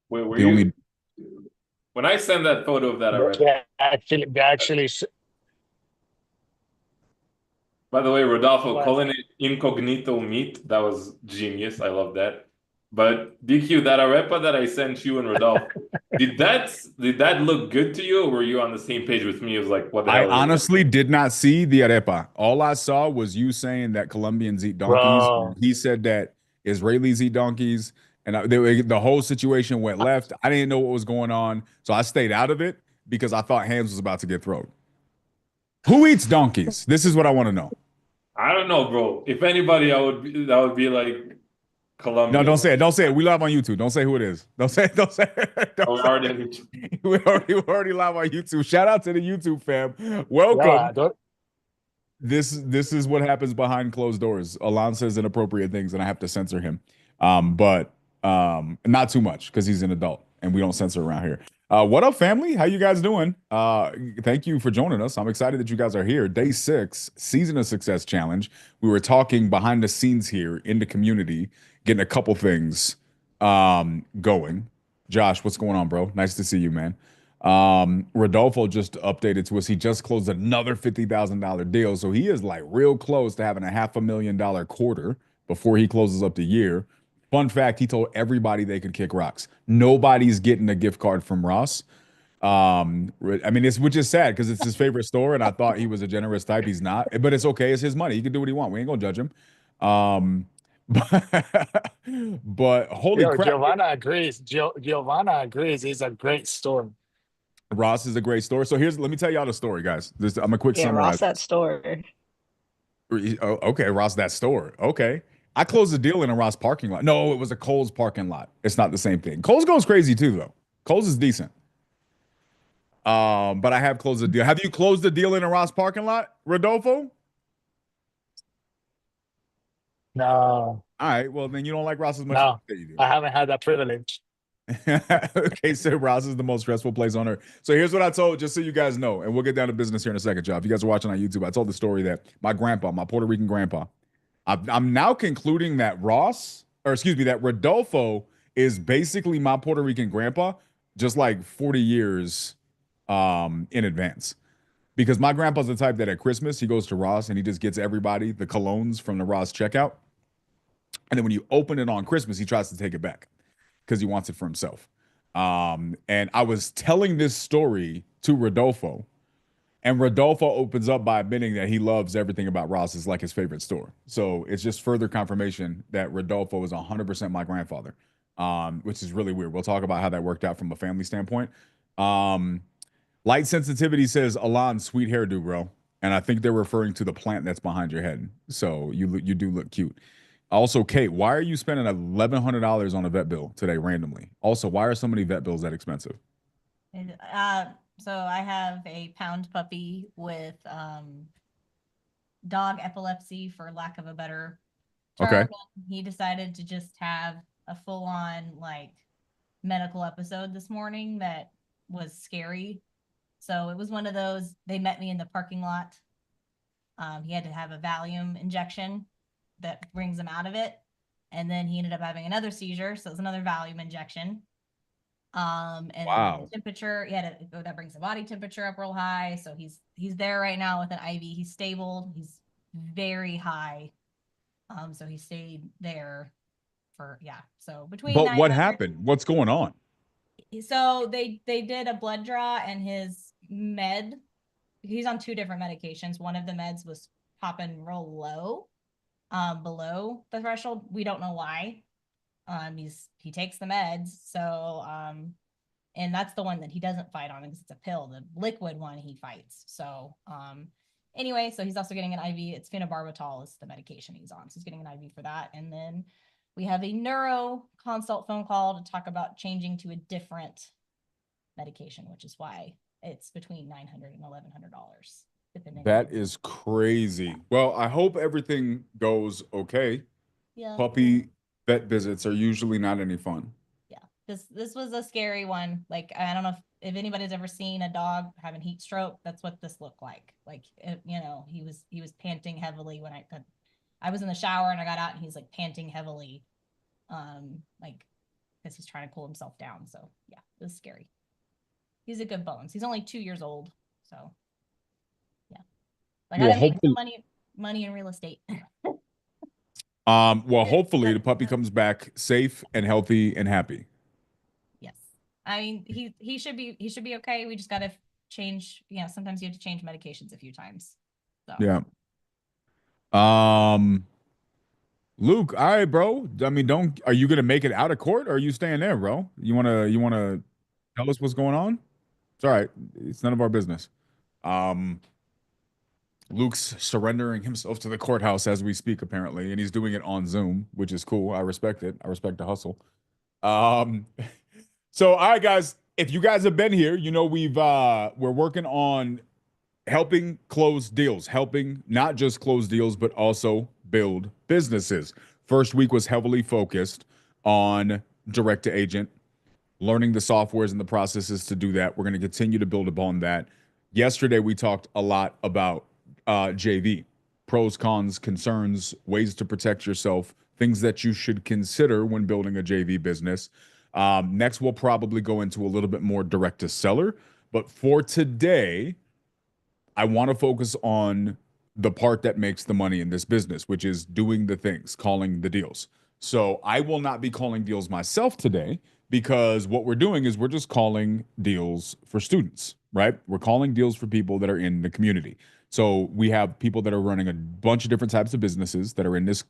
Wait, were The you only when I send that photo of that arepa? They actually, By the way, Rodolfo, but calling it incognito meat, that was genius. I love that. But DQ, that arepa that I sent you and Rodolfo, did that look good to you, or were you on the same page with me? It was like, what the I hell is this? honestly did not see the arepa. All I saw was you saying that Colombians eat donkeys. bro, He said that Israelis eat donkeys, and the whole situation went left. I didn't know what was going on, so I stayed out of it because I thought Hams was about to get thrown. Who eats donkeys? This is what I want to know. I don't know, bro. If anybody, that would be like No, don't Colombians. say it. Don't say it. We live on YouTube. Don't say who it is. Don't say it. Don't say it. Oh, Don't we say already it. We already live on YouTube. Shout out to the YouTube fam. Welcome. yeah, don't, This is what happens behind closed doors. Alon says inappropriate things, and I have to censor him. But not too much because he's an adult, and we don't censor around here. What up, family? How you guys doing? Thank you for joining us. I'm excited that you guys are here. Day 6, Season of Success Challenge. We were talking behind the scenes here in the community, getting a couple things going. Josh, what's going on, bro? Nice to see you, man. Rodolfo just updated to us. He just closed another $50,000 deal. So he is like real close to having a $500,000 quarter before he closes up the year. Fun fact, he told everybody they could kick rocks. Nobody's getting a gift card from Ross. I mean, it's which is sad because it's his favorite store, and I thought he was a generous type. He's not, but it's okay. It's his money. He can do what he wants. We ain't gonna judge him. Um, but, but holy yo, crap, Giovanna agrees. It's a great story. Ross is a great store. So here's let me tell y'all the story, guys. I'm a quick Yeah, summarize Ross that this. store. Oh, okay, Ross, that store. Okay. I closed the deal in a Ross parking lot. No, it was a Kohl's parking lot. It's not the same thing. Kohl's goes crazy too, though. Kohl's is decent. But I have closed the deal. Have you closed the deal in a Ross parking lot, Rodolfo? No, All right. Well, then you don't like Ross as much as no, you say you do. I haven't had that privilege. Okay, so Ross is the most stressful place on earth. So here's what I told, just so you guys know, and we'll get down to business here in a second, Joe. If you guys are watching on YouTube, I told the story that my grandpa, my Puerto Rican grandpa, I'm now concluding that Ross, or excuse me, that Rodolfo is basically my Puerto Rican grandpa, just like 40 years in advance. Because my grandpa's the type that at Christmas he goes to Ross and he just gets everybody the colognes from the Ross checkout. And then when you open it on Christmas, he tries to take it back because he wants it for himself. And I was telling this story to Rodolfo, and Rodolfo opens up by admitting that he loves everything about Ross. It's like his favorite store. So it's just further confirmation that Rodolfo is 100% my grandfather, which is really weird. We'll talk about how that worked out from a family standpoint. Um, Light sensitivity says, Alon, sweet hairdo, bro. And I think they're referring to the plant that's behind your head. So you do look cute. Also, Kate, why are you spending $1,100 on a vet bill today randomly? Also, why are so many vet bills that expensive? And, so I have a pound puppy with dog epilepsy, for lack of a better Okay. term. He decided to just have a full-on like medical episode this morning that was scary. So it was one of those, they met me in the parking lot. He had to have a Valium injection that brings him out of it. And then he ended up having another seizure. So it was another Valium injection. And then Wow. the temperature, he had to go, that brings the body temperature up real high. So he's there right now with an IV. He's stable. He's very high. So he stayed there for, yeah. So between But what 900. happened? What's going on? So they did a blood draw and his med, he's on 2 different medications. One of the meds was popping real low, below the threshold. We don't know why. He takes the meds. So and that's the one that he doesn't fight on because it's a pill. The liquid one he fights. So anyway, so he's also getting an IV. It's phenobarbital is the medication he's on. So he's getting an IV for that. And then we have a neuro consult phone call to talk about changing to a different medication, which is why it's between $900 and $1,100, depending That on. is crazy. Well, I hope everything goes okay. Yeah. Puppy vet visits are usually not any fun. Yeah. This was a scary one. Like, I don't know if anybody's ever seen a dog having heat stroke. That's what this looked like. Like, he was panting heavily when I was in the shower and I got out and he's like panting heavily. Like because he's trying to cool himself down. So yeah, it was scary. He's a good bones. He's only 2 years old. So yeah. I Well, gotta make hopefully, some money in real estate. well, hopefully the puppy comes back safe and healthy and happy. Yes. I mean, he should be okay. We just gotta change, sometimes you have to change medications a few times. So Yeah. Luke, all right, bro. I mean, are you gonna make it out of court or are you staying there, bro? You wanna tell us what's going on? It's all right. It's none of our business. Um, Luke's surrendering himself to the courthouse as we speak, apparently, and he's doing it on Zoom, which is cool. I respect it. I respect the hustle. Um, so all right, guys, if you guys have been here, we're working on helping close deals, helping not just close deals, but also build businesses. First week was heavily focused on direct to agent, learning the softwares and the processes to do that. We're going to continue to build upon that. Yesterday, we talked a lot about JV, pros, cons, concerns, ways to protect yourself, things that you should consider when building a JV business. Next, we'll probably go into a little bit more direct to seller. But for today, I want to focus on the part that makes the money in this business, which is doing the things, calling the deals. So I will not be calling deals myself today because what we're doing is we're just calling deals for students, right? We're calling deals for people that are in the community. So we have people that are running a bunch of different types of businesses that are in this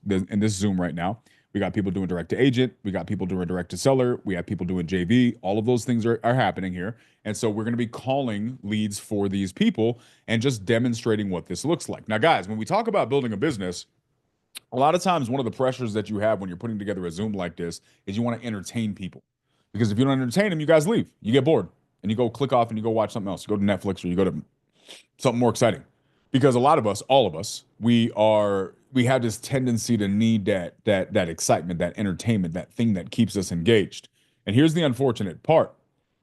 Zoom right now. We got people doing direct to agent. We got people doing direct to seller. We have people doing JV. All of those things are happening here. And so we're going to be calling leads for these people and just demonstrating what this looks like. Now, guys, when we talk about building a business, a lot of times one of the pressures that you have when you're putting together a Zoom like this is you want to entertain people. Because if you don't entertain them, you guys leave. You get bored and you go click off and you go watch something else. You go to Netflix or you go to something more exciting. Because a lot of us, all of us, we have this tendency to need that excitement, that entertainment, that thing that keeps us engaged. And here's the unfortunate part.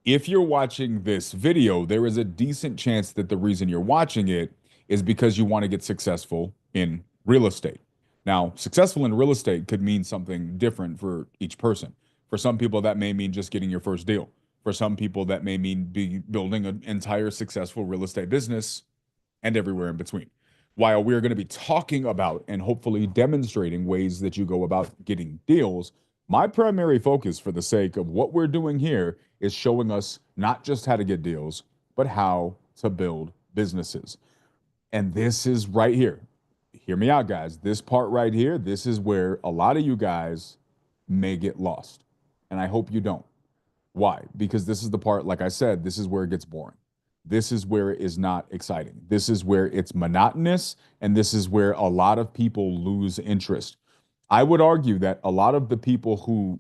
If you're watching this video, there is a decent chance that the reason you're watching it is because you want to get successful in real estate. Now, successful in real estate could mean something different for each person. For some people, that may mean just getting your first deal. For some people, that may mean building an entire successful real estate business and everywhere in between. While we're going to be talking about and hopefully demonstrating ways that you go about getting deals, my primary focus for the sake of what we're doing here is showing us not just how to get deals, but how to build businesses. And this is right here. Hear me out, guys. This part right here, this is where a lot of you guys may get lost. And I hope you don't. Why? Because this is the part, like I said, this is where it gets boring. This is where it is not exciting. This is where it's monotonous. And this is where a lot of people lose interest. I would argue that a lot of the people who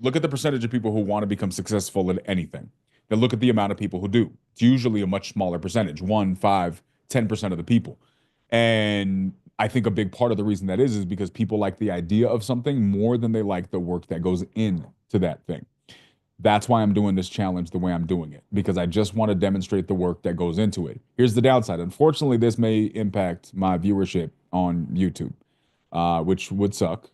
look at the percentage of people who want to become successful in anything. Then look at the amount of people who do. It's usually a much smaller percentage, 1, 5, 10% of the people. And I think a big part of the reason that is because people like the idea of something more than they like the work that goes into that thing. That's why I'm doing this challenge the way I'm doing it, because I just want to demonstrate the work that goes into it. Here's the downside. Unfortunately, this may impact my viewership on YouTube, which would suck,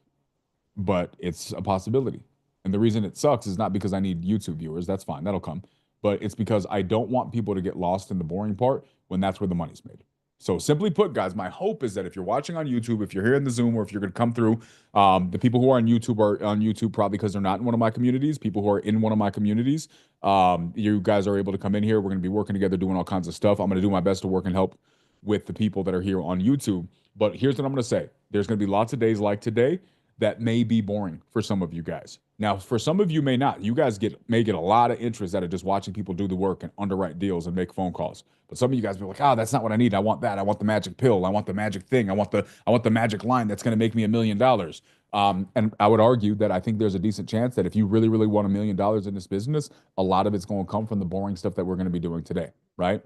but it's a possibility. And the reason it sucks is not because I need YouTube viewers. That's fine. That'll come. But it's because I don't want people to get lost in the boring part when that's where the money's made. So simply put, guys, my hope is that if you're watching on YouTube, if you're here in the Zoom, or if you're going to come through, the people who are on YouTube probably because they're not in one of my communities. People who are in one of my communities, you guys are able to come in here. We're going to be working together, doing all kinds of stuff. I'm going to do my best to work and help with the people that are here on YouTube. But here's what I'm going to say. There's going to be lots of days like today that may be boring for some of you guys. Now, for some of you may not. You guys may get a lot of interest out of just watching people do the work and underwrite deals and make phone calls. But some of you guys be like, "Oh, that's not what I need. I want that. I want the magic pill. I want the magic thing. I want the magic line that's going to make me $1 million." And I would argue that I think there's a decent chance that if you really, really want $1 million in this business, a lot of it's going to come from the boring stuff that we're going to be doing today, right?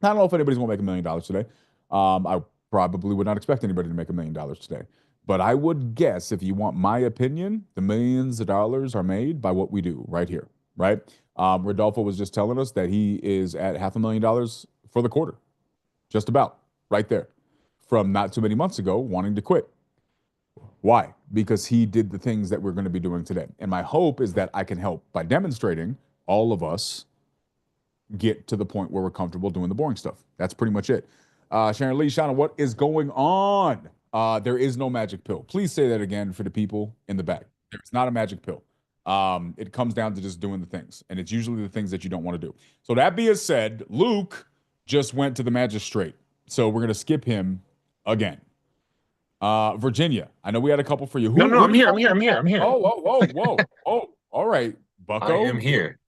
I don't know if anybody's going to make $1 million today. I probably would not expect anybody to make $1 million today. But I would guess, if you want my opinion, the millions of dollars are made by what we do right here, right? Rodolfo was just telling us that he is at $500,000 for the quarter, just about right there, from not too many months ago wanting to quit. Why? Because he did the things that we're going to be doing today. And my hope is that I can help by demonstrating all of us get to the point where we're comfortable doing the boring stuff. That's pretty much it. Sharon Lee, Shauna, what is going on? There is no magic pill. Please say that again for the people in the back. There's not a magic pill. It comes down to just doing the things, and it's usually the things that you don't want to do. So that being said, Luke just went to the magistrate, so we're gonna skip him again. Virginia, I know we had a couple for you. No, I'm here. I'm here. Oh, whoa. Oh, all right, I Bucko. am here.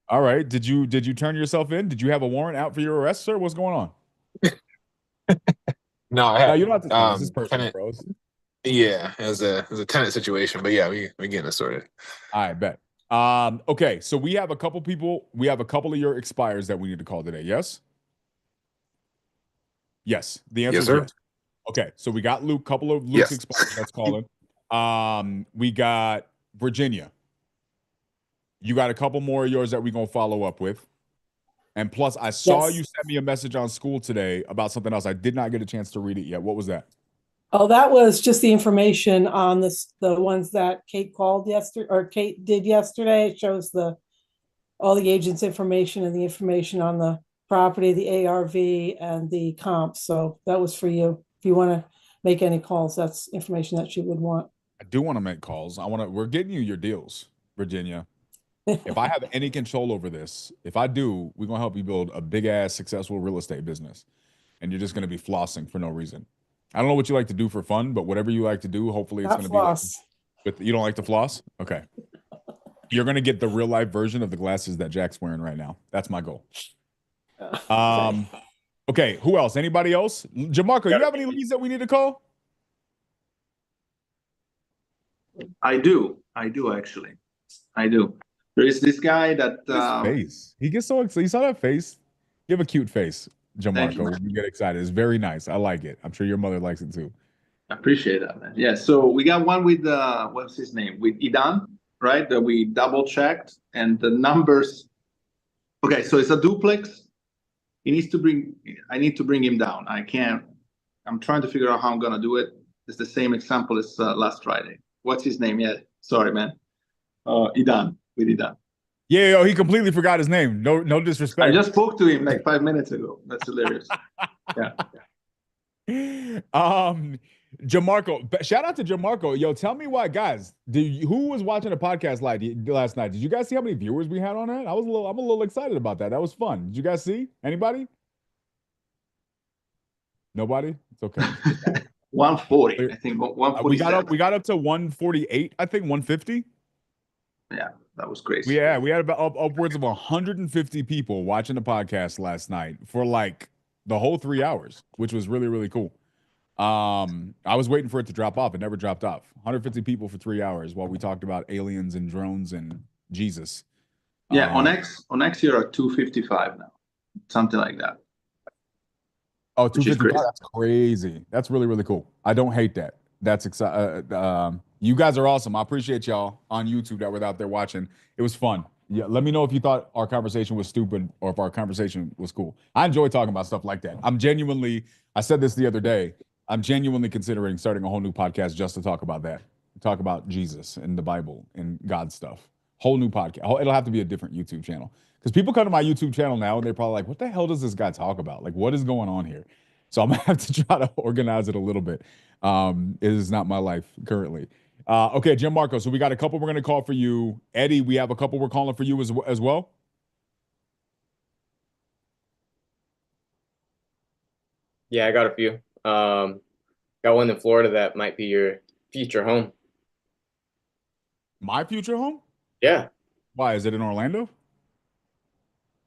All right. Did you turn yourself in? Did you have a warrant out for your arrest, sir? What's going on? No, I No, have. you don't have to tell us. This is personal, Tenant, bros. yeah, as a tenant situation, but yeah, we getting it sorted. All right, bet. Okay, so we have a couple people. We have a couple of your expires that we need to call today. Yes. Yes. The answer Yes, is sir. yes. Okay, so we got Luke. Couple of Luke's Yes. expires. That's calling. We got Virginia. You got a couple more of yours that we're gonna follow up with. And plus, I saw Yes. you sent me a message on school today about something else. I did not get a chance to read it yet. What was that? Oh, that was just the information on the ones that Kate called yesterday, or Kate did yesterday. It shows all the agents' information and the information on the property, the ARV and the comp. So that was for you. If you want to make any calls, that's information that you would want. I do want to make calls. We're getting you your deals, Virginia. If I have any control over this, if I do, we're gonna help you build a big ass successful real estate business. And you're just gonna be flossing for no reason. I don't know what you like to do for fun, but whatever you like to do, hopefully it's Not gonna floss. be you don't like to floss? Okay. You're gonna get the real life version of the glasses that Jack's wearing right now. That's my goal. Okay, who else? Anybody else? Jamarco, you have any leads that we need to call? I do actually. I do. There is this guy that His face. He gets so excited. You saw that face? You have a cute face, Thank you, Jamarco. man. When you get excited, it's very nice. I like it. I'm sure your mother likes it too. I appreciate that, man. Yeah, so we got one with what's his name? With Idan, right? That we double checked and the numbers. Okay, so it's a duplex. I need to bring him down. I'm trying to figure out how I'm gonna do it. It's the same example as last Friday. What's his name? Yeah, sorry, man. Idan, with Idan. Yeah, yo, he completely forgot his name. No disrespect. I just spoke to him like 5 minutes ago. That's hilarious. Yeah. Jamarco, shout out to Jamarco. Yo, tell me why, guys. Who was watching the podcast last night? Did you guys see how many viewers we had on that? I'm a little excited about that. That was fun. Did you guys see? Anybody? Nobody? It's okay. 140, I think. 147. We got up to 148, I think 150. Yeah, that was crazy. Yeah, we had about upwards of 150 people watching the podcast last night for like the whole 3 hours, which was really, really cool. I was waiting for it to drop off. It never dropped off. 150 people for 3 hours while we talked about aliens and drones and Jesus. Yeah, on X you're at 255 now, something like that. Oh, Which is 255. crazy. That's crazy. That's really, really cool. I don't hate that. That's exciting. You guys are awesome. I appreciate y'all on YouTube that were out there watching. It was fun. Yeah, let me know if you thought our conversation was stupid or if our conversation was cool. I enjoy talking about stuff like that. I said this the other day, I'm genuinely considering starting a whole new podcast just to talk about that. Talk about Jesus and the Bible and God stuff. Whole new podcast. It'll have to be a different YouTube channel. Because people come to my YouTube channel now and they're probably like, what the hell does this guy talk about? Like, what is going on here? So I'm gonna have to try to organize it a little bit. It is not my life currently. Okay, Jim Marco. So we got a couple we're gonna call for you. Eddie, we have a couple we're calling for you as well. Yeah, I got a few. Got one in Florida that might be your future home. My future home? Yeah. Why? Is it in Orlando?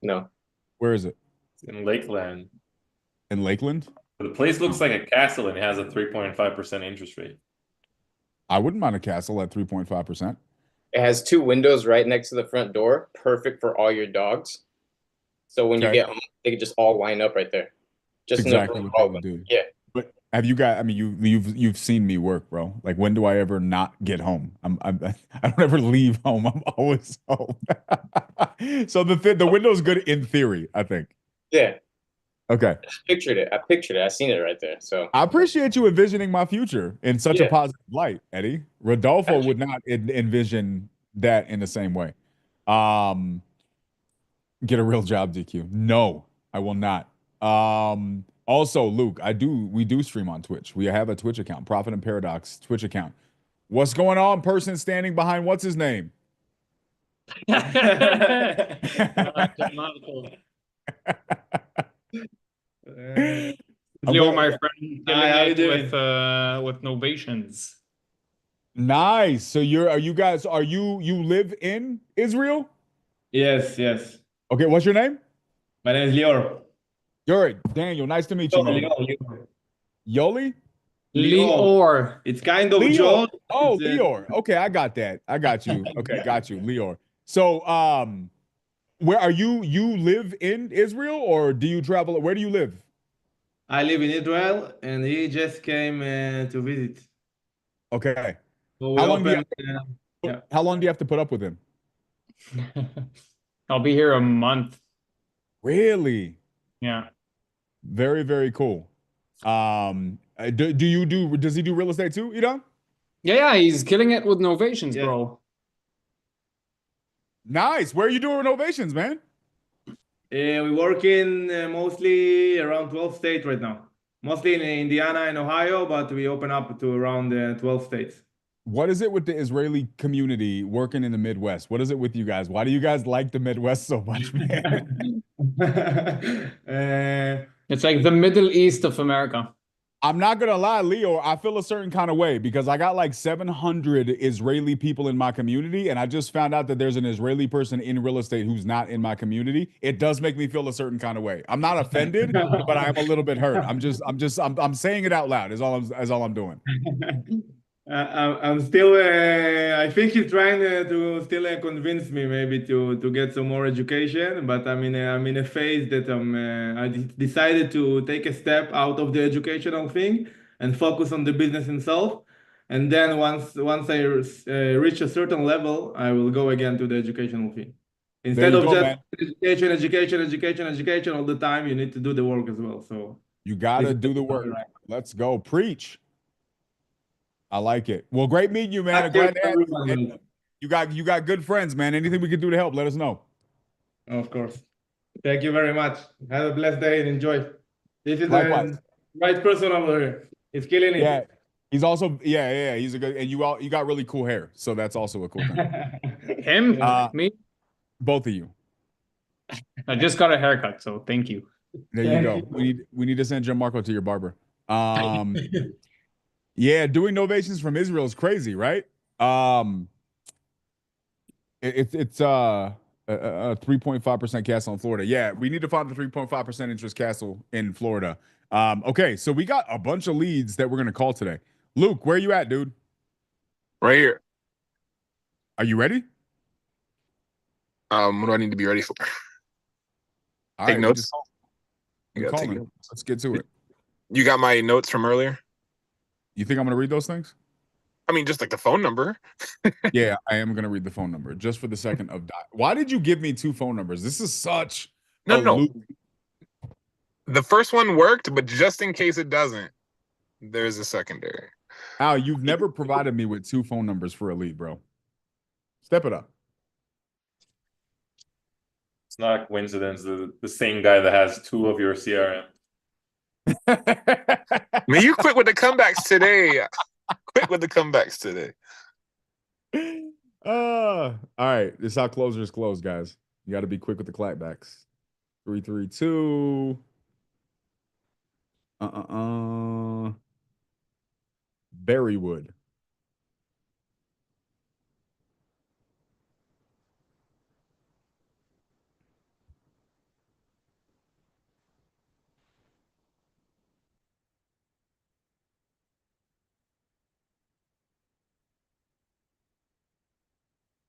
No. Where is it? It's in Lakeland. In Lakeland? The place looks like a castle and it has a 3.5% interest rate. I wouldn't mind a castle at 3.5%. It has 2 windows right next to the front door, perfect for all your dogs. So when you get home, they can just all line up right there. Just exactly what they would do. Yeah. But have you guys? I mean, you've seen me work, bro. Like, when do I ever not get home? I don't ever leave home. I'm always home. So the window's good in theory, I think. Yeah. Okay. Pictured it. I pictured it. I seen it right there. So I appreciate you envisioning my future in such a Yeah. positive light, Eddie. Rodolfo would not envision that in the same way. Get a real job, DQ. No, I will not. Also, Luke, we do stream on Twitch. We have a Twitch account, Profit and Paradox Twitch account. What's going on, person standing behind what's his name? Leo, my friend, killing how you it doing? with Novations. Nice. So you live in Israel? Yes, yes. Okay, what's your name? My name is Lior. Yuri, Daniel, nice to meet you, man. Lior. Yoli? Leor. It's kind of Leor. Joe. Oh, It's, Leor. Okay, I got that. I got you. Okay, got you, Leor. So, where are you? You live in Israel, or do you travel? Where do you live? I live in Israel, and he just came to visit. Okay. So we How long do you open, yeah. How long do you have to put up with him? I'll be here a month. Really? Yeah. Very, very cool. Does he do real estate too, Idan? Yeah, he's killing it with Novations, Yeah. bro. Nice. Where are you doing renovations, man? We work in mostly around 12 states right now. Mostly in Indiana and Ohio, but we open up to around 12 states. What is it with the Israeli community working in the Midwest? What is it with you guys? Why do you guys like the Midwest so much, man? It's like the Middle East of America. I'm not gonna lie, Leo, I feel a certain kind of way because I got like 700 Israeli people in my community, and I just found out that there's an Israeli person in real estate who's not in my community. It does make me feel a certain kind of way. I'm not offended, but I am a little bit hurt. I'm saying it out loud. Is all I'm doing. I'm still. I think he's trying to still convince me maybe to get some more education. But I'm in a phase that I decided to take a step out of the educational thing and focus on the business itself. And then once I reach a certain level, I will go again to the educational thing. Instead of just education all the time, you need to do the work as well. So you gotta do the work. Let's go preach. I like it. Well, great meeting you, man. I'm glad to have you. You got good friends, man. Anything we can do to help, let us know. Of course. Thank you very much. Have a blessed day and enjoy. This is Likewise. the right person over here. He's killing it. Yeah. He's also he's a good, and you got really cool hair, so that's also a cool thing. Him? Me? Both of you. I just got a haircut, so thank you. There you go. We need to send Gianmarco to your barber. Yeah, doing novations from Israel is crazy, right? It's a 3.5% castle in Florida. Yeah, we need to find the 3.5% interest castle in Florida. Okay, so we got a bunch of leads that we're gonna call today. Luke, where are you at, dude? Right here. Are you ready? What do I need to be ready for? All Take right, notes. I'm You gotta take calling. notes. Let's get to it. You got my notes from earlier? You think I'm gonna read those things? I mean, just like the phone number. Yeah, I am gonna read the phone number just for the second of dot. Why did you give me two phone numbers? This is such No. Luke. The first one worked, but just in case it doesn't, there's a secondary. Al, you've never provided me with two phone numbers for a lead, bro. Step it up. It's not a coincidence. The same guy that has two of your CRM. Man, you quit with the comebacks today. Quit with the comebacks today. All right. This is how closers close, guys. You got to be quick with the clapbacks. 3, 3, 2. Berrywood.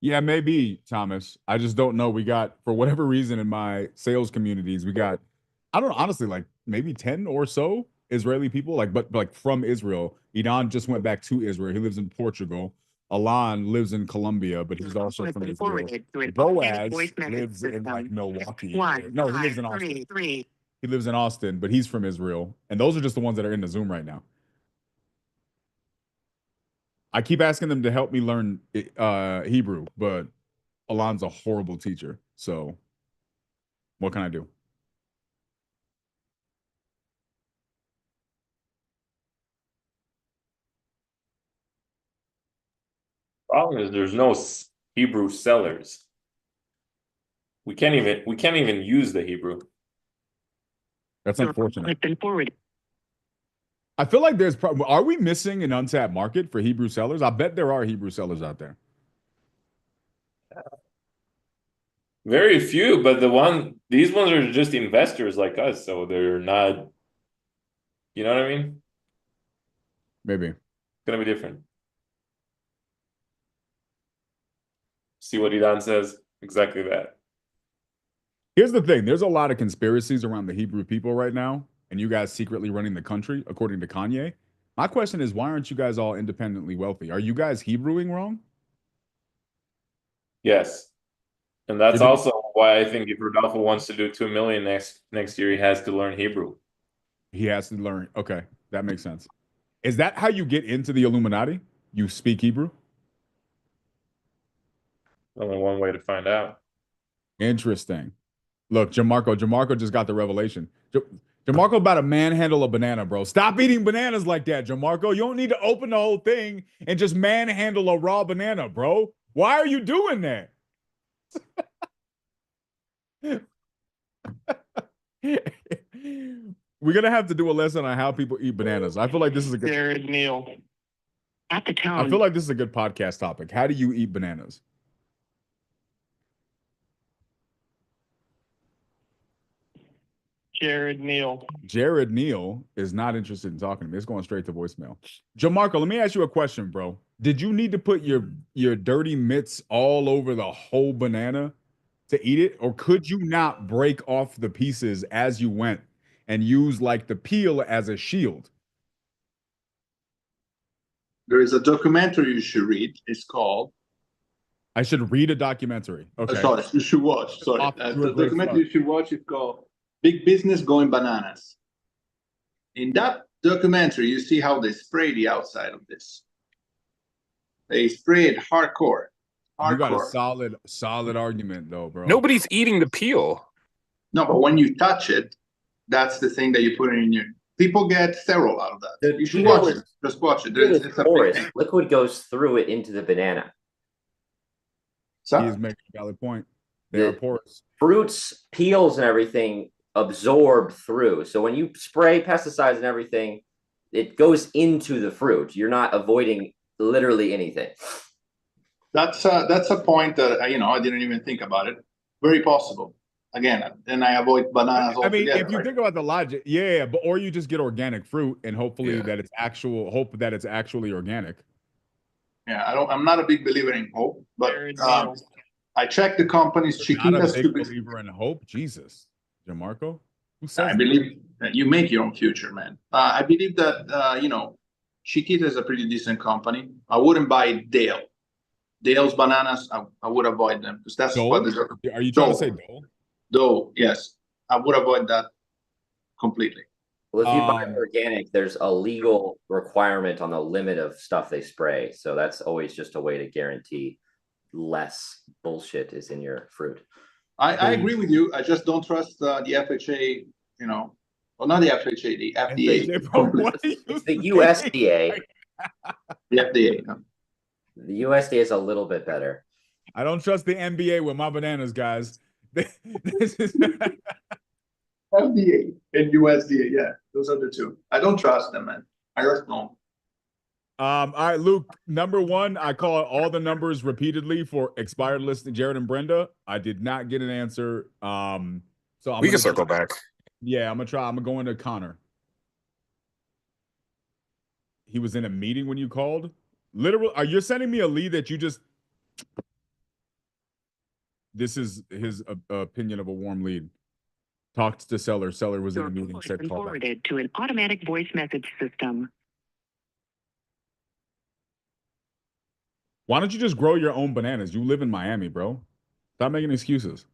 Yeah, maybe, Thomas. I just don't know. We got, for whatever reason, in my sales communities, we got, I don't know, honestly, like maybe 10 or so Israeli people, but like from Israel. Idan just went back to Israel. He lives in Portugal. Alan lives in Colombia, but he's also from Israel. Boaz lives in like Milwaukee. No, he lives in Austin. He lives in Austin, but he's from Israel. And those are just the ones that are in the Zoom right now. I keep asking them to help me learn Hebrew, but Alon's a horrible teacher. So what can I do? Problem is there's no Hebrew sellers. We can't even use the Hebrew. That's unfortunate. I feel like are we missing an untapped market for Hebrew sellers? I bet there are Hebrew sellers out there. Very few, but these ones are just investors like us, so they're not, you know what I mean? Maybe. It's gonna be different. See what Idan says? Exactly that. Here's the thing. There's a lot of conspiracies around the Hebrew people right now, and you guys secretly running the country, according to Kanye. My question is, why aren't you guys all independently wealthy? Are you guys Hebrewing wrong? Yes. And that's also why I think if Rodolfo wants to do 2 million next year, he has to learn Hebrew. He has to learn. Okay, that makes sense. Is that how you get into the Illuminati? You speak Hebrew? Only one way to find out. Interesting. Look, Jamarco just got the revelation. Jamarco about to manhandle a banana, bro. Stop eating bananas like that, Jamarco. You don't need to open the whole thing and just manhandle a raw banana, bro. Why are you doing that? We're gonna have to do a lesson on how people eat bananas. I feel like this is a good Jared Neal. At the tone. I feel like this is a good podcast topic. How do you eat bananas? Jared Neal. Jared Neal is not interested in talking to me. It's going straight to voicemail. Jamarco, let me ask you a question, bro. Did you need to put your dirty mitts all over the whole banana to eat it? Or could you not break off the pieces as you went and use like the peel as a shield? There is a documentary you should read. It's called. I should read a documentary. Okay. Sorry, you should watch. Sorry. The documentary you should watch is called Big Business Going Bananas. In that documentary, you see how they spray the outside of this. They spray it hardcore. You got a solid argument though, bro. Nobody's eating the peel. No, but when you touch it, that's the thing that you put in your. People get sterile out of that. You should watch it. Just watch it. It's porous. Liquid goes through it into the banana. He is making a valid point. They are porous. Fruits, peels, and everything absorb through. So when you spray pesticides and everything, it goes into the fruit. You're not avoiding literally anything. That's a point that I didn't even think about it. Very possible. Again, then I avoid bananas altogether. I mean, if you think about the logic, yeah, but or you just get organic fruit and hopefully that it's actually organic. Yeah, I'm not a big believer in hope, but I checked the company's Not a big believer in hope. Jesus, Jamarco, who says I believe that you make your own future, man. I believe that Chiquita is a pretty decent company. I wouldn't buy Dale. Dale's bananas, I would avoid them because that's what are you trying to say Dole? Dole, yes, I would avoid that completely. Well, if you buy organic, there's a legal requirement on the limit of stuff they spray. So that's always just a way to guarantee less bullshit is in your fruit. I agree with you. I just don't trust the FHA, well, not the FHA, the FDA. It's the USDA. The FDA. No. The USDA is a little bit better. I don't trust the NBA with my bananas, guys. This is FDA and USDA, yeah, those are the two. I don't trust them, man. I just don't. All right, Luke. Number one, I call all the numbers repeatedly for expired listing Jared and Brenda. I did not get an answer. So we can circle back. Yeah, I'm gonna go into Connor. He was in a meeting when you called. Literally, are you sending me a lead that you just? This is his opinion of a warm lead. Talked to seller. Seller was in a meeting. Said call forwarded to an automatic voice message system. Why don't you just grow your own bananas? You live in Miami, bro. Stop making excuses.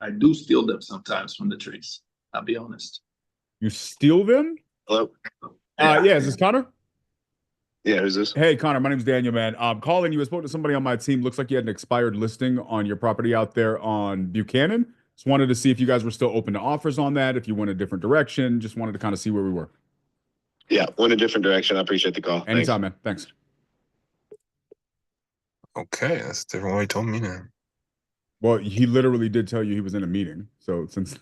I do steal them sometimes from the trees. I'll be honest. You steal them? Hello? Yeah, is this Connor? Yeah, who's this? Hey, Connor, my name's Daniel, man. Calling you. I spoke to somebody on my team. Looks like you had an expired listing on your property out there on Buchanan. Just wanted to see if you guys were still open to offers on that, if you went a different direction. Just wanted to kind of see where we were. Yeah, went a different direction. I appreciate the call. Anytime, man. Thanks. Okay, that's different what he told me now. Well, he literally did tell you he was in a meeting. So since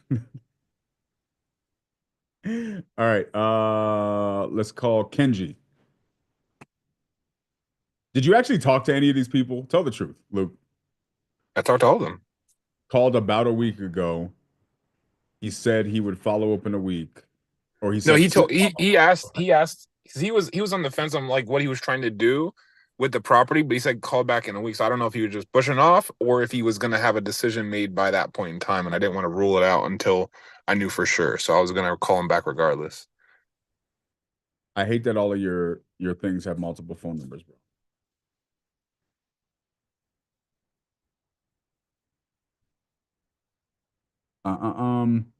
all right, let's call Kenji. Did you actually talk to any of these people? Tell the truth, Luke. I talked to all of them. Called about a week ago. He said he would follow up in a week. Or he said No, he asked because he was on the fence on like what he was trying to do with the property, but he said call back in a week. So I don't know if he was just pushing off or if he was gonna have a decision made by that point in time, and I didn't want to rule it out until I knew for sure. So I was gonna call him back regardless. I hate that all of your things have multiple phone numbers, bro.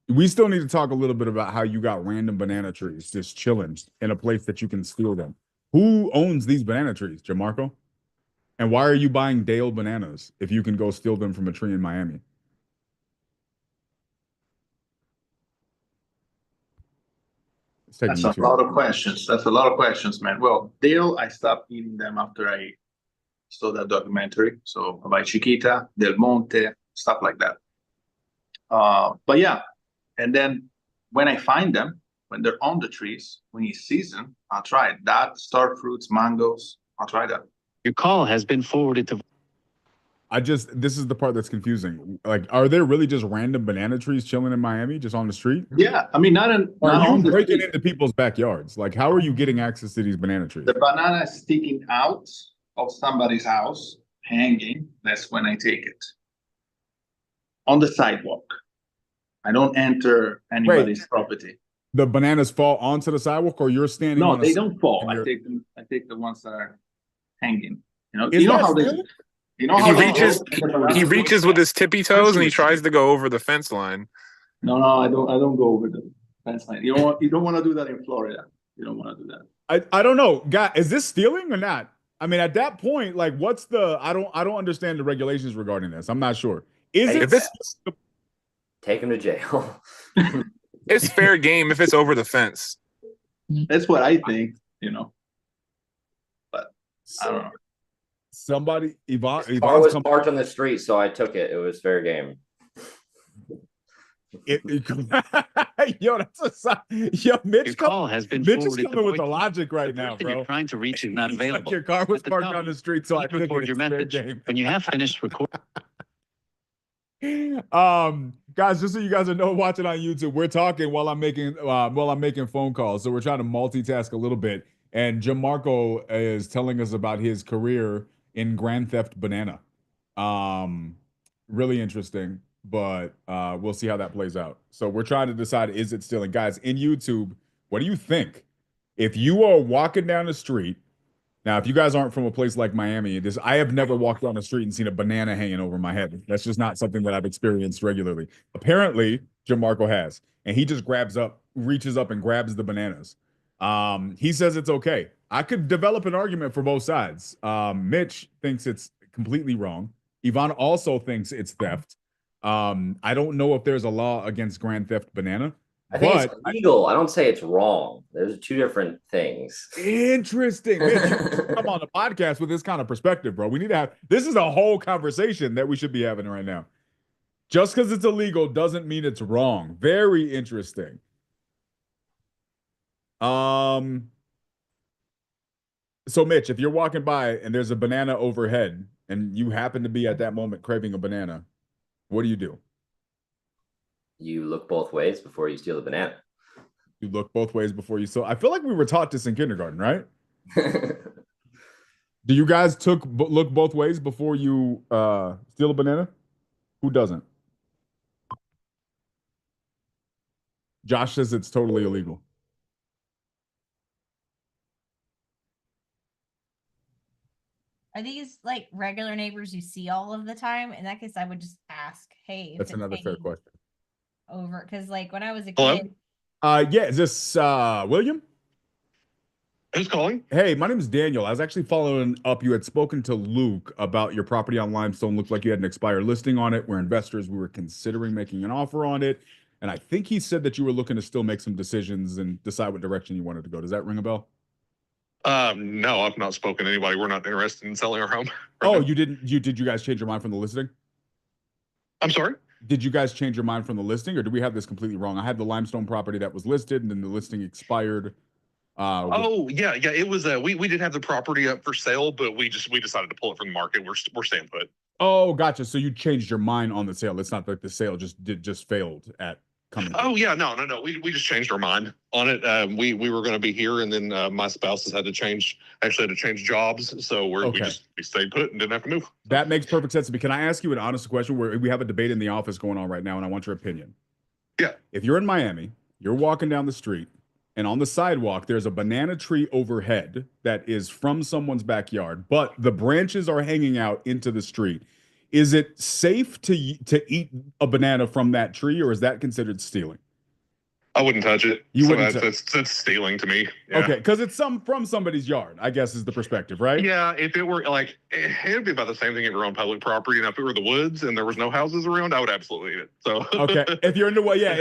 We still need to talk a little bit about how you got random banana trees just chilling in a place that you can steal them. Who owns these banana trees, Jamarco? And why are you buying Dale bananas if you can go steal them from a tree in Miami? That's a lot of questions. That's a lot of questions, man. Well, Dale, I stopped eating them after I saw that documentary. So about Chiquita, Del Monte, stuff like that. But yeah, and then when I find them, when they're on the trees, when it's season, I'll try it. That, star fruits, mangoes, I'll try that. Your call has been forwarded to. This is the part that's confusing. Like, are there really just random banana trees chilling in Miami, just on the street? Yeah, I mean, not Are you breaking into people's backyards? Like, how are you getting access to these banana trees? The banana is sticking out of somebody's house, hanging. That's when I take it. On the sidewalk. I don't enter anybody's property. The bananas fall onto the sidewalk, or you're standing? No, on they don't fall. I take the ones that are hanging. You know, he reaches with his tippy toes and he tries to go over the fence line. No, I don't go over the fence line. You don't want to do that in Florida. You don't want to do that. I don't know. God, is this stealing or not? I mean, at that point, like, what's the? I don't understand the regulations regarding this. I'm not sure. Take him to jail. It's fair game if it's over the fence. That's what I think, you know. But I don't know. Somebody, Yvonne was parked on the street, so I took it. It was fair game. Yo, that's yo, Mitch. Your call has been Mitch is forwarded coming with the logic right now, bro. You're trying to reach is not available. Like your car was parked on the street, so I took record it. your message. When you have finished recording. Guys, just so you guys know, watching on YouTube, we're talking while I'm making phone calls, so we're trying to multitask a little bit. And Jamarco is telling us about his career in Grand Theft Banana. Really interesting, but we'll see how that plays out. So we're trying to decide, is it stealing? Guys, in YouTube, what do you think? If you are walking down the street, now, if you guys aren't from a place like Miami, I have never walked down the street and seen a banana hanging over my head. That's just not something that I've experienced regularly. Apparently, Jamarco has, and he just reaches up and grabs the bananas. He says it's okay. I could develop an argument for both sides. Mitch thinks it's completely wrong. Yvonne also thinks it's theft. I don't know if there's a law against Grand Theft Banana. I think it's legal. I don't say it's wrong. There's two different things. Interesting. Come on the podcast with this kind of perspective, bro. We need to have this is a whole conversation that we should be having right now. Just because it's illegal doesn't mean it's wrong. Very interesting. So Mitch, if you're walking by and there's a banana overhead and you happen to be at that moment craving a banana, what do you do? You look both ways before you steal the banana. You look both ways before you steal. I feel like we were taught this in kindergarten, right? Do you guys look both ways before you steal a banana? Who doesn't? Josh says it's totally illegal. are these like regular neighbors you see all of the time? In that case, I would just ask, hey, if That's it's another fair hanging question. over, because like when I was a Hello? kid, Yeah, is this William? Who's calling? Hey, my name is Daniel. I was actually following up. You had spoken to Luke about your property on Limestone. Looked like you had an expired listing on it. We're investors. We were considering making an offer on it. And I think he said that you were looking to still make some decisions and decide what direction you wanted to go. Does that ring a bell? No, I've not spoken to anybody. We're not interested in selling our home. Oh, you didn't. Did you guys change your mind from the listing? I'm sorry? Did you guys change your mind from the listing, or did we have this completely wrong? I had the Limestone property that was listed, and then the listing expired. Oh, yeah. It was we did have the property up for sale, but we decided to pull it from the market. We're staying put. Oh, gotcha. So you changed your mind on the sale. It's not like the sale just failed at coming. Oh yeah, no. We just changed our mind on it. We were going to be here, and then my spouse had to change jobs, so we stayed put and didn't have to move. That makes perfect sense to me. Can I ask you an honest question? Where we have a debate in the office going on right now, and I want your opinion. Yeah. If you're in Miami, you're walking down the street, and on the sidewalk there's a banana tree overhead that is from someone's backyard, but the branches are hanging out into the street. Is it safe to eat a banana from that tree, or is that considered stealing? I wouldn't touch it. You wouldn't. That's stealing to me. Yeah. Okay, because it's from somebody's yard, I guess is the perspective, right? Yeah, if it were like, it'd be about the same thing if you're on public property. And if it were the woods and there was no houses around, I would absolutely eat it. So okay, if you're in the woods, yeah,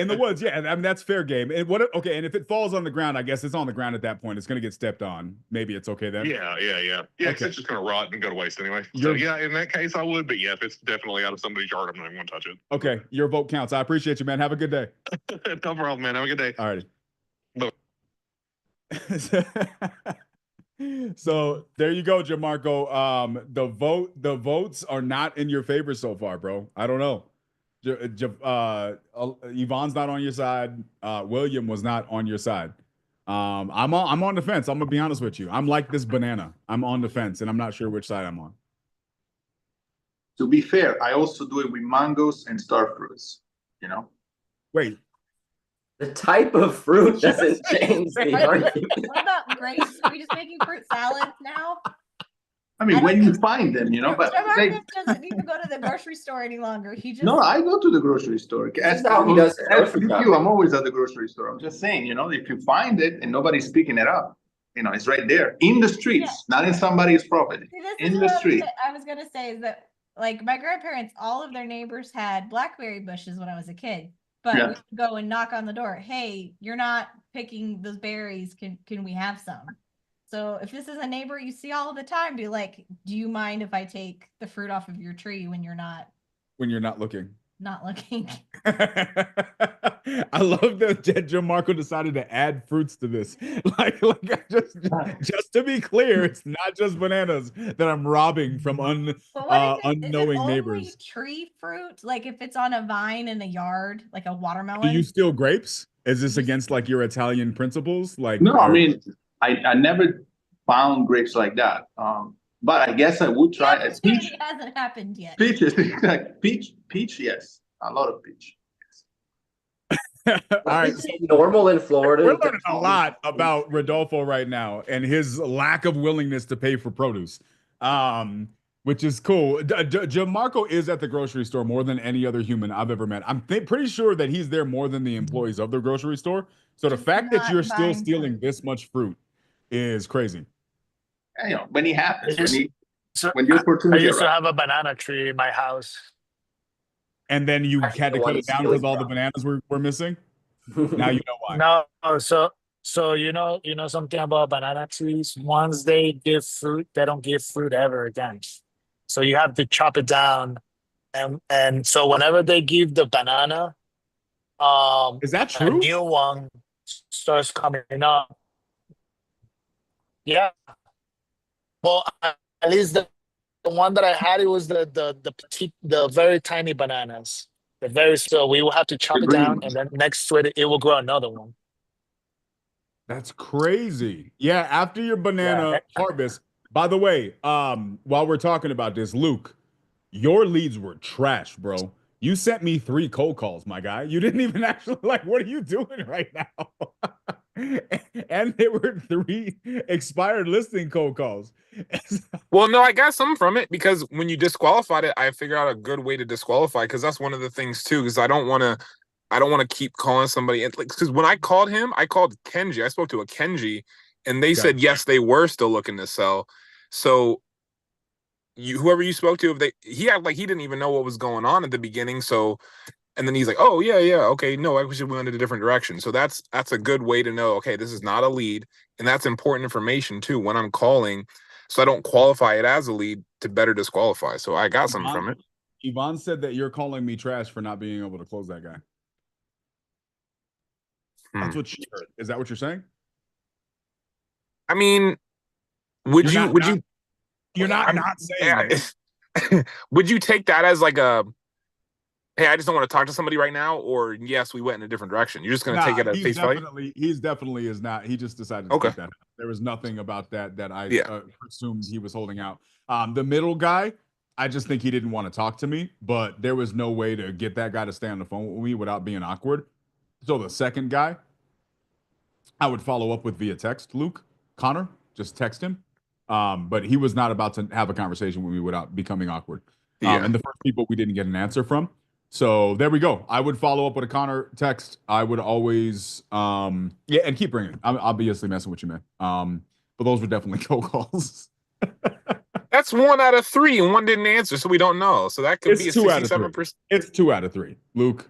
I mean that's fair game. And and if it falls on the ground, I guess it's on the ground at that point. It's gonna get stepped on. Maybe it's okay then. Yeah. Okay. It's just gonna rot and go to waste anyway. So yeah, in that case, I would. But yeah, if it's definitely out of somebody's yard, I'm not even gonna touch it. Okay, your vote counts. I appreciate you, man. Have a good day. No problem, man. Have a good day. All righty. Bye. So there you go, Jamarco. The votes are not in your favor so far, bro. I don't know. Yvonne's not on your side. William was not on your side. I'm on the fence. I'm gonna be honest with you. I'm like this banana. I'm on the fence, and I'm not sure which side I'm on. To be fair, I also do it with mangoes and star fruits. Wait. The type of fruit doesn't change the argument. What about grapes? Are we just making fruit salads now? I mean, when you find them, but Marcus doesn't need to go to the grocery store any longer. He just no, I go to the grocery store. As how he does you, I'm always at the grocery store. I'm just saying, if you find it and nobody's picking it up, it's right there in the streets, not in somebody's property. See, in the street. I was gonna say is that like my grandparents, all of their neighbors had blackberry bushes when I was a kid. But we would go and knock on the door. Hey, you're not picking those berries. Can we have some? So if this is a neighbor you see all the time, be like, do you mind if I take the fruit off of your tree when you're not looking? Not looking. I love that Gianmarco decided to add fruits to this. Like just to be clear, it's not just bananas that I'm robbing from unknowing neighbors. Tree fruit, like if it's on a vine in a yard, like a watermelon. Do you steal grapes? Is this against like your Italian principles? Like no, I mean, I never found grapes like that. But I guess I would try a peach. It hasn't happened yet. Peaches, peach, yes, a lot of peach. All right, normal in Florida. We're learning a lot about Rodolfo right now and his lack of willingness to pay for produce, which is cool. Gianmarco is at the grocery store more than any other human I've ever met. I'm pretty sure that he's there more than the employees of the grocery store. So the fact that you're still stealing this much fruit is crazy. When it happens, when the opportunity I used to have a banana tree in my house. And then you had to cut it down because all the bananas were missing. Now you know why. No, so you know something about banana trees. Once they give fruit, they don't give fruit ever again. So you have to chop it down, and so whenever they give the banana, is that true? A new one starts coming up. Yeah. Well, at least the one that I had, it was the very tiny bananas. So we will have to chop it down, and then next to it will grow another one. That's crazy. Yeah, after your banana harvest. By the way, while we're talking about this, Luke, your leads were trash, bro. You sent me 3 cold calls, my guy. You didn't even actually what are you doing right now? And there were 3 expired listing cold calls. Well, no, I got some from it because when you disqualified it, I figured out a good way to disqualify because that's one of the things too. Because I don't want to keep calling somebody. Because when I called him, I called Kenji. I spoke to a Kenji, and they said yes, they were still looking to sell. So whoever you spoke to, he had he didn't even know what was going on at the beginning. So, and then he's like, oh yeah, okay, no, I should went in a different direction. So that's a good way to know. Okay, this is not a lead, and that's important information too when I'm calling. So I don't qualify it as a lead to better disqualify. So I got something from it. Yvonne said that you're calling me trash for not being able to close that guy. That's what she heard. Is that what you're saying? I mean, would you you're not saying it. Would you take that as like a hey, I just don't want to talk to somebody right now, or yes, we went in a different direction? You're just going to take it at face value? He's definitely is not. He just decided to keep that. There was nothing about that I assumed he was holding out. The middle guy, I just think he didn't want to talk to me, but there was no way to get that guy to stay on the phone with me without being awkward. So the second guy, I would follow up with via text. Luke, Connor, just text him. But he was not about to have a conversation with me without becoming awkward. And the first people we didn't get an answer from. So there we go. I would follow up with a Connor text. I would always, and keep bringing. I'm obviously messing with you, man. But those were definitely cold calls. That's 1 out of 3, and 1 didn't answer, so we don't know. So that could be a 67%. It's 2 out of 3, Luke.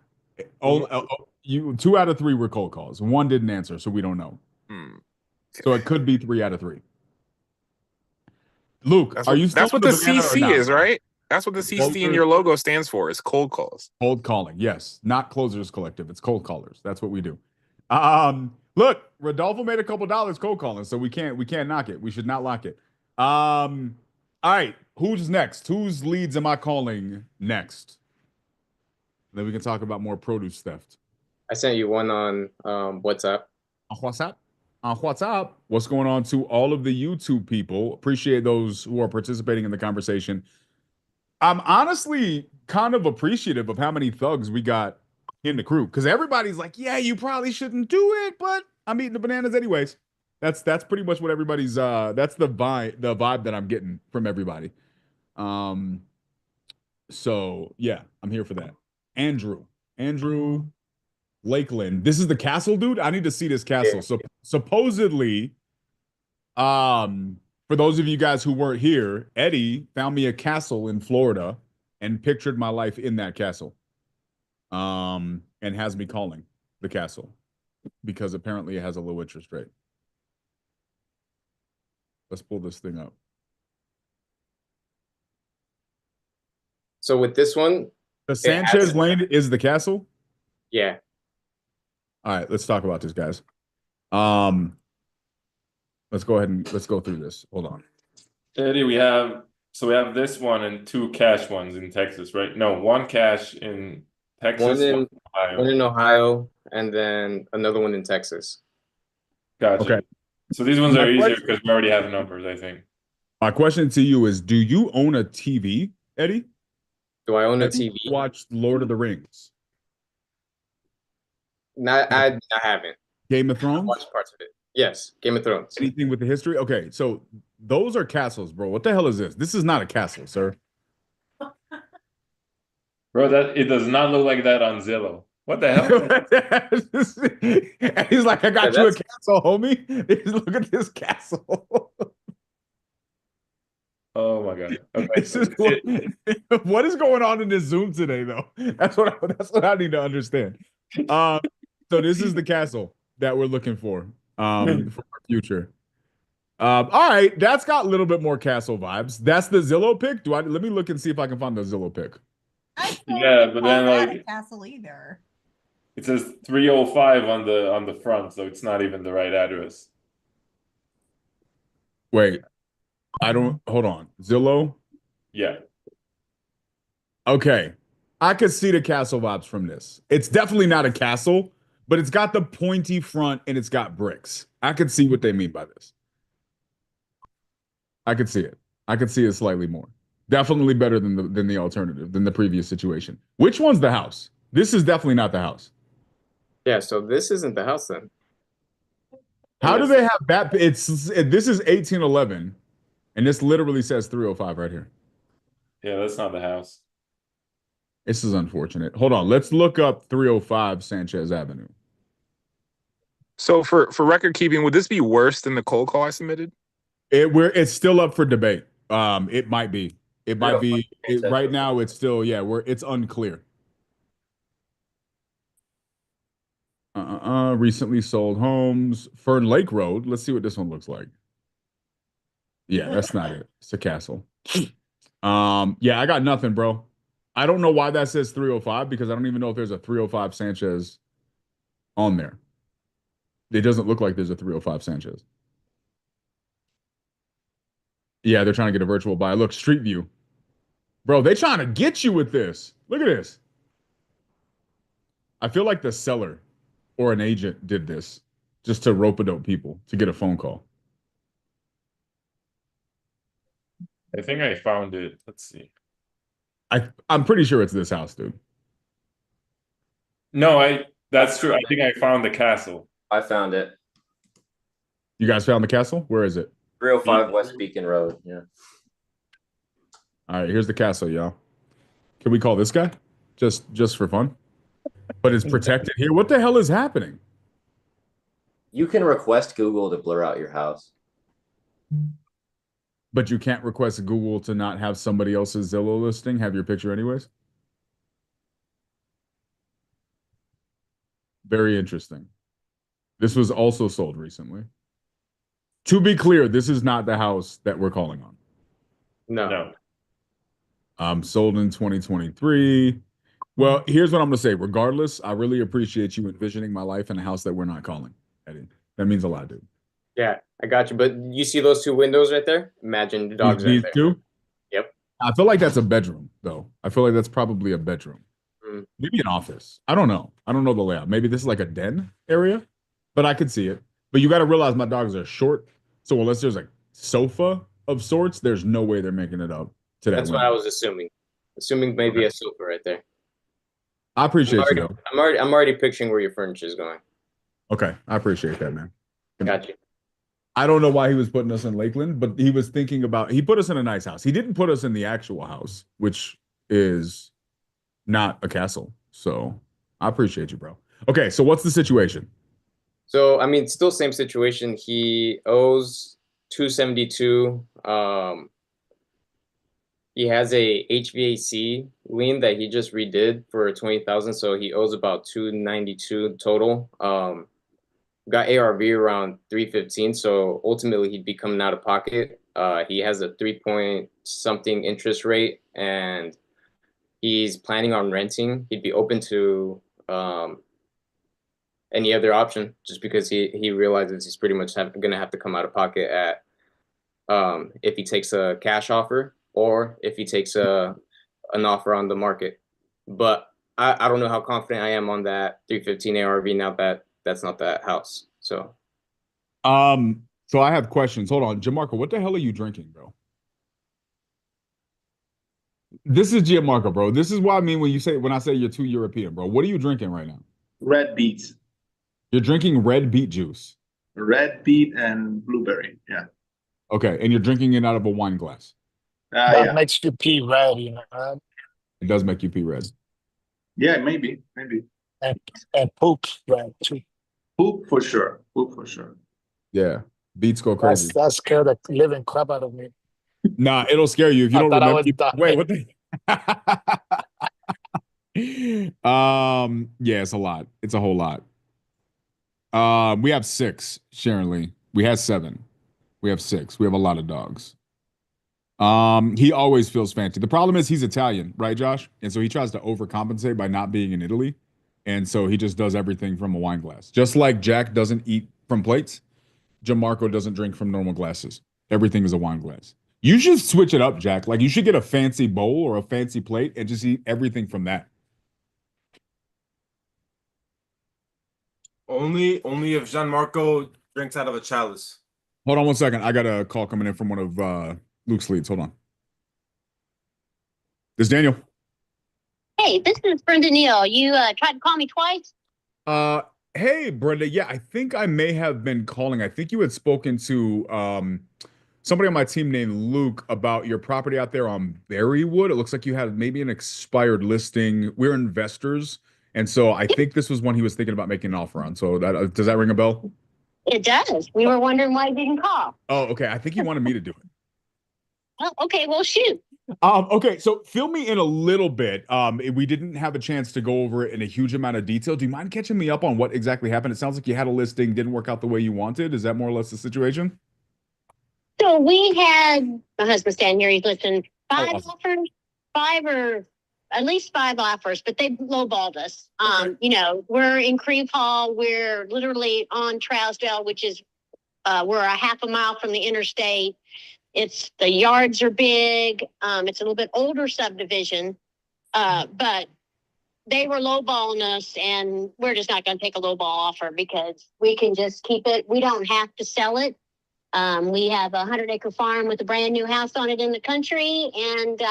2 out of 3 were cold calls. 1 didn't answer, so we don't know. So it could be 3 out of 3. Luke, are you still? That's what the CC is, right? That's what the CC in your logo stands for. Is cold calls. Cold calling, yes. Not Closers Collective. It's cold callers. That's what we do. Look, Rodolfo made a couple dollars cold calling, so we can't knock it. We should not lock it. All right, who's next? Whose leads am I calling next? Then we can talk about more produce theft. I sent you one on WhatsApp. On WhatsApp? On WhatsApp. What's going on to all of the YouTube people? Appreciate those who are participating in the conversation. I'm honestly kind of appreciative of how many thugs we got in the crew, because everybody's like, yeah, you probably shouldn't do it, but I'm eating the bananas anyways. That's pretty much what everybody's that's the vibe that I'm getting from everybody. So yeah, I'm here for that. Andrew Lakeland. This is the castle, dude. I need to see this castle. So supposedly, for those of you guys who weren't here, Eddie found me a castle in Florida and pictured my life in that castle. And has me calling the castle because apparently it has a low interest rate. Let's pull this thing up. So with this one, the Sanchez Lane is the castle? Yeah. All right, let's talk about this, guys. Let's go ahead and let's go through this. Hold on. Eddie, we have this one and 2 cash ones in Texas, right? No, 1 cash in Texas, one in Ohio, and then another one in Texas. Gotcha. Okay. So these ones are easier because we already have numbers, I think. My question to you is, do you own a TV, Eddie? Do I own a TV? Watched Lord of the Rings? I haven't. Game of Thrones? I watched parts of it. Yes, Game of Thrones. Anything with the history? Okay, so those are castles, bro. What the hell is this? This is not a castle, sir. Bro, it does not look like that on Zillow. What the hell? He's like, I got you a castle, homie. Look at this castle. Oh my god. Okay. What is going on in this Zoom today, though? That's what I need to understand. So this is the castle that we're looking for our future. All right, that's got a little bit more castle vibes. That's the Zillow pick. Let me look and see if I can find the Zillow pick. Yeah, but then like castle either. It says 305 on the front, so it's not even the right address. Wait, hold on. Zillow? Yeah. Okay. I could see the castle vibes from this. It's definitely not a castle, but it's got the pointy front and it's got bricks. I could see what they mean by this. I could see it. I could see it slightly more. Definitely better than the alternative, than the previous situation. Which one's the house? This is definitely not the house. Yeah, so this isn't the house then. How do they have that? This is 1811, and this literally says 305 right here. Yeah, that's not the house. This is unfortunate. Hold on, let's look up 305 Sanchez Avenue. So for record keeping, would this be worse than the cold call I submitted? It's still up for debate. It might be. It might be. Right now, it's still it's unclear. Recently sold homes. Fern Lake Road. Let's see what this one looks like. Yeah, that's not it. It's a castle. Yeah, I got nothing, bro. I don't know why that says 305 because I don't even know if there's a 305 Sanchez on there. It doesn't look like there's a 305 Sanchez. Yeah, they're trying to get a virtual buy. Look, Street View. Bro, they trying to get you with this. Look at this. I feel like the seller or an agent did this just to rope-a-dope people to get a phone call. I think I found it. Let's see. I'm pretty sure it's this house, dude. No, that's true. I think I found the castle. I found it. You guys found the castle? Where is it? 305 West Beacon Road. Yeah. All right, here's the castle, y'all. Can we call this guy? Just for fun? But it's protected here. What the hell is happening? You can request Google to blur out your house. But you can't request Google to not have somebody else's Zillow listing have your picture anyways? Very interesting. This was also sold recently. To be clear, this is not the house that we're calling on. No. Sold in 2023. Well, here's what I'm going to say. Regardless, I really appreciate you envisioning my life in a house that we're not calling, Eddie. That means a lot, dude. Yeah, I got you. But you see those two windows right there? Imagine the dogs These right there. two? Yep. I feel like that's a bedroom, though. I feel like that's probably a bedroom. Maybe an office. I don't know. I don't know the layout. Maybe this is like a den area, but I could see it. But you got to realize my dogs are short. So unless there's a sofa of sorts, there's no way they're making it up to that That's window. what I was assuming. Assuming maybe a sofa right there. I appreciate you, though. I'm already picturing where your furniture is going. Okay. I appreciate that, man. Got you. I don't know why he was putting us in Lakeland, but he was thinking about, he put us in a nice house. He didn't put us in the actual house, which is not a castle. So I appreciate you, bro. Okay. So what's the situation? So, I mean, still same situation. He owes 272. He has a HVAC lien that he just redid for 20,000. So he owes about 292 total. Got ARV around 315. So ultimately he'd be coming out of pocket. He has a 3 point something interest rate and he's planning on renting. He'd be open to any other option just because he realizes he's pretty much going to have to come out of pocket at if he takes a cash offer or if he takes an offer on the market. But I don't know how confident I am on that 315 ARV now that that's not that house. So I have questions. Hold on. Gianmarco, what the hell are you drinking, bro? This is Gianmarco, bro. This is what I mean when I say you're too European, bro. What are you drinking right now? Red beets. You're drinking red beet juice. Red beet and blueberry. Yeah. Okay, and you're drinking it out of a wine glass. That Yeah. makes you pee red, you know. It does make you pee red. Yeah, maybe. And poop red too. Poop for sure. Yeah, beets go crazy. That scared the living crap out of me. Nah, it'll scare you if you I don't thought I remember. was dying. Wait, what the? Yeah, it's a lot. It's a whole lot. We have 6, Sharon Lee. We had 7. We have 6. We have a lot of dogs. He always feels fancy. The problem is he's Italian, right, Josh? And so he tries to overcompensate by not being in Italy. And so he just does everything from a wine glass. Just like Jack doesn't eat from plates, Gianmarco doesn't drink from normal glasses. Everything is a wine glass. You should switch it up, Jack. Like you should get a fancy bowl or a fancy plate and just eat everything from that. Only if Gianmarco drinks out of a chalice. Hold on one second. I got a call coming in from one of Luke's leads. Hold on. This is Daniel. Hey, this is Brenda Neal. You tried to call me twice? Hey, Brenda. Yeah, I think I may have been calling. I think you had spoken to somebody on my team named Luke about your property out there on Berrywood. It looks like you had maybe an expired listing. We're investors, and so I think this was one he was thinking about making an offer on. So that does that ring a bell? It does. We were wondering why you didn't call. Oh, okay. I think he wanted me to do it. Oh, okay. Well, shoot. Okay, so fill me in a little bit. We didn't have a chance to go over it in a huge amount of detail. Do you mind catching me up on what exactly happened? It sounds like you had a listing, didn't work out the way you wanted. Is that more or less the situation? So we had my husband standing here. He's listened. Five awesome. offers, five or at least five offers, but they lowballed us. Okay. You know, we're in Creve Hall. We're literally on Trousdale, which is we're a half a mile from the interstate. It's the yards are big. It's a little bit older subdivision, but they were lowballing us, and we're just not going to take a lowball offer because we can just keep it. We don't have to sell it. We have a 100-acre farm with a brand new house on it in the country, and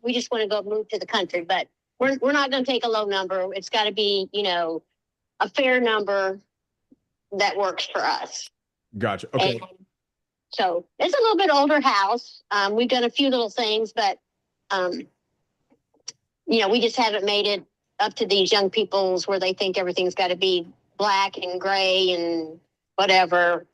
we just want to go move to the country. But we're not going to take a low number. It's got to be, you know, a fair number that works for us. Gotcha. Okay. And so it's a little bit older house. We've done a few little things, but you know, we just haven't made it up to these young people's where they think everything's got to be black and gray and whatever.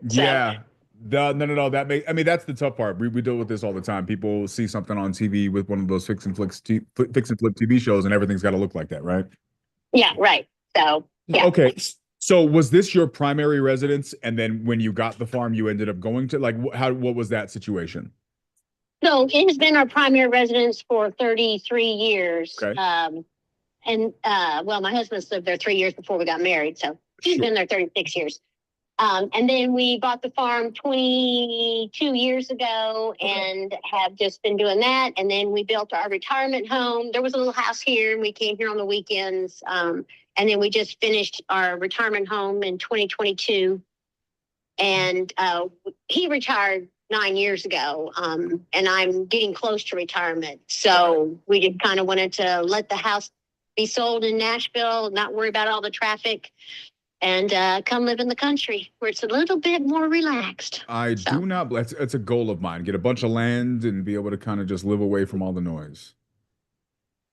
Yeah. No. I mean, that's the tough part. We deal with this all the time. People see something on TV with one of those fix and flip TV shows, and everything's got to look like that, right? Yeah, right. So yeah. Okay. So was this your primary residence, and then when you got the farm, you ended up going to what was that situation? So it has been our primary residence for 33 years. Okay. Well, my husband's lived there 3 years before we got married, so he's been there 36 years. And then we bought the farm 22 years ago and have just been doing that. And then we built our retirement home. There was a little house here, and we came here on the weekends. And then we just finished our retirement home in 2022. And he retired 9 years ago, and I'm getting close to retirement. So we just kind of wanted to let the house be sold in Nashville, not worry about all the traffic, and come live in the country where it's a little bit more relaxed. It's a goal of mine. Get a bunch of land and be able to kind of just live away from all the noise.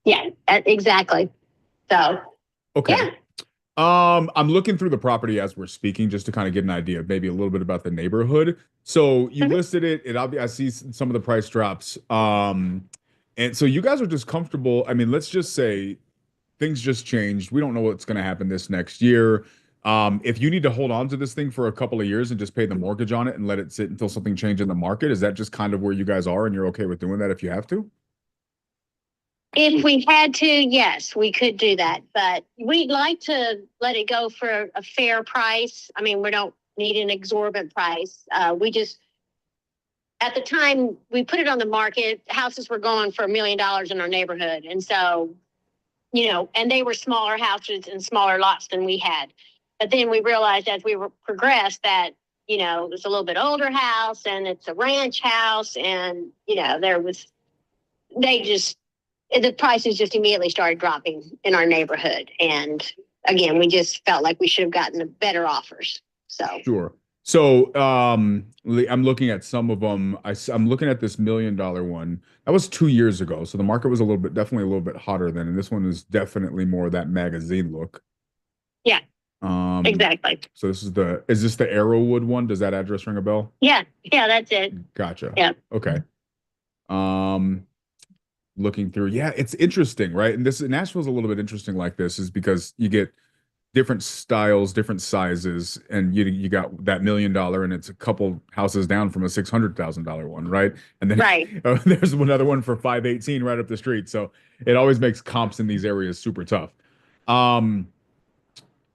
Yeah, exactly. So, okay. Yeah. I'm looking through the property as we're speaking, just to kind of get an idea of maybe a little bit about the neighborhood. So you listed it. I see some of the price drops. And so you guys are just comfortable. I mean, let's just say things just changed. We don't know what's going to happen this next year. If you need to hold on to this thing for a couple of years and just pay the mortgage on it and let it sit until something changes in the market, is that just kind of where you guys are and you're okay with doing that if you have to? If we had to, yes, we could do that. But we'd like to let it go for a fair price. I mean, we don't need an exorbitant price. We just, at the time we put it on the market, houses were going for $1 million in our neighborhood. And so, you know, and they were smaller houses and smaller lots than we had. But then we realized as we progressed that, you know, it was a little bit older house and it's a ranch house. And, you know, the prices just immediately started dropping in our neighborhood. And again, we just felt like we should have gotten better offers. So sure. So I'm looking at some of them. I'm looking at this $1 million one. That was 2 years ago. So the market was definitely a little bit hotter then. And this one is definitely more that magazine look. Yeah. Exactly. So is this the Arrowwood one? Does that address ring a bell? Yeah. Yeah, that's it. Gotcha. Yeah. Okay. Looking through. Yeah, it's interesting, right? And Nashville's a little bit interesting like this is because you get different styles, different sizes, and you got that $1 million and it's a couple houses down from a $600,000 one, right? And then there's another one for 518 right up the street. So it always makes comps in these areas super tough.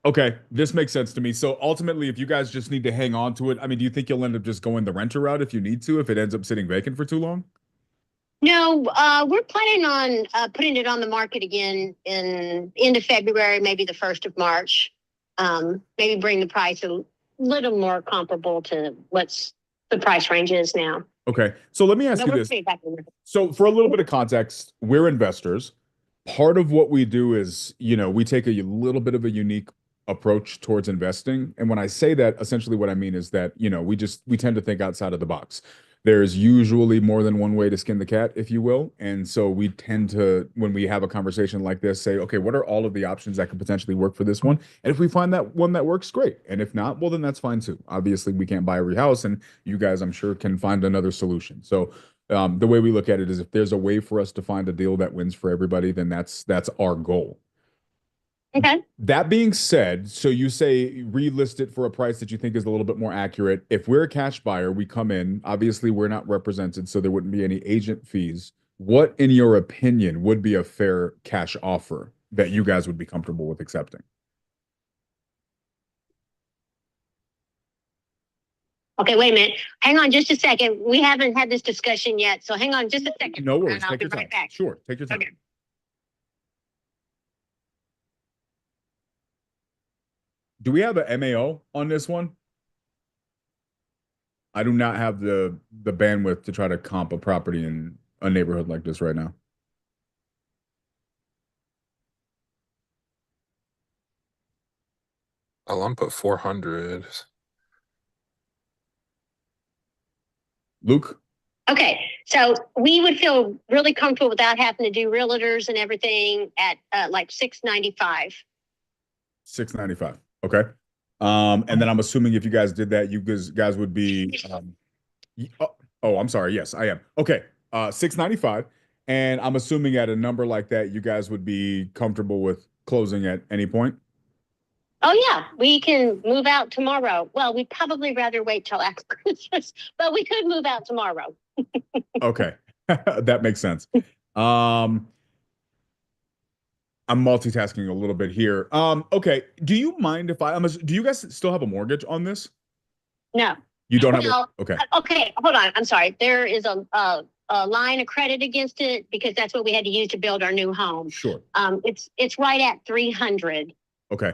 Okay, this makes sense to me. So ultimately, if you guys just need to hang on to it, I mean, do you think you'll end up just going the renter route if you need to, if it ends up sitting vacant for too long? No, we're planning on putting it on the market again in end of February, maybe the 1st of March. Maybe bring the price a little more comparable to what's the price range is now. Okay, so let me ask you this. So for a little bit of context, we're investors. part of what we do is, we take a little bit of a unique approach towards investing. And when I say that, essentially what I mean is that, we tend to think outside of the box. There's usually more than one way to skin the cat, if you will. And so we tend to, when we have a conversation like this, say, okay, what are all of the options that could potentially work for this one? And if we find that one that works, great. And if not, well, then that's fine too. Obviously, we can't buy every house, and you guys, I'm sure, can find another solution. So the way we look at it is if there's a way for us to find a deal that wins for everybody, then that's our goal. Okay. That being said, so you say relist it for a price that you think is a little bit more accurate. If we're a cash buyer, we come in, obviously we're not represented, so there wouldn't be any agent fees. What, in your opinion, would be a fair cash offer that you guys would be comfortable with accepting? Okay, wait a minute. Hang on just a second. We haven't had this discussion yet, so hang on just a second. No worries. And I'll Take be your time. right back. Sure. Take your time. Okay. Do we have a MAO on this one? I do not have the bandwidth to try to comp a property in a neighborhood like this right now. I'll put 400. Luke? Okay, so we would feel really comfortable without having to do realtors and everything at like 695. 695. Okay. And then I'm assuming if you guys did that, you guys would be I'm sorry. Yes, I am. Okay. 695. And I'm assuming at a number like that, you guys would be comfortable with closing at any point. Oh yeah, we can move out tomorrow. Well, we'd probably rather wait till after Christmas, but we could move out tomorrow. Okay. That makes sense. I'm multitasking a little bit here. Okay. Do you mind if do you guys still have a mortgage on this? No. You don't have No. okay. Okay, hold on. I'm sorry. There is a line of credit against it because that's what we had to use to build our new home. Sure. It's right at 300. Okay.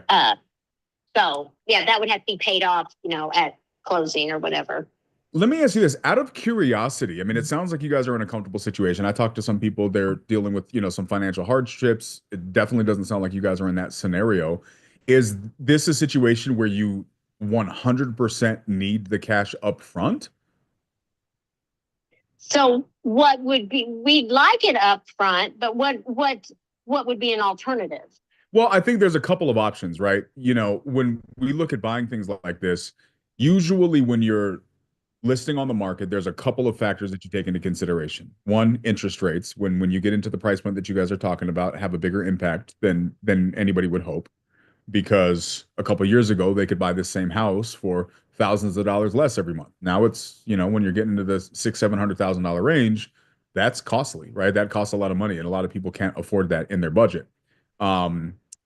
So yeah, that would have to be paid off, at closing or whatever. Let me ask you this, out of curiosity. I mean, it sounds like you guys are in a comfortable situation. I talked to some people, they're dealing with, some financial hardships. It definitely doesn't sound like you guys are in that scenario. Is this a situation where you 100% need the cash up front? So what would be, we'd like it up front, but what would be an alternative? Well, I think there's a couple of options, right? When we look at buying things like this, usually when you're listing on the market, there's a couple of factors that you take into consideration. One, interest rates, when you get into the price point that you guys are talking about, have a bigger impact than anybody would hope. Because a couple of years ago, they could buy this same house for thousands of dollars less every month. Now it's, when you're getting into the $600,000-$700,000 range, that's costly, right? That costs a lot of money, and a lot of people can't afford that in their budget.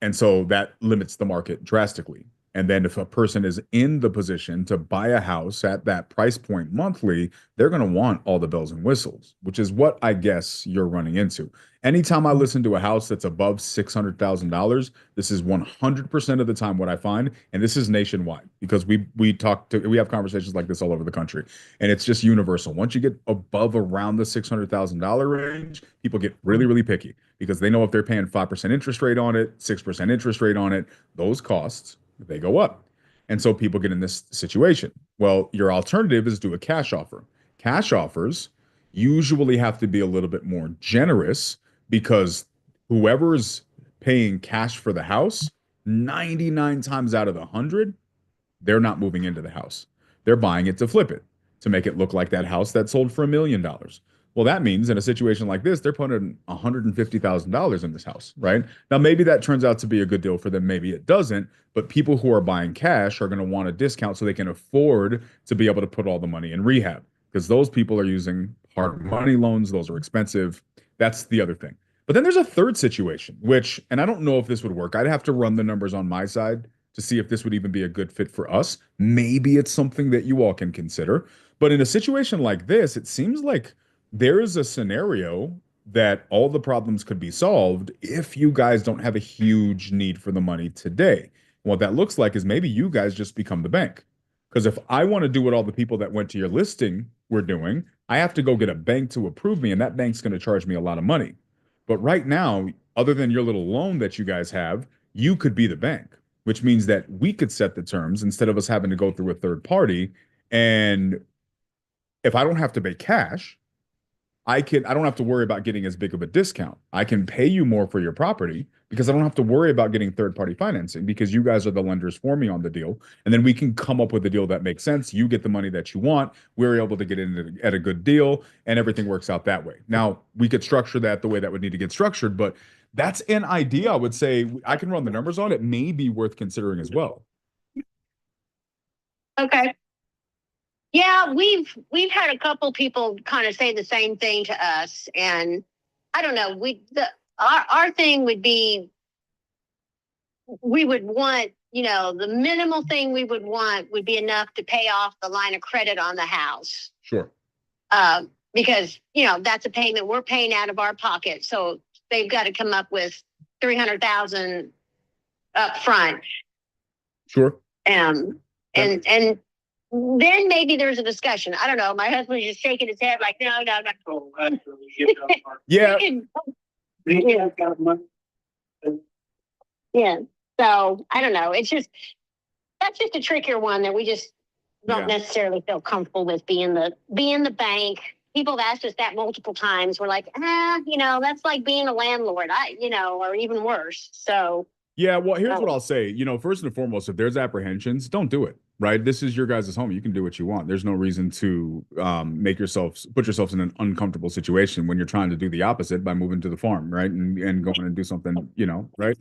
And so that limits the market drastically. And then if a person is in the position to buy a house at that price point monthly, they're going to want all the bells and whistles, which is what I guess you're running into. Anytime I listen to a house that's above $600,000, this is 100% of the time what I find, and this is nationwide because we have conversations like this all over the country, and it's just universal. Once you get above around the $600,000 range, people get really, really picky because they know if they're paying 5% interest rate on it, 6% interest rate on it, those costs, they go up. And so people get in this situation. Well, your alternative is do a cash offer. Cash offers usually have to be a little bit more generous because whoever's paying cash for the house, 99 times out of the 100, they're not moving into the house. They're buying it to flip it, to make it look like that house that sold for $1 million. Well, that means in a situation like this, they're putting $150,000 in this house, right? Now, maybe that turns out to be a good deal for them. Maybe it doesn't. But people who are buying cash are going to want a discount so they can afford to be able to put all the money in rehab because those people are using hard money loans. Those are expensive. That's the other thing. But then there's a third situation, which, and I don't know if this would work. I'd have to run the numbers on my side to see if this would even be a good fit for us. Maybe it's something that you all can consider. But in a situation like this, it seems like there is a scenario that all the problems could be solved if you guys don't have a huge need for the money today. What that looks like is maybe you guys just become the bank. Because if I want to do what all the people that went to your listing were doing, I have to go get a bank to approve me, and that bank's going to charge me a lot of money. But right now, other than your little loan that you guys have, you could be the bank, which means that we could set the terms instead of us having to go through a third party. And if I don't have to pay cash, I don't have to worry about getting as big of a discount. I can pay you more for your property because I don't have to worry about getting third party financing because you guys are the lenders for me on the deal. And then we can come up with a deal that makes sense. You get the money that you want. We're able to get in at a good deal and everything works out that way. Now, we could structure that the way that would need to get structured, but that's an idea I would say I can run the numbers on it. May be worth considering as well. Okay. Yeah, we've had a couple people kind of say the same thing to us, and I don't know. Our thing would be we would want, the minimal thing we would want would be enough to pay off the line of credit on the house. Sure. Because that's a payment we're paying out of our pocket, so they've got to come up with 300,000 up front. Sure. And then maybe there's a discussion. I don't know. My husband's just shaking his head like, no. Yeah. Yeah. So I don't know. That's just a trickier one that we just don't necessarily feel comfortable with being the bank. People have asked us that multiple times. We're like, that's like being a landlord, or even worse. So yeah, well, here's what I'll say. First and foremost, if there's apprehensions, don't do it. Right? This is your guys' home. You can do what you want. There's no reason to put yourselves in an uncomfortable situation when you're trying to do the opposite by moving to the farm, right? And going and do something, right?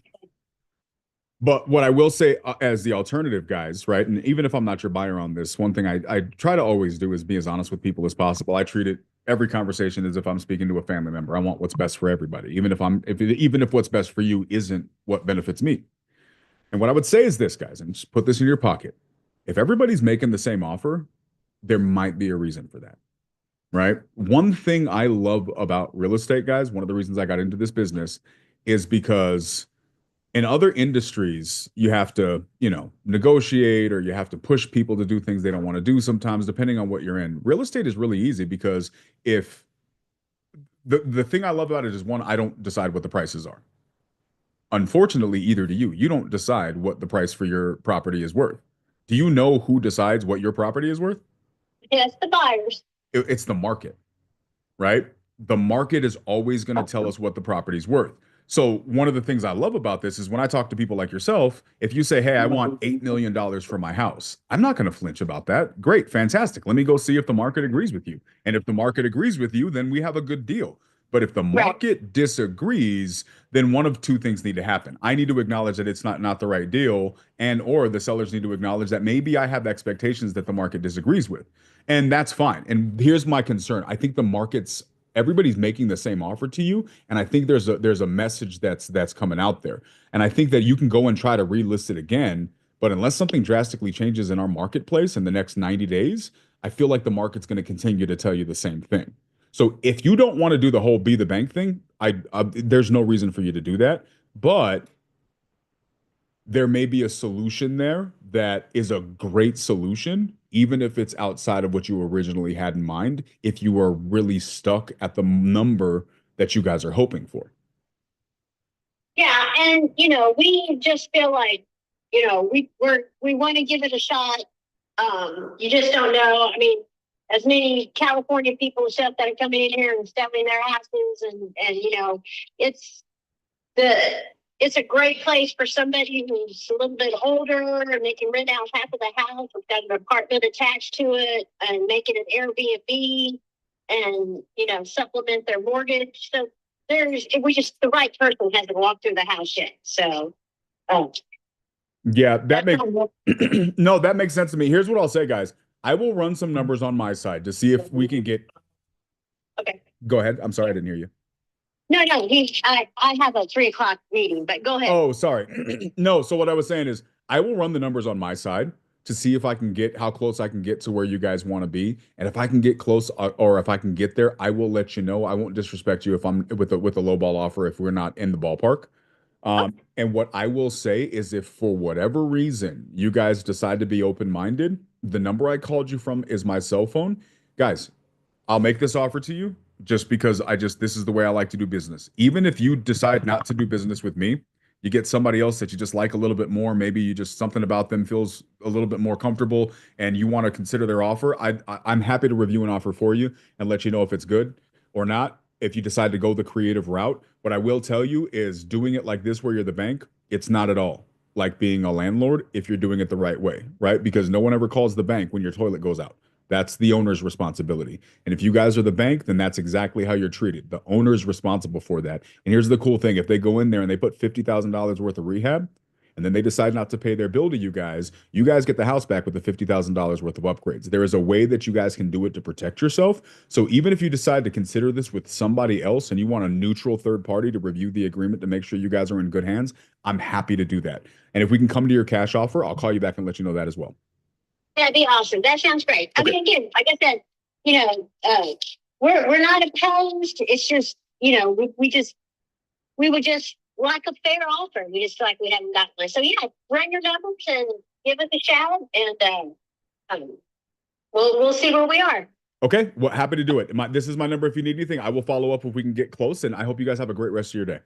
But what I will say as the alternative, guys, right? And even if I'm not your buyer on this, one thing I try to always do is be as honest with people as possible. I treat it every conversation as if I'm speaking to a family member. I want what's best for everybody, even if what's best for you isn't what benefits me. And what I would say is this, guys, and just put this in your pocket. If everybody's making the same offer, there might be a reason for that, right? One thing I love about real estate, guys, one of the reasons I got into this business is because in other industries, you have to, negotiate or you have to push people to do things they don't want to do sometimes, depending on what you're in. Real estate is really easy because if the thing I love about it is, one, I don't decide what the prices are. Unfortunately, either do you. You don't decide what the price for your property is worth. Do you know who decides what your property is worth? Yes, the buyers. It's the market, right? The market is always going to tell us what the property's worth. So one of the things I love about this is when I talk to people like yourself, if you say, hey, I want $8 million for my house, I'm not going to flinch about that. Great, fantastic. Let me go see if the market agrees with you. And if the market agrees with you, then we have a good deal. But if the market disagrees, then one of two things need to happen. I need to acknowledge that it's not the right deal, and or the sellers need to acknowledge that maybe I have expectations that the market disagrees with. And that's fine. And here's my concern. I think everybody's making the same offer to you, and I think there's a message that's coming out there. And I think that you can go and try to relist it again, but unless something drastically changes in our marketplace in the next 90 days, I feel like the market's going to continue to tell you the same thing. So if you don't want to do the whole be the bank thing, there's no reason for you to do that. But there may be a solution there that is a great solution, even if it's outside of what you originally had in mind, if you are really stuck at the number that you guys are hoping for. Yeah, and we just feel like, we want to give it a shot. You just don't know. I mean, as many California people and stuff that are coming in here and stepping their asses, and it's a great place for somebody who's a little bit older and they can rent out half of the house. We've got an apartment attached to it and make it an Airbnb and supplement their mortgage. So the right person hasn't walked through the house yet. So yeah, that makes sense to me. Here's what I'll say, guys. I will run some numbers on my side to see if we can get. Okay. Go ahead. I'm sorry, I didn't hear you. No, I have a 3:00 meeting, but go ahead. Oh, sorry. No, so what I was saying is I will run the numbers on my side to see if I can get how close I can get to where you guys want to be. And if I can get close or if I can get there, I will let you know. I won't disrespect you if I'm with a low ball offer if we're not in the ballpark. And what I will say is if for whatever reason you guys decide to be open-minded, the number I called you from is my cell phone. Guys, I'll make this offer to you. just because this is the way I like to do business. Even if you decide not to do business with me, you get somebody else that you just like a little bit more. Maybe you just something about them feels a little bit more comfortable and you want to consider their offer. I'm happy to review an offer for you and let you know if it's good or not. If you decide to go the creative route, what I will tell you is doing it like this, where you're the bank, it's not at all like being a landlord if you're doing it the right way, right? Because no one ever calls the bank when your toilet goes out. That's the owner's responsibility. And if you guys are the bank, then that's exactly how you're treated. The owner is responsible for that. And here's the cool thing. If they go in there and they put $50,000 worth of rehab, and then they decide not to pay their bill to you guys get the house back with the $50,000 worth of upgrades. There is a way that you guys can do it to protect yourself. So even if you decide to consider this with somebody else and you want a neutral third party to review the agreement to make sure you guys are in good hands, I'm happy to do that. And if we can come to your cash offer, I'll call you back and let you know that as well. That'd be awesome. That sounds great. I mean, again, like I said, we're not opposed. It's just, we would just like a fair offer. We just feel like we haven't gotten one. So yeah, run your numbers and give us a shout, and we'll see where we are. Okay, well, happy to do it. This is my number. If you need anything, I will follow up if we can get close. And I hope you guys have a great rest of your day.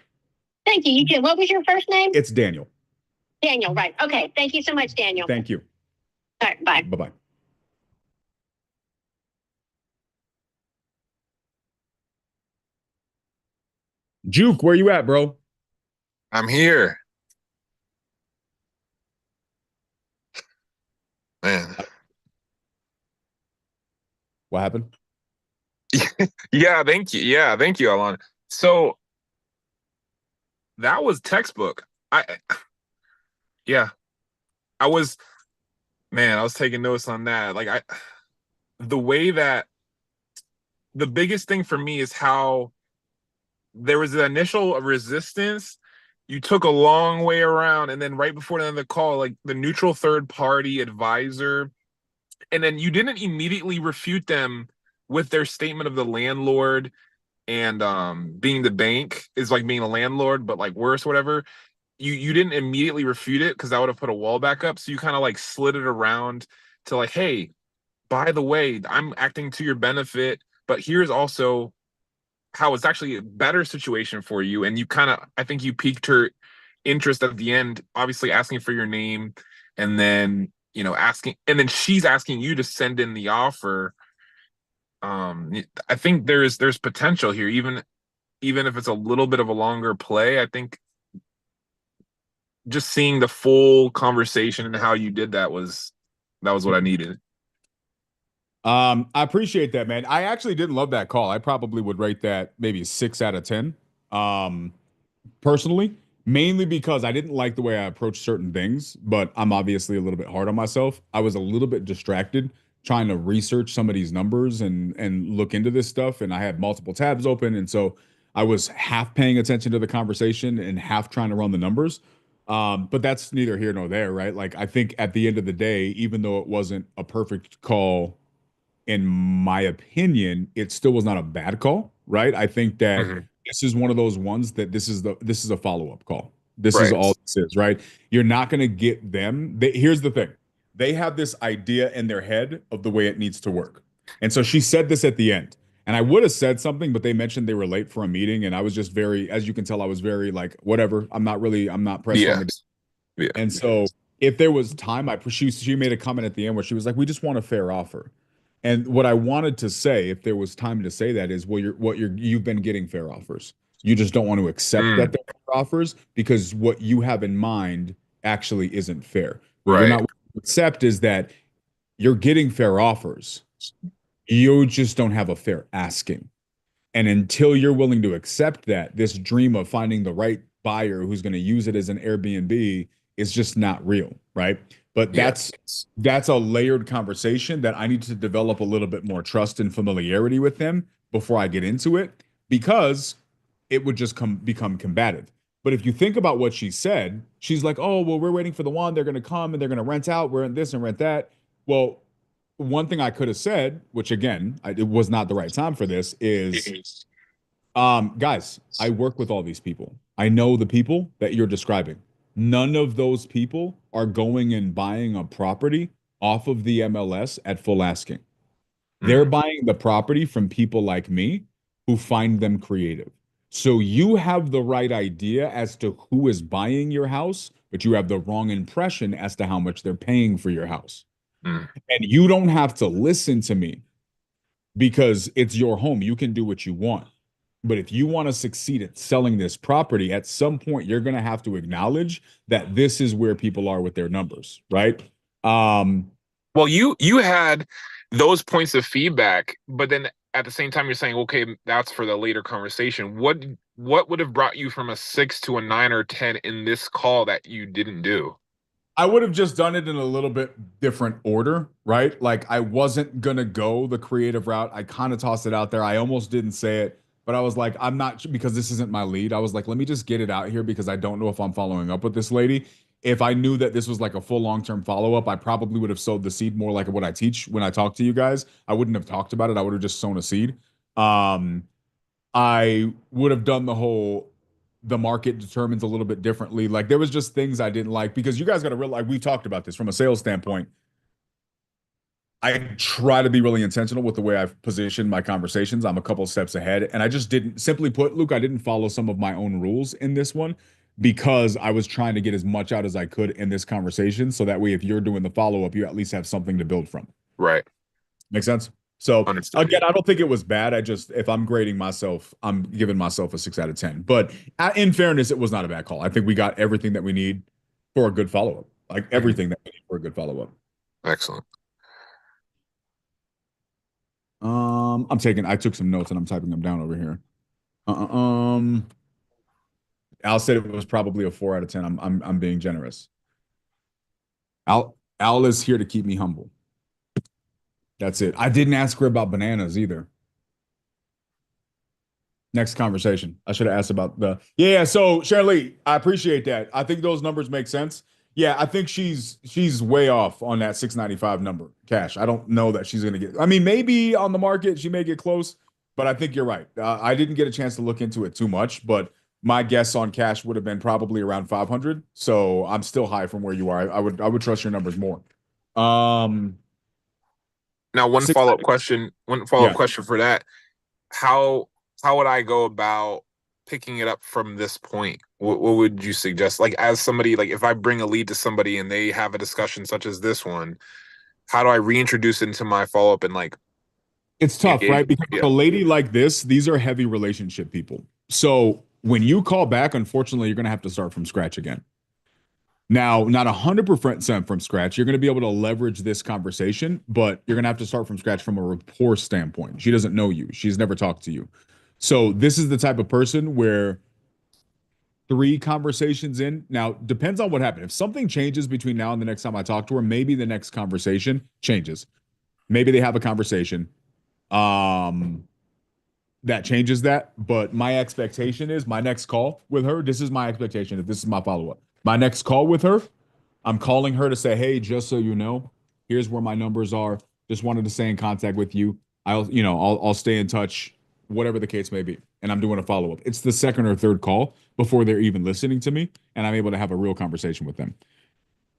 Thank you. You too. What was your first name? It's Daniel. Daniel, right? Okay. Thank you so much, Daniel. Thank you. All right. Bye. Bye bye. Juke, where you at, bro? I'm here. Man. What happened? Yeah, thank you. Yeah, thank you, Alon. So that was textbook. Yeah. I was taking notes on that. Like the way that the biggest thing for me is how there was the initial resistance. You took a long way around, and then right before the end of the call, like the neutral third party advisor, and then you didn't immediately refute them with their statement of the landlord and being the bank is like being a landlord, but like worse, whatever. You didn't immediately refute it because that would have put a wall back up. So you kind of like slid it around to like, hey, by the way, I'm acting to your benefit, but here's also how it's actually a better situation for you. And you kind of, I think you piqued her interest at the end, obviously asking for your name, and then asking, and then she's asking you to send in the offer. I think there's potential here, even if it's a little bit of a longer play. I think just seeing the full conversation and how you did that was what I needed. I appreciate that, man. I actually didn't love that call. I probably would rate that maybe 6 out of 10. Personally, mainly because I didn't like the way I approached certain things, but I'm obviously a little bit hard on myself. I was a little bit distracted trying to research some of these numbers and look into this stuff, and I had multiple tabs open, and so I was half paying attention to the conversation and half trying to run the numbers. But that's neither here nor there, right? Like I think at the end of the day, even though it wasn't a perfect call, in my opinion, it still was not a bad call, right? I think that this is one of those ones that this is a follow-up call. This is all this is, right? You're not going to get them. Here's the thing. They have this idea in their head of the way it needs to work. And so she said this at the end. And I would have said something, but they mentioned they were late for a meeting. And I was just very, as you can tell, I was very like, whatever. I'm not pressed on it. Yeah. And so if there was time, she made a comment at the end where she was like, we just want a fair offer. And what I wanted to say, if there was time to say that, is, well, you've been getting fair offers. You just don't want to accept that they're fair offers because what you have in mind actually isn't fair. What you're not willing to accept is that you're getting fair offers. You just don't have a fair asking. And until you're willing to accept that, this dream of finding the right buyer who's going to use it as an Airbnb is just not real, right? But that's a layered conversation that I need to develop a little bit more trust and familiarity with them before I get into it, because it would just become combative. But if you think about what she said, she's like, oh, well, we're waiting for the one. They're going to come and they're going to rent out. We're in this and rent that. Well, one thing I could have said, which again, it was not the right time for this, is, guys, I work with all these people. I know the people that you're describing. None of those people are going and buying a property off of the MLS at full asking. They're buying the property from people like me who find them creative. So you have the right idea as to who is buying your house, but you have the wrong impression as to how much they're paying for your house. Mm. And you don't have to listen to me because it's your home. You can do what you want. But if you want to succeed at selling this property, at some point you're going to have to acknowledge that this is where people are with their numbers, right? Well, you had those points of feedback, but then at the same time you're saying, okay, that's for the later conversation. What would have brought you from a 6 to a 9 or 10 in this call that you didn't do? I would have just done it in a little bit different order, right? Like I wasn't gonna go the creative route. I kind of tossed it out there. I almost didn't say it, but I was like, I'm not, because this isn't my lead. I was like, let me just get it out here because I don't know if I'm following up with this lady. If I knew that this was like a full long-term follow-up, I probably would have sowed the seed more like what I teach when I talk to you guys. I wouldn't have talked about it. I would have just sown a seed. I would have done the market determines a little bit differently. Like there was just things I didn't like because you guys got to realize we've talked about this from a sales standpoint. I try to be really intentional with the way I've positioned my conversations. I'm a couple steps ahead, and I just didn't, simply put, Luke, I didn't follow some of my own rules in this one because I was trying to get as much out as I could in this conversation. So that way, if you're doing the follow up, you at least have something to build from. Right. Make sense? So Understood. again, I don't think it was bad. I just, if I'm grading myself, I'm giving myself a 6 out of 10. But in fairness, it was not a bad call. I think we got everything that we need for a good follow-up. Like everything that we need for a good follow-up. Excellent. I took some notes and I'm typing them down over here. Al said it was probably a 4 out of 10. I'm being generous. Al is here to keep me humble. That's it. I didn't ask her about bananas either. Next conversation. I should have asked about the So Sharon Lee, I appreciate that. I think those numbers make sense. Yeah, I think she's way off on that 695 number cash. I don't know that she's gonna get. I mean, maybe on the market she may get close, but I think you're right. I didn't get a chance to look into it too much, but my guess on cash would have been probably around 500. So I'm still high from where you are. I would trust your numbers more. Now, one follow-up question for that. How would I go about picking it up from this point? What would you suggest? Like as somebody, like if I bring a lead to somebody and they have a discussion such as this one, how do I reintroduce it into my follow-up and like it's tough, right? Because a lady like this, these are heavy relationship people. So when you call back, unfortunately, you're gonna have to start from scratch again. Now, not 100% from scratch. You're going to be able to leverage this conversation, but you're going to have to start from scratch from a rapport standpoint. She doesn't know you. She's never talked to you. So this is the type of person where 3 conversations in, now depends on what happened. If something changes between now and the next time I talk to her, maybe the next conversation changes. Maybe they have a conversation that changes that. But my expectation is my next call with her, this is my expectation if this is my follow-up. My next call with her, I'm calling her to say, hey, just so you know, here's where my numbers are. Just wanted to stay in contact with you. I'll stay in touch, whatever the case may be. And I'm doing a follow-up. It's the second or third call before they're even listening to me, and I'm able to have a real conversation with them.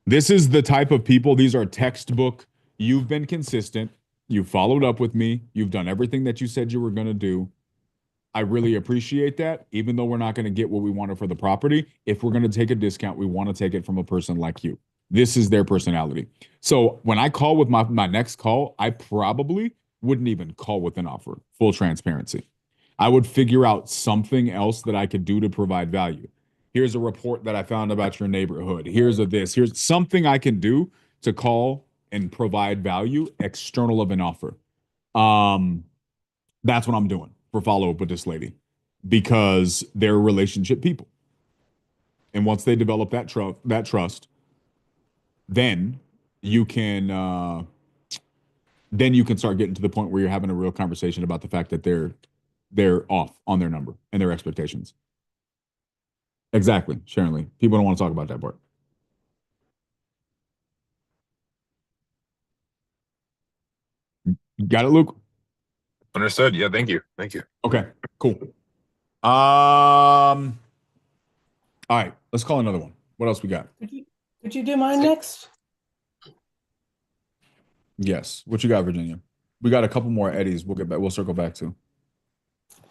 This is the type of people, these are textbook. You've been consistent. You've followed up with me. You've done everything that you said you were going to do. I really appreciate that. Even though we're not going to get what we wanted for the property, if we're going to take a discount, we want to take it from a person like you. This is their personality. So when I call with my next call, I probably wouldn't even call with an offer, full transparency. I would figure out something else that I could do to provide value. Here's a report that I found about your neighborhood. Here's something I can do to call and provide value external of an offer. That's what I'm doing for follow-up with this lady because they're relationship people. And once they develop that trust, then you can start getting to the point where you're having a real conversation about the fact that they're off on their number and their expectations. Exactly, Sharon Lee. People don't want to talk about that part. Got it, Luke? Understood. Yeah, thank you. Thank you. Okay, cool. All right, let's call another one. What else we got? Could you do mine next? Yes. What you got, Virginia? We got a couple more Eddies. We'll circle back to.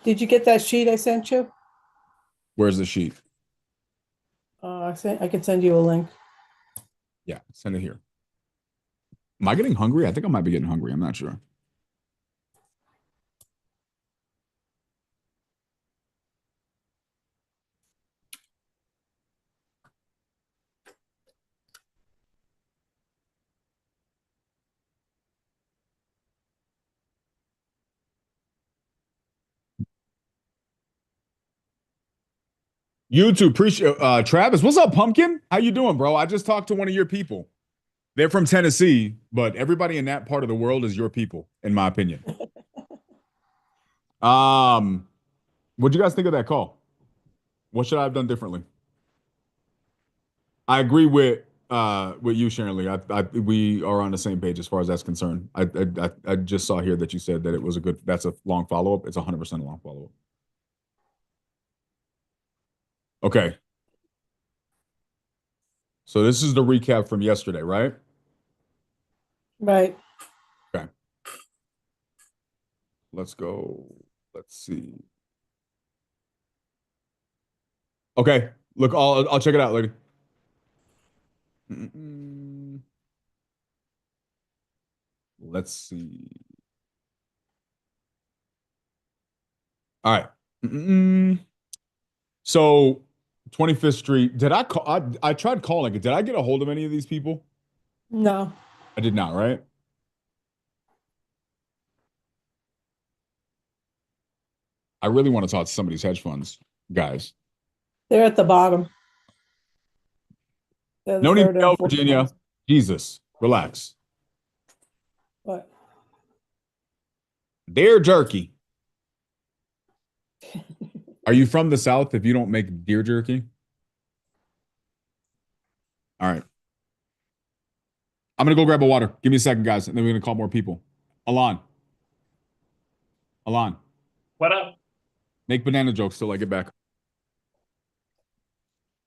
Did you get that sheet I sent you? Where's the sheet? I can send you a link. Yeah, send it here. Am I getting hungry? I think I might be getting hungry. I'm not sure. YouTube, appreciate Travis. What's up, Pumpkin? How you doing, bro? I just talked to one of your people. They're from Tennessee, but everybody in that part of the world is your people, in my opinion. What'd you guys think of that call? What should I have done differently? I agree with you, Sharon Lee. We are on the same page as far as that's concerned. I just saw here that you said that it was that's a long follow-up. It's 100% a long follow-up. Okay. So this is the recap from yesterday, right? Right. Okay. Let's go. Let's see. Okay. Look, I'll check it out later. Let's see. All right. So 25th Street. Did I call? I tried calling it. Did I get a hold of any of these people? No. I did not, right? I really want to talk to some of these hedge funds guys. They're at the bottom. No need to yell, Virginia. Jesus, relax. What? Deer jerky. Are you from the South if you don't make deer jerky? All right. I'm going to go grab a water. Give me a second, guys, and then we're going to call more people. Alon. What up? Make banana jokes till I get back.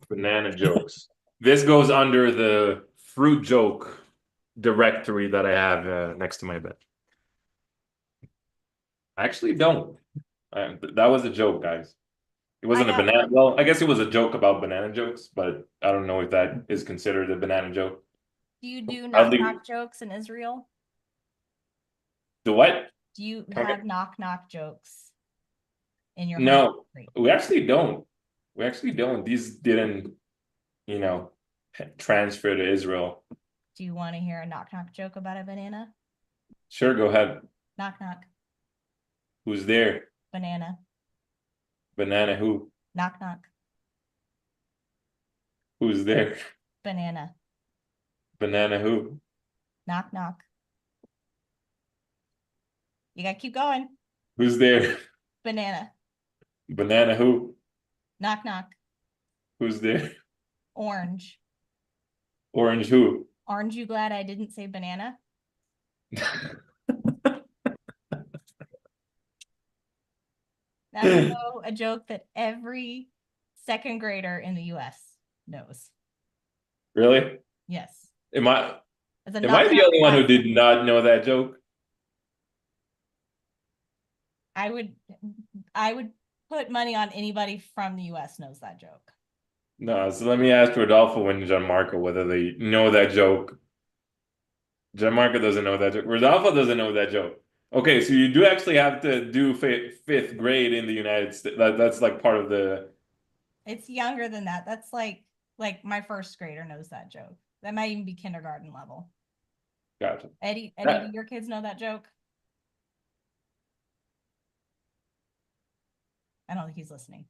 Banana jokes. This goes under the fruit joke directory that I have next to my bed. I actually don't. That was a joke, guys. It wasn't a banana. Well, I guess it was a joke about banana jokes, but I don't know if that is considered a banana joke. Do you do knock jokes in Israel? The what? Do you have knock jokes in your No, we actually don't. These didn't, transfer to Israel. Do you want to hear a knock joke about a banana? Sure, go ahead. Knock. Who's there? Banana. Banana who? Knock. Who's there? Banana. Banana who? Knock. You gotta keep going. Who's there? Banana. Banana who? Knock. Who's there? Orange. Orange who? Aren't you glad I didn't say banana? That's a joke that every second grader in the US knows. Really? Yes. Am I the only one who did not know that joke? I would put money on anybody from the US knows that joke. No, so let me ask Rodolfo and Gianmarco whether they know that joke. Gianmarco doesn't know that joke. Rodolfo doesn't know that joke. Okay, so you do actually have to do fifth grade in the United States. That's like part of the. It's younger than that. That's like my first grader knows that joke. That might even be kindergarten level. Gotcha. Eddie, do your kids know that joke? I don't think he's listening.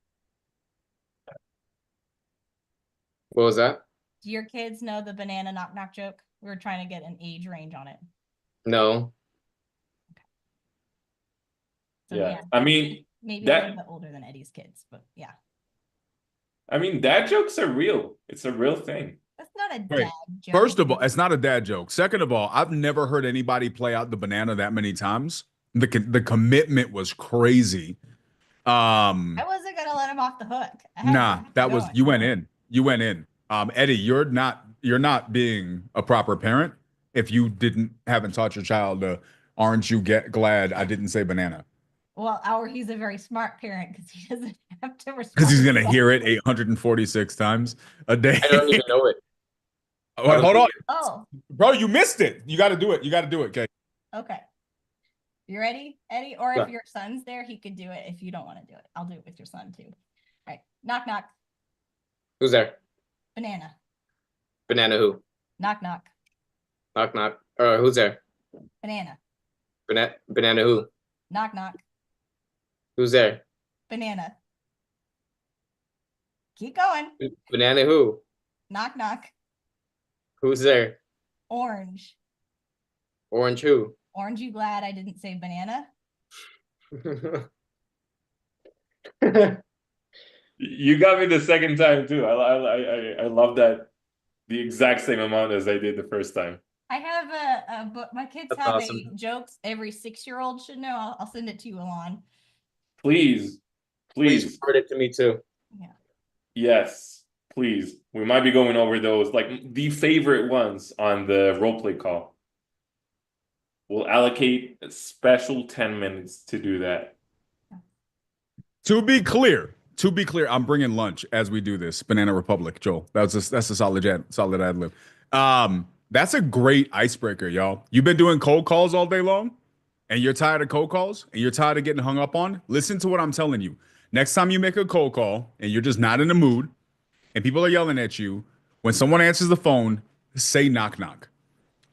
What was that? Do your kids know the banana knock joke? We were trying to get an age range on it. No. So, yeah. I mean, maybe a little bit older than Eddie's kids, but yeah. I mean, dad jokes are real. It's a real thing. That's not a dad joke. First of all, it's not a dad joke. Second of all, I've never heard anybody play out the banana that many times. The commitment was crazy. I wasn't gonna let him off the hook. You went in. You went in. Eddie, you're not being a proper parent if you haven't taught your child aren't you glad I didn't say banana. Well, or he's a very smart parent because he doesn't have to respond. Because he's going to hear it 846 times a day. I don't even know it. Oh, wait, hold on. Oh, Bro, you missed it. You got to do it. You got to do it, okay? okay. You ready, Eddie? Or Yeah. if your son's there, he could do it. If you don't want to do it, I'll do it with your son too. All right. Knock, knock. Who's there? Banana. Banana who? Knock, knock. Knock knock. Who's there? Banana. Banana who? Knock, knock. Who's there? Banana. Keep going. Banana who? Knock, knock. Who's there? Orange. Orange who? Orange, you glad I didn't say banana? You got me the second time too. I love that the exact same amount as I did the first time. I have a book. My kids That's have awesome. a jokes every 6-year-old should know. I'll send it to you, Alon. Please, please. forward it to me too. Yeah. Yes, please. We might be going over those, like the favorite ones on the roleplay call. We'll allocate a special 10 minutes to do that. To be clear, I'm bringing lunch as we do this. Banana Republic, Joel. That's a solid ad lib. That's a great icebreaker, y'all. You've been doing cold calls all day long, and you're tired of cold calls, and you're tired of getting hung up on. Listen to what I'm telling you. Next time you make a cold call and you're just not in the mood, and people are yelling at you, when someone answers the phone, say knock knock.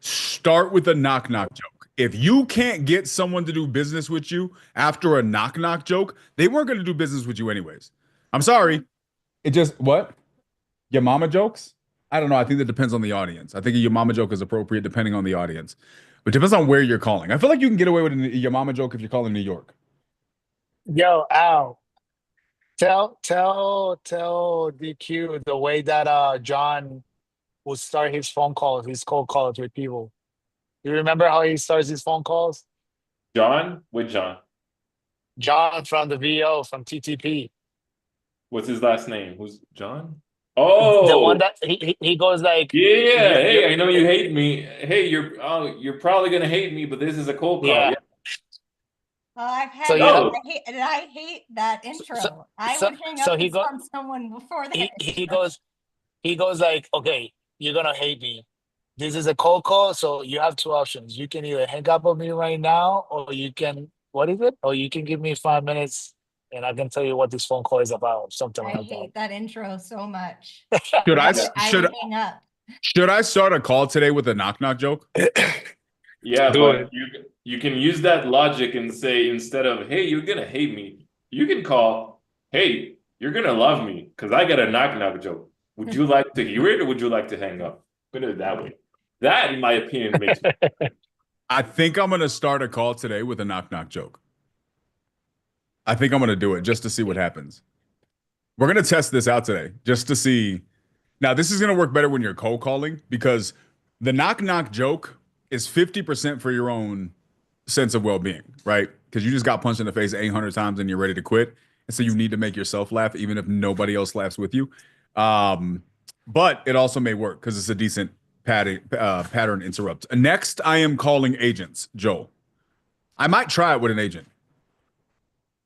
Start with a knock knock joke. If you can't get someone to do business with you after a knock knock joke, they weren't going to do business with you anyways. I'm sorry. It just, what? Your mama jokes? I don't know. I think that depends on the audience. I think your mama joke is appropriate depending on the audience. But it depends on where you're calling. I feel like you can get away with your mama joke if you're calling New York. Yo, Al, tell DQ the way that John will start his phone calls, his cold calls with people. You remember how he starts his phone calls? John? With John. John from the VO from TTP. What's his last name? Who's John? The Oh, one that he goes like, yeah. Hey, you're- I know you hate me. Hey, you're probably gonna hate me, but this is a cold call. Yeah. Yeah. I've had So, that. yeah. I hate that intro. I so- would hang so up he and go- on someone before that. he goes like, okay, you're gonna hate me. This is a cold call, so you have two options. You can either hang up on me right now, or you can, what is it? Or you can give me 5 minutes and I can tell you what this phone call is about. Something I like hate that intro so much. Should I would hang up. should I start a call today with a knock knock joke? Yeah, Do but it. you can use that logic and say, instead of, hey, you're gonna hate me, you can call, hey, you're gonna love me because I got a knock knock joke. Would you like to hear it, or would you like to hang up? Put it that way. That, in my opinion, makes I think I'm gonna start a call today with a knock knock joke. I think I'm gonna do it just to see what happens. We're gonna test this out today just to see. Now, this is gonna work better when you're cold calling because the knock knock joke is 50% for your own sense of well-being, right? Because you just got punched in the face 800 times and you're ready to quit, and so you need to make yourself laugh even if nobody else laughs with you. But it also may work because it's a decent pattern interrupt. Next, I am calling agents, Joel. I might try it with an agent.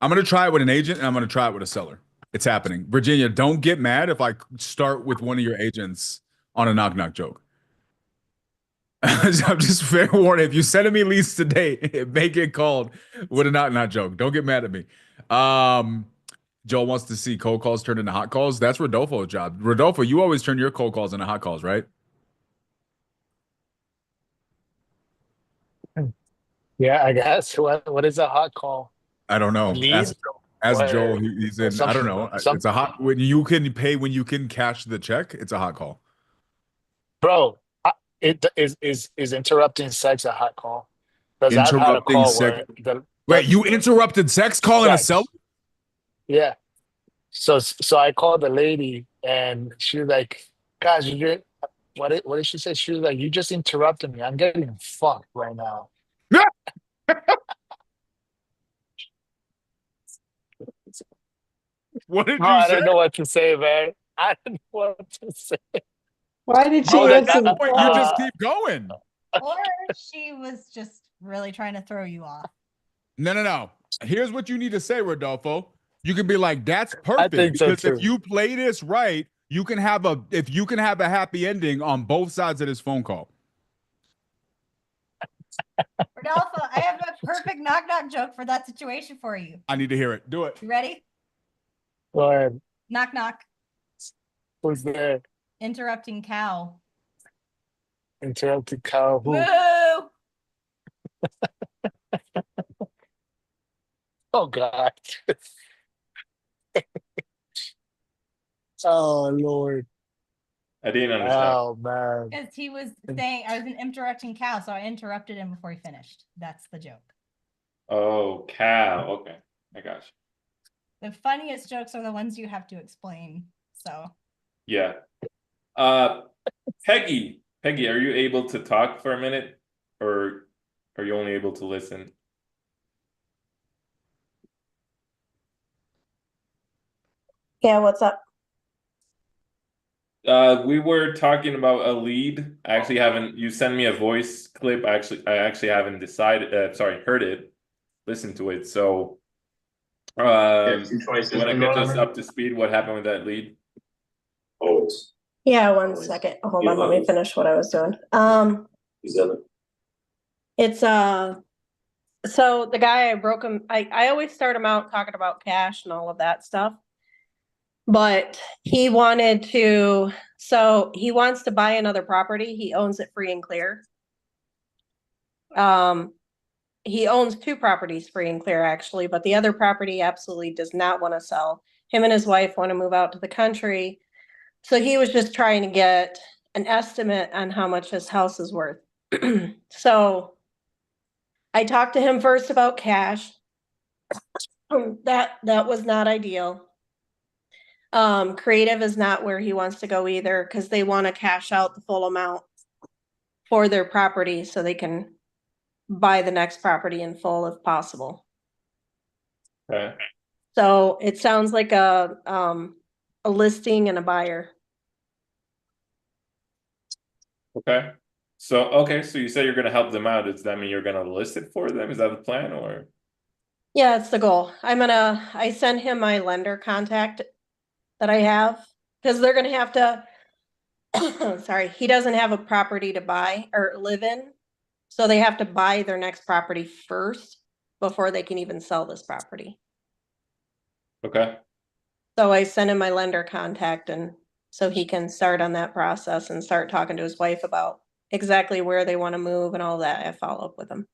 I'm going to try it with an agent, and I'm going to try it with a seller. It's happening. Virginia, don't get mad if I start with one of your agents on a knock-knock joke. I'm just fair warning. If you send me leads today, it may get called with a knock-knock joke. Don't get mad at me. Joel wants to see cold calls turn into hot calls. That's Rodolfo's job. Rodolfo, you always turn your cold calls into hot calls, right? Yeah, I guess. What is a hot call? I don't know. Lead? As Or- Joel, he's in. I don't know. It's a hot when you can pay when you can cash the check. It's a hot call. Bro, it is interrupting sex a hot call? Because I've had a Interrupting call sex. where Wait, you interrupted sex calling a Sex. seller? yeah. So I called the lady and she was like, "Guys, what did she say?" She was like, "You just interrupted me. I'm getting fucked right now." What did Oh, you I say? don't know what to say, man. I don't know what to say. Why did she Bro, at answer that the point, phone? you just keep going. Or she was just really trying to throw you off. No. Here's what you need to say, Rodolfo. You can be like, "That's I perfect," think so because if too. you play this right, you can have a happy ending on both sides of this phone call. Rodolfo, I have a perfect knock knock joke for that situation for you. I need to hear it. Do it. You ready? Go ahead. Knock knock. Who's there? Interrupting cow. Interrupted cow. Who? Woo! Oh God. Oh Lord. I didn't understand. Oh man. Because he was saying I was interrupting cow, so I interrupted him before he finished. That's the joke. Oh, cow. Okay, I got you. The funniest jokes are the ones you have to explain. So Yeah. Peggy, are you able to talk for a minute, or are you only able to listen? Yeah, what's up? We were talking about a lead. I actually haven't. You sent me a voice clip. I actually haven't heard it, listened to it. So, you want to get us up to speed? What happened with that lead? Yeah, one second. Hold on, let me finish what I was doing. It's so the guy I broke him, I always start him out talking about cash and all of that stuff. But he wanted to, so he wants to buy another property. He owns it free and clear. He owns 2 properties free and clear, actually, but the other property absolutely does not want to sell. Him and his wife want to move out to the country. So he was just trying to get an estimate on how much his house is worth. So I talked to him first about cash. That was not ideal. Creative is not where he wants to go either, because they want to cash out the full amount for their property so they can buy the next property in full if possible. Okay. So it sounds like a listing and a buyer. Okay. So you said you're going to help them out. Does that mean you're going to list it for them? Is that the plan, or? Yeah, it's the goal. I sent him my lender contact that I have, because they're gonna have to, sorry, he doesn't have a property to buy or live in. So they have to buy their next property first before they can even sell this property. Okay. So I sent him my lender contact, and so he can start on that process and start talking to his wife about exactly where they want to move and all that. I follow up with him.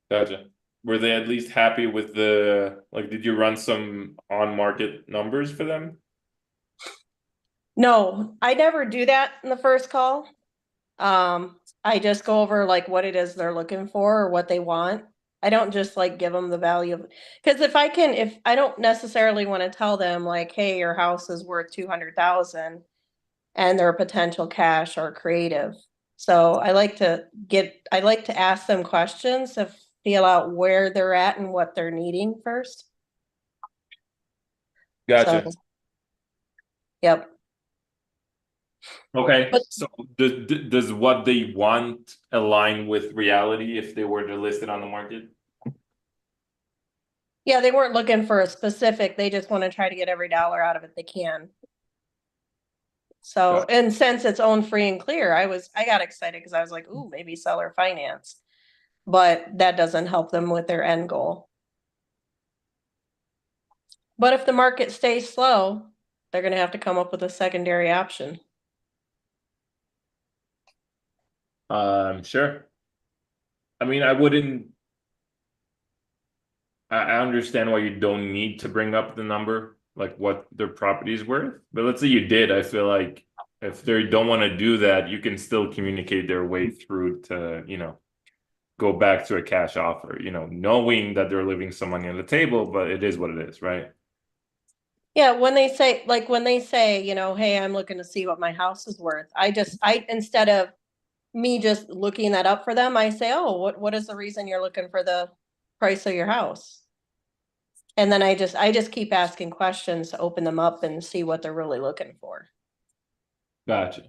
Gotcha. Were they at least happy with did you run some on-market numbers for them? No, I never do that in the first call. I just go over like what it is they're looking for or what they want. I don't just like give them the value of, because if I don't necessarily want to tell them like, hey, your house is worth 200,000 and they're potential cash or creative. So I like to ask them questions to feel out where they're at and what they're needing first. Gotcha. So, yep. Okay. So does what they want align with reality if they were to list it on the market? Yeah, they weren't looking for a specific, they just want to try to get every dollar out of it they can. So, and since it's owned free and clear, I got excited because I was like, ooh, maybe seller finance. But that doesn't help them with their end goal. But if the market stays slow, they're going to have to come up with a secondary option. Sure. I mean, I understand why you don't need to bring up the number, like what their property is worth. But let's say you did. I feel like if they don't want to do that, you can still communicate their way through to, go back to a cash offer, knowing that they're leaving some money on the table, but it is what it is, right? Yeah, when they say, hey, I'm looking to see what my house is worth. Instead of me just looking that up for them, I say, oh, what is the reason you're looking for the price of your house? And then I just keep asking questions to open them up and see what they're really looking for. Gotcha.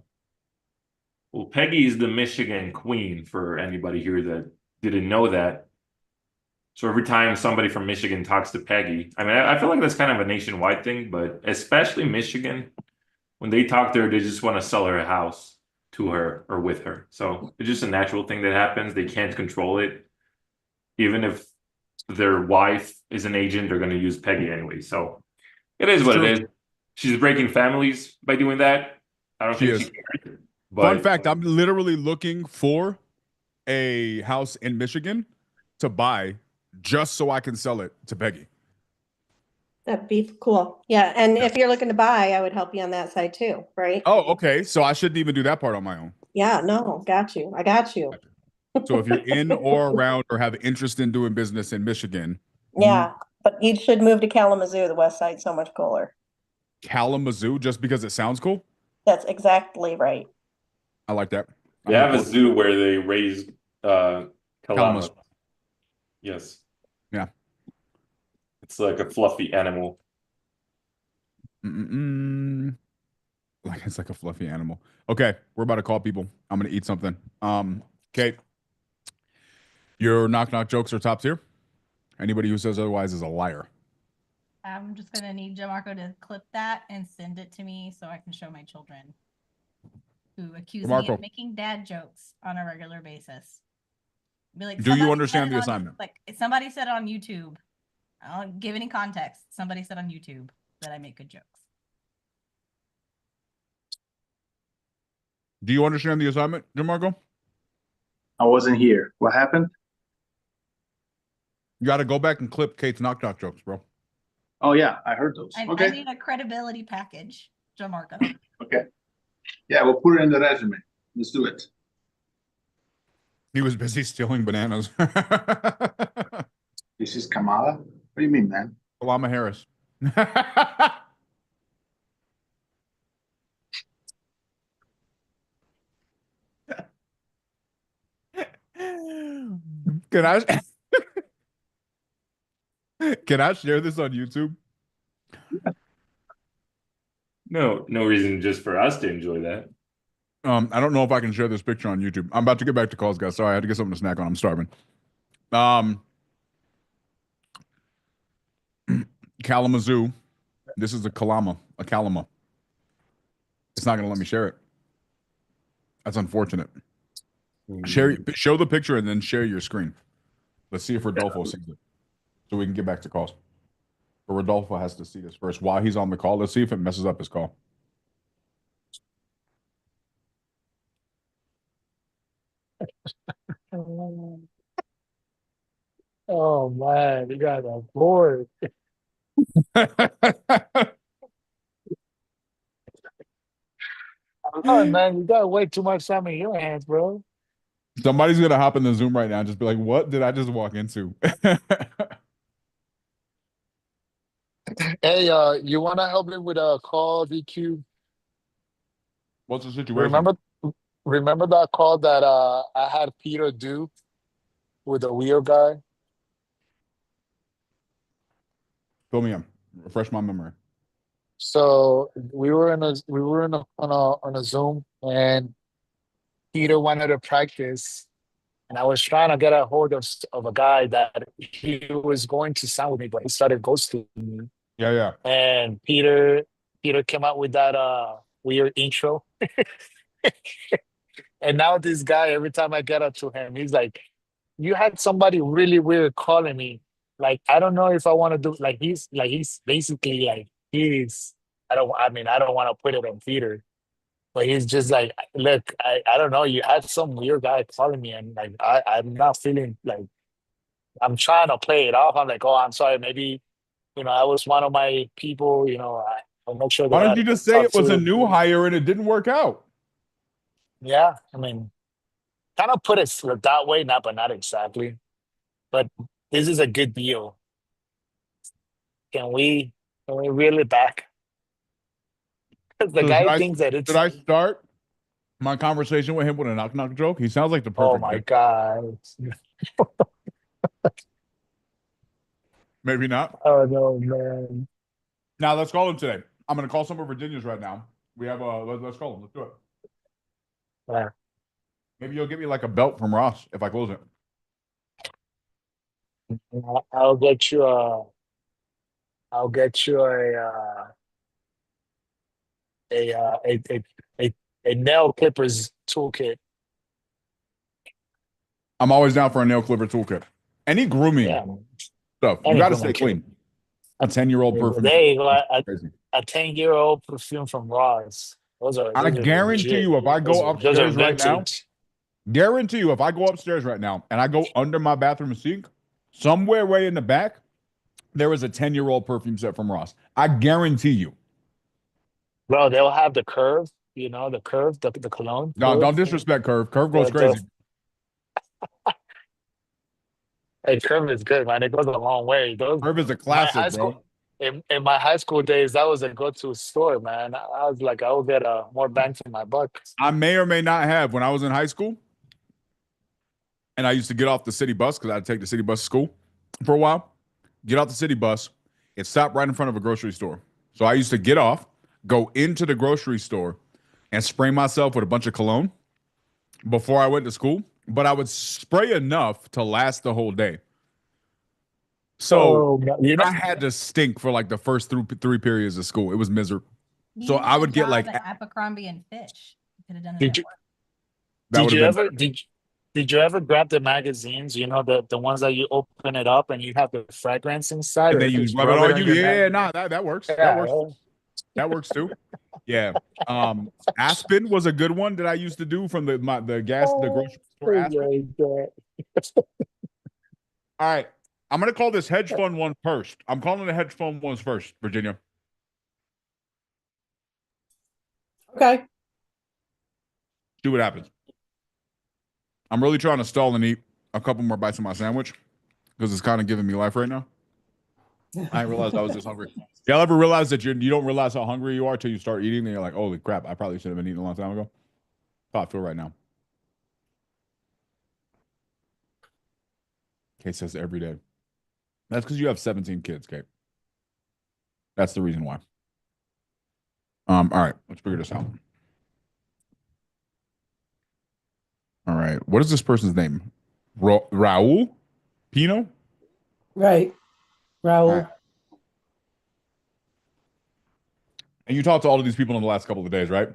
Well, Peggy is the Michigan queen for anybody here that didn't know that. So every time somebody from Michigan talks to Peggy, I mean, I feel like that's kind of a nationwide thing, but especially Michigan, when they talk to her, they just want to sell her a house to her or with her. So it's just a natural thing that happens. They can't control it. Even if their wife is an agent, they're going to use Peggy anyway. So it is what it is. She's breaking families by doing that. I don't think she cares. Fun fact, I'm literally looking for a house in Michigan to buy just so I can sell it to Peggy. That'd be cool. Yeah. And if you're looking to buy, I would help you on that side too, right? Oh, okay. So I shouldn't even do that part on my own. Yeah, no, got you. I got you. So if you're in or around or have interest in doing business in Michigan, Yeah, but you should move to Kalamazoo. The west side's so much cooler. Kalamazoo, just because it sounds cool. That's exactly right. I like that. They have a zoo where they raise Kalamazoo. Yes. Yeah. It's like a fluffy animal. Like it's like a fluffy animal. Okay, we're about to call people. I'm gonna eat something. Kate, your knock knock jokes are top tier. Anybody who says otherwise is a liar. I'm just gonna need Gianmarco to clip that and send it to me so I can show my children who accuse me of making dad jokes on a regular basis. Be like, do you understand the assignment? Like somebody said on YouTube. I don't give any context. Somebody said on YouTube that I make good jokes. Do you understand the assignment, Gianmarco? I wasn't here. What happened? You got to go back and clip Kate's knock knock jokes, bro. Oh yeah, I heard those. I Okay. need a credibility package, Gianmarco. Okay. Yeah, we'll put it in the resume. Let's do it. He was busy stealing bananas. This is Kamala? What do you mean, man? Kalama Harris. Can I can I share this on YouTube? No reason just for us to enjoy that. I don't know if I can share this picture on YouTube. I'm about to get back to calls, guys. Sorry, I had to get something to snack on. I'm starving. Kalamazoo. This is a Kalama. It's not gonna let me share it. That's unfortunate. Show the picture and then share your screen. Let's see if Rodolfo sees it, so we can get back to calls. But Rodolfo has to see this first while he's on the call. Let's see if it messes up his call. Oh man, you guys are bored. Oh man, you got way too much time in your hands, bro. Somebody's gonna hop in the Zoom right now and just be like, "What did I just walk into?" Hey, you wanna help me with a call DQ? What's the situation? Remember that call that I had Peter do with the wheel guy? Fill me in. Refresh my memory. So we were on a Zoom, and Peter wanted to practice, and I was trying to get a hold of a guy that he was going to sign with me, but he started ghosting me. Yeah. And Peter came out with that weird intro. And now this guy, every time I get up to him, he's like, "You had somebody really weird calling me. Like, I don't know if I want to do he's basically like I don't want to put it on Peter, but he's just like, look, I don't know, you had some weird guy calling me, and like I'm not feeling like I'm trying to play it off. I'm like, oh, I'm sorry, maybe I was one of my people, I'm not sure that Why don't you just say it was a new hire and it didn't work out? Yeah, I mean, kind of put it that way, but not exactly. But this is a good deal. Can we reel it back? Because the guy thinks that it's. Should I start my conversation with him with a knock knock joke? He sounds like the perfect. Oh my God. Maybe not. Oh no, man. Now let's call him today. I'm gonna call some of Virginia's right now. We have let's call him. Let's do it. Yeah. Maybe you'll get me like a belt from Ross if I close it. I'll get you a. I'll get you a uh, a, a a a nail clippers toolkit. I'm always down for a nail clipper toolkit. Any grooming Yeah, stuff. You any got to grooming stay kit. clean. A 10-year-old perfume. They like Crazy. a 10-year-old perfume from Ross. I Those are guarantee legit. you, if I go Those are upstairs right now, vintage. guarantee you, if I go upstairs right now and I go under my bathroom sink, somewhere way in the back, there is a 10-year-old perfume set from Ross. I guarantee you. Bro, they'll have the curve, you know, the curve, the cologne No, curve. don't disrespect Curve. Curve goes The crazy. hey, curve is good, man. It goes a long way. Those Curve is a my classic, high bro. school in my high school days, that was a go-to store, man. I was like, I will get more bang for my buck. I may or may not have when I was in high school, and I used to get off the city bus because I'd take the city bus to school for a while. Get off the city bus, it stopped right in front of a grocery store. So I used to get off, go into the grocery store, and spray myself with a bunch of cologne before I went to school. But I would spray enough to last the whole day. So Oh, you know, I had to stink for like the first three periods of school. It was miserable. You So did I a would get job like at Abercrombie and Fitch. You could have done it did at you work. that would did have you been ever better. did you ever grab the magazines? You know, the ones that you open it up and you have the fragrance inside, And or then you just rub it rub it on on you. your Yeah, neck? nah, that works. That Yeah. works. That works too. Yeah. Aspen was a good one that I used to do from the Oh, grocery store Aspen. God. All right. I'm gonna call this hedge fund one first. I'm calling the hedge fund ones first, Virginia. Okay. See what happens. I'm really trying to stall and eat a couple more bites of my sandwich because it's kind of giving me life right now. I didn't realize I was this hungry. Y'all ever realize that you don't realize how hungry you are till you start eating and you're like, holy crap, I probably should have been eating a long time ago. How I feel right now. Kate says every day. That's because you have 17 kids, Kate. That's the reason why. All right, let's figure this out. All right, what is this person's name? Raul Pino? Right. All Raul. right. And you talked to all of these people in the last couple of days, right?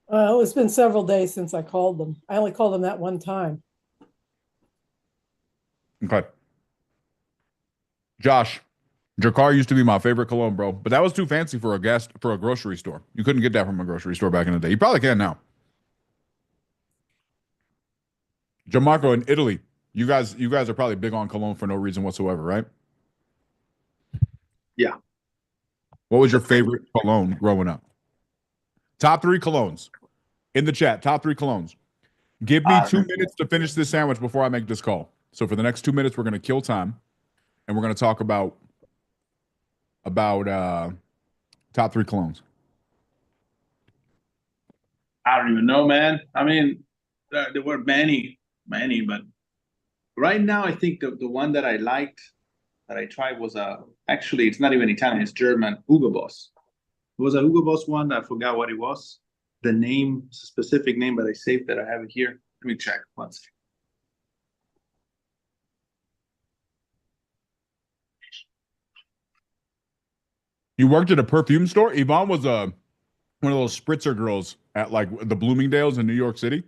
It's been several days since I called them. I only called them that one time. Okay. Josh, Dracar used to be my favorite cologne, bro, but that was too fancy for a grocery store. You couldn't get that from a grocery store back in the day. You probably can now. Gianmarco in Italy, you guys are probably big on cologne for no reason whatsoever, right? Yeah. What was your favorite cologne growing up? Top 3 colognes in the chat. Top 3 colognes. Give me 2 minutes to finish this sandwich before I make this call. So for the next 2 minutes, we're going to kill time, and we're going to talk about top 3 colognes. I don't even know, man. I mean, there were many, but right now I think the one that I liked that I tried was actually it's not even Italian, it's German, Hugo Boss. It was a Hugo Boss one. I forgot what it was. The name, specific name, but I saved that. I have it here. Let me check once. You worked at a perfume store? Yvonne was one of those spritzer girls at like the Bloomingdale's in New York City.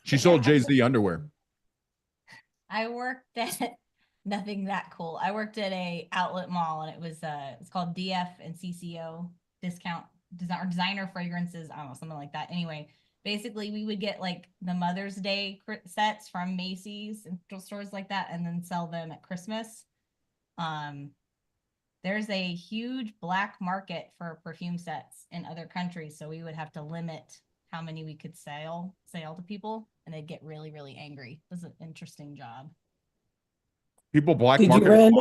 She sold Jay-Z underwear. I worked at nothing that cool. I worked at a outlet mall, and it was it's called DF and CCO discount designer fragrances. I don't know, something like that. Anyway, basically we would get like the Mother's Day sets from Macy's and stores like that, and then sell them at Christmas. There's a huge black market for perfume sets in other countries, so we would have to limit how many we could sell to people, and they'd get really, really angry. It was an interesting job. People black Did you market. rent?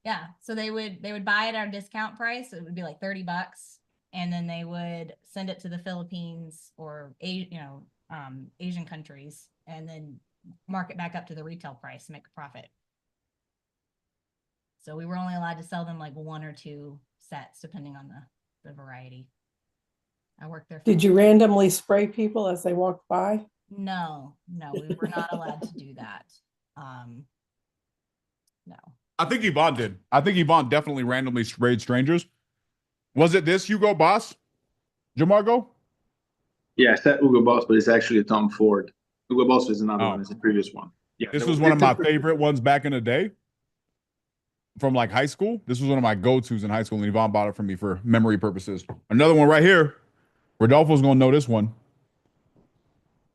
Yeah, so they would buy it at our discount price. So it would be like $30, and then they would send it to the Philippines or Asian countries, and then mark it back up to the retail price to make a profit. So we were only allowed to sell them like 1 or 2 sets, depending on the variety. I worked there. Did you randomly spray people as they walked by? No, we were not allowed to do that. No. I think Yvonne did. I think Yvonne definitely randomly sprayed strangers. Was it this Hugo Boss, Jamargo? Yeah, I said Hugo Boss, but it's actually a Tom Ford. Hugo Boss is another Oh. one. It's a previous one. Yeah, This was one of my favorite ones back in the day from like high school. This was one of my go-tos in high school, and Yvonne bought it for me for memory purposes. Another one right here. Rodolfo's gonna know this one.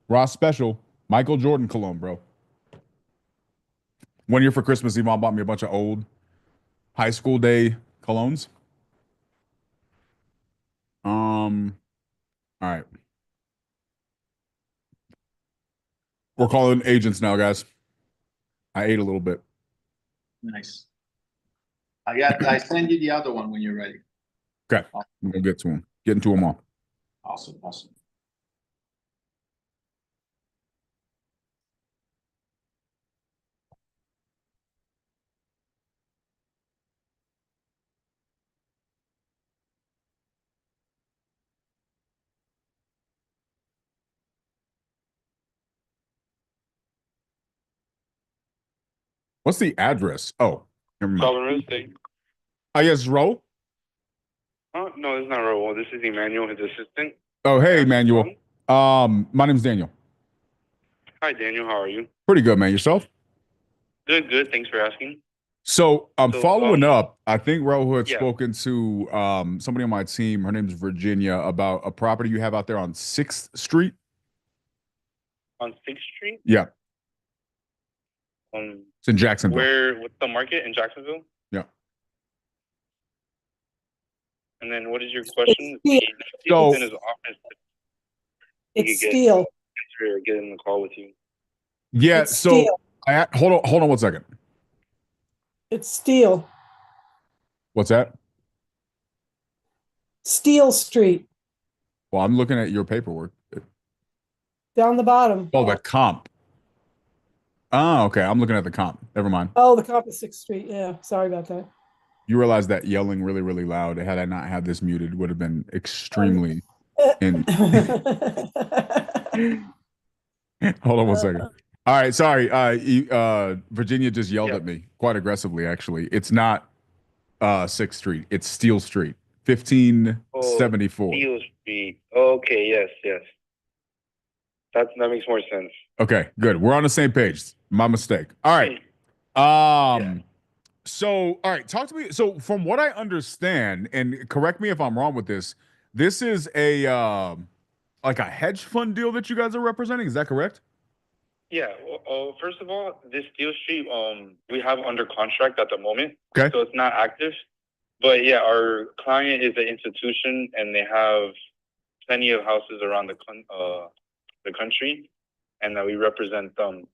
Ross Special, Michael Jordan cologne, bro. One year for Christmas, Yvonne bought me a bunch of old high school day colognes. All right. We're calling agents now, guys. I ate a little bit. Nice. I send you the other one when you're ready. Okay. I'm gonna get to them. Get into them all. Awesome. What's the address? Oh, never mind. Solid real estate. Oh, yes, Ro. Oh, no, it's not Raul. This is Emmanuel, his assistant. Oh, hey, Emmanuel. My name's Daniel. Hi, Daniel. How are you? Pretty good, man. Yourself? Good. Thanks for asking. So I'm following up. I think Raul had yeah. spoken to somebody on my team. Her name's Virginia about a property you have out there on 6th Street. On 6th Street? Yeah. It's in Jacksonville. What's the market in Jacksonville? Yeah. And then what is your question? So- In his office. It's steel. Or get in the call with you. Yeah. It's So steel. hold on 1 second. It's steel. What's that? Steel Street. Well, I'm looking at your paperwork. Down the bottom. Oh, the comp. Oh, okay. I'm looking at the comp. Never mind. Oh, the cop is 6th Street. Yeah, sorry about that. You realize that yelling really, really loud, had I not had this muted, would have been extremely in. Hold on 1 second. All right, sorry. Virginia just yelled at me quite aggressively, actually. It's not 6th Street. It's Steel Street, 1574. Steel Street. Okay, yes. That makes more sense. Okay, good. We're on the same page. My mistake. All right. So, all right, talk to me. So, from what I understand, and correct me if I'm wrong with this, this is a like a hedge fund deal that you guys are representing. Is that correct? Yeah. Well, first of all, this Steel Street, we have under contract at the moment. Okay. So it's not active. But yeah, our client is an institution, and they have plenty of houses around the country, and that we represent them.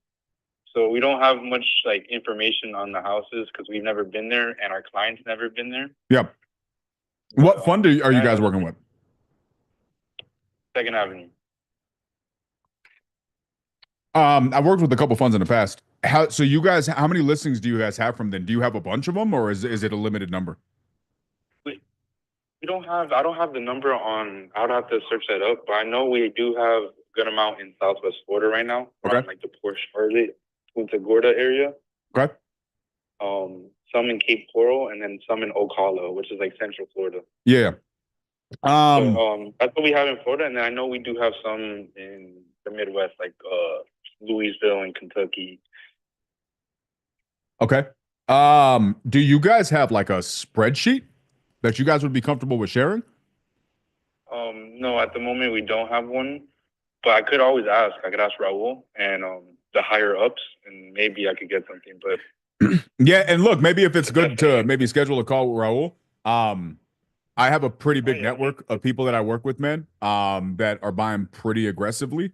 So we don't have much like information on the houses because we've never been there, and our client's never been there. Yep. What fund are you guys working with? Second Avenue. I've worked with a couple funds in the past. So you guys, how many listings do you guys have from them? Do you have a bunch of them, or is it a limited number? We don't have. I don't have the number on. I would have to search that up, but I know we do have a good amount in Southwest Florida right now. Okay. Around, like the Port Charlotte, Punta Gorda area. Okay. Some in Cape Coral, and then some in Ocala, which is like Central Florida. Yeah. So, that's what we have in Florida, and then I know we do have some in the Midwest, like Louisville and Kentucky. Okay. Do you guys have like a spreadsheet that you guys would be comfortable with sharing? No, at the moment we don't have one, but I could always ask. I could ask Raul and the higher ups, and maybe I could get something. But yeah, and look, maybe if it's good to maybe schedule a call with Raul. I have a pretty big network of people that I work with, man, that are buying pretty aggressively.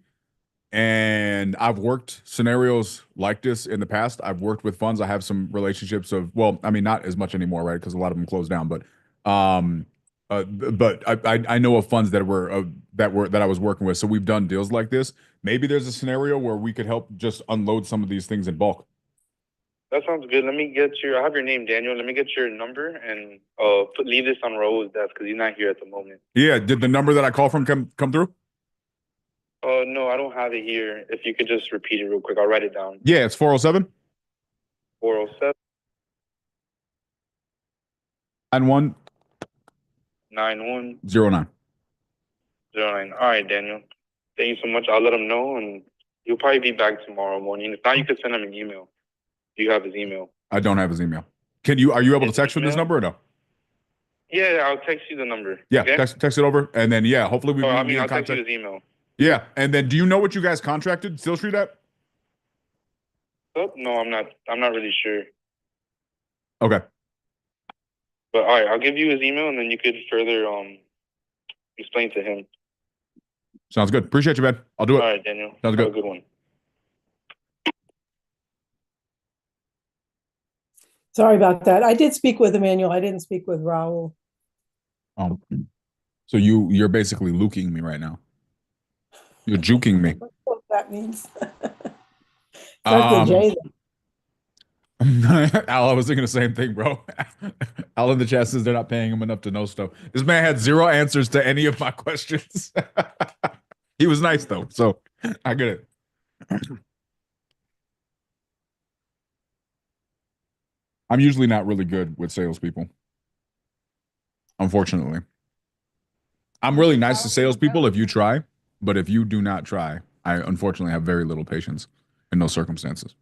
And I've worked scenarios like this in the past. I've worked with funds. I have some relationships of, well, I mean, not as much anymore, right? Because a lot of them closed down. But I know of funds that I was working with. So we've done deals like this. Maybe there's a scenario where we could help just unload some of these things in bulk. that sounds good. Let me get I have your name, Daniel. Let me get your number and leave this on Raul's desk because he's not here at the moment. Yeah. Did the number that I call from come through? Oh, no, I don't have it here. If you could just repeat it real quick, I'll write it down. Yeah, it's 407 407 91 91 09. 09. All right, Daniel. Thank you so much. I'll let him know, and he'll probably be back tomorrow morning. If not, you could send him an email. Do you have his email? I don't have his email. Are you able to text from this number or no? Yeah, I'll text you the number. Yeah, okay? text it over, and then hopefully we Or, can be in I'll text you contact. his email. Yeah, and then do you know what you guys contracted Still Street at? Oh, no, I'm not really sure. Okay. But all right, I'll give you his email, and then you could further explain to him. Sounds good. Appreciate you, man. I'll do it. All right, Daniel. Sounds Have good. a good one. Sorry about that. I did speak with Emmanuel. I didn't speak with Raul. So you're basically luking me right now. You're juking me. What that means. Start the J. Al, I was thinking the same thing, bro. Al in the chat says they're not paying him enough to know stuff. This man had 0 answers to any of my questions. He was nice though, so I get it. I'm usually not really good with salespeople. Unfortunately. I'm really nice to salespeople if you try, but if you do not try, I unfortunately have very little patience in those circumstances.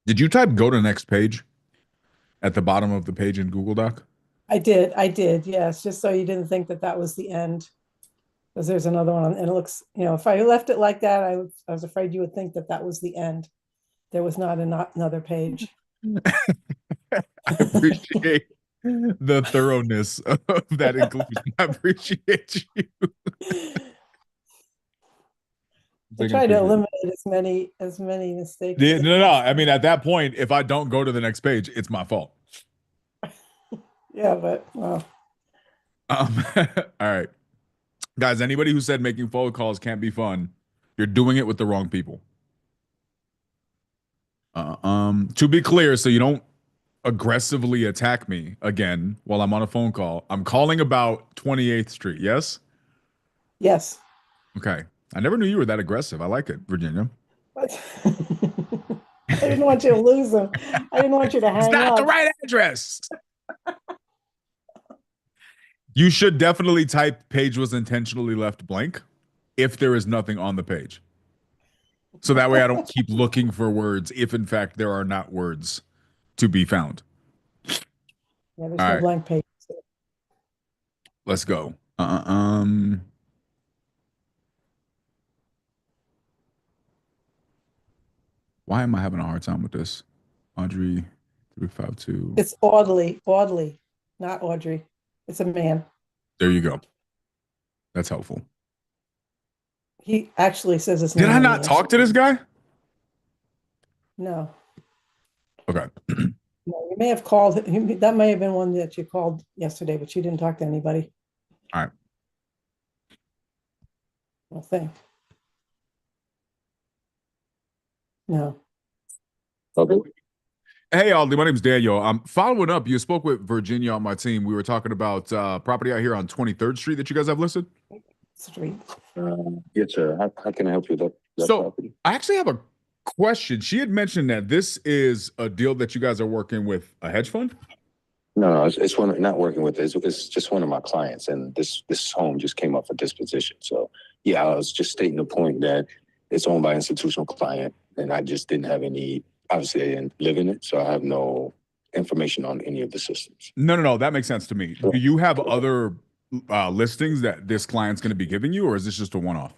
Did you type go to next page at the bottom of the page in Google Doc? I did, yes, just so you didn't think that that was the end. Because there's another one, and it looks, if I left it like that, I was afraid you would think that that was the end. There was not another page. I appreciate the thoroughness of that inclusion. I appreciate you. I try to eliminate as many mistakes. No. I mean, at that point, if I don't go to the next page, it's my fault. Yeah, but well. All right. Guys, anybody who said making phone calls can't be fun, you're doing it with the wrong people. To be clear, so you don't aggressively attack me again while I'm on a phone call, I'm calling about 28th Street, yes? Yes. Okay. I never knew you were that aggressive. I like it, Virginia. I didn't want you to lose them. I didn't want you to hang up. It's not the right address. You should definitely type page was intentionally left blank if there is nothing on the page. So that way I don't keep looking for words if in fact there are not words to be found. Yeah, there's All no right. blank page. Let's go. Why am I having a hard time with this? Audrey 352. It's Audley, not Audrey. It's a man. There you go. That's helpful. He actually says his Did name. I not talk to this guy? No. Okay. No, you may have called. That may have been one that you called yesterday, but you didn't talk to anybody. All right. I think. No. Okay. Hey, Aldi, my name's Daniel. I'm following up. You spoke with Virginia on my team. We were talking about property out here on 23rd Street that you guys have listed. Street. Yes, sir. How can I help you with that So property? I actually have a question. She had mentioned that this is a deal that you guys are working with a hedge fund. No, it's one not working with it. It's just one of my clients, and this home just came up for disposition. So yeah, I was just stating the point that it's owned by an institutional client, and I just didn't have any. Obviously, I didn't live in it, so I have no information on any of the systems. No. That makes sense to me. Do you have other listings that this client's going to be giving you, or is this just a one-off?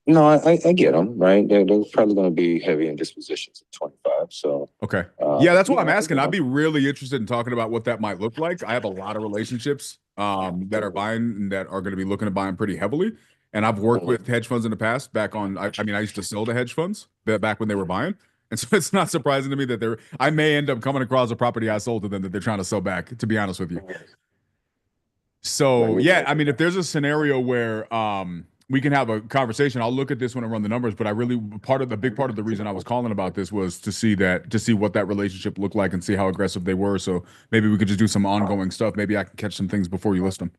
No, I get them, right? They're probably going to be heavy in dispositions at 25. So okay, yeah, that's what I'm asking. I'd be really interested in talking about what that might look like. I have a lot of relationships that are buying and that are going to be looking to buying pretty heavily. And I've worked with hedge funds in the past. Back on, I used to sell to hedge funds back when they were buying. And so it's not surprising to me that I may end up coming across a property I sold to them that they're trying to sell back, to be honest with you. So yeah, I mean, if there's a scenario where we can have a conversation. I'll look at this one and run the numbers, but I really big part of the reason I was calling about this was to see what that relationship looked like and see how aggressive they were. So maybe we could just do some ongoing stuff. Maybe I can catch some things before you list them.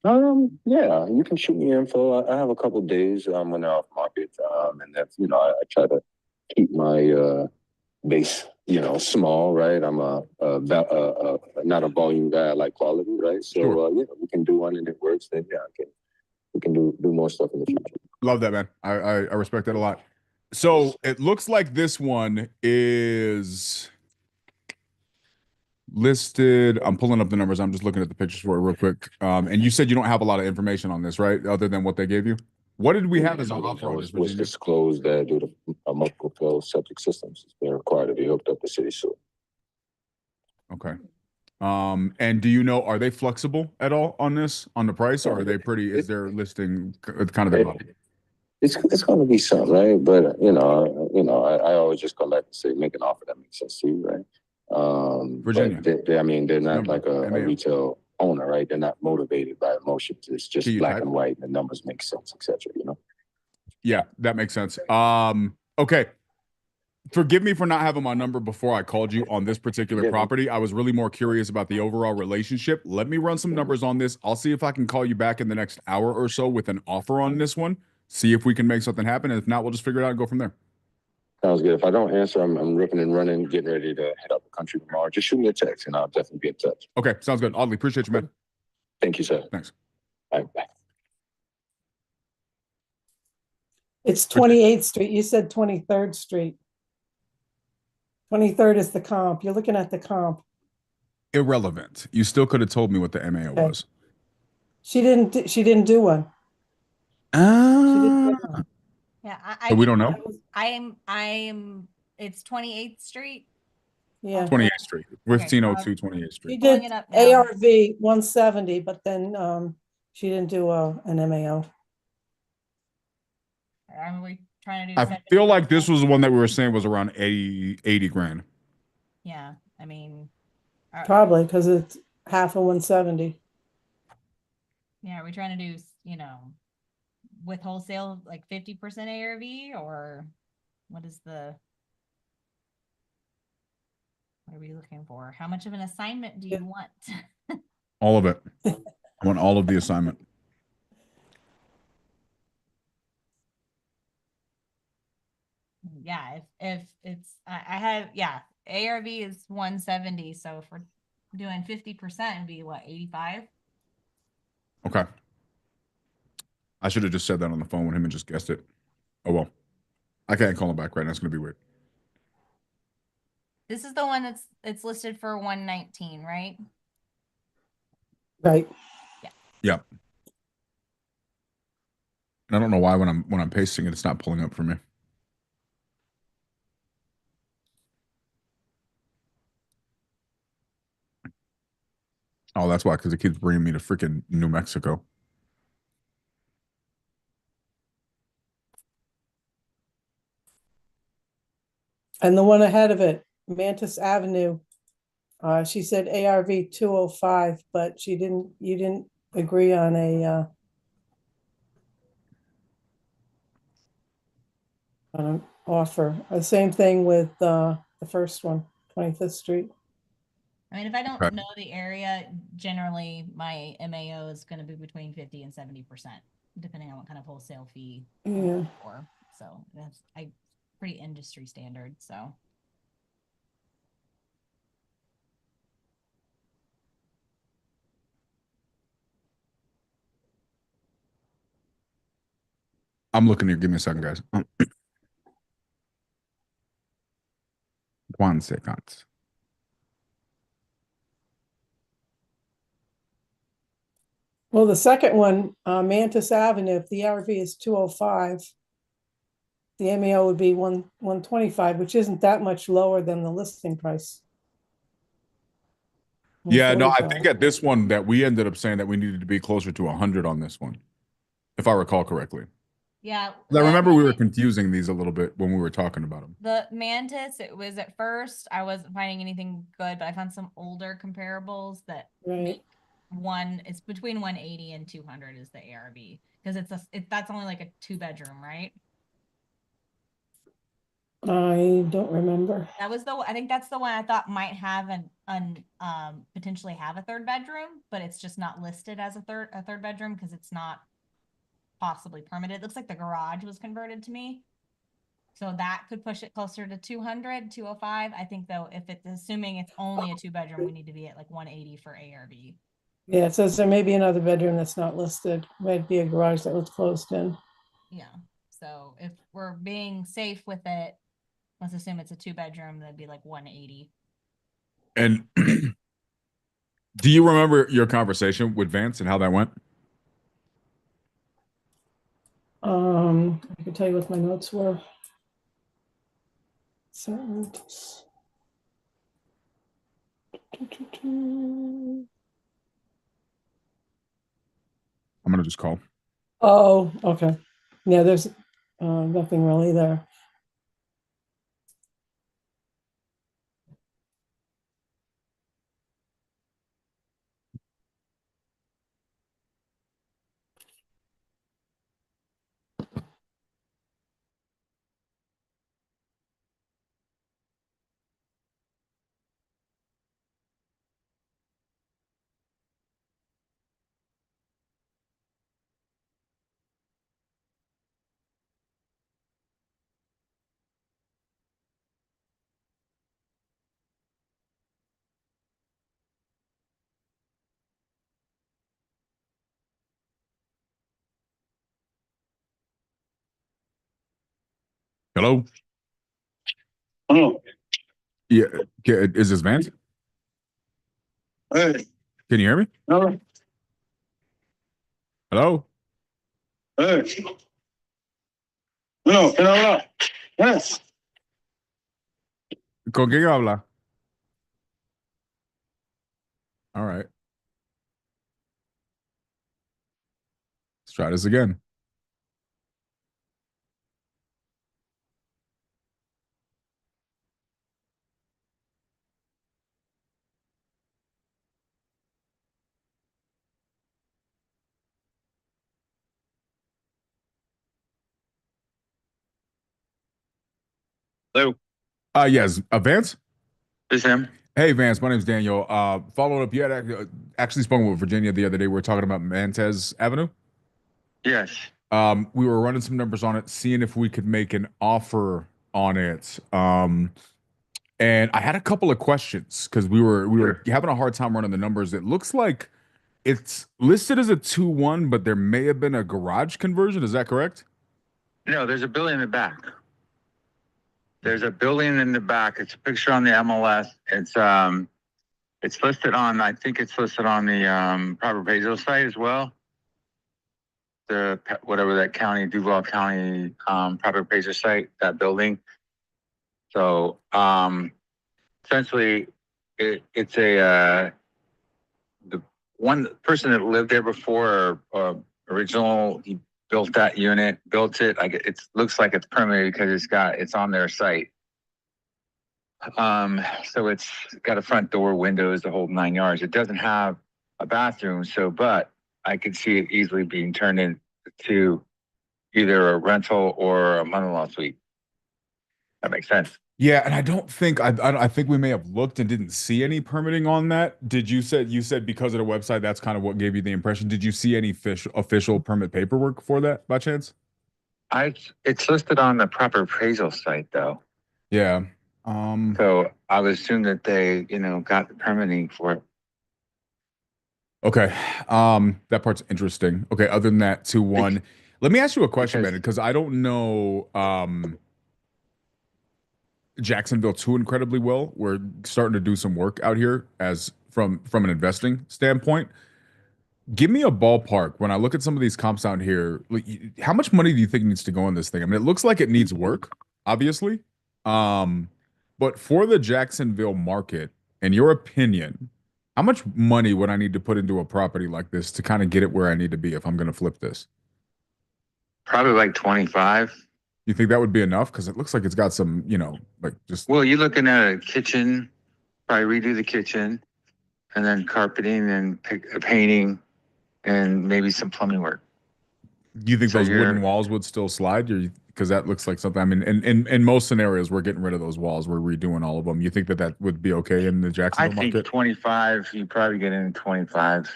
Yeah, you can shoot me info. I have a couple days when they're off market, and that's I try to keep my base small, right? I'm not a volume guy. I like quality, right? So Sure. we can do one and it works. Then we can do more stuff in the future. Love that, man. I respect that a lot. So it looks like this one is listed. I'm pulling up the numbers. I'm just looking at the pictures for it real quick. And you said you don't have a lot of information on this, right? Other than what they gave you. What did we have as an offer on this, Was Virginia? disclosed that due to multiple flow septic systems, they're required to be hooked up to city sewer. Okay. And do you know, are they flexible at all on the price, or are they is their listing kind of their level? It's going to be something, right? But I always just go back and say, make an offer that makes sense to you, right? Virginia. But they're not like a retail owner, right? They're not motivated by emotions. It's just black and white, and the numbers make sense, etc. Yeah, that makes sense. Okay. Forgive me for not having my number before I called you on this particular property. I was really more curious about the overall relationship. Let me run some numbers on this. I'll see if I can call you back in the next hour or so with an offer on this one. See if we can make something happen. And if not, we'll just figure it out and go from there. Sounds good. If I don't answer, I'm ripping and running, getting ready to head up the country tomorrow. Just shoot me a text and I'll definitely be in touch. Okay, sounds good. Audley, appreciate you, man. Thank you, sir. Thanks. Bye. It's 28th Street. You said 23rd Street. 23rd is the comp. You're looking at the comp. Irrelevant. You still could have told me what the MAO was. She didn't do one. Yeah, So we don't know? It's 28th Street. Yeah. 28th Street. 1502 28th Street. She Pulling did it up now. ARV 170, but then she didn't do an MAO. Are we trying to do? I feel like this was the one that we were saying was around 80 grand. Yeah, I mean, Probably because it's half of 170. yeah, are we trying to do, with wholesale like 50% ARV, or what are we looking for? How much of an assignment do you want? All of it. I want all of the assignment. Yeah, if it's I have ARV is 170, so if we're doing 50%, it'd be what, 85? Okay. I should have just said that on the phone with him and just guessed it. Oh well. I can't call him back right now. It's gonna be weird. This is the one it's listed for 119, right? Right. Yeah. And I don't know why when I'm pasting it, it's not pulling up for me. Oh, that's why, because it keeps bringing me to freaking New Mexico. And the one ahead of it, Mantis Avenue. She said ARV 205, but you didn't agree on an offer. The same thing with the first one, 25th Street. I mean, if I don't know the area, generally my MAO is going to be between 50 and 70%, depending on what kind of wholesale fee. Yeah. For. So that's pretty industry standard. So. I'm looking here. Give me a second, guys. 1 second. Well, the second one, Mantis Avenue, if the ARV is 205, the MAO would be 125, which isn't that much lower than the listing price. Yeah, no, I think at this one that we ended up saying that we needed to be closer to 100 on this one, if I recall correctly. Yeah. I remember we were confusing these a little bit when we were talking about them. The Mantis, it was at first, I wasn't finding anything good, but I found some older comparables that make it's between 180 and 200 is the ARV because that's only like a 2-bedroom, right? I don't remember. I think that's the one I thought might have potentially have a 3rd bedroom, but it's just not listed as a third bedroom because it's not possibly permitted. It looks like the garage was converted to me. So that could push it closer to 200, 205. I think though, if it's assuming it's only a 2-bedroom, we need to be at like 180 for ARV. Yeah, it says there may be another bedroom that's not listed. Might be a garage that was closed in. Yeah. So if we're being safe with it, let's assume it's a 2-bedroom, that'd be like 180. And do you remember your conversation with Vance and how that went? I can tell you what my notes were. So, I'm gonna just call. oh, okay. Yeah, there's nothing really there. Hello? Hello. Yeah, is this Vance? Hey. Can you hear me? Hello. Hello? Hey. No, ¿quién habla? Yes. ¿Con quién habla? All right. Let's try this again. Hello. Yes, Vance? This him. Hey, Vance, my name's Daniel. Following up, you had actually spoken with Virginia the other day. We were talking about Montez Avenue. Yes. We were running some numbers on it, seeing if we could make an offer on it. And I had a couple of questions because we were having a hard time running the numbers. It looks like it's listed as a 2-1, but there may have been a garage conversion. Is that correct? No, there's a building in the back. There's a building in the back. It's a picture on the MLS. It's listed on, I think it's listed on the proper appraisal site as well. Whatever that county, Duval County proper appraisal site, that building. So essentially it's the one person that lived there before original, he built that unit, built it. Like it looks like it's permitted because it's on their site. So it's got a front door, windows, the whole 9 yards. It doesn't have a bathroom, but I could see it easily being turned into either a rental or a mother-in-law suite. That makes sense. Yeah, and I don't think I think we may have looked and didn't see any permitting on that. You said because of the website, that's kind of what gave you the impression. Did you see any official permit paperwork for that by chance? It's listed on the proper appraisal site though. Yeah. So I would assume that they, got the permitting for it. Okay. That part's interesting. Okay, other than that, 2-1. Let me ask you a question, Ben, because I don't know Jacksonville too incredibly well. We're starting to do some work out here as from an investing standpoint. Give me a ballpark when I look at some of these comps out here. Like, how much money do you think needs to go in this thing? I mean, it looks like it needs work, obviously. But for the Jacksonville market, in your opinion, how much money would I need to put into a property like this to kind of get it where I need to be if I'm going to flip this? Probably like 25. You think that would be enough? Because it looks like it's got some, like just. Well, you're looking at a kitchen, probably redo the kitchen. and then carpeting and painting and maybe some plumbing work. Do you think So those wooden you're- walls would still slide? Because that looks like something. I mean, in most scenarios, we're getting rid of those walls. We're redoing all of them. You think that would be okay in the I Jacksonville think market? 25, you probably get in 25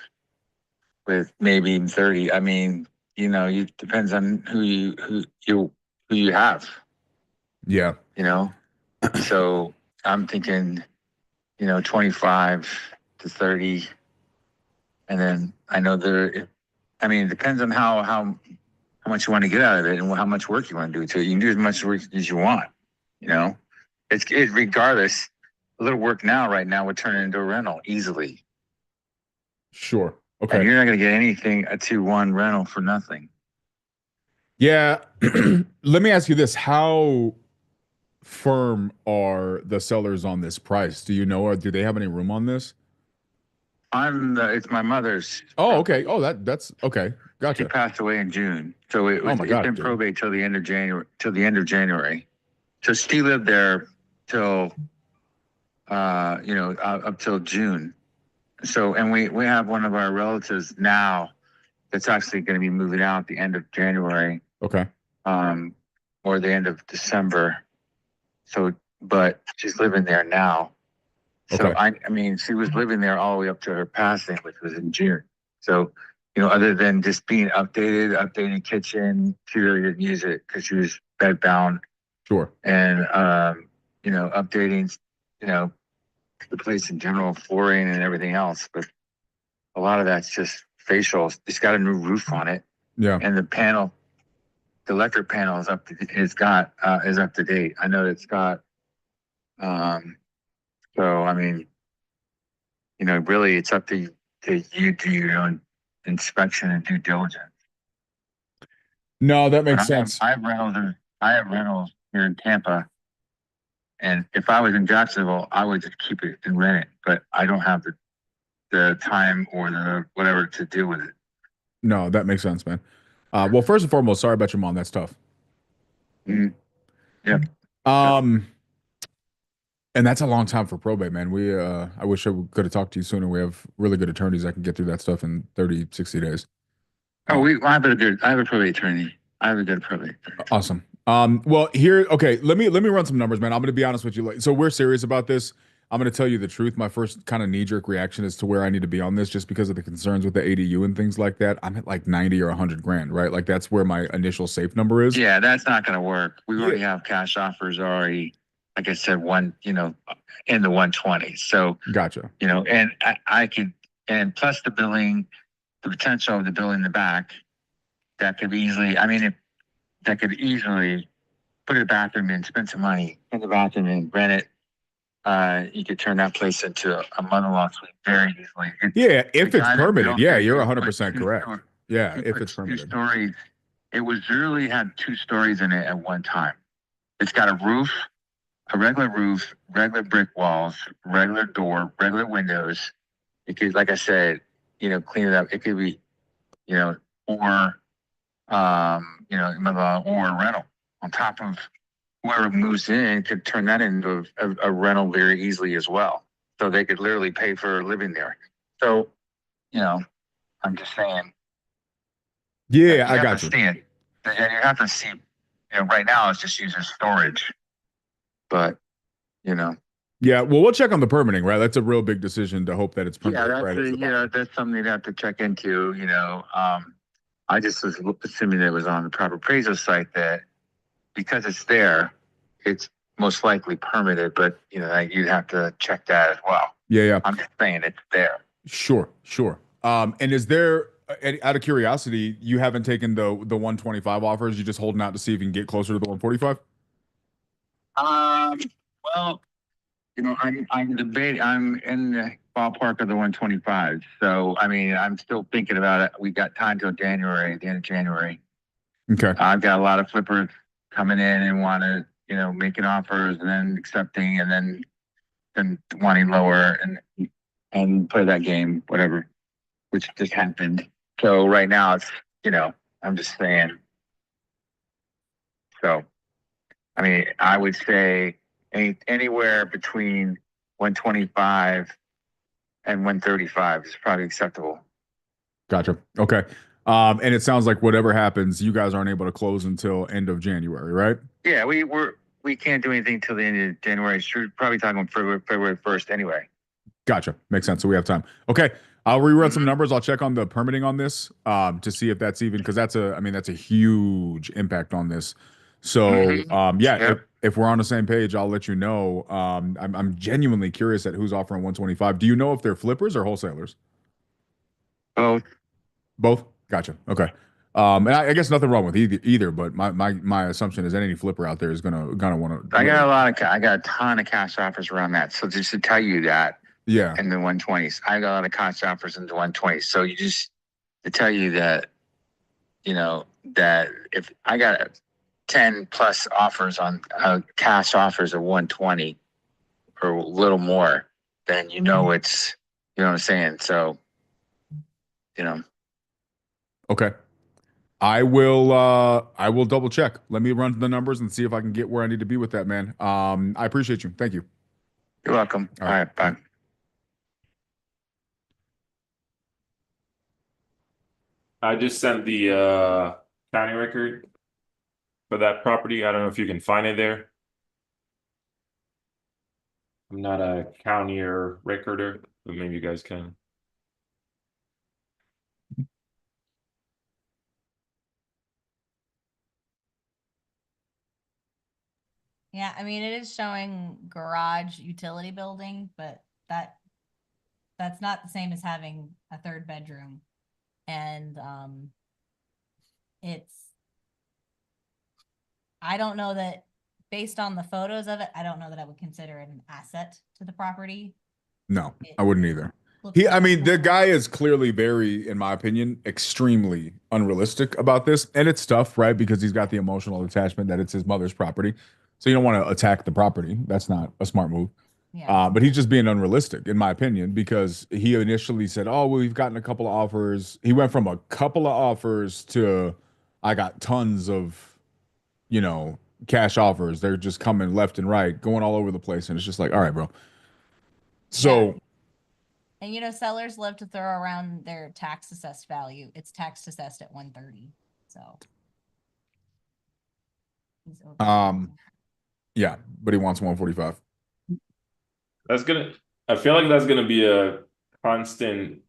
with maybe even 30. I mean, it depends on who you have, Yeah. So I'm thinking, 25 to 30. And then I know it depends on how much you want to get out of it and how much work you want to do to it. You can do as much work as you want, It's regardless, a little work right now would turn it into a rental easily. Sure. And Okay. you're not going to get anything a 2-1 rental for nothing. Yeah. Let me ask you this: how firm are the sellers on this price? Do you know, or do they have any room on this? It's my mother's. Oh, okay. Oh, that's okay. She Gotcha. passed away in June, so Oh my God, it's in dude. probate till the end of January. So she lived there till up till June. So, and we have one of our relatives now that's actually going to be moving out at the end of January, Okay. or the end of December. So, but she's living there now. So Okay. I mean, she was living there all the way up to her passing, which was in June. So, other than just being updating kitchen, she really didn't use it because she was bedbound. Sure. And updating, the place in general, flooring and everything else. But a lot of that's just facial. It's got a new roof on it. Yeah. And the electric panel is up to date. I know it's got, so I mean, really it's up to you to do your own inspection and due diligence. No, that But makes sense. I have rentals here in Tampa. And if I was in Jacksonville, I would just keep it and rent it. But I don't have the time or the whatever to deal with it. No, that makes sense, man. Well, first and foremost, sorry about your mom. That's tough. Yeah. And that's a long time for probate, man. I wish I could have talked to you sooner. We have really good attorneys that can get through that stuff in 30, 60 days. I have a probate attorney. I have a good probate attorney. Awesome. Well, okay, let me run some numbers, man. I'm gonna be honest with you. So we're serious about this. I'm gonna tell you the truth. My first kind of knee-jerk reaction is to where I need to be on this, just because of the concerns with the ADU and things like that. I'm at like 90 or 100 grand, right? Like that's where my initial safe number is. Yeah, that's not going to work. We already have cash offers already. Like I said, in the 120s. So Gotcha. And I could, and plus the potential of the billing in the back, that could easily put a bathroom in, spend some money in the bathroom and rent it. You could turn that place into a mother-in-law suite very easily. Yeah, if The it's guy that permitted. built Yeah, it, you're he put 100% correct. Yeah, if it's two permitted. stories. It was literally had 2 stories in it at one time. It's got a regular roof, regular brick walls, regular door, regular windows. It could, like I said, clean it up. It could be, or a rental on top of whoever moves in could turn that into a rental very easily as well. So they could literally pay for living there. So, I'm just saying. Yeah, I got you. And you have to see, right now it's just used as storage. But, Yeah, well, we'll check on the permitting, right? That's a real big decision to hope that it's permitted. that's something you'd have to check into, I just was assuming that it was on the proper appraisal site, that because it's there, it's most likely permitted, but you'd have to check that as well. Yeah. I'm just saying it's there. Sure. And is there, out of curiosity, you haven't taken the 125 offers? You just holding out to see if you can get closer to the 145? Well, I'm debating. I'm in the ballpark of the 125. So, I mean, I'm still thinking about it. We got time till January, the end of January. Okay. I've got a lot of flippers coming in and want to, making offers and then accepting and then wanting lower and play that game, whatever, which just happened. So right now it's, I'm just saying. So, I mean, I would say anywhere between 125 and 135 is probably acceptable. Gotcha. Okay. And it sounds like whatever happens, you guys aren't able to close until end of January, right? Yeah, we can't do anything till the end of January. Sure, probably talking February 1st anyway. Gotcha. Makes sense. So we have time. Okay. I'll rerun some numbers. I'll check on the permitting on this to see if that's even because that's a huge impact on this. So yeah, Yep. if we're on the same page, I'll let you know. I'm genuinely curious at who's offering 125. Do you know if they're flippers or wholesalers? Both. Both? Gotcha. Okay. And I guess nothing wrong with either, but my assumption is that any flipper out there is gonna want to. I got a ton of cash offers around that. So just to tell you that, yeah, in the 120s, I got a lot of cash offers in the 120s. So you just to tell you that, that if I got 10 plus offers on cash offers of 120 or a little more, then it's, what I'm saying. So, Okay. I will double check. Let me run the numbers and see if I can get where I need to be with that, man. I appreciate you. Thank you. You're welcome. All right, bye. I just sent the county record for that property. I don't know if you can find it there. I'm not a county or recorder, but maybe you guys can. Yeah, I mean, it is showing garage utility building, but that's not the same as having a third bedroom. And I don't know that based on the photos of it, I don't know that I would consider it an asset to the property. No, I wouldn't either. The guy is clearly very, in my opinion, extremely unrealistic about this. And it's tough, right? Because he's got the emotional attachment that it's his mother's property. So you don't want to attack the property. That's not a smart move. Yeah. But he's just being unrealistic, in my opinion, because he initially said, oh, well, we've gotten a couple of offers. He went from a couple of offers to I got tons of, cash offers. They're just coming left and right, going all over the place. And it's just like, all right, bro. So And sellers love to throw around their tax assessed value. It's tax assessed at 130. So yeah, but he wants 145. I feel like that's gonna be a constant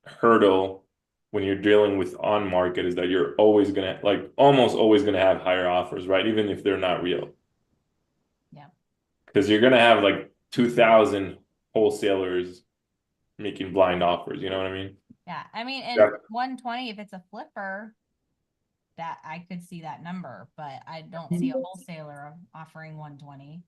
hurdle when you're dealing with on market, is that you're always gonna almost always gonna have higher offers, right? Even if they're not real. Yeah. Because you're gonna have 2,000 wholesalers making blind offers, you know what I mean? yeah, I mean, and 120, if it's a flipper, that I could see that number, but I don't see a wholesaler offering 120.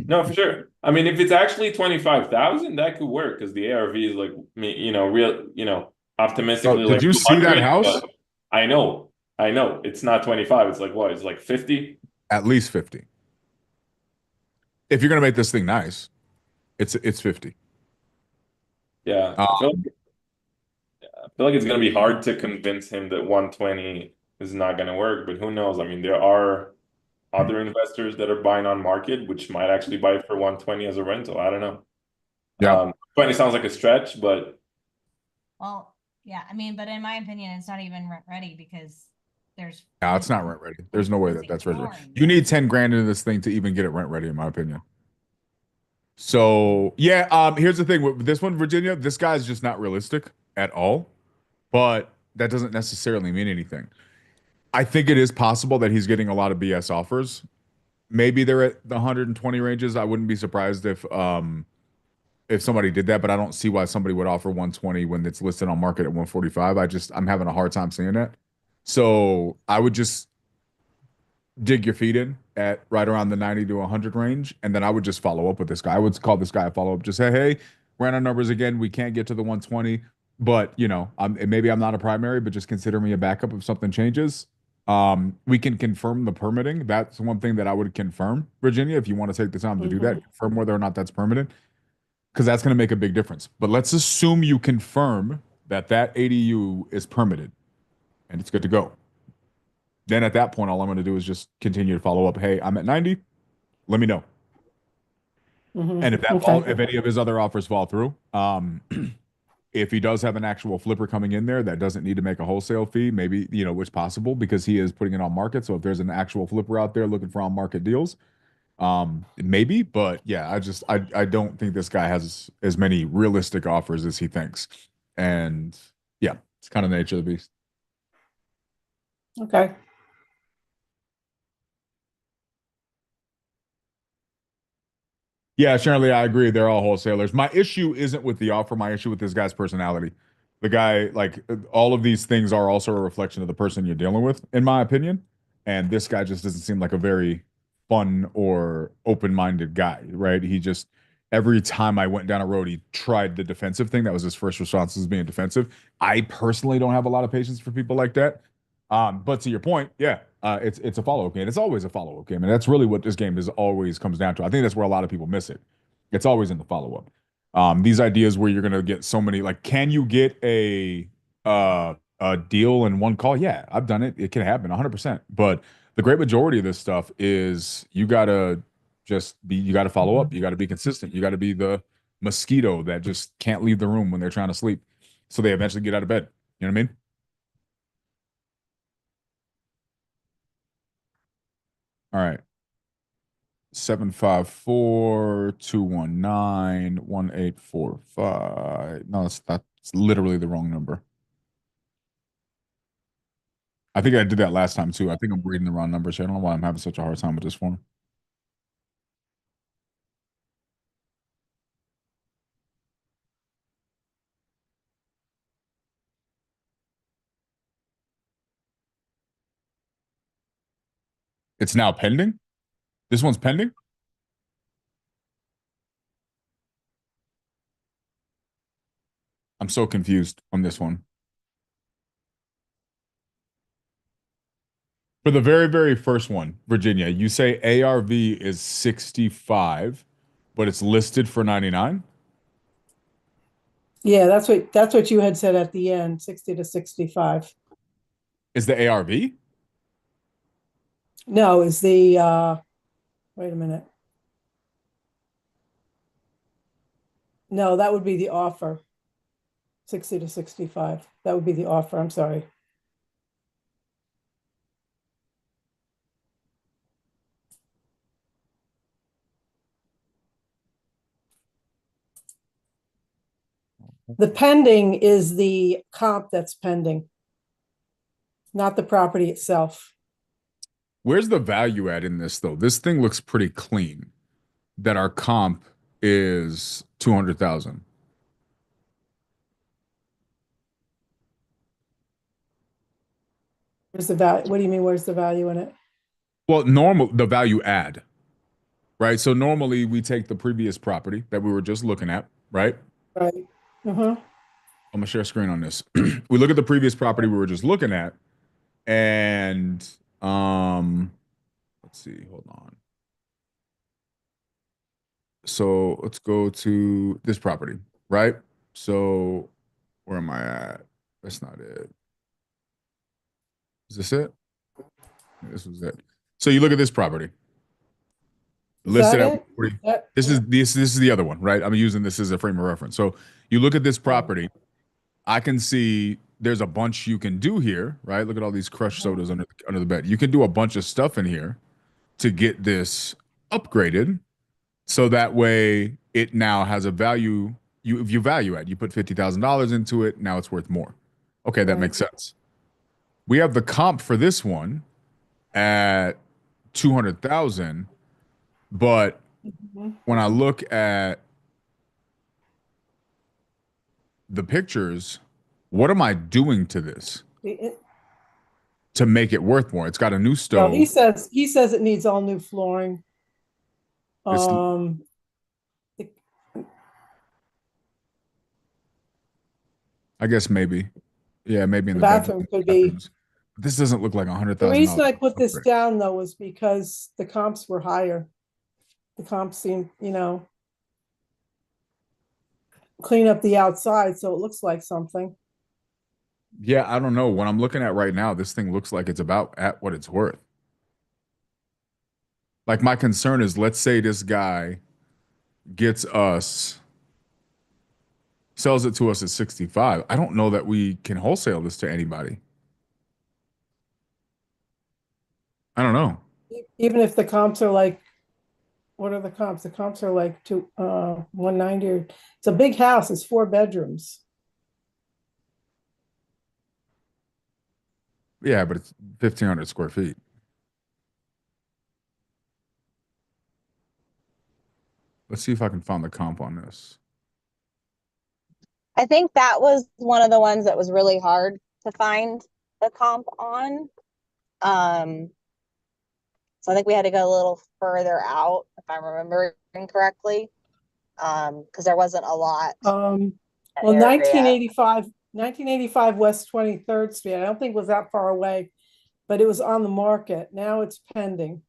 No, for sure. I mean, if it's actually 25,000, that could work because the ARV is real, optimistically. Did you see that house? I know. It's not 25. It's what? It's 50? At least 50. If you're gonna make this thing nice, it's 50. Yeah. I feel like it's gonna be hard to convince him that 120 is not gonna work, but who knows? I mean, there are other investors that are buying on market, which might actually buy for 120 as a rental. I don't know. Yeah. 20 sounds like a stretch, but well, yeah, I mean, but in my opinion, it's not even rent ready because there's no, it's not rent ready. There's no way that's rent ready. You need 10 grand into this thing to even get it rent ready, in my opinion. So yeah, here's the thing with this one, Virginia, this guy's just not realistic at all, but that doesn't necessarily mean anything. I think it is possible that he's getting a lot of BS offers. Maybe they're at the 120 ranges. I wouldn't be surprised if somebody did that, but I don't see why somebody would offer 120 when it's listed on market at 145. I'm having a hard time seeing that. So I would just dig your feet in at right around the 90 to 100 range, and then I would just follow up with this guy. I would call this guy a follow up. Just say, hey, ran our numbers again. We can't get to the 120, but maybe I'm not a primary, but just consider me a backup if something changes. We can confirm the permitting. That's one thing that I would confirm, Virginia, if you want to take the time to do that, confirm whether or not that's permanent, because that's going to make a big difference. But let's assume you confirm that ADU is permitted and it's good to go. Then at that point, all I'm going to do is just continue to follow up. Hey, I'm at 90. Let me know. And if that Okay. if any of his other offers fall through, if he does have an actual flipper coming in there that doesn't need to make a wholesale fee, maybe, which possible because he is putting it on market. So if there's an actual flipper out there looking for on market deals, maybe, but yeah, I don't think this guy has as many realistic offers as he thinks. And yeah, it's kind of the nature of the beast. Okay. Yeah, Shirley, I agree. They're all wholesalers. My issue isn't with the offer. My issue with this guy's personality. The guy, like, all of these things are also a reflection of the person you're dealing with, in my opinion. And this guy just doesn't seem like a very fun or open-minded guy, right? He just, every time I went down a road, he tried the defensive thing. That was his first response, was being defensive. I personally don't have a lot of patience for people like that. But to your point, yeah, it's a follow-up game. It's always a follow-up game, and that's really what this game is always comes down to. I think that's where a lot of people miss it. It's always in the follow-up. These ideas where you're gonna get so many, like, can you get a deal in one call? Yeah, I've done it. It can happen 100%. But the great majority of this stuff is you gotta you gotta follow up. You gotta be consistent. You gotta be the mosquito that just can't leave the room when they're trying to sleep, so they eventually get out of bed. You know what I mean? All right. 754-219-1845. No, that's literally the wrong number. I think I did that last time too. I think I'm reading the wrong numbers here. I don't know why I'm having such a hard time with this one. It's now pending? This one's pending? I'm so confused on this one. For the very, very first one, Virginia, you say ARV is 65, but it's listed for 99? Yeah, that's what you had said at the end, 60 to 65. Is the ARV? No, is the wait a minute. No, that would be the offer. 60 to 65. That would be the offer. I'm sorry. The pending is the comp that's pending, not the property itself. Where's the value at in this though? This thing looks pretty clean. That our comp is 200,000. Where's the value? What do you mean? Where's the value in it? Well, the value add, right? So normally we take the previous property that we were just looking at, right? Right. Uh-huh. I'm gonna share screen on this. We look at the previous property we were just looking at, and let's see, hold on. So let's go to this property, right? So where am I at? That's not it. Is this it? This was it. So you look at this property. Listed at 40. This is the other one, right? I'm using this as a frame of reference. So you look at this property, I can see there's a bunch you can do here, right? Look at all these crushed sodas under the bed. You can do a bunch of stuff in here to get this upgraded, so that way it now has a value. If you value it, you put $50,000 into it, now it's worth more. Okay, that makes sense. We have the comp for this one at 200,000, but when I look at the pictures, what am I doing to this to make it worth more? It's got a new stove. No, he says it needs all new flooring. I guess maybe. Yeah, maybe in The the bathroom could be. This doesn't look like The reason I $100,000. put this down though was because the comps were higher. The comps seem, clean up the outside so it looks like something. Yeah, I don't know. When I'm looking at right now, this thing looks like it's about at what it's worth. Like, my concern is, let's say this guy, gets us, sells it to us at 65. I don't know that we can wholesale this to anybody. I don't know. Even if the comps are like, what are the comps? The comps are like 190 or, it's a big house. It's 4 bedrooms. Yeah, but it's 1,500 square feet. Let's see if I can find the comp on this. I think that was one of the ones that was really hard to find the comp on. So I think we had to go a little further out, if I'm remembering correctly, because there wasn't a lot. Well, area. 1985 West 23rd Street. I don't think was that far away, but it was on the market. Now it's pending.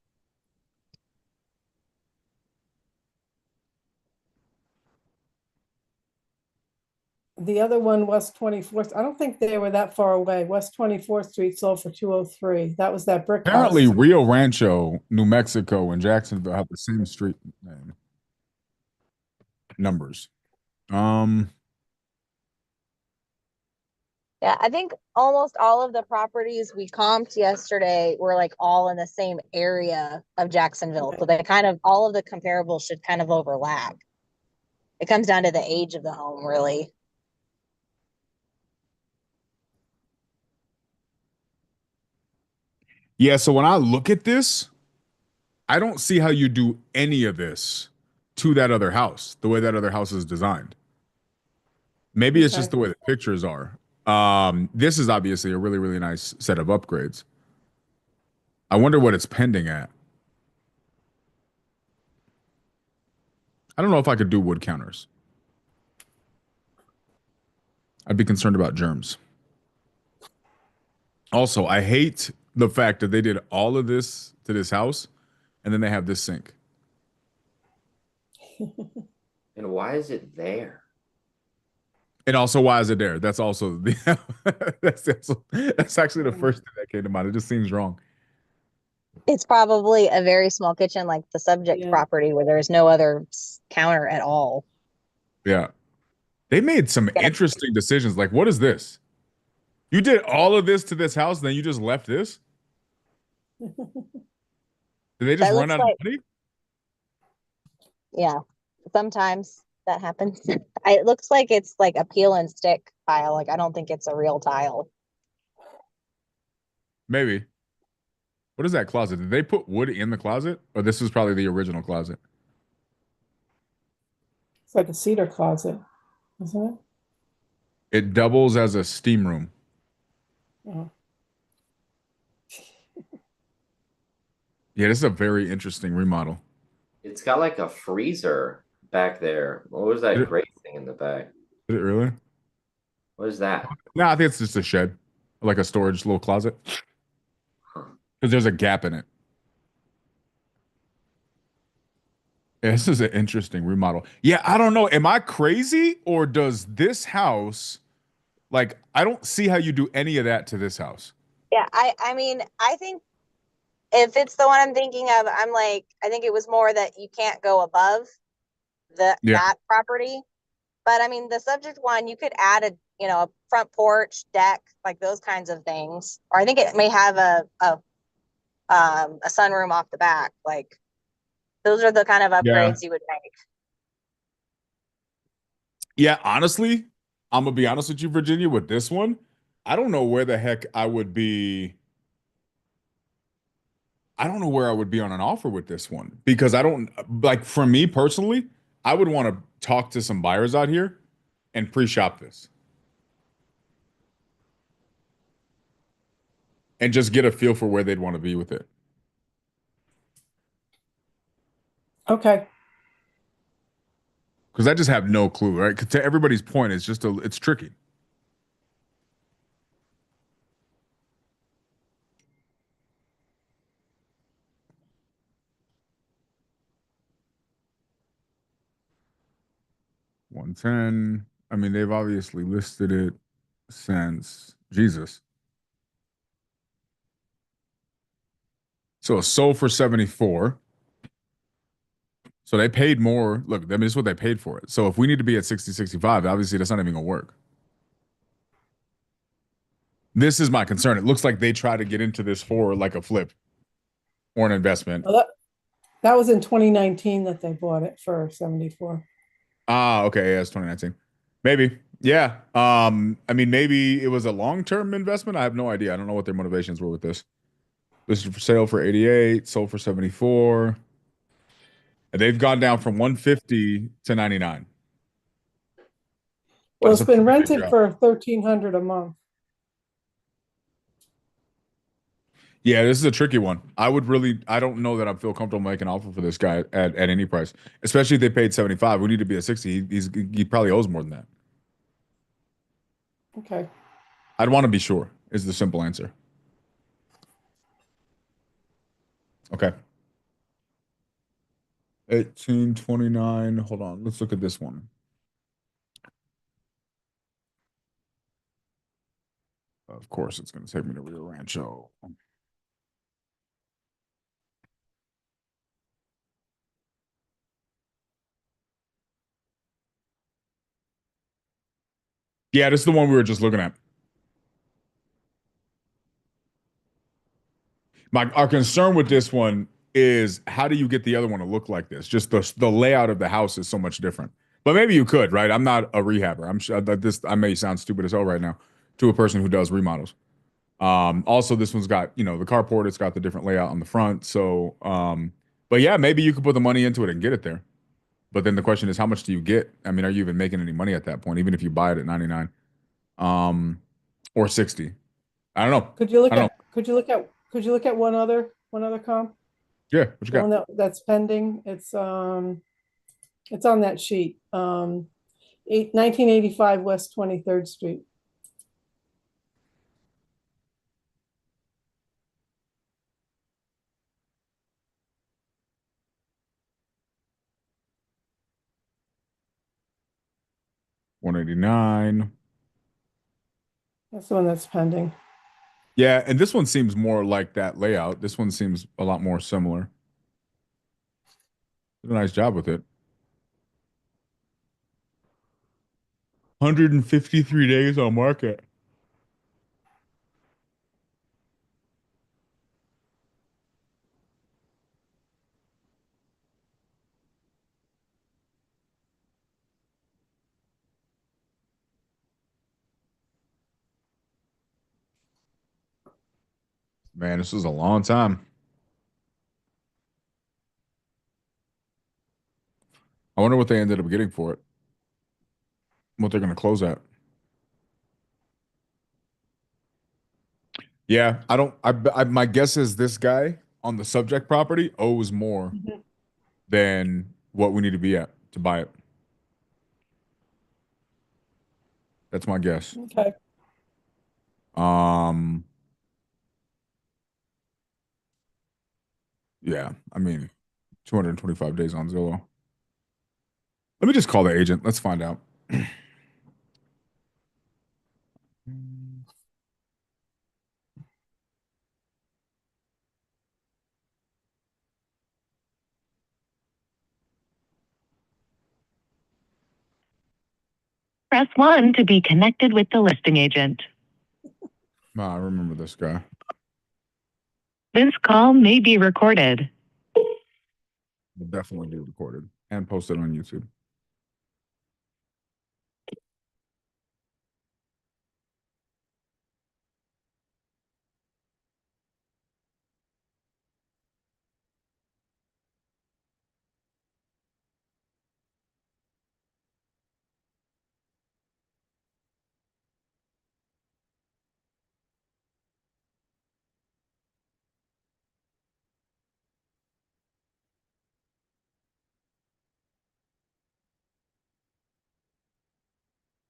The other one, West 24th, I don't think they were that far away. West 24th Street sold for 203. That was that brick Apparently, house. Rio Rancho, New Mexico, and Jacksonville have the same street name numbers. Yeah, I think almost all of the properties we comped yesterday were like all in the same area of Jacksonville. So they kind of, all of the comparables should kind of overlap. It comes down to the age of the home, really. Yeah, so when I look at this, I don't see how you do any of this to that other house, the way that other house is designed. Maybe it's just the way the pictures are. This is obviously a really, really nice set of upgrades. I wonder what it's pending at. I don't know if I could do wood counters. I'd be concerned about germs. Also, I hate the fact that they did all of this to this house and then they have this sink. And why is it there? And also, why is it there? That's also the that's actually the first thing that came to mind. It just seems wrong. It's probably a very small kitchen, like the subject property, where there's no other counter at all. Yeah. They made some interesting decisions. Like, what is this? You did all of this to this house, then you just left this? Did they just run out of money? Yeah, sometimes that happens. It looks like it's like a peel and stick tile. Like, I don't think it's a real tile. Maybe. What is that closet? Did they put wood in the closet? Or this is probably the original closet? It's like a cedar closet, isn't it? It doubles as a steam room. Oh. Yeah, this is a very interesting remodel. It's got like a freezer back there. What was that gray thing in the back? Is it really? What is that? No, I think it's just a shed, like a storage little closet. Because there's a gap in it. Yeah, this is an interesting remodel. Yeah, I don't know. Am I crazy or does this house, like, I don't see how you do any of that to this house. Yeah, I mean, I think if it's the one I'm thinking of, I'm like, I think it was more that you can't go above that property. But I mean, the subject one, you could add a front porch, deck, like those kinds of things. Or I think it may have a sunroom off the back. Like, those are the kind of upgrades you would make. Yeah, honestly, I'm gonna be honest with you, Virginia, with this one, I don't know where the heck I would be. I don't know where I would be on an offer with this one because I don't like, for me personally, I would want to talk to some buyers out here and pre-shop this and just get a feel for where they'd want to be with it. Okay. Because I just have no clue, right? 'Cause to everybody's point, it's tricky. $110. I mean, they've obviously listed it since Jesus. So it sold for 74. So they paid more. Look, I mean, this is what they paid for it. So if we need to be at 60, 65, obviously that's not even gonna work. This is my concern. It looks like they try to get into this for like a flip or an investment. Well, that was in 2019 that they bought it for 74. Ah, okay, yeah, it's 2019. Maybe. Yeah. I mean, maybe it was a long-term investment. I have no idea. I don't know what their motivations were with this. This is for sale for 88, sold for 74. And they've gone down from 150 to 99. Well, That's it's a been pretty good rented job. for 1,300 a month. Yeah, this is a tricky one. I don't know that I feel comfortable making an offer for this guy at any price, especially if they paid 75. We need to be at 60. He probably owes more than that. Okay. I'd want to be sure, is the simple answer. Okay. 1829. Hold on. Let's look at this one. Of course, it's going to take me to Rio Rancho. Yeah, this is the one we were just looking at. Our concern with this one is how do you get the other one to look like this? Just the layout of the house is so much different. But maybe you could, right? I'm not a rehabber. I'm sure that I may sound stupid as hell right now to a person who does remodels. Also, this one's got, the carport, it's got the different layout on the front. So, but yeah, maybe you could put the money into it and get it there. But then the question is, how much do you get? I mean, are you even making any money at that point, even if you buy it at 99, or 60? I don't know. Could you look I don't at could you look at one other comp? Yeah, what you The one got? that's pending. It's on that sheet. 1985 West 23rd Street. $189. That's the one that's pending. Yeah, and this one seems more like that layout. This one seems a lot more similar. Did a nice job with it. 153 days on market. Man, this was a long time. I wonder what they ended up getting for it. What they're going to close at. Yeah, I don't. My guess is this guy on the subject property owes more than what we need to be at to buy it. That's my guess. Okay. Yeah, I mean, 225 days on Zillow. Let me just call the agent. Let's find out. Press 1 to be connected with the listing agent. I remember this guy. This call may be recorded. Will definitely be recorded and posted on YouTube.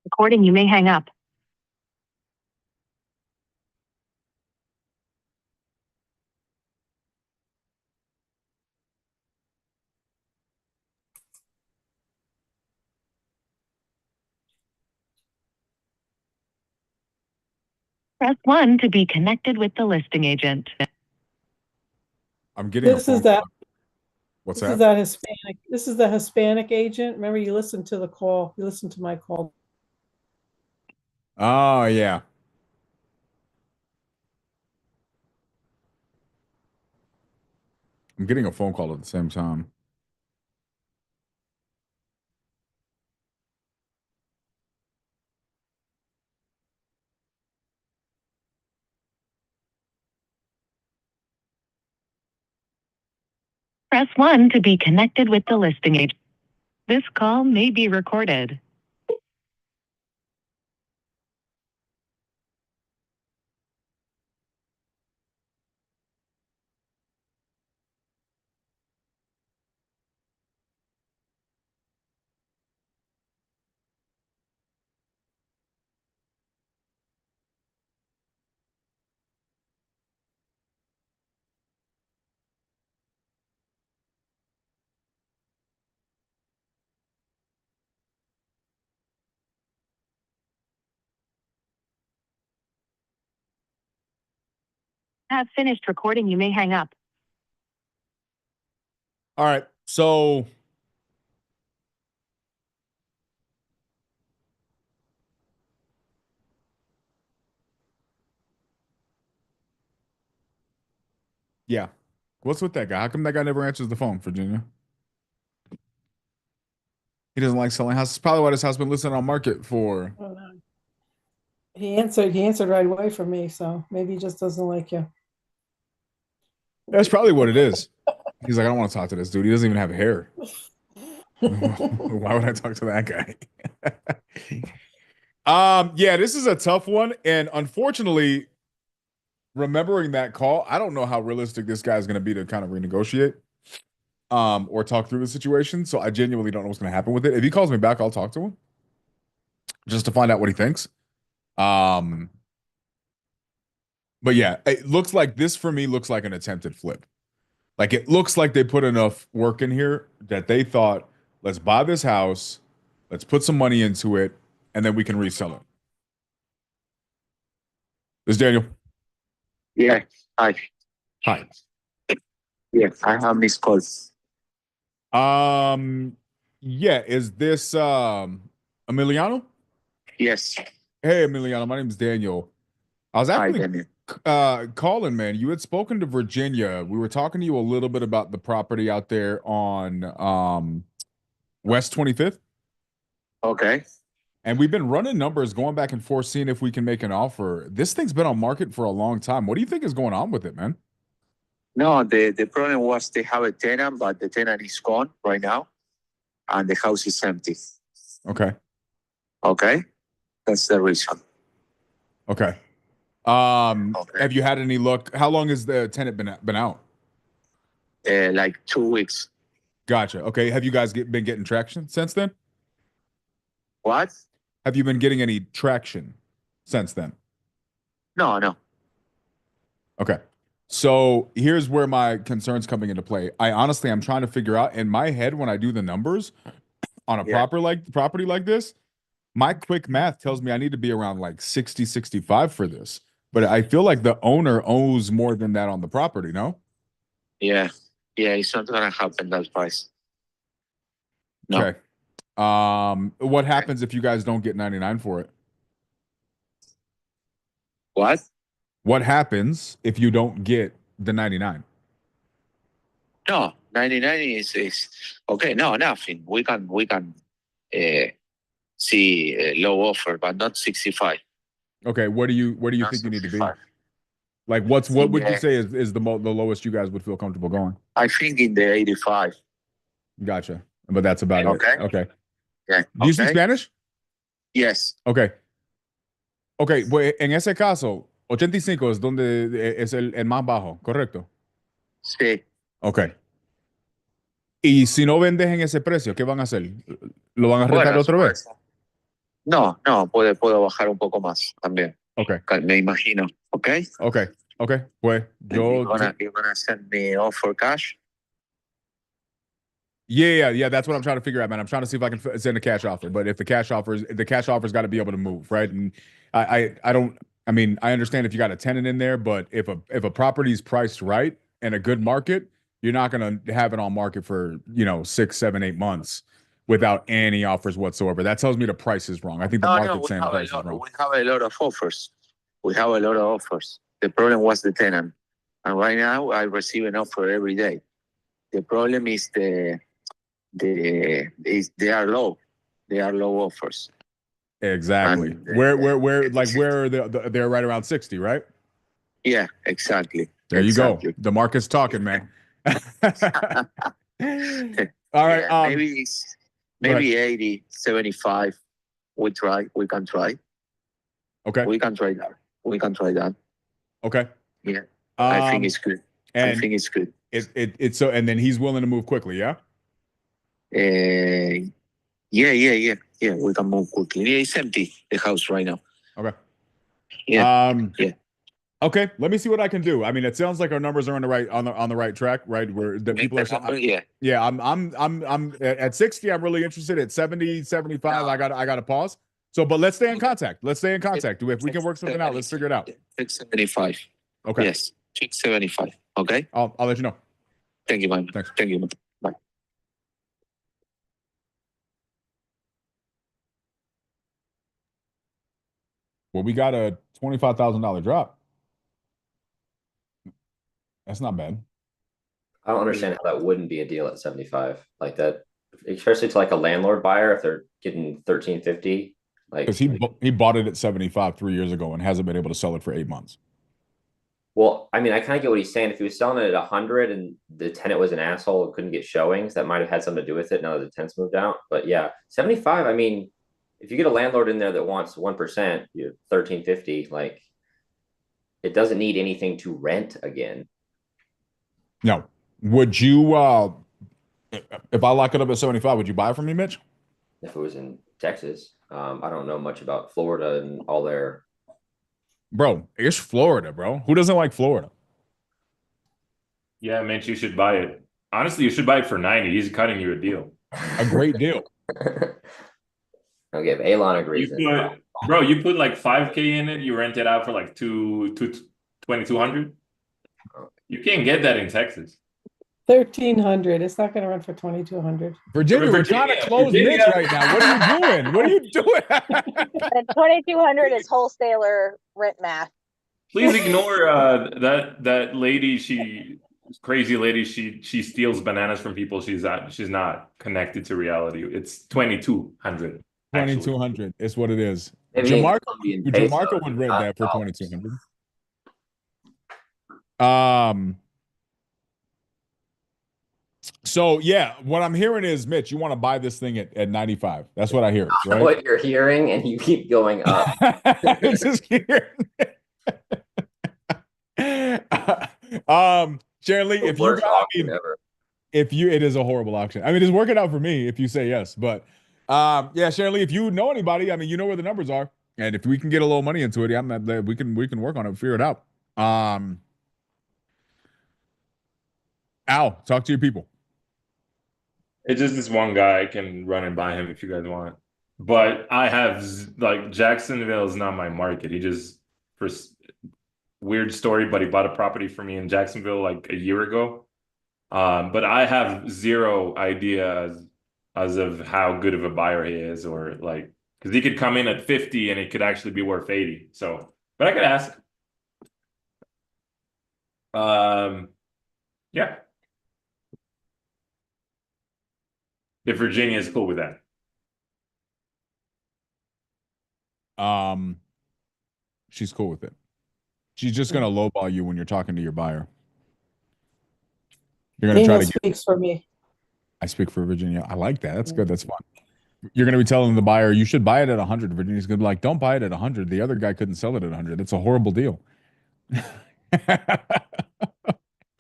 Recording, you may hang up. Press 1 to be connected with the listing agent. I'm getting This is that. What's This is that? that Hispanic. This is the Hispanic agent. Remember, you listened to the call. You listened to my call. Oh, yeah. I'm getting a phone call at the same time. Press 1 to be connected with the listing agent. This call may be recorded. Have finished recording. You may hang up. All right. So yeah. What's with that guy? How come that guy never answers the phone, Virginia? He doesn't like selling houses. Probably why this house been listed on market for. I don't know. He answered right away for me, so maybe he just doesn't like you. That's probably what it is. He's like, I don't want to talk to this dude. He doesn't even have hair. Why would I talk to that guy? Yeah, this is a tough one. And unfortunately, remembering that call, I don't know how realistic this guy is going to be to kind of renegotiate or talk through the situation. So I genuinely don't know what's going to happen with it. If he calls me back, I'll talk to him just to find out what he thinks. But yeah, it looks like this for me looks like an attempted flip. Like it looks like they put enough work in here that they thought, let's buy this house, let's put some money into it, and then we can resell it. This is Daniel. Yeah. Hi. Hi. Yes, I have missed calls. Yeah, is this Emiliano? Yes. Hey Emiliano, my name is Daniel. I was Hi, actually Daniel. calling, man. You had spoken to Virginia. We were talking to you a little bit about the property out there on West 25th. Okay. And we've been running numbers, going back and forth, seeing if we can make an offer. This thing's been on market for a long time. What do you think is going on with it, man? No, the problem was they have a tenant, but the tenant is gone right now, and the house is empty. Okay. Okay. That's the reason. Okay. Have you had any luck? How long has the tenant been out? Like 2 weeks. Gotcha. Okay. Have you guys been getting traction since then? What? Have you been getting any traction since then? No. Okay. So here's where my concerns coming into play. I'm trying to figure out in my head when I do the numbers on a property like this, my quick math tells me I need to be around like 60, 65 for this. But I feel like the owner owes more than that on the property, no? Yeah. Yeah, it's not gonna happen that price. No. Okay. What happens if you guys don't get 99 for it? What? What happens if you don't get the 99? No, 99 is okay. No, nothing. We can see a low offer, but not 65. Okay, what do you think you need to be? Like what would you say is the lowest you guys would feel comfortable going? I think in the 85. Gotcha. But that's about Okay. it. Okay. Yeah. Do you speak Spanish? Yes. Okay. Okay, pues en ese caso, 85 es donde es el más bajo, ¿correcto? Sí. Ok. Y si no vendes en ese precio, ¿qué van a hacer? ¿Lo van a retar Bueno, otra vez? No, puedo bajar un poco más también. Ok. Me imagino. Okay. Okay. Okay. Pues yo. You're gonna send me offer cash? Yeah. That's what I'm trying to figure out, man. I'm trying to see if I can send a cash offer. But if the cash offer's got to be able to move, right? And I don't. I mean, I understand if you got a tenant in there, but if a property's priced right and a good market, You're not going to have it on market for, 6, 7, 8 months without any offers whatsoever. That tells me the price is wrong. I think the market's saying the price is wrong. We have a lot of offers. We have a lot of offers. The problem was the tenant. And right now I receive an offer every day. The problem is they are low. They are low offers. Exactly. And, where are they're right around 60, right? Yeah, exactly. There you go. The market's talking, man. All right. Yeah, maybe 80, 75. We can try. Okay. We can try that. Okay. Yeah. I think it's good. I And think it's good. it's so, and then he's willing to move quickly, yeah? Yeah. We can move quickly. It's empty, the house right now. Okay. Yeah. Yeah. Okay, let me see what I can do. I mean, it sounds like our numbers are on the right track, right? Where the people are yeah, I'm at 60, I'm really interested. At 70, 75, I got to pause. So, but let's stay in contact. Let's stay in contact. If we can work something out, let's figure it out. 675. Okay. Yes. 675. Okay. I'll let you know. Thank you, man. Thanks. Thank you. Bye. Well, we got a $25,000 drop. That's not bad. I don't understand how that wouldn't be a deal at 75 like that, especially to like a landlord buyer if they're getting 1350. Like, Because he bought it at 75 3 years ago and hasn't been able to sell it for 8 months. well, I mean, I kind of get what he's saying. If he was selling it at 100 and the tenant was an asshole and couldn't get showings, that might have had something to do with it now that the tenant's moved out. But yeah, 75, I mean, if you get a landlord in there that wants 1%, you 1350, like it doesn't need anything to rent again. No. Would you if I lock it up at 75, would you buy it from me, Mitch? If it was in Texas, I don't know much about Florida and all their. Bro, it's Florida, bro. Who doesn't like Florida? Yeah, Mitch, you should buy it. Honestly, you should buy it for 90. He's cutting you a deal. A great deal. I'll give Elon a reason. You put like 5K in it, you rent it out for like 2,200. You can't get that in Texas. 1,300. It's not going to run for 2,200. Virginia, we're trying to close Mitch right now. What are you doing? What are you doing? And 2,200 is wholesaler rent math. Please ignore that lady. Crazy lady. She steals bananas from people. She's not connected to reality. It's 2,200. 2,200 is what it is. Maybe Jamarco would rent that for 2,200. So yeah, what I'm hearing is, Mitch, you want to buy this thing at 95. That's what I hear, right? What you're hearing, and you keep going up. It's just hearing. Sharon Lee, it is a horrible auction. I mean, it's working out for me if you say yes, but yeah, Sharon Lee, if you know anybody, I mean, you know where the numbers are, and if we can get a little money into it, we can work on it, figure it out. Al, talk to your people. It's just this one guy. I can run and buy him if you guys want. But I have like Jacksonville is not my market. He just weird story, but he bought a property for me in Jacksonville like a year ago. But I have zero idea as of how good of a buyer he is, or like because he could come in at 50 and it could actually be worth 80. So, but I could ask. Yeah. If Virginia is cool with that. She's cool with it. She's just gonna lowball you when you're talking to your buyer. You're gonna Daniel try to speaks for me. I speak for Virginia. I like that. That's good. That's fun. You're gonna be telling the buyer you should buy it at 100. Virginia's gonna be like, don't buy it at 100. The other guy couldn't sell it at 100. That's a horrible deal.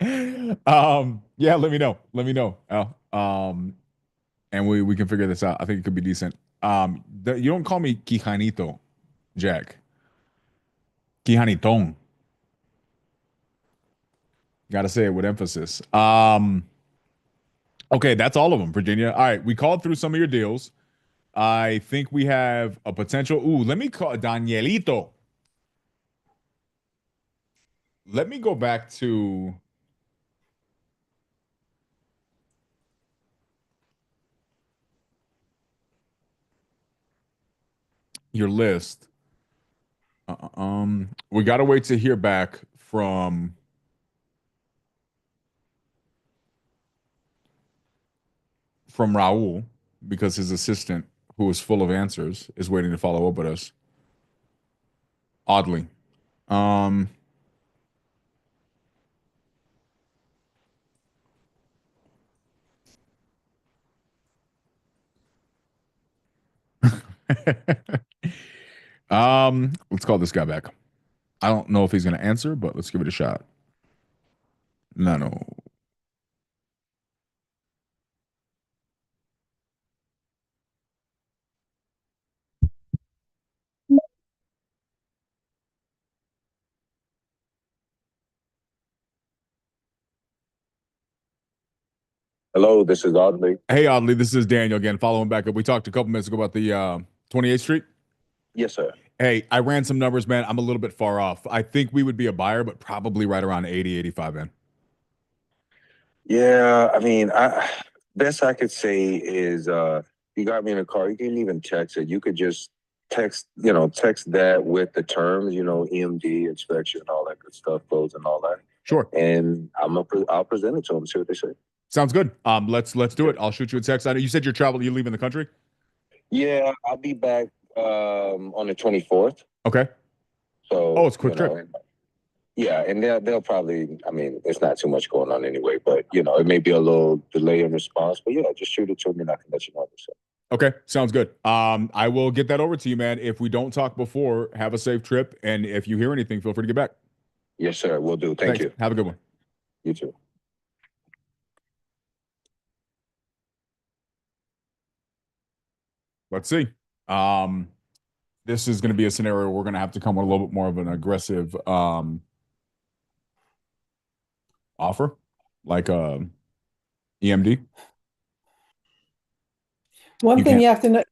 Yeah, let me know. Let me know, Al. And we can figure this out. I think it could be decent. You don't call me Quijanito, Jack. Quijaniton. Got to say it with emphasis. Okay, that's all of them, Virginia. All right, we called through some of your deals. I think we have a potential. Ooh, let me call Danielito. Let me go back to your list. We gotta wait to hear back from Raul because his assistant, who is full of answers, is waiting to follow up with us. Oddly. Um let's call this guy back. I don't know if he's gonna answer, but let's give it a shot. No. Hello, this is Audley. Hey, Oddly, this is Daniel again, following back up. We talked a couple minutes ago about the 28th Street. Yes, sir. Hey, I ran some numbers, man. I'm a little bit far off. I think we would be a buyer, but probably right around 80, 85, man. Yeah, I mean, best I could say is you got me in a car. You can even text it. You could just text that with the terms, EMD inspection, all that good stuff, goes and all that. Sure. And I'll present it to them, see what they say. Sounds good. Let's do it. I'll shoot you a text. I know you said you're leaving the country. Yeah, I'll be back on the 24th. Okay. So it's a quick trip. Yeah, and they'll probably, I mean, there's not too much going on anyway, but it may be a little delay in response, but just shoot it to me and I can let you know. Okay, sounds good. I will get that over to you, man. If we don't talk before, have a safe trip, and if you hear anything, feel free to get back. Yes, sir. Will do. Thank Thanks. you. Have a good one. You too. Let's see. This is going to be a scenario where we're going to have to come with a little bit more of an aggressive offer, like EMD. One thing you have to know,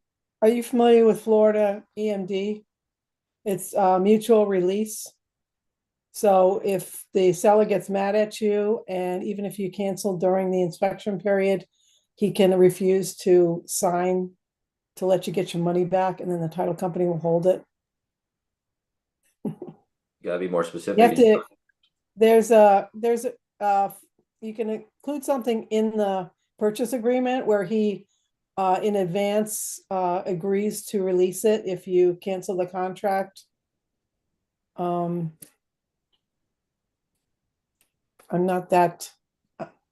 are you familiar with Florida EMD? It's mutual release. So if the seller gets mad at you, and even if you cancel during the inspection period, he can refuse to sign to let you get your money back, and then the title company will hold it. You gotta be more specific. You have to, you can include something in the purchase agreement where he in advance agrees to release it if you cancel the contract. I'm not that,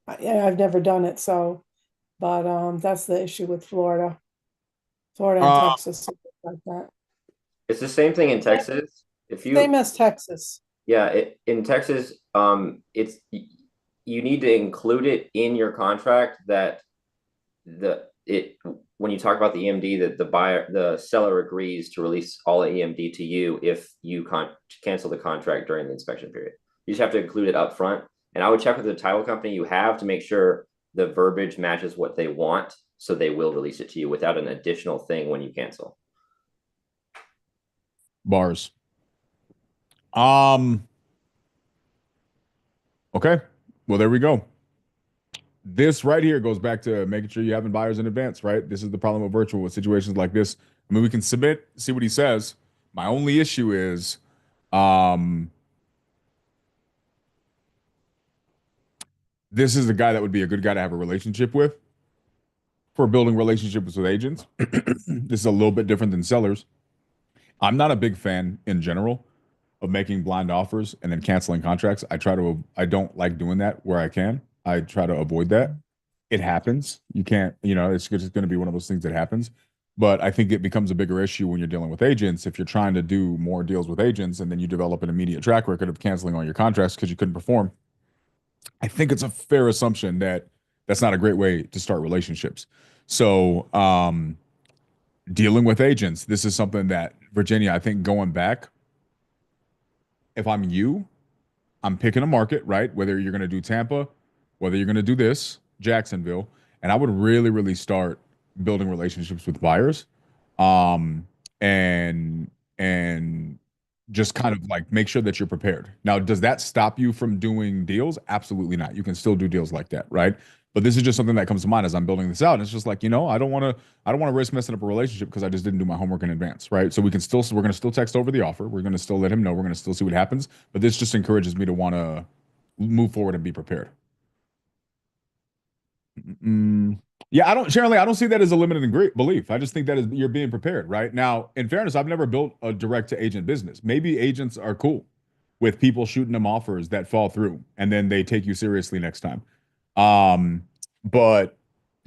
I've never done it, but that's the issue with Florida and Texas, like that. It's the same thing in Texas. Same as Texas. Yeah, in Texas, it's you need to include it in your contract that when you talk about the EMD, that the seller agrees to release all the EMD to you if you cancel the contract during the inspection period. You just have to include it up front. And I would check with the title company you have to make sure the verbiage matches what they want, so they will release it to you without an additional thing when you cancel. Bars. Okay. Well, there we go. This right here goes back to making sure you having buyers in advance, right? This is the problem with virtual with situations like this. I mean, we can submit, see what he says. My only issue is, this is a guy that would be a good guy to have a relationship with for building relationships with agents. This is a little bit different than sellers. I'm not a big fan in general of making blind offers and then canceling contracts. I don't like doing that where I can. I try to avoid that. It happens. You can't, it's just going to be one of those things that happens. But I think it becomes a bigger issue when you're dealing with agents. If you're trying to do more deals with agents and then you develop an immediate track record of canceling all your contracts because you couldn't perform, I think it's a fair assumption that that's not a great way to start relationships. So, dealing with agents, this is something that, Virginia, I think going back, if I'm you, I'm picking a market, right? Whether you're going to do Tampa, whether you're going to do this, Jacksonville, and I would really, really start building relationships with buyers, and just kind of like make sure that you're prepared. Now, does that stop you from doing deals? Absolutely not. You can still do deals like that, right? But this is just something that comes to mind as I'm building this out. And it's just like, I don't want to risk messing up a relationship because I just didn't do my homework in advance, right? So we're going to still text over the offer. We're going to still let him know. We're going to still see what happens. But this just encourages me to want to move forward and be prepared. Yeah, generally, I don't see that as a limiting belief. I just think that is you're being prepared, right? Now, in fairness, I've never built a direct to agent business. Maybe agents are cool with people shooting them offers that fall through and then they take you seriously next time. But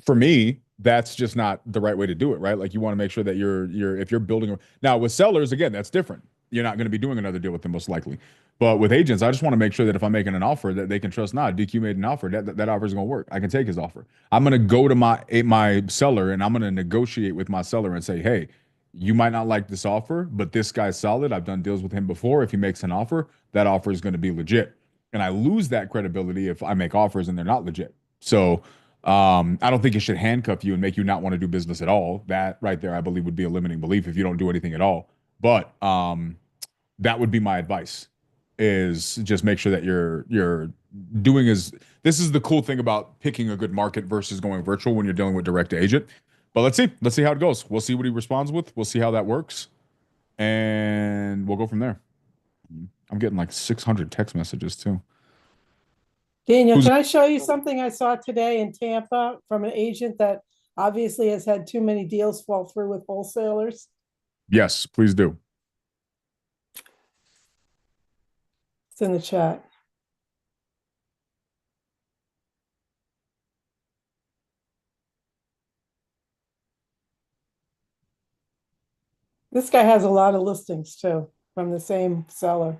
for me, that's just not the right way to do it, right? Like you want to make sure that if you're building now with sellers, again, that's different. You're not going to be doing another deal with them most likely. But with agents, I just want to make sure that if I'm making an offer that they can trust, DQ made an offer, that offer is going to work. I can take his offer. I'm going to go to my seller and I'm going to negotiate with my seller and say, hey, you might not like this offer, but this guy's solid. I've done deals with him before. If he makes an offer, that offer is going to be legit. And I lose that credibility if I make offers and they're not legit. So I don't think it should handcuff you and make you not want to do business at all. That right there, I believe, would be a limiting belief if you don't do anything at all. But that would be my advice: is just make sure that you're doing is this is the cool thing about picking a good market versus going virtual when you're dealing with direct to agent. But let's see how it goes. We'll see what he responds with. We'll see how that works, and we'll go from there. I'm getting like 600 text messages too. Daniel, can I show you something I saw today in Tampa from an agent that obviously has had too many deals fall through with wholesalers? Yes, please do. It's in the chat. This guy has a lot of listings too from the same seller.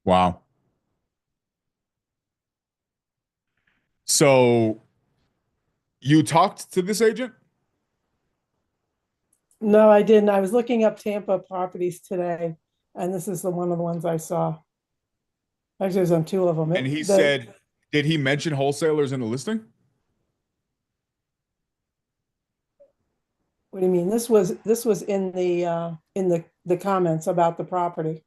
Wow. So you talked to this agent? No, I didn't. I was looking up Tampa properties today, and this is one of the ones I saw. Actually, there's on two of them. And he said, did he mention wholesalers in the listing? What do you mean? This was in the comments about the property.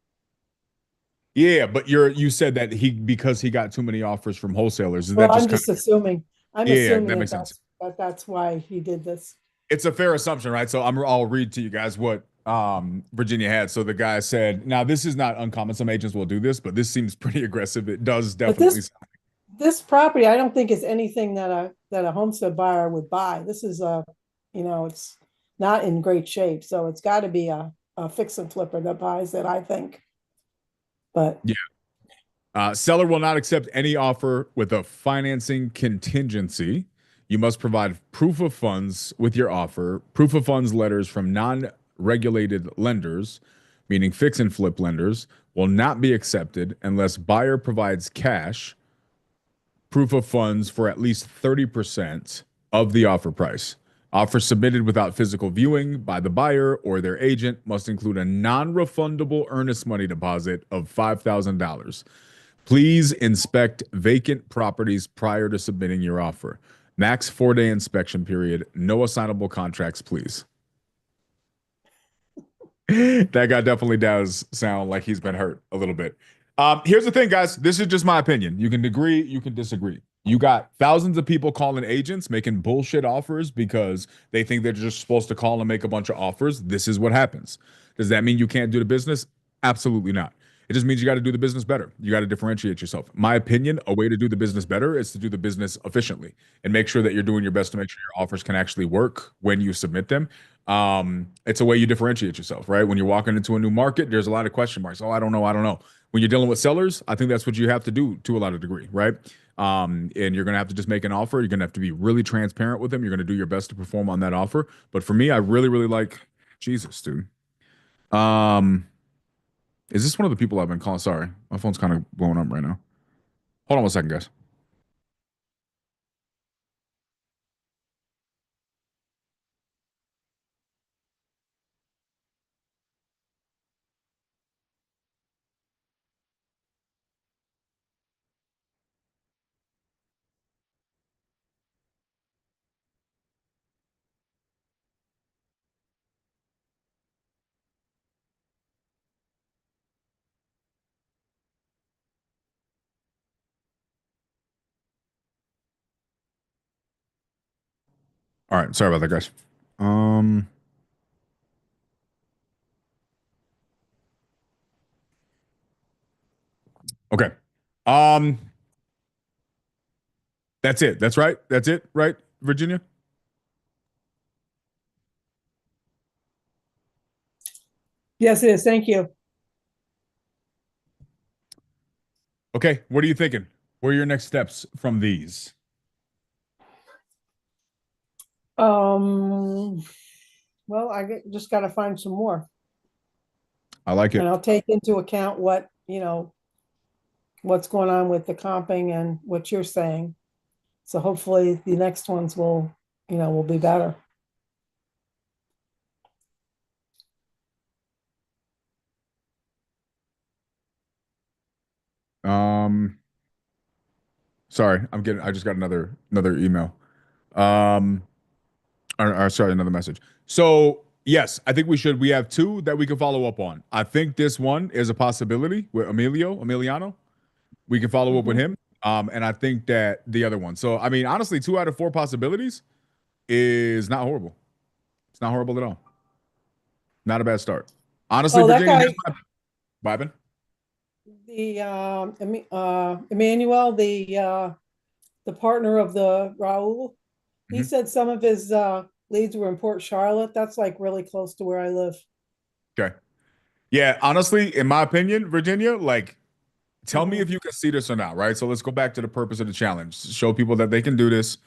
Yeah, but you said that because he got too many offers from wholesalers. Is Well, that just I'm just assuming. I'm Yeah, assuming that makes sense. that's why he did this. It's a fair assumption, right? So I'll read to you guys what Virginia had. So the guy said, now this is not uncommon. Some agents will do this, but this seems pretty aggressive. It does But definitely. this property, I don't think is anything that a homestead buyer would buy. This is it's not in great shape, so it's got to be a fix and flipper that buys it, I think. But yeah, seller will not accept any offer with a financing contingency. You must provide proof of funds with your offer, proof of funds letters from non-regulated lenders, meaning fix and flip lenders, will not be accepted unless buyer provides cash, proof of funds for at least 30% of the offer price. Offer submitted without physical viewing by the buyer or their agent must include a non-refundable earnest money deposit of $5,000. Please inspect vacant properties prior to submitting your offer. Max 4-day inspection period. No assignable contracts, please. That guy definitely does sound like he's been hurt a little bit. Here's the thing, guys. This is just my opinion. You can agree, you can disagree. You got thousands of people calling agents making bullshit offers because they think they're just supposed to call and make a bunch of offers. This is what happens. Does that mean you can't do the business? Absolutely not. It just means you got to do the business better. You got to differentiate yourself. My opinion, a way to do the business better is to do the business efficiently and make sure that you're doing your best to make sure your offers can actually work when you submit them. It's a way you differentiate yourself, right? When you're walking into a new market, there's a lot of question marks. Oh, I don't know. When you're dealing with sellers, I think that's what you have to do to a lot of degree, right? And you're gonna have to just make an offer. You're gonna have to be really transparent with them. You're gonna do your best to perform on that offer. But for me, I really, really like Jesus, dude. Is this one of the people I've been calling? Sorry, my phone's kind of blowing up right now. Hold on 1 second, guys. All right, sorry about that, guys. Okay. That's it. That's right. That's it, right, Virginia? Yes, it is. Thank you. Okay, what are you thinking? What are your next steps from these? Well, just got to find some more, I like and it. I'll take into account what, what's going on with the comping and what you're saying. So hopefully the next ones will be better. Sorry, I just got another email. Or sorry, another message. So yes, I think we have two that we can follow up on. I think this one is a possibility with Emiliano. We can follow up with him. And I think that the other one. So I mean, honestly, 2 out of 4 possibilities is not horrible. It's not horrible at all. Not a bad start. Honestly, Oh, that Virginia, guy, Bobin. Emmanuel, the partner of the Raul, he said some of his leads were in Port Charlotte. That's like really close to where I live. Okay. Yeah, honestly, in my opinion, Virginia, like, tell me if you can see this or not, right? So let's go back to the purpose of the challenge. Show people that they can do this,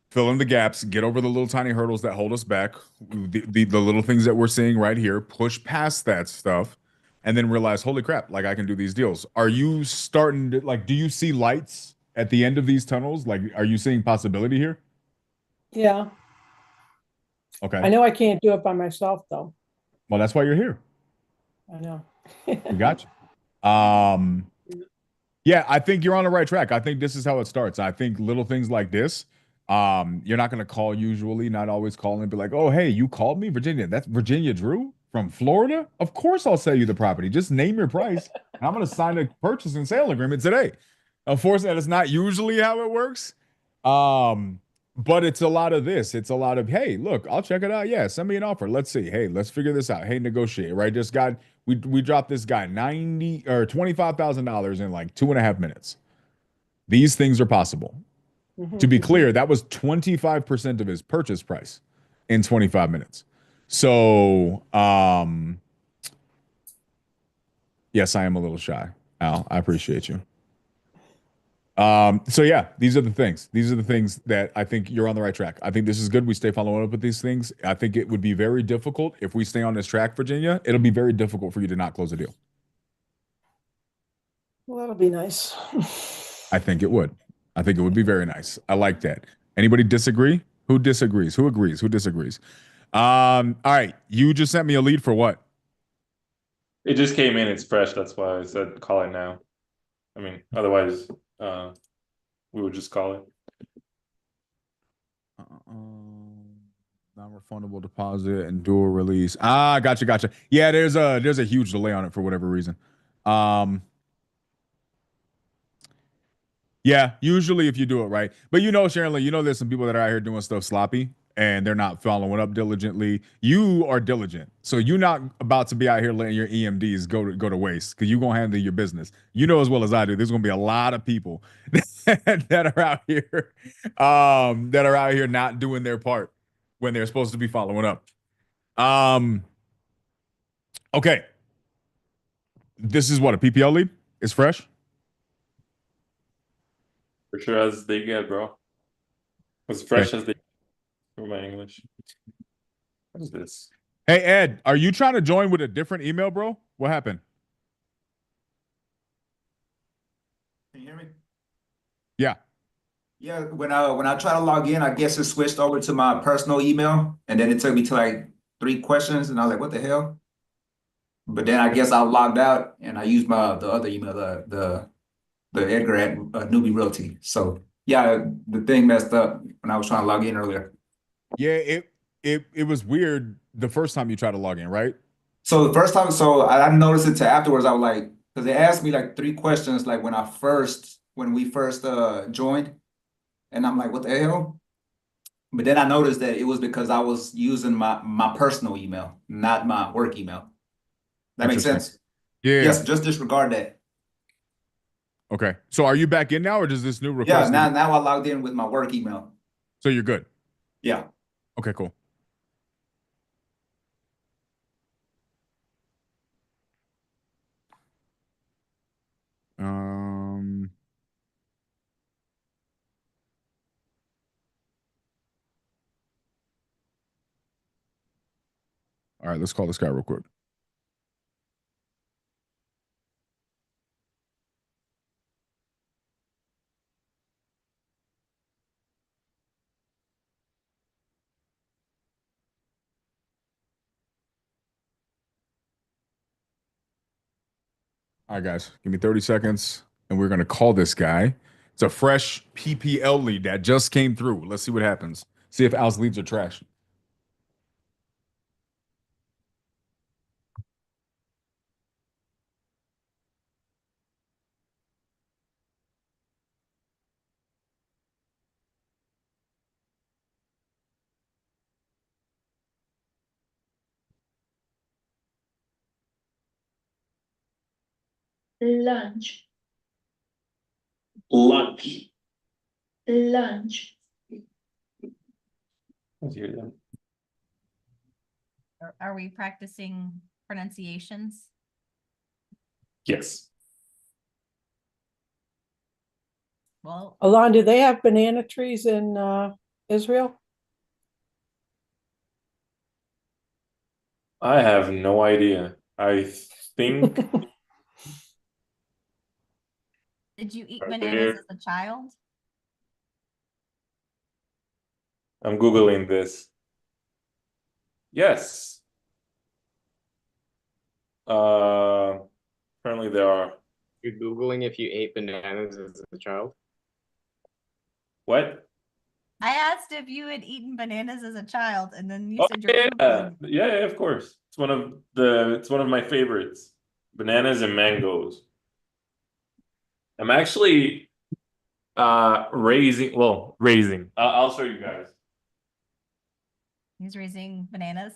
fill in the gaps, get over the little tiny hurdles that hold us back, the little things that we're seeing right here, push past that stuff, and then realize, holy crap, like I can do these deals. Are you starting to, like, do you see lights at the end of these tunnels? Like, are you seeing possibility here? Yeah. Okay. I know I can't do it by myself though. Well, that's why you're here. I know. We got you. Yeah, I think you're on the right track. I think this is how it starts. I think little things like this, you're not going to call usually, not always call and be like, oh, hey, you called me, Virginia. That's Virginia Drew from Florida. Of course, I'll sell you the property. Just name your price. And I'm going to sign a purchase and sale agreement today. Unfortunately, that's not usually how it works. But it's a lot of this. It's a lot of, hey, look, I'll check it out. Yeah, send me an offer. Let's see. Hey, let's figure this out. Hey, negotiate, right? Just got we dropped this guy $25,000 in like 2.5 minutes. These things are possible. To be clear, that was 25% of his purchase price in 25 minutes. So yes, I am a little shy. Al, I appreciate you. So yeah, these are the things. These are the things that I think you're on the right track. I think this is good. We stay following up with these things. I think it would be very difficult if we stay on this track, Virginia. It'll be very difficult for you to not close a deal. Well, that'll be nice. I think it would. I think it would be very nice. I like that. Anybody disagree? Who disagrees? Who agrees? Who disagrees? All right. You just sent me a lead for what? It just came in. It's fresh. That's why I said call it now. I mean, otherwise, we would just call it. Non-refundable deposit and dual release. Gotcha. Yeah, there's a huge delay on it for whatever reason. Yeah, usually if you do it right. But Sharon Lee, there's some people that are out here doing stuff sloppy and they're not following up diligently. You are diligent. So you're not about to be out here letting your EMDs go to waste because you're gonna handle your business. You know as well as I do, there's gonna be a lot of people that are out here not doing their part when they're supposed to be following up. Okay. This is what a PPL lead? It's fresh? For sure as they get, bro. As fresh as they for my English. What is this? Hey Ed, are you trying to join with a different email, bro? What happened? Can you hear me? Yeah. Yeah, when I try to log in, I guess it switched over to my personal email, and then it took me to like 3 questions, and I was like, "What the hell?" But then I guess I logged out, and I used the other email, the Edgar at Newbie Realty. So yeah, the thing messed up when I was trying to log in earlier. Yeah, it was weird the first time you tried to log in, right? So the first time, I didn't notice it till afterwards. I was like, because they asked me like 3 questions, like when we first joined, and I'm like, what the hell? But then I noticed that it was because I was using my personal email, not my work email. That makes Interesting. sense? Yeah. Yes, just disregard that. Okay. So are you back in now, or does this new Yeah, request? now I logged in with my work email. So you're good. Yeah. Okay, cool. All right, let's call this guy real quick. All right, guys, give me 30 seconds and we're going to call this guy. It's a fresh PPL lead that just came through. Let's see what happens. See if Al's leads are trash. Lunch. Lunch. Lunch. Are we practicing pronunciations? Yes. Well, Alon, do they have banana trees in Israel? I have no idea. I think did you eat Are bananas there- as a child? I'm Googling this. Yes. Apparently there are. You're Googling if you ate bananas as a child? What? I asked if you had eaten bananas as a child, and then you Oh, said you're yeah, Googling. yeah, of course. It's one of my favorites. Bananas and mangoes. I'm actually raising. I'll show you guys. He's raising bananas.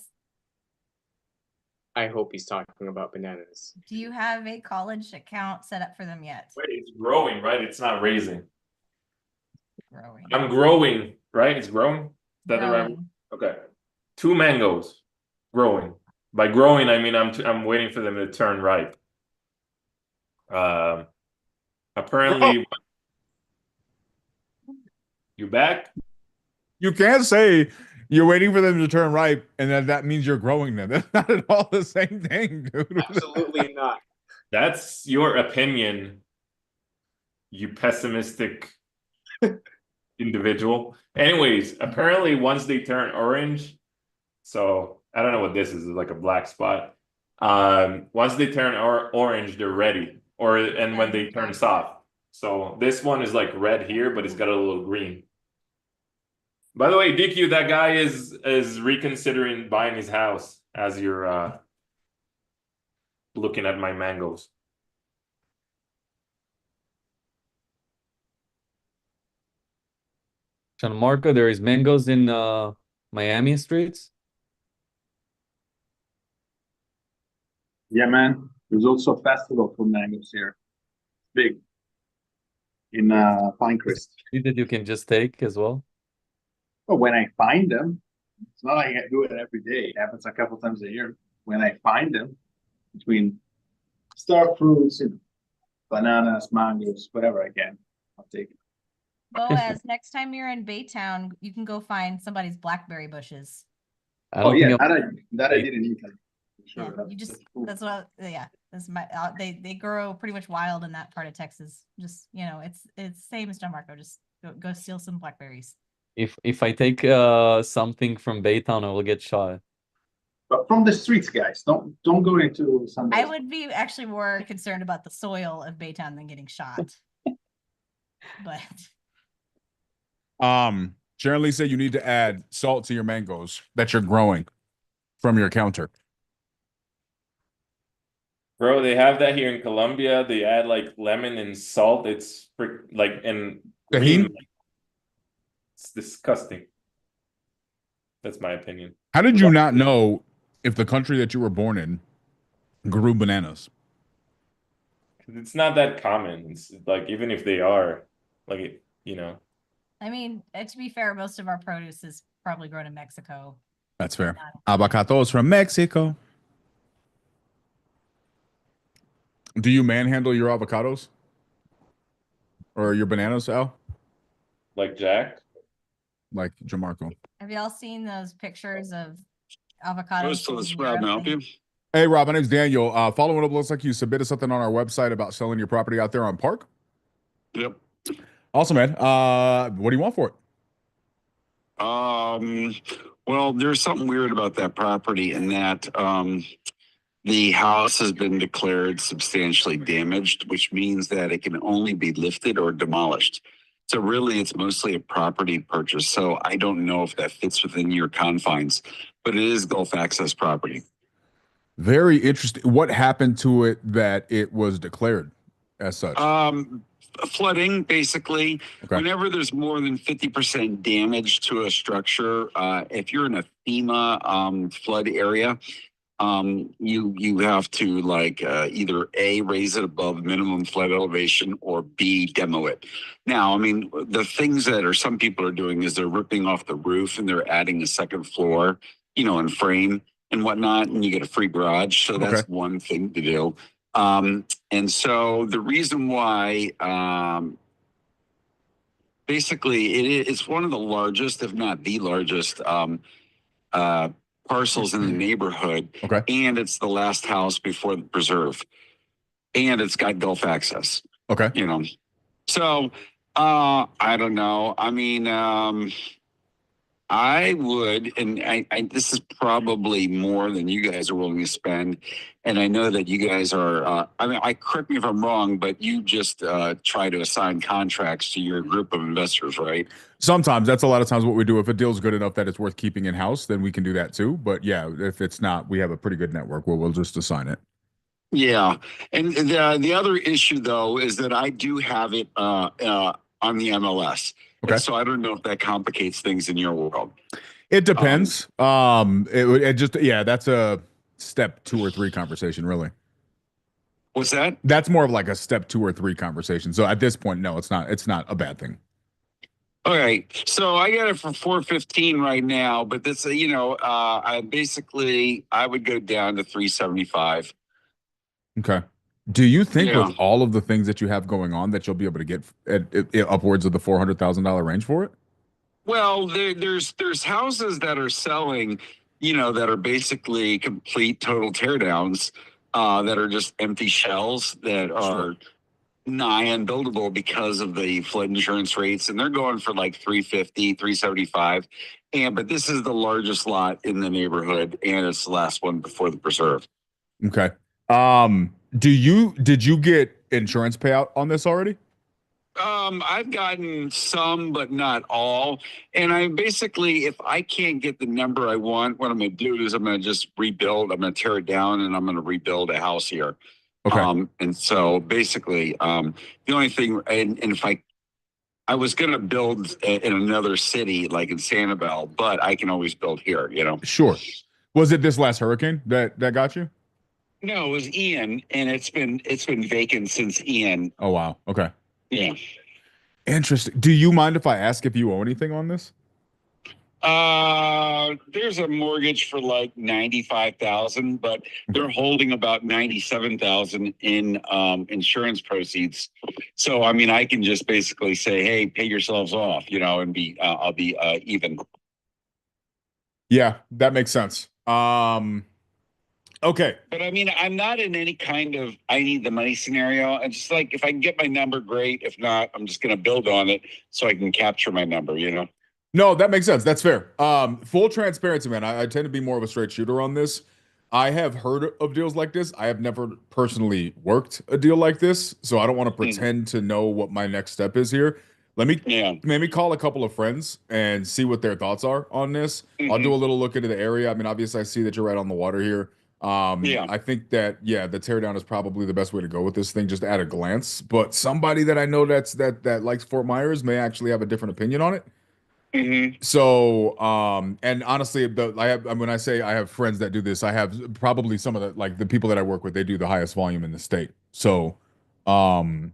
I hope he's talking about bananas. Do you have a college account set up for them yet? Wait, it's growing, right? It's not raising. Growing. I'm growing, right? It's growing? Is that the right? Growing. Okay. 2 mangoes growing. By growing, I mean I'm waiting for them to turn ripe. Apparently, you back? You can't say you're waiting for them to turn ripe and that means you're growing them. That's not at all the same thing, dude. Absolutely not. That's your opinion, you pessimistic individual. Anyways, apparently once they turn orange, so I don't know what this is, it's like a black spot. Once they turn orange, they're ready. And when they turn soft. So this one is like red here, but it's got a little green. By the way, DQ, that guy is reconsidering buying his house as you're looking at my mangoes. Gianmarco, there is mangoes in Miami streets. Yeah, man. There's also a festival for mangoes here. Big. In Pinecrest. That you can just take as well. But when I find them, it's not like I do it every day. It happens a couple times a year. When I find them, between star fruits, bananas, mangoes, whatever I can, I'll take it. Boaz, next time you're in Baytown, you can go find somebody's blackberry bushes. Oh yeah, that I didn't eat. Sure, yeah, you just that's what yeah. That's my they grow pretty much wild in that part of Texas. Just it's same as Gianmarco. Just go steal some blackberries. If I take something from Baytown, I will get shot. But from the streets, guys, don't go into some. I would be actually more concerned about the soil of Baytown than getting shot. But Sharon Lee said you need to add salt to your mangoes that you're growing from your counter. Bro, they have that here in Colombia. They add like lemon and salt. It's like and green. It's disgusting. That's my opinion. How did you not know if the country that you were born in grew bananas? It's not that common. It's like even if they are, like you know. I mean, to be fair, most of our produce is probably grown in Mexico. That's fair. Avocados from Mexico. Do you manhandle your avocados or your bananas, Al? Like Jack? Like Jamarco. Have y'all seen those pictures of avocados? Most of sold this in Rob, Europe? help you? Hey, Rob, my name's Daniel. Following up, looks like you submitted something on our website about selling your property out there on Park. Yep. Awesome, man. What do you want for it? Well, there's something weird about that property in that the house has been declared substantially damaged, which means that it can only be lifted or demolished. So really, it's mostly a property purchase. So I don't know if that fits within your confines, but it is Gulf access property. Very interesting. What happened to it that it was declared as such? Flooding, basically. Okay. Whenever there's more than 50% damage to a structure, if you're in a FEMA flood area, you have to like either A, raise it above minimum flood elevation, or B, demo it. Now, I mean, the things that some people are doing is they're ripping off the roof and they're adding a second floor, and frame and whatnot, and you get a free garage. So that's one thing to do. And so the reason why, basically it's one of the largest, if not the largest, parcels in the neighborhood. Okay. And it's the last house before the preserve. And it's got Gulf access. Okay. So, I don't know. I mean, I would, and I this is probably more than you guys are willing to spend. And I know that you guys are, correct me if I'm wrong, but you just try to assign contracts to your group of investors, right? Sometimes that's a lot of times what we do. If a deal's good enough that it's worth keeping in house, then we can do that too. But yeah, if it's not, we have a pretty good network where we'll just assign it. Yeah. And the other issue though is that I do have it on the MLS. Okay. And so I don't know if that complicates things in your world. It depends. That's a step 2 or 3 conversation, really. What's that? That's more of like a step 2 or 3 conversation. So at this point, no, it's not. It's not a bad thing. All right. So I got it for 415 right now, but this, I would go down to 375. Okay. Do you think Yeah. with all of the things that you have going on that you'll be able to get upwards of the $400,000 range for it? Well, there's houses that are selling, that are basically complete total teardowns, that are just empty shells that are nigh unbuildable because of the flood insurance rates, and they're going for like 350, 375. But this is the largest lot in the neighborhood, and it's the last one before the preserve. Okay. Did you get insurance payout on this already? I've gotten some, but not all. And I basically, if I can't get the number I want, what I'm going to do is I'm going to just rebuild. I'm going to tear it down and I'm going to rebuild a house here. Okay. And so basically, the only thing, and if I was going to build in another city, like in Sanibel, but I can always build here, Sure. Was it this last hurricane that got you? No, it was Ian, and it's been vacant since Ian. Oh, wow. Okay. Yeah. Interesting. Do you mind if I ask if you owe anything on this? There's a mortgage for like 95,000, but they're holding about 97,000 in insurance proceeds. So I mean, I can just basically say, "Hey, pay yourselves off," and I'll be even. Yeah, that makes sense. Okay. But I mean, I'm not in any kind of I need the money scenario. I'm just like, if I can get my number, great. If not, I'm just going to build on it so I can capture my number, No, that makes sense. That's fair. Full transparency, man. I tend to be more of a straight shooter on this. I have heard of deals like this. I have never personally worked a deal like this, so I don't want to pretend to know what my next step is here. Let me call a couple of friends and see what their thoughts are on this. I'll do a little look into the area. I mean, obviously, I see that you're right on the water here. I think that the teardown is probably the best way to go with this thing, just at a glance. But somebody that I know that likes Fort Myers may actually have a different opinion on it. So, and honestly, when I say I have friends that do this, I have probably some of the people that I work with, they do the highest volume in the state. So, um,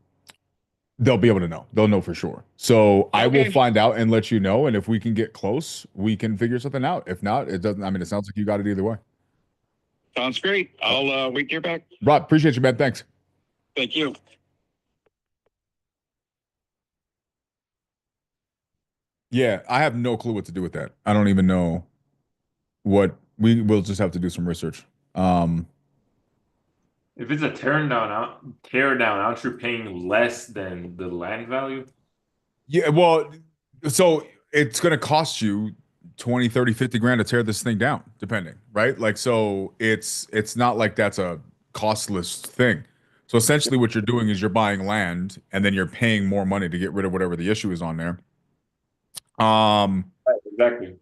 they'll be able to know. They'll know for sure. So I will find out and let you know. And if we can get close, we can figure something out. If not, it doesn't. I mean, it sounds like you got it either way. Sounds great. I'll wait to hear back. Rob, appreciate you, man. Thanks. Thank you. Yeah, I have no clue what to do with that. I don't even know what we will just have to do some research. If it's a tear down, aren't you paying less than the land value? Yeah, well, so it's going to cost you 20, 30, 50 grand to tear this thing down, depending, right? Like, so it's not like that's a costless thing. So essentially what you're doing is you're buying land and then you're paying more money to get rid of whatever the issue is on there. Right, exactly.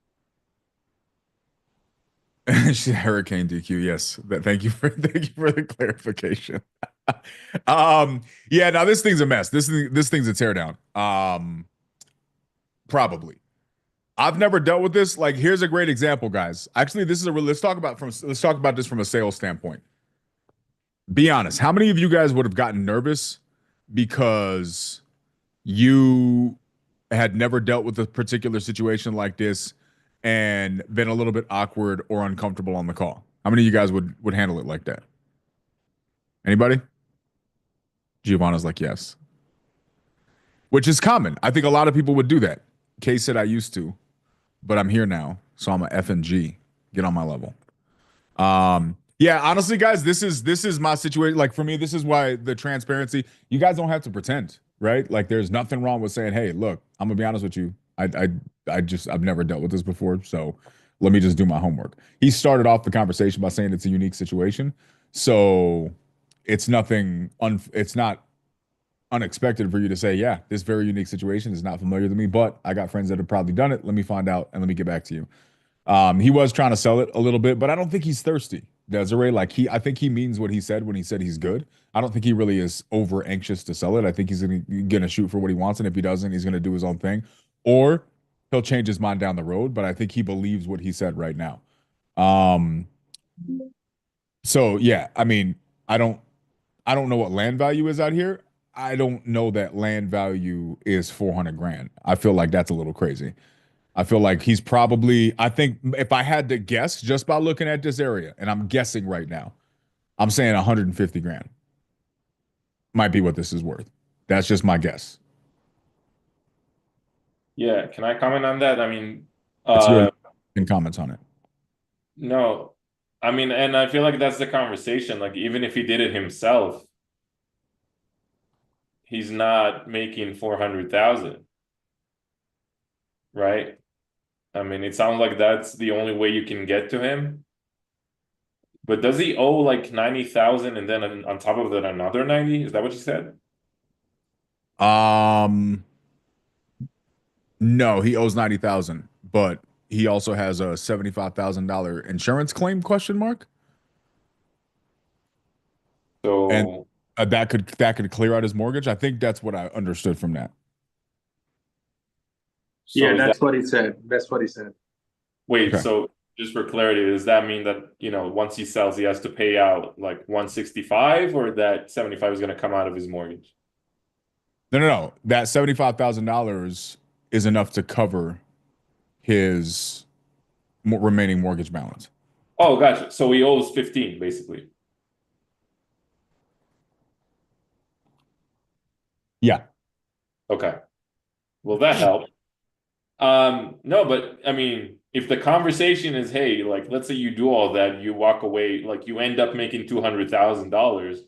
Hurricane DQ, yes. Thank you for the clarification. Yeah, now this thing's a mess. This thing's a teardown. Probably. I've never dealt with this. Like, here's a great example, guys. Actually, this is let's talk about this from a sales standpoint. Be honest. How many of you guys would have gotten nervous because you had never dealt with a particular situation like this and been a little bit awkward or uncomfortable on the call? How many of you guys would handle it like that? Anybody? Giovanna's like, yes. Which is common. I think a lot of people would do that. Kay said I used to, but I'm here now, so I'm a F and G. Get on my level. Yeah, honestly, guys, this is my situation. Like, for me, this is why the transparency. You guys don't have to pretend, right? Like, there's nothing wrong with saying, "Hey, look, I'm gonna be honest with you. I've never dealt with this before, so let me just do my homework." He started off the conversation by saying it's a unique situation, so it's nothing. It's not unexpected for you to say, "Yeah, this very unique situation is not familiar to me, but I got friends that have probably done it. Let me find out and let me get back to you." He was trying to sell it a little bit, but I don't think he's thirsty. Desiree, I think he means what he said when he said he's good. I don't think he really is over anxious to sell it. I think he's gonna shoot for what he wants, and if he doesn't, he's gonna do his own thing, or he'll change his mind down the road. But I think he believes what he said right now. So yeah, I mean, I don't know what land value is out here. I don't know that land value is 400 grand. I feel like that's a little crazy. I feel like he's probably, I think if I had to guess just by looking at this area, and I'm guessing right now, I'm saying 150 grand might be what this is worth. That's just my guess. Yeah, can I comment on that? I mean, It's your comments on it. no, I mean, and I feel like that's the conversation. Like, even if he did it himself, he's not making 400,000, right? I mean, it sounds like that's the only way you can get to him. But does he owe like 90,000 and then on top of that another 90? Is that what you said? No, he owes 90,000, but he also has a $75,000 insurance claim question mark. So and that could clear out his mortgage. I think that's what I understood from that. Yeah, that's what he said. That's what he said. Wait, Okay. so just for clarity, does that mean that, once he sells, he has to pay out like 165, or that 75 is going to come out of his mortgage? No. That $75,000 is enough to cover his remaining mortgage balance. Oh, gotcha. So he owes 15, basically. Yeah. Okay. Well, that helped. No, but I mean, if the conversation is, hey, like, let's say you do all that, you walk away, like, you end up making $200,000,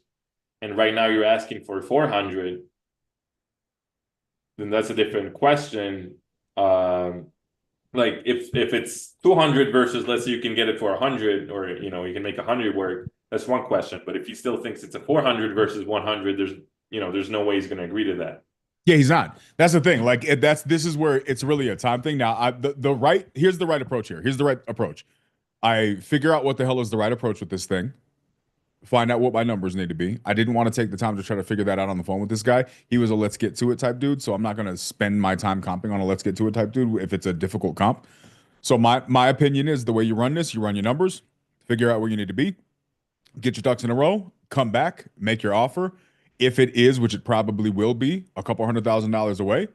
and right now you're asking for 400, then that's a different question. Like, if it's 200 versus, let's say you can get it for 100, or you can make 100 work, that's one question. But if he still thinks it's a 400 versus 100, there's no way he's going to agree to that. Yeah, he's not. That's the thing. Like, this is where it's really a time thing. Now, here's the right approach here. Here's the right approach. I figure out what the hell is the right approach with this thing. find out what my numbers need to be. I didn't want to take the time to try to figure that out on the phone with this guy. He was a let's get to it type dude, so I'm not going to spend my time comping on a let's get to it type dude if it's a difficult comp. So my opinion is the way you run this, you run your numbers, figure out where you need to be, get your ducks in a row, come back, make your offer. If it is, which it probably will be, a couple $100,000 away,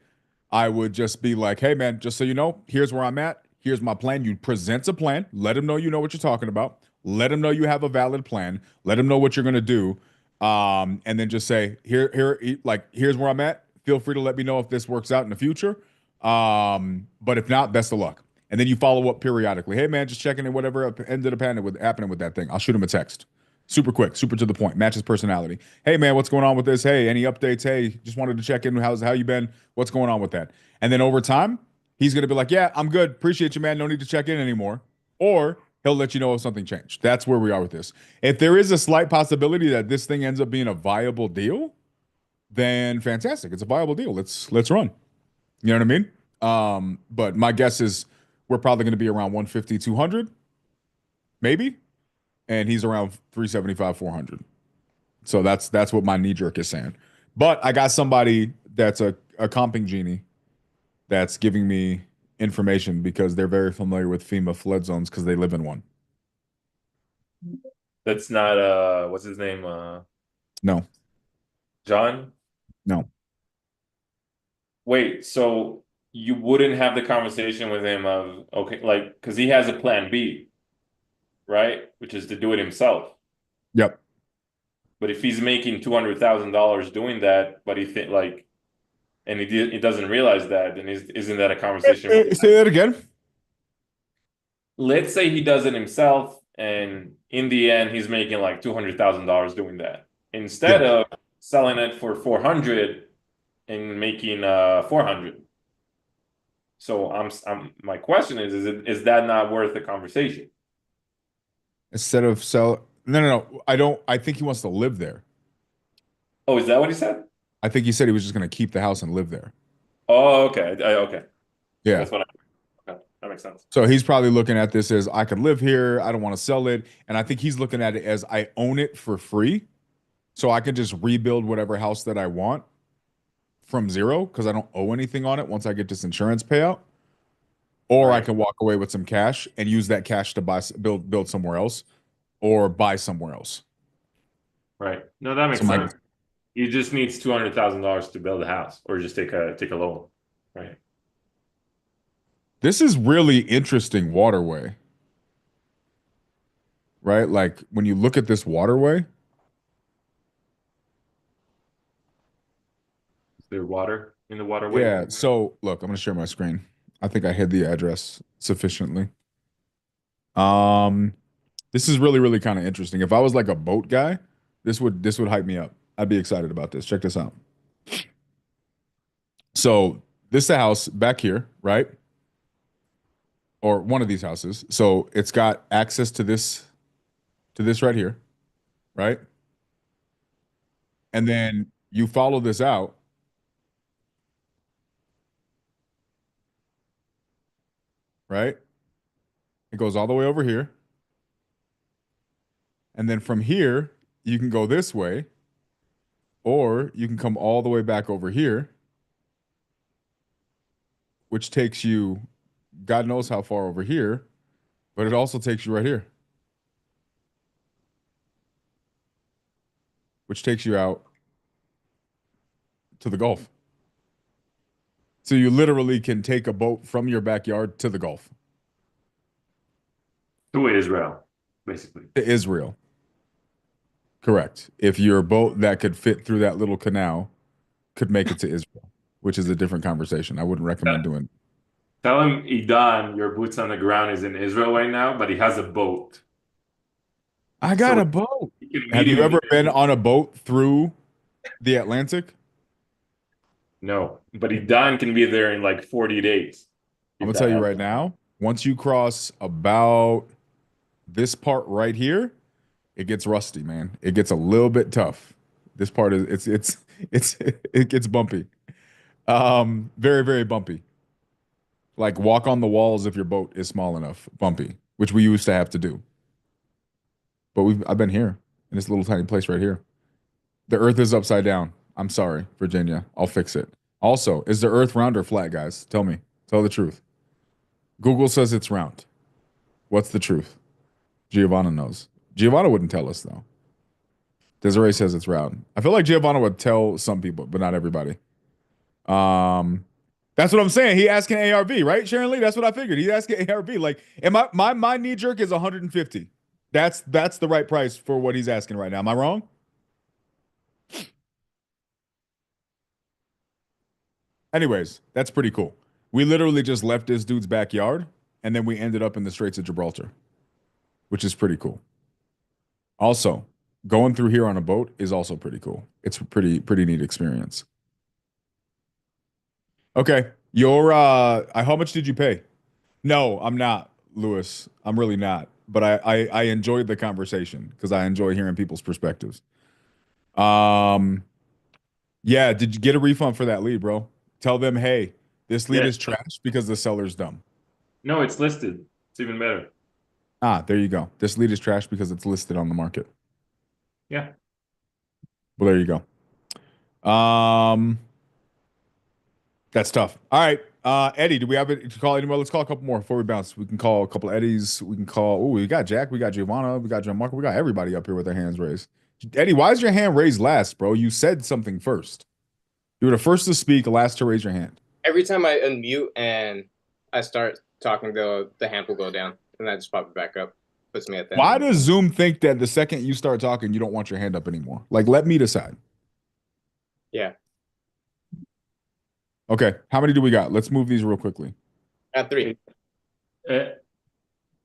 I would just be like, hey man, just so you know, here's where I'm at. Here's my plan. You present a plan. Let them know you know what you're talking about. Let them know you have a valid plan. Let them know what you're gonna do. And then just say, here's where I'm at. Feel free to let me know if this works out in the future. But if not, best of luck. And then you follow up periodically. Hey man, just checking in whatever ended up happening with that thing. I'll shoot him a text. Super quick, super to the point, matches personality. Hey man, what's going on with this? Hey, any updates? Hey, just wanted to check in. How you been? What's going on with that? And then over time, he's gonna be like, yeah, I'm good. Appreciate you, man. No need to check in anymore. Or he'll let you know if something changed. That's where we are with this. If there is a slight possibility that this thing ends up being a viable deal, then fantastic. It's a viable deal. Let's run. You know what I mean? But my guess is we're probably going to be around 150, 200, maybe, and he's around 375, 400. So that's what my knee jerk is saying. But I got somebody that's a comping genie that's giving me information because they're very familiar with FEMA flood zones because they live in one. That's not what's his name? No. John? No. Wait, so you wouldn't have the conversation with him of okay, like because he has a plan B, right? Which is to do it himself. Yep. But if he's making $200,000 doing that, but and he doesn't realize that, then isn't that a conversation? Say that again. Let's say he does it himself, and in the end, he's making like $200,000 doing that instead of selling it for 400 and making 400. So my question is that not worth the conversation? Instead of sell, no. I think he wants to live there. Oh, is that what he said? I think he said he was just going to keep the house and live there. Oh, okay. Okay. Yeah. That's what okay. That makes sense. So he's probably looking at this as I could live here. I don't want to sell it. And I think he's looking at it as I own it for free. So I can just rebuild whatever house that I want from zero because I don't owe anything on it once I get this insurance payout. Or I can walk away with some cash and use that cash to build somewhere else or buy somewhere else. Right. No, that makes sense. He just needs $200,000 to build a house or just take a loan. Right. This is really interesting waterway. Right? Like when you look at this waterway. Is there water in the waterway? Yeah. So look, I'm going to share my screen. I think I hid the address sufficiently. This is really, really kind of interesting. If I was like a boat guy, this would hype me up. I'd be excited about this. Check this out. So this is the house back here, right? Or one of these houses. So it's got access to this right here, right? And then you follow this out. Right? It goes all the way over here. And then from here, you can go this way, or you can come all the way back over here, which takes you God knows how far over here, but it also takes you right here, which takes you out to the Gulf. So you literally can take a boat from your backyard to the Gulf. To Israel, basically. To Israel. Correct. If your boat that could fit through that little canal could make it to Israel, which is a different conversation. I wouldn't recommend doing. Tell him, Idan, your boots on the ground is in Israel right now, but he has a boat. I got a boat. Have you ever been on a boat through the Atlantic? No, but Idan can be there in like 40 days. I'm gonna tell you right now, once you cross about this part right here, it gets rusty, man. It gets a little bit tough. This part is it gets bumpy. Very, very bumpy. Like walk on the walls if your boat is small enough, bumpy, which we used to have to do. But I've been here. in this little tiny place right here. The Earth is upside down. I'm sorry, Virginia. I'll fix it. Also, is the Earth round or flat, guys? Tell me. Tell the truth. Google says it's round. What's the truth? Giovanna knows. Giovanna wouldn't tell us though. Desiree says it's round. I feel like Giovanna would tell some people, but not everybody. That's what I'm saying. He asking ARV, right, Sharon Lee? That's what I figured. He's asking ARV. Like, and my knee jerk is 150. That's the right price for what he's asking right now. Am I wrong? Anyways, that's pretty cool. We literally just left this dude's backyard, and then we ended up in the Straits of Gibraltar, which is pretty cool. Also, going through here on a boat is also pretty cool. It's a pretty neat experience. Okay, how much did you pay? No, I'm not, Lewis. I'm really not. But I enjoyed the conversation because I enjoy hearing people's perspectives. Yeah, did you get a refund for that lead, bro? Tell them, hey, this lead is trash because the seller's dumb. No, it's listed. It's even better. Ah, there you go. This lead is trash because it's listed on the market. Yeah. Well, there you go. That's tough. All right. Eddie, do we have it to call anymore? Let's call a couple more before we bounce. We can call a couple Eddies. We can call, we got Jack, we got Giovanna, we got Gianmarco, we got everybody up here with their hands raised. Eddie, why is your hand raised last, bro? You said something first. You were the first to speak, last to raise your hand. Every time I unmute and I start talking, the hand will go down, and I just pop it back up. Puts me at that. Why does Zoom think that the second you start talking, you don't want your hand up anymore? Like, let me decide. Yeah. Okay. How many do we got? Let's move these real quickly. At 3. Let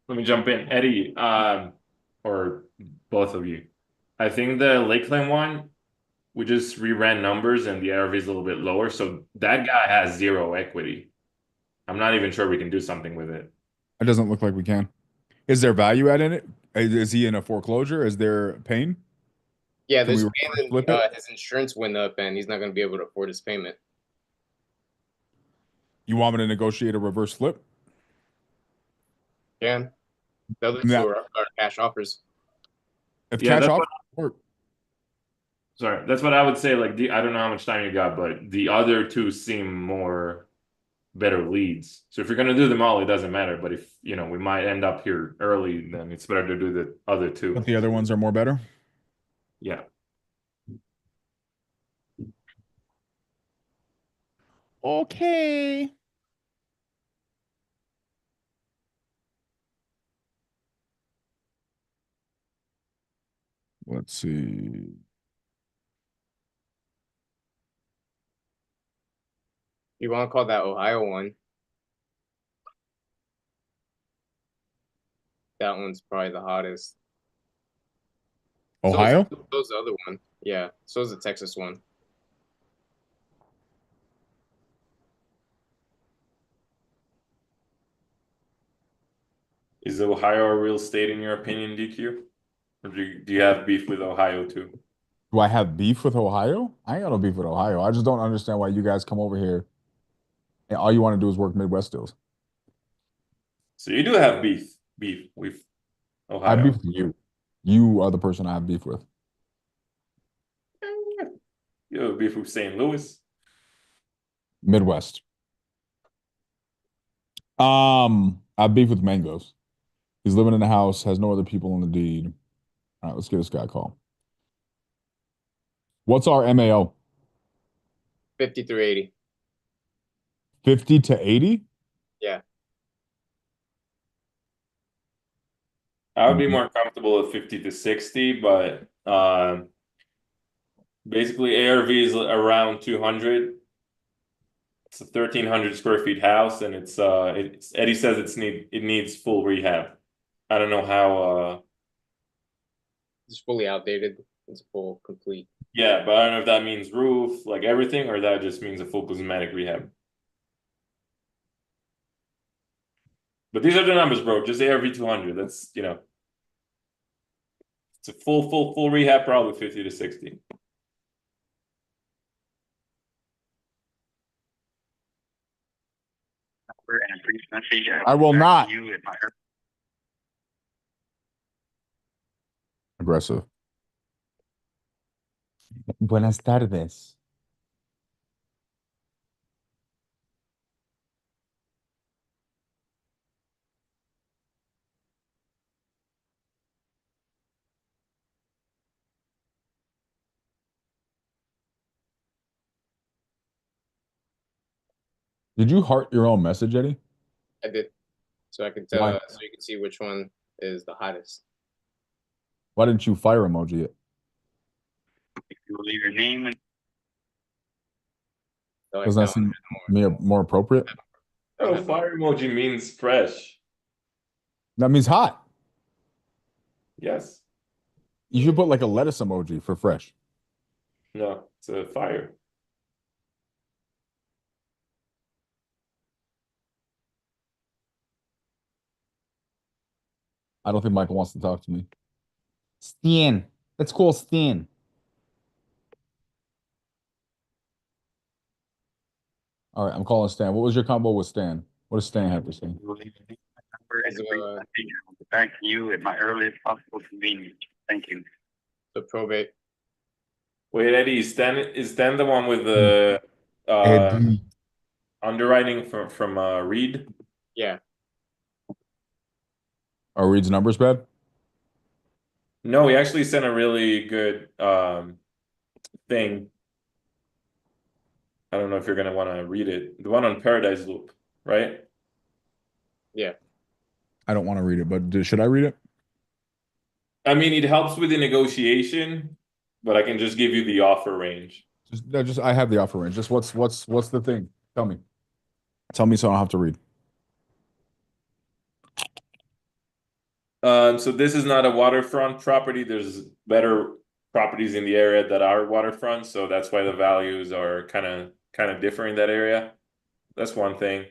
me jump in. Eddie, or both of you. I think the Lakeland one, we just reran numbers and the ARV is a little bit lower. So that guy has 0 equity. I'm not even sure we can do something with it. It doesn't look like we can. Is there value add in it? Is he in a foreclosure? Is there pain? Yeah, Can this we payment, flip it? his insurance went up, and he's not going to be able to afford his payment. You want me to negotiate a reverse flip? Yeah. The other two Yeah. are cash offers. If Yeah, cash that's off, Sorry, that's what I would say. Like, I don't know how much time you got, but the other two seem more better leads. So if you're gonna do them all, it doesn't matter. But if we might end up here early, then it's better to do the other two. but the other ones are more better. Yeah. Okay. Let's see. You want to call that Ohio one? That one's probably the hottest. Ohio? So's the other one. Yeah. So's the Texas one. Is Ohio a real state in your opinion, DQ? Or do you have beef with Ohio too? Do I have beef with Ohio? I ain't got no beef with Ohio. I just don't understand why you guys come over here and all you want to do is work Midwest deals. So you do have beef with I Ohio. have beef with you. You are the person I have beef with. You have beef with St. Louis. Midwest. I have beef with Mangoes. He's living in the house, has no other people on the deed. All right, let's get this guy a call. What's our MAO? 50 through 80. 50 to 80? Yeah. I would be more comfortable with 50 to 60, but basically ARV is around 200. It's a 1,300 square feet house, and it's Eddie says it needs full rehab. I don't know how. It's fully outdated. It's full complete. Yeah, but I don't know if that means roof, like everything, or that just means a full cosmetic rehab. But these are the numbers, bro. Just ARV 200. That's it's a full rehab, probably 50 to 60. And a brief message. I will not. You at my Aggressive. Buenas tardes. Did you heart your own message, Eddie? I did. So I could Why? so you can see which one is the hottest. Why didn't you fire emoji it? You will leave your name and I like Doesn't that that one seem more appropriate? Oh, fire emoji means fresh. That means hot. Yes. You should put like a lettuce emoji for fresh. No, it's a fire. I don't think Michael wants to talk to me. Stan. Let's call Stan. All right, I'm calling Stan. What was your combo with Stan? What does Stan have to say? you will leave your name and number and a brief message. I will get back to you at my earliest possible convenience. Thank you. The probate. Wait, Eddie, is Stan the one with the Eddie. underwriting from Reed? Yeah. Are Reed's numbers bad? No, he actually sent a really good thing. I don't know if you're gonna want to read it. The one on Paradise Loop, right? Yeah. I don't want to read it, but should I read it? I mean, it helps with the negotiation, but I can just give you the offer range. Just I have the offer range. Just what's the thing? Tell me. Tell me so I don't have to read. So this is not a waterfront property. There's better properties in the area that are waterfront, so that's why the values are kind of different in that area. That's one thing.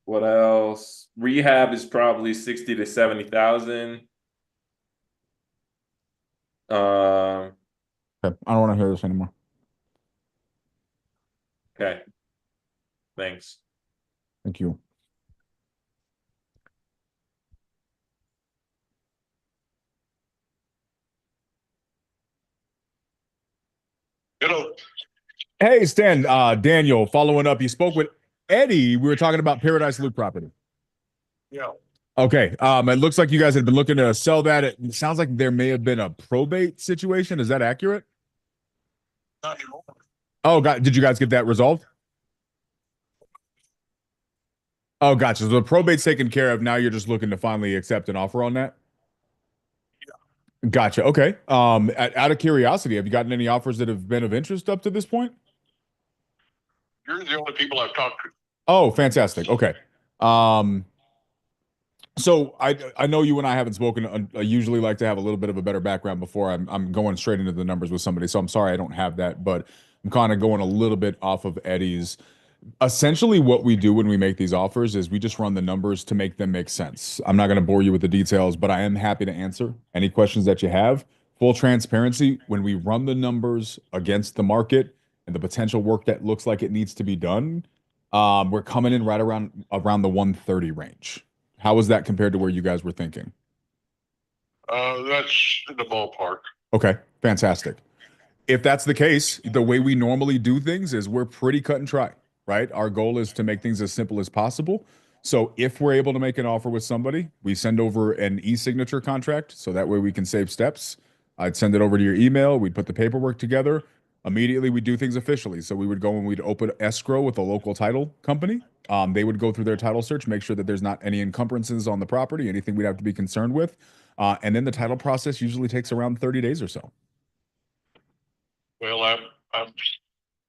What else? Rehab is probably 60 to 70,000. Okay, I don't want to hear this anymore. Okay. Thanks. Thank you. Hello. Hey, Stan, Daniel, following up, you spoke with Eddie. We were talking about Paradise Loop property. Yeah. Okay. It looks like you guys had been looking to sell that. It sounds like there may have been a probate situation. Is that accurate? Not anymore. Oh, God. Did you guys get that resolved? Oh, gotcha. So the probate's taken care of. Now you're just looking to finally accept an offer on that? Yeah. Gotcha. Okay. Out of curiosity, have you gotten any offers that have been of interest up to this point? You're the only people I've talked to. Oh, fantastic. Okay. So I know you and I haven't spoken. I usually like to have a little bit of a better background before I'm going straight into the numbers with somebody. So I'm sorry I don't have that, but I'm kind of going a little bit off of Eddie's. Essentially, what we do when we make these offers is we just run the numbers to make them make sense. I'm not going to bore you with the details, but I am happy to answer any questions that you have. Full transparency, when we run the numbers against the market and the potential work that looks like it needs to be done, we're coming in right around the 130 range. How is that compared to where you guys were thinking? That's in the ballpark. Okay, fantastic. If that's the case, the way we normally do things is we're pretty cut and dry, right? Our goal is to make things as simple as possible. So if we're able to make an offer with somebody, we send over an e-signature contract so that way we can save steps. I'd send it over to your email. We'd put the paperwork together. Immediately, we do things officially. So we would go and we'd open escrow with a local title company. They would go through their title search, make sure that there's not any encumbrances on the property, anything we'd have to be concerned with. And then the title process usually takes around 30 days or so. Well,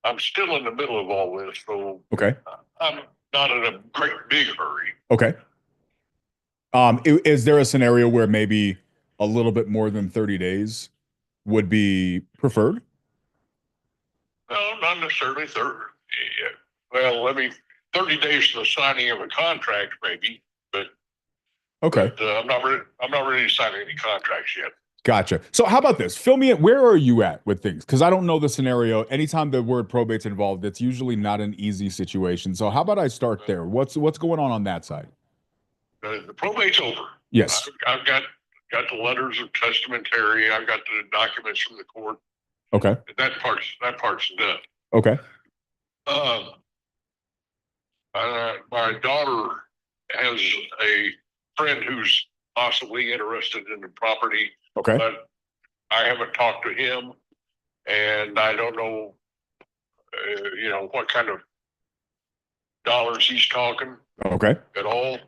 I'm still in the middle of all this, so Okay. I'm not in a great big hurry. Okay. Is there a scenario where maybe a little bit more than 30 days would be preferred? No, not necessarily 30. Yeah. Well, 30 days to the signing of a contract, maybe, but Okay. I'm not ready to sign any contracts yet. Gotcha. So how about this? Fill me in. Where are you at with things? Because I don't know the scenario. Anytime the word probate's involved, it's usually not an easy situation. So how about I start there? What's going on that side? The probate's over. Yes. I've got got the letters of testamentary. I got the documents from the court. Okay. That part's done. Okay. My daughter has a friend who's possibly interested in the property. Okay. But I haven't talked to him, and I don't know, what kind of dollars he's talking Okay. at all.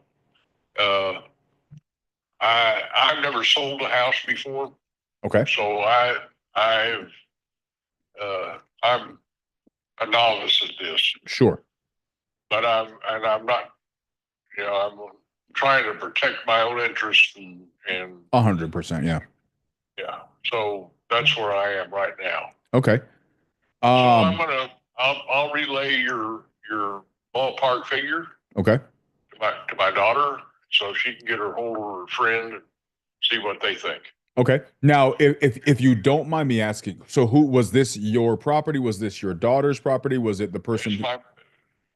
I've never sold a house before, Okay. so I'm a novice at this. Sure. But I'm not, I'm trying to protect my own interests and 100%. Yeah. yeah. So that's where I am right now. Okay. So I'll relay your ballpark figure Okay. to my daughter so she can get her hold of her friend and see what they think. Okay. Now, if you don't mind me asking, so who was this? Your property? Was this your daughter's property? Was it the person? It's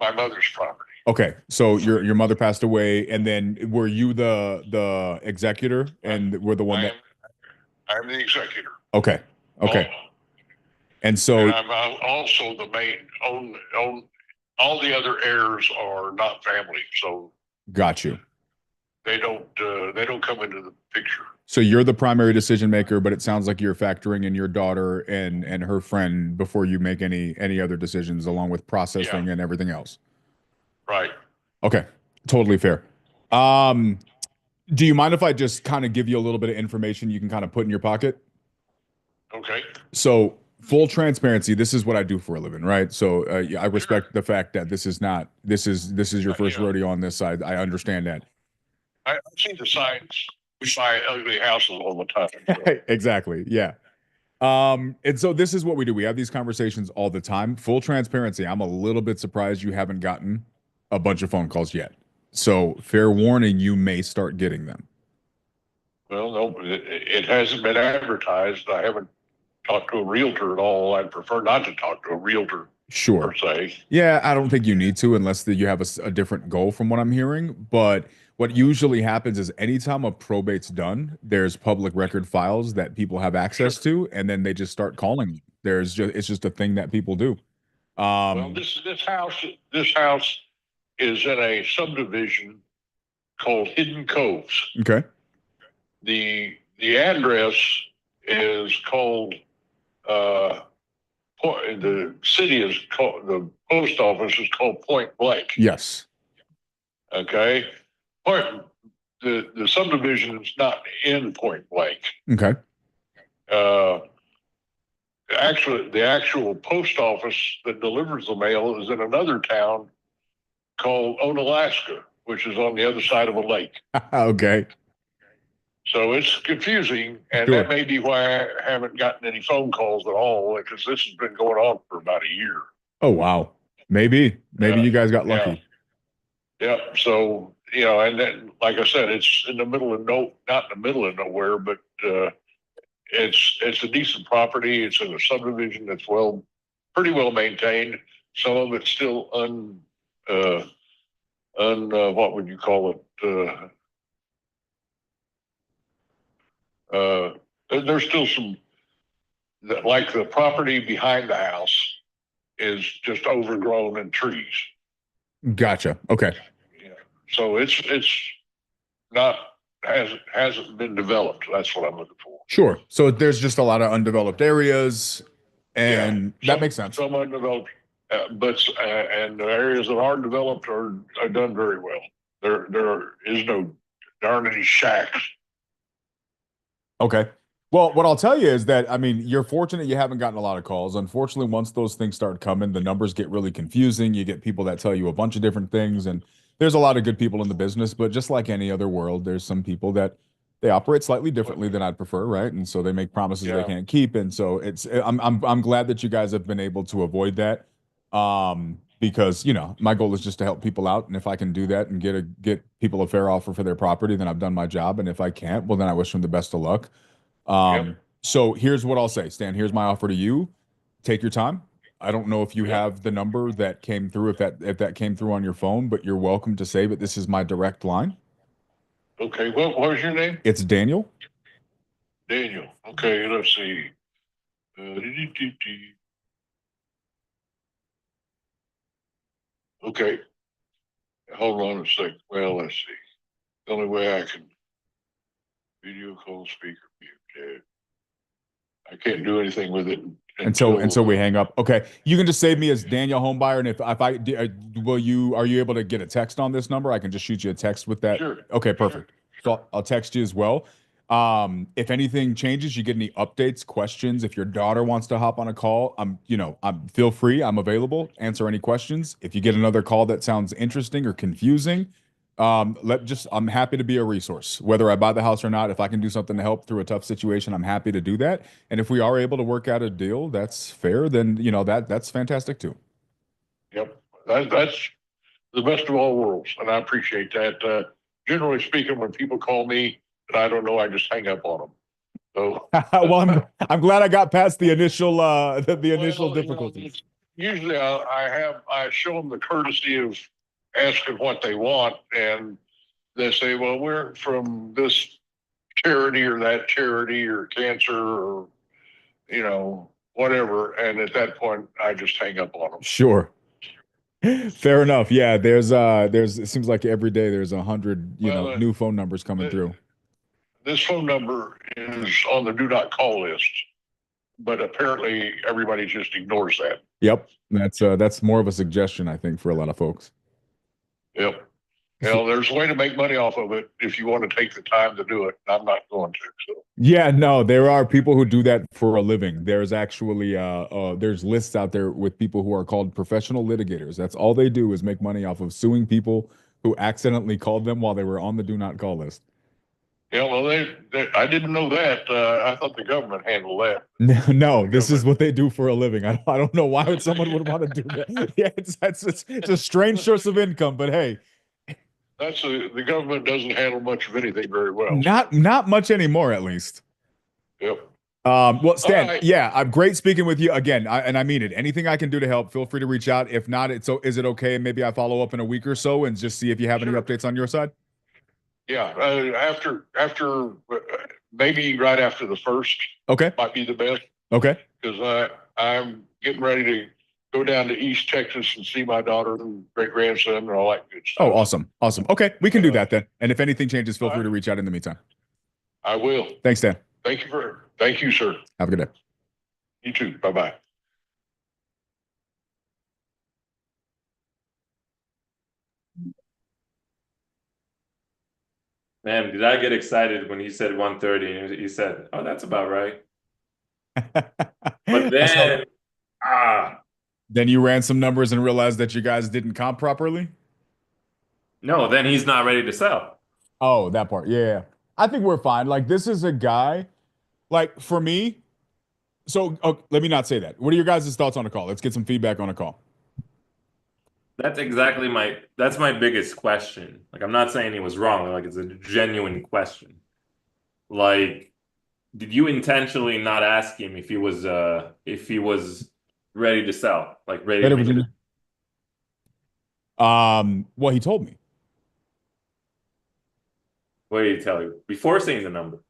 my mother's property. Okay. So your mother passed away, and then were you the executor, and were the one that? I'm the executor. Okay. Okay. And so And I'm also the main own. All the other heirs are not family, so got you. they don't come into the picture. So you're the primary decision maker, but it sounds like you're factoring in your daughter and her friend before you make any other decisions, along with processing and everything else. Right. Okay. Totally fair. Do you mind if I just kind of give you a little bit of information you can kind of put in your pocket? Okay. So full transparency, this is what I do for a living, right? So I respect the fact that this is your first rodeo on this side. I understand that. I've seen the signs. We buy ugly houses all the time. So. Exactly. Yeah. And so this is what we do. We have these conversations all the time. Full transparency. I'm a little bit surprised you haven't gotten a bunch of phone calls yet. So fair warning, you may start getting them. Well, no, it hasn't been advertised. I haven't talked to a realtor at all. I'd prefer not to talk to a realtor. Sure. Per se. Yeah, I don't think you need to unless you have a different goal from what I'm hearing. But what usually happens is anytime a probate's done, there's public record files that people have access to, and then they just start calling. It's just a thing that people do. Well, this house is in a subdivision called Hidden Coves. Okay. The address is called the city is called, the post office is called Point Blank. Yes. Okay. The subdivision is not in Point Blank. Okay. Actually, the actual post office that delivers the mail is in another town called Onalaska, which is on the other side of a lake. Okay. So it's confusing, and Sure. that may be why I haven't gotten any phone calls at all, because this has been going on for about a year. Oh, wow. Maybe you guys got lucky. Yeah. So, and then, like I said, it's in the middle of not in the middle of nowhere, but it's a decent property. It's in a subdivision that's pretty well maintained. Some of it's still what would you call it? There's still some, like the property behind the house is just overgrown in trees. Gotcha. Okay. So it's not, hasn't been developed. That's what I'm looking for. Sure. So there's just a lot of undeveloped areas, and that makes sense. Some undeveloped, but and the areas that are developed are done very well. There aren't any shacks. Okay. Well, what I'll tell you is that, I mean, you're fortunate you haven't gotten a lot of calls. Unfortunately, once those things start coming, the numbers get really confusing. You get people that tell you a bunch of different things, and there's a lot of good people in the business, but just like any other world, there's some people that they operate slightly differently than I'd prefer, right? And so they make promises they can't keep. And so I'm glad that you guys have been able to avoid that. Because my goal is just to help people out, and if I can do that and get people a fair offer for their property, then I've done my job. And if I can't, well, then I wish them the best of luck. So here's what I'll say, Stan. Here's my offer to you. Take your time. I don't know if you have the number that came through, if that came through on your phone, but you're welcome to save it. This is my direct line. Okay. What was your name? It's Daniel. Daniel. Okay, let's see. Okay, hold on a sec. Well, let's see. The only way I can video call speaker mute. I can't do anything with it until we hang up. Okay, you can just save me as Daniel Homebuyer, and if I are you able to get a text on this number? I can just shoot you a text with that. Sure. Okay, perfect. So I'll text you as well. If anything changes, you get any updates, questions, if your daughter wants to hop on a call, I'm feel free. I'm available. Answer any questions. If you get another call that sounds interesting or confusing, I'm happy to be a resource, whether I buy the house or not. If I can do something to help through a tough situation, I'm happy to do that. And if we are able to work out a deal that's fair, then that's fantastic too. Yep, that's the best of all worlds, and I appreciate that. Generally speaking, when people call me and I don't know, I just hang up on them. So, well, I'm glad I got past the initial initial difficulties. Usually, I show them the courtesy of asking what they want, and they say, "Well, we're from this charity or that charity or cancer or whatever," and at that point, I just hang up on them. Sure. Fair enough. Yeah, there's it seems like every day there's 100 new phone numbers coming through. This phone number is on the do not call list, but apparently everybody just ignores that. Yep, that's more of a suggestion, I think, for a lot of folks. Yep. There's a way to make money off of it if you want to take the time to do it. I'm not going to. So. Yeah, no, there are people who do that for a living. There's actually there's lists out there with people who are called professional litigators. That's all they do is make money off of suing people who accidentally called them while they were on the do not call list. Yeah, well, I didn't know that. I thought the government handled that. No, this is what they do for a living. I don't know why someone would want to do that. Yeah, it's a strange source of income, but hey. The government doesn't handle much of anything very well. Not much anymore, at least. Yep. Well, Stan, right. yeah, I'm great speaking with you again, and I mean it. Anything I can do to help, feel free to reach out. If not, is it okay? Maybe I follow up in a week or so and just see if you have any updates on your side. Yeah, after maybe right after the first. Okay. Might be the best. Okay. Because I'm getting ready to go down to East Texas and see my daughter and great grandson and all that good stuff. Oh, awesome. Okay, we can do that then. And if anything changes, feel free to reach out in the meantime. I will. Thanks, Stan. Thank you, sir. Have a good day. You too. Bye-bye. Man, did I get excited when he said 130 and he said, "Oh, that's about right." But then, then you ran some numbers and realized that you guys didn't comp properly? No, then he's not ready to sell. Oh, that part. Yeah. I think we're fine. Like, this is a guy, like, for me. So let me not say that. What are your guys' thoughts on the call? Let's get some feedback on the call. That's exactly that's my biggest question. Like, I'm not saying he was wrong. Like, it's a genuine question. Like, did you intentionally not ask him if he was ready to sell? Like, ready to make Well, he told me. What did he tell you? Before saying the number.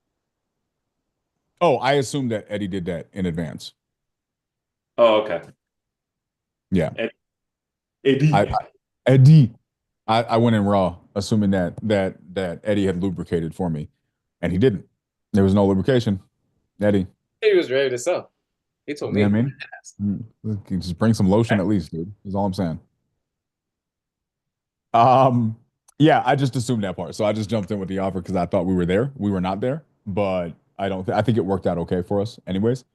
Oh, I assumed that Eddie did that in advance. Oh, okay. Yeah. Eddie. Eddie. I went in raw, assuming that Eddie had lubricated for me, and he didn't. There was no lubrication. Eddie. He was ready to sell. He told me. You know what I mean? Just bring some lotion at least, dude. Is all I'm saying. Yeah, I just assumed that part. So I just jumped in with the offer because I thought we were there. We were not there, but I think it worked out okay for us anyways.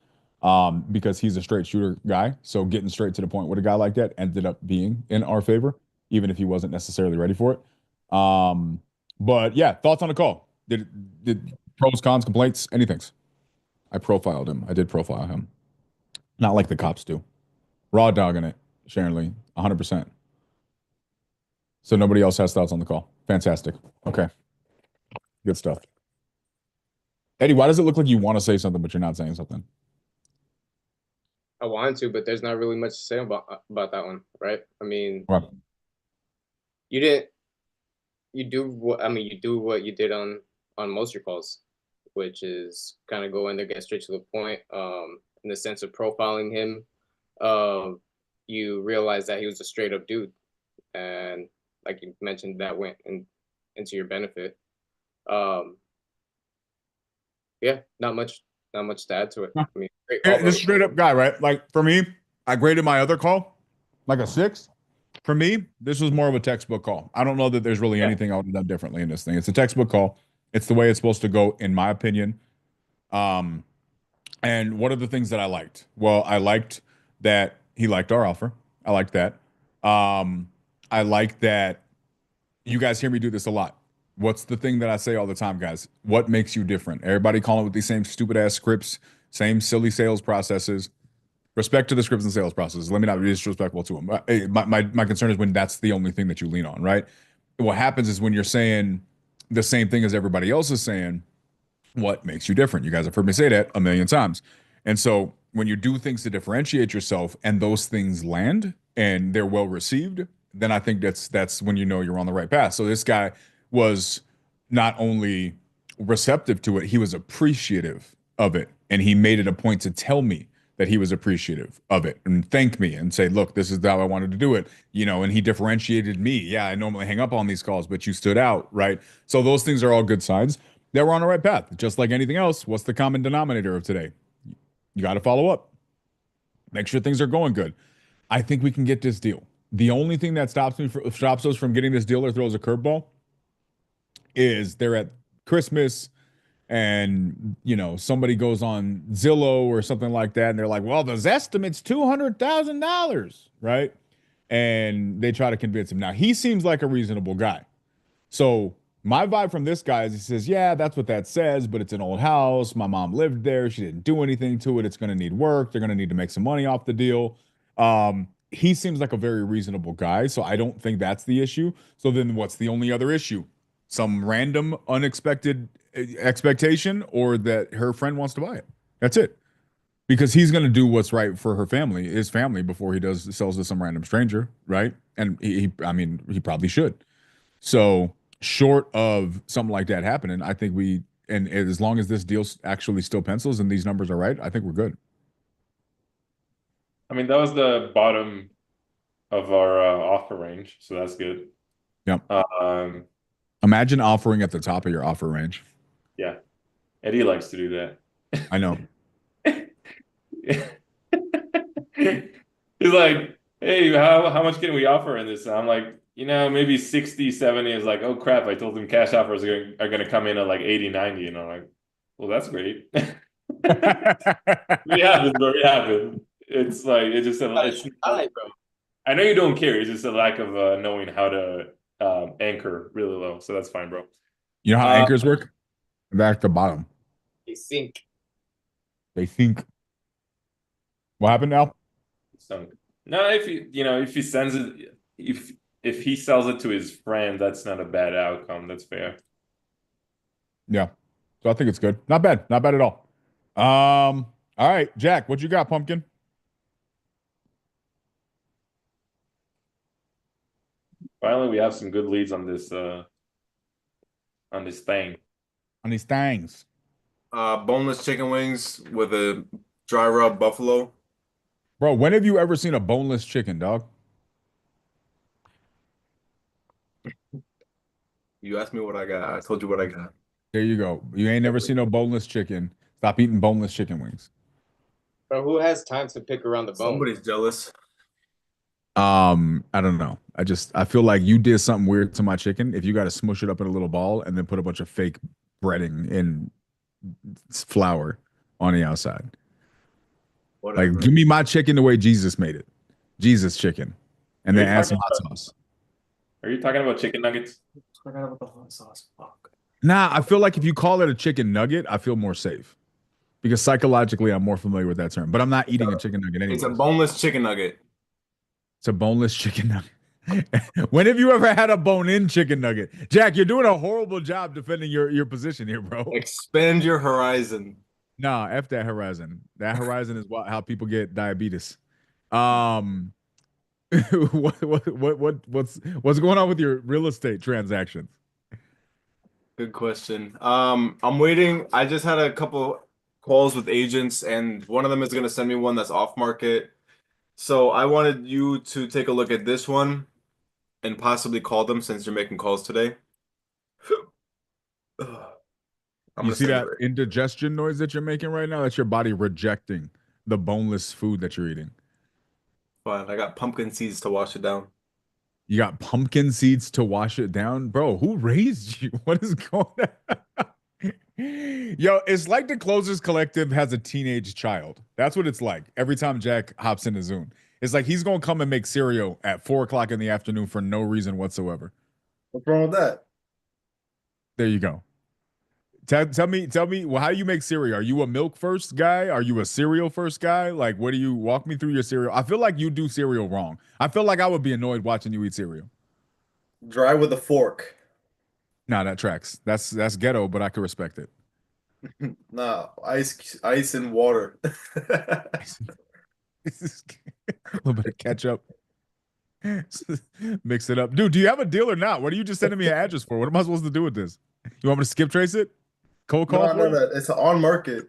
Because he's a straight shooter guy. So getting straight to the point with a guy like that ended up being in our favor, even if he wasn't necessarily ready for it. But yeah, thoughts on the call? Did pros, cons, complaints, anything? I profiled him. I did profile him. Not like the cops do. Raw dogging it, Sharon Lee, 100%. So nobody else has thoughts on the call. Fantastic. Okay. Good stuff. Eddie, why does it look like you want to say something, but you're not saying something? I wanted to, but there's not really much to say about that one, right? I mean, you do what you did on most of your calls. which is kind of go in there, get straight to the point. In the sense of profiling him, you realize that he was a straight up dude, and like you mentioned, that went into your benefit. Yeah, not much to add to it. I mean, great call, This bro. straight up guy, right? Like for me, I graded my other call like a 6. For me, this was more of a textbook call. I don't know that there's really anything I would have done differently in this thing. It's a textbook call. It's the way it's supposed to go, in my opinion. And what are the things that I liked? Well, I liked that he liked our offer. I liked that. I like that you guys hear me do this a lot. What's the thing that I say all the time, guys? What makes you different? Everybody calling with these same stupid ass scripts, same silly sales processes. Respect to the scripts and sales processes. Let me not be disrespectful to them. My concern is when that's the only thing that you lean on, right? What happens is when you're saying the same thing as everybody else is saying, what makes you different? You guys have heard me say that a million times. And so when you do things to differentiate yourself and those things land and they're well received, then I think that's when you know you're on the right path. So this guy was not only receptive to it, he was appreciative of it. And he made it a point to tell me that he was appreciative of it and thank me and say, look, this is how I wanted to do it. And he differentiated me. Yeah, I normally hang up on these calls, but you stood out, right? So those things are all good signs that we're on the right path. Just like anything else, what's the common denominator of today? You got to follow up. Make sure things are going good. I think we can get this deal. The only thing that stops us from getting this deal or throws a curveball is they're at Christmas and somebody goes on Zillow or something like that and they're like, well, the estimate's $200,000, right? And they try to convince him. Now he seems like a reasonable guy. So my vibe from this guy is he says, yeah, that's what that says, but it's an old house. My mom lived there. She didn't do anything to it. It's going to need work. They're going to need to make some money off the deal. He seems like a very reasonable guy. So I don't think that's the issue. So then what's the only other issue? Some random unexpected expectation or that her friend wants to buy it. That's it. Because he's going to do what's right for his family before he sells to some random stranger, right? And he probably should. So short of something like that happening, I think and as long as this deal actually still pencils and these numbers are right, I think we're good. I mean, that was the bottom of our offer range, so that's good. Yep. Imagine offering at the top of your offer range. Yeah. Eddie likes to do that. I know. He's like, hey, how much can we offer in this? And I'm like, maybe 60, 70 is like, oh crap, I told him cash offers are going to come in at like 80, 90. And I'm like, well, that's great. We have it, bro. We have it. It's like, it's just it's high, bro. I know you don't care. It's just a lack of knowing how to anchor really low. So that's fine, bro. You know how anchors work? Back to bottom. They think. What happened now? No, if he sends it, if he sells it to his friend, that's not a bad outcome. That's fair. Yeah. So I think it's good. Not bad. Not bad at all. All right, Jack, what you got, Pumpkin? Finally, we have some good leads on this thing. On these things. Boneless chicken wings with a dry rub buffalo. Bro, when have you ever seen a boneless chicken, dog? You asked me what I got. I told you what I got. There you go. You ain't never seen no boneless chicken. Stop eating boneless chicken wings. Bro, who has time to pick around the bone? Somebody's jealous. I don't know. I feel like you did something weird to my chicken. If you got to smush it up in a little ball and then put a bunch of fake breading and flour on the outside. Whatever. Like, give me my chicken the way Jesus made it. Jesus chicken. And then add some hot sauce. Are you talking about chicken nuggets? I forgot about the hot sauce. Fuck. Nah, I feel like if you call it a chicken nugget, I feel more safe. Because psychologically, I'm more familiar with that term. But I'm not eating a chicken nugget anyway. It's a boneless chicken nugget. It's a boneless chicken nugget. When have you ever had a bone-in chicken nugget? Jack, you're doing a horrible job defending your position here, bro. Expand your horizon. Nah, F that horizon. That horizon is how people get diabetes. What's going on with your real estate transactions? Good question. I'm waiting. I just had a couple calls with agents, and one of them is going to send me one that's off market. So I wanted you to take a look at this one and possibly call them since you're making calls today. I'm You gonna see send it that right. indigestion noise that you're making right now? That's your body rejecting the boneless food that you're eating. Fine. I got pumpkin seeds to wash it down. You got pumpkin seeds to wash it down? Bro, who raised you? What is going on? Yo, it's like the Closers Collective has a teenage child. That's what it's like every time Jack hops into Zoom. It's like he's going to come and make cereal at 4 o'clock in the afternoon for no reason whatsoever. What's wrong with that? There you go. Tell me, well, how do you make cereal? Are you a milk first guy? Are you a cereal first guy? Like, what do you walk me through your cereal? I feel like you do cereal wrong. I feel like I would be annoyed watching you eat cereal. Dry with a fork. Nah, that tracks. That's ghetto, but I can respect it. Nah, ice and water. A little bit of ketchup. Mix it up. Dude, do you have a deal or not? What are you just sending me an address for? What am I supposed to do with this? You want me to skip trace it? Cold call for you? It's on market.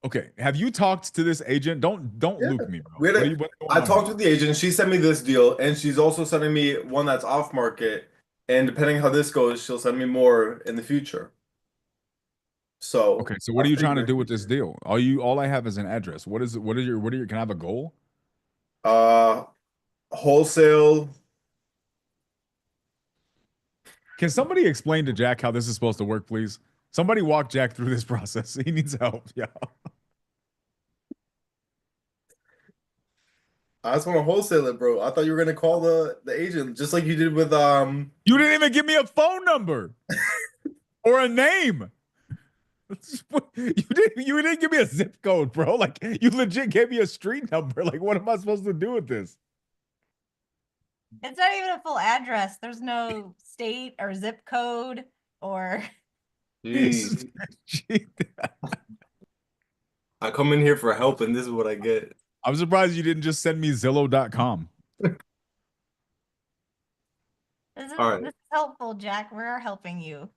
Okay. Have you talked to this agent? Don't Yeah. Luke me, bro. I talked with the agent. She sent me this deal, and she's also sending me one that's off market. And depending how this goes, she'll send me more in the future. So okay, so what are you trying to do with this deal? All I have is an address. What is your can I have a goal? Wholesale. Can somebody explain to Jack how this is supposed to work, please? Somebody walk Jack through this process. He needs help. Yeah. I just want to wholesale it, bro. I thought you were gonna call the agent just like you did with You didn't even give me a phone number or a name. You didn't give me a zip code, bro. Like you legit gave me a street number. Like what am I supposed to do with this? It's not even a full address. There's no state or zip code or. Jeez. I come in here for help and this is what I get. I'm surprised you didn't just send me Zillow.com. This is All right. helpful, Jack. We're helping you.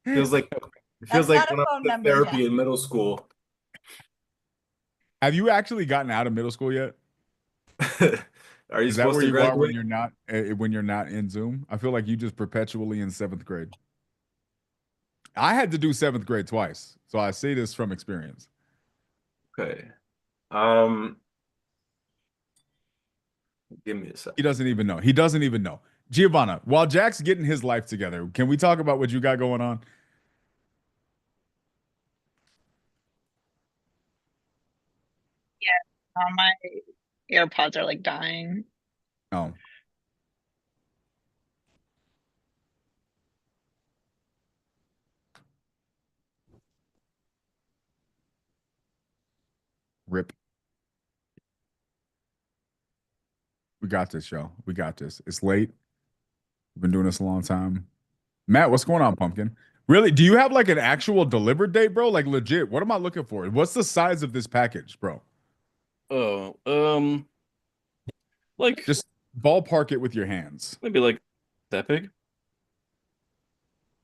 Feels like That's when not a I phone was in number, therapy Jack. in middle school. Have you actually gotten out of middle school yet? Are you Is that supposed where to you graduate? are when you're not in Zoom? I feel like you just perpetually in 7th grade. I had to do 7th grade twice, so I say this from experience. Okay. Give me a second. He doesn't even know. He doesn't even know. Giovanna, while Jack's getting his life together, can we talk about what you got going on? Yeah, my AirPods are like dying. Oh. Rip. We got this, y'all. We got this. It's late. We've been doing this a long time. Matt, what's going on, Pumpkin? Really? Do you have like an actual delivered date, bro? Like legit. What am I looking for? What's the size of this package, bro? Oh, like just ballpark it with your hands. Maybe like that big.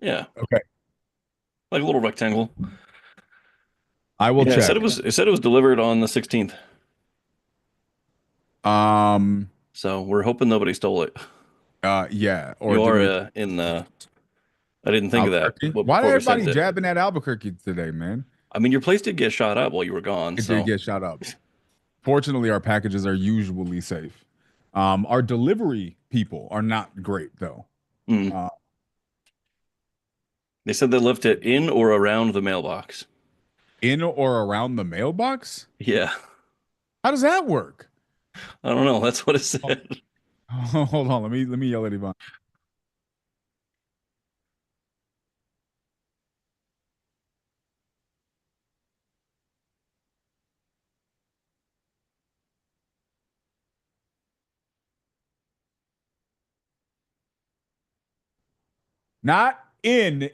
Yeah. Okay. Like a little rectangle. I will check. It said it was delivered on the 16th. So we're hoping nobody stole it. Yeah. Or you are in the. I didn't think of that. Why did everybody jabbing at Albuquerque today, man? I mean, your place did get shot up while you were gone. It did get shot up. Fortunately, our packages are usually safe. Our delivery people are not great, though. They said they left it in or around the mailbox. In or around the mailbox? Yeah. How does that work? I don't know. That's what it said. Hold on. Let me yell at Yvonne. Not in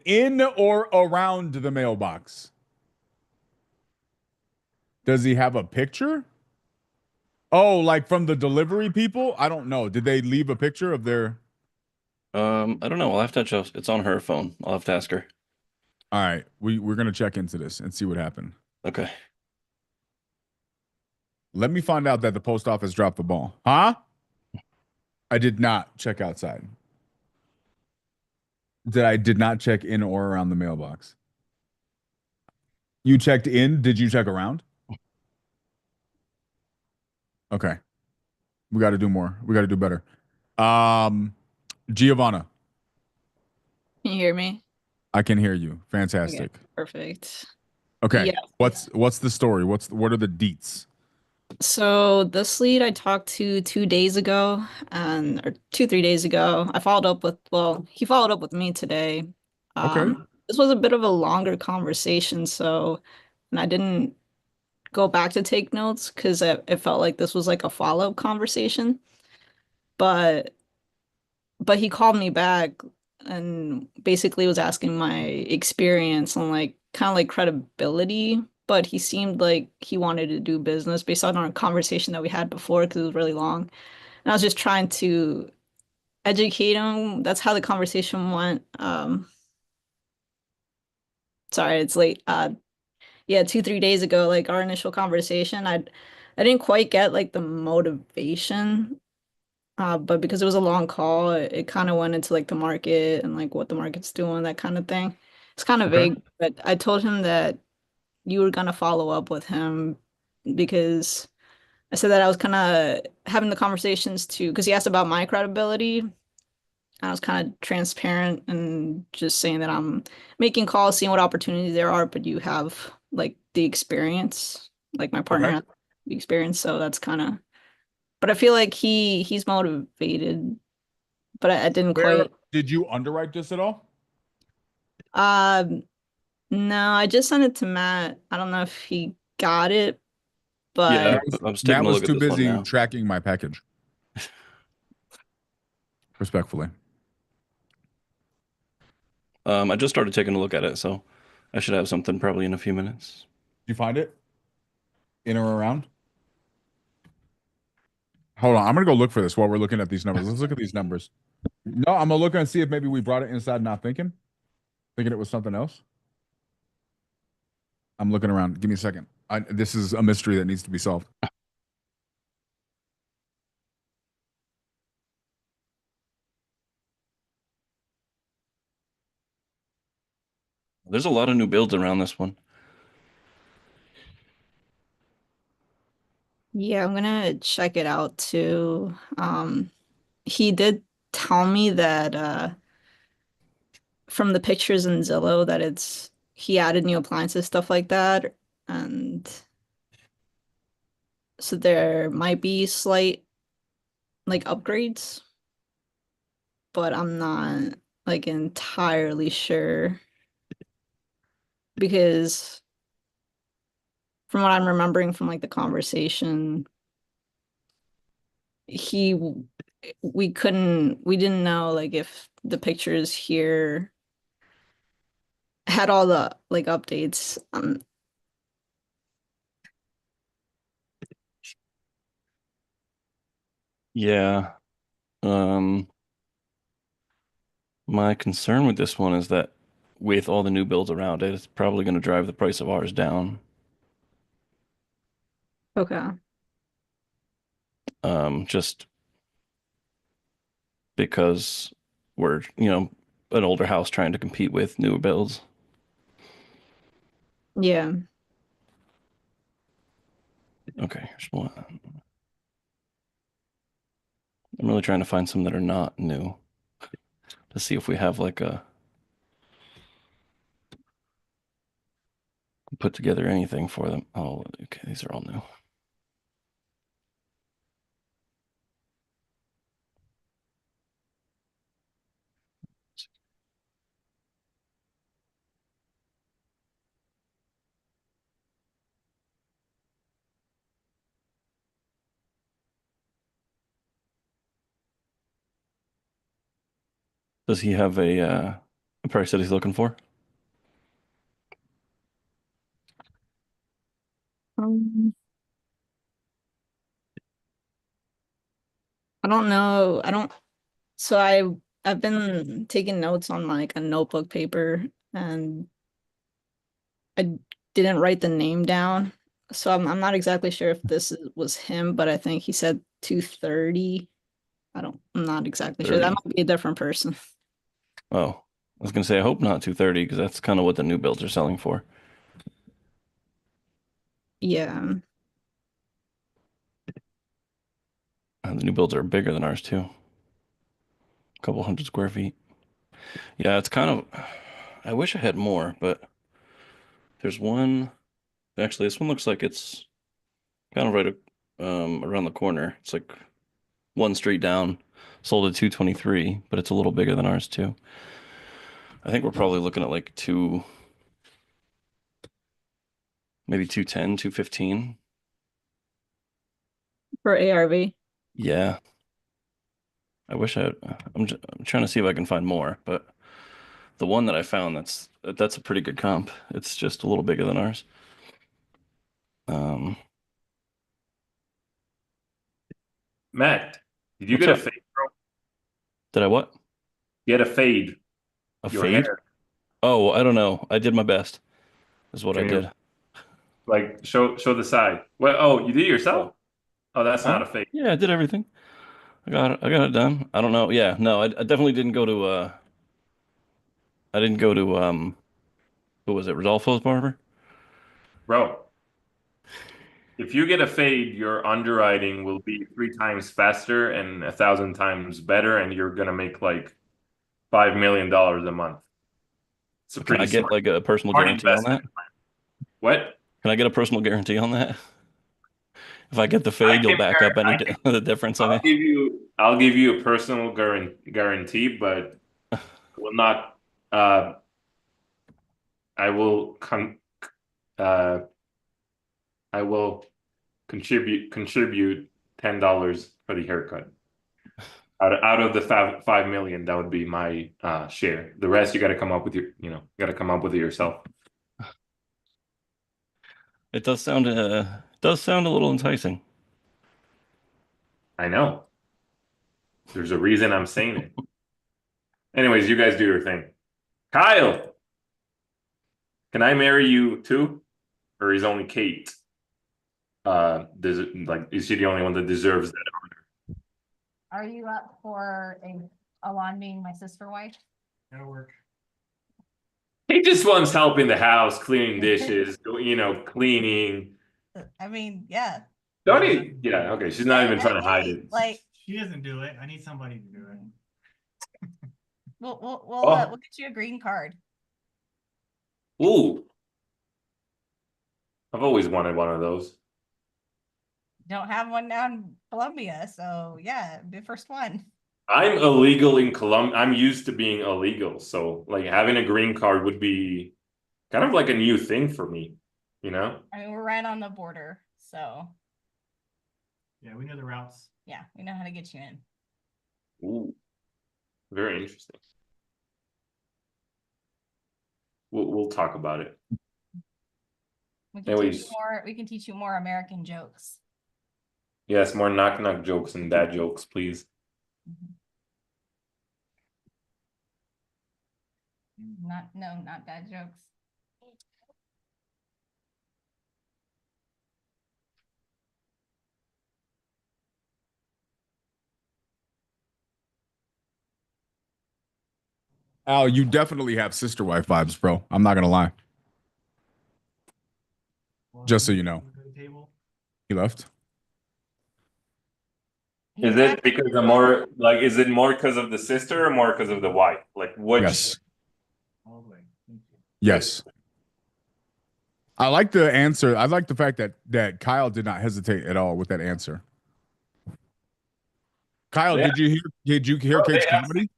or around the mailbox. Does he have a picture? Oh, like from the delivery people? I don't know. Did they leave a picture of their I don't know. I'll have to check. It's on her phone. I'll have to ask her. All right, we're gonna check into this and see what happened. Okay. Let me find out that the post office dropped the ball. Huh? I did not check outside. I did not check in or around the mailbox. You checked in? Did you check around? Okay. We got to do more. We got to do better. Giovanna, Can you hear me? I can hear you. Okay, Fantastic. perfect. Okay. Yeah. What's the story? What are the deets? So this lead I talked to 2 days ago, and or 2, 3 days ago. I followed up with, well, he followed up with me today. Okay. This was a bit of a longer conversation, so, and I didn't go back to take notes because it felt like this was like a follow-up conversation. But he called me back and basically was asking my experience and like kind of like credibility. But he seemed like he wanted to do business based on our conversation that we had before because it was really long. And I was just trying to educate him. That's how the conversation went. Sorry, it's late. Yeah, 2, 3 days ago, like our initial conversation, I didn't quite get like the motivation. But because it was a long call, it kind of went into like the market and like what the market's doing, that kind of thing. It's kind of Okay. vague, but I told him that you were gonna follow up with him because I said that I was kind of having the conversations too, because he asked about my credibility. I was kind of transparent and just saying that I'm making calls, seeing what opportunities there are, but you have like the experience, like my partner Okay. has the experience, so that's kind of. But I feel like he's motivated, but I didn't Where quite. did you underwrite this at all? Um, no, I just sent it to Matt. I don't know if he got it, Yeah, but I was Matt taking a was look at too this one busy now. tracking my package. Respectfully. I just started taking a look at it, so I should have something probably in a few minutes. You find it? In or around? Hold on. I'm gonna go look for this while we're looking at these numbers. Let's look at these numbers. No, I'm gonna look and see if maybe we brought it inside not thinking it was something else. I'm looking around. Give me a second. This is a mystery that needs to be solved. There's a lot of new builds around this one. yeah, I'm gonna check it out too. He did tell me that from the pictures in Zillow that it's he added new appliances, stuff like that, and so there might be slight like upgrades, but I'm not like entirely sure because from what I'm remembering from like the conversation, he we didn't know like if the pictures here had all the like updates. Yeah. My concern with this one is that with all the new builds around it, it's probably going to drive the price of ours down. Okay. Just because we're, an older house trying to compete with newer builds. Yeah. Okay, here's one. I'm really trying to find some that are not new to see if we have like a put together anything for them. Oh, okay, these are all new. Does he have a price that he's looking for? Um, I don't know. I don't. So I've been taking notes on like a notebook paper, and I didn't write the name down. So I'm not exactly sure if was him, but I think he said 230. I'm not exactly sure. That 30. might be a different person. Oh, I was gonna say I hope not 230 because that's kind of what the new builds are selling for. Yeah. And the new builds are bigger than ours too. A couple hundred square feet. Yeah, it's kind of. I wish I had more, but there's one. Actually, this one looks like it's kind of right around the corner. It's like one street down. Sold at 223, but it's a little bigger than ours too. I think we're probably looking at like maybe 210, 215. For ARV. Yeah. I'm trying to see if I can find more, but the one that I found that's a pretty good comp. It's just a little bigger than ours. Matt, did you What's get a up? fade, bro? Did I what? Get a fade. A Your fade? hair. Oh, I don't know. I did my best. Is what I Can you did. like show the side? Well, oh, you did it yourself? Oh, that's Huh? not a fade. Yeah, I did everything. I got it done. I don't know. Yeah, no, I definitely didn't go to I didn't go to who was it? Rodolfo's barber? Bro, if you get a fade, your underwriting will be 3 times faster and 1,000 times better, and you're gonna make like $5 million a month. It's a Can pretty I get like a personal smart guarantee on that? investment plan. What? Can I get a personal guarantee on that? If I get the fade, you'll back up any the difference I make. I'll give you a personal guarantee, but will not. I will I will contribute $10 for the haircut. Out of the 5 million, that would be my share. The rest you got to come up with got to come up with it yourself. It does sound a little enticing. I know. There's a reason I'm saying it. Anyways, you guys do your thing. Kyle, can I marry you too, or is only Kate? Is she the only one that deserves that honor? Are you up for Alon being my sister wife? That'll work. He just wants help in the house, cleaning dishes, cleaning. I mean, yeah. Don't he? Yeah, okay. She's not even trying to hide it. Like She doesn't do it. I need somebody to do it. we'll get you a green card. Ooh. I've always wanted one of those. Don't have one now in Colombia, so yeah, the first one. I'm illegal in Colombia. I'm used to being illegal, so like having a green card would be kind of like a new thing for me, you know? I mean, we're right on the border, so Yeah, we know the routes. yeah, we know how to get you in. Ooh, very interesting. We'll talk about it. We can Anyways, teach you more. We can teach you more American jokes. yes, more knock jokes and dad jokes, please. Not bad jokes. Al, you definitely have sister wife vibes, bro. I'm not gonna lie. Just so you know. He left. Is it because the more like is it more because of the sister or more because of the wife? Like which? Yes. Yes. I like the answer. I like the fact that Kyle did not hesitate at all with that answer. Kyle, Yeah. did you hear Bro, Kate's they have comedy?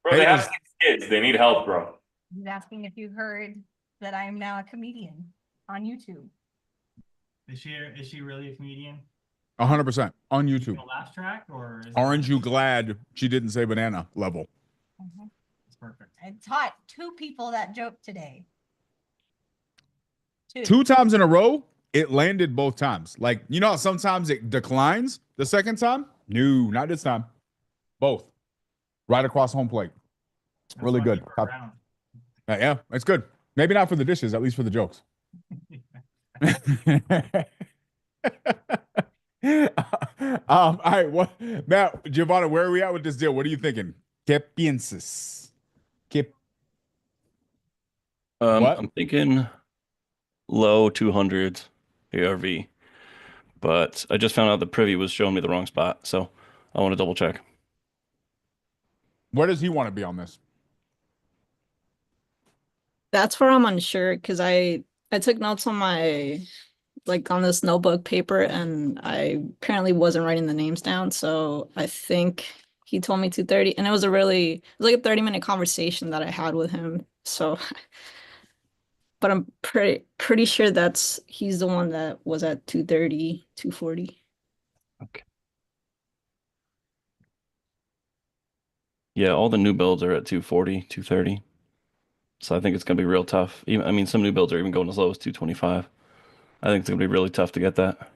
Bro, they have 6 kids. They need help, bro. He's asking if you heard that I'm now a comedian on YouTube. Is she really a comedian? 100% on YouTube. The last track or is Aren't you glad she didn't say banana level? It's perfect. I taught 2 people that joke today. 2 times in a row, it landed both times. Like, you know how sometimes it declines the second time? No, not this time. Both. right across home plate. That's Really why good. people are around. Yeah, it's good. Maybe not for the dishes, at least for the jokes. All right, what Matt, Giovanna, where are we at with this deal? What are you thinking? ¿Qué piensas? ¿Qué, what? I'm thinking low 200s ARV, but I just found out the privy was showing me the wrong spot, so I want to double check. Where does he want to be on this? That's where I'm unsure because I took notes on my like on this notebook paper and I apparently wasn't writing the names down. So I think he told me 2:30 and it was it was like a 30-minute conversation that I had with him. So but I'm pretty sure he's the one that was at 2:30, 2:40. Okay. Yeah, all the new builds are at 240, 230. So I think it's gonna be real tough. Even, I mean, some new builds are even going as low as 225. I think it's gonna be really tough to get that,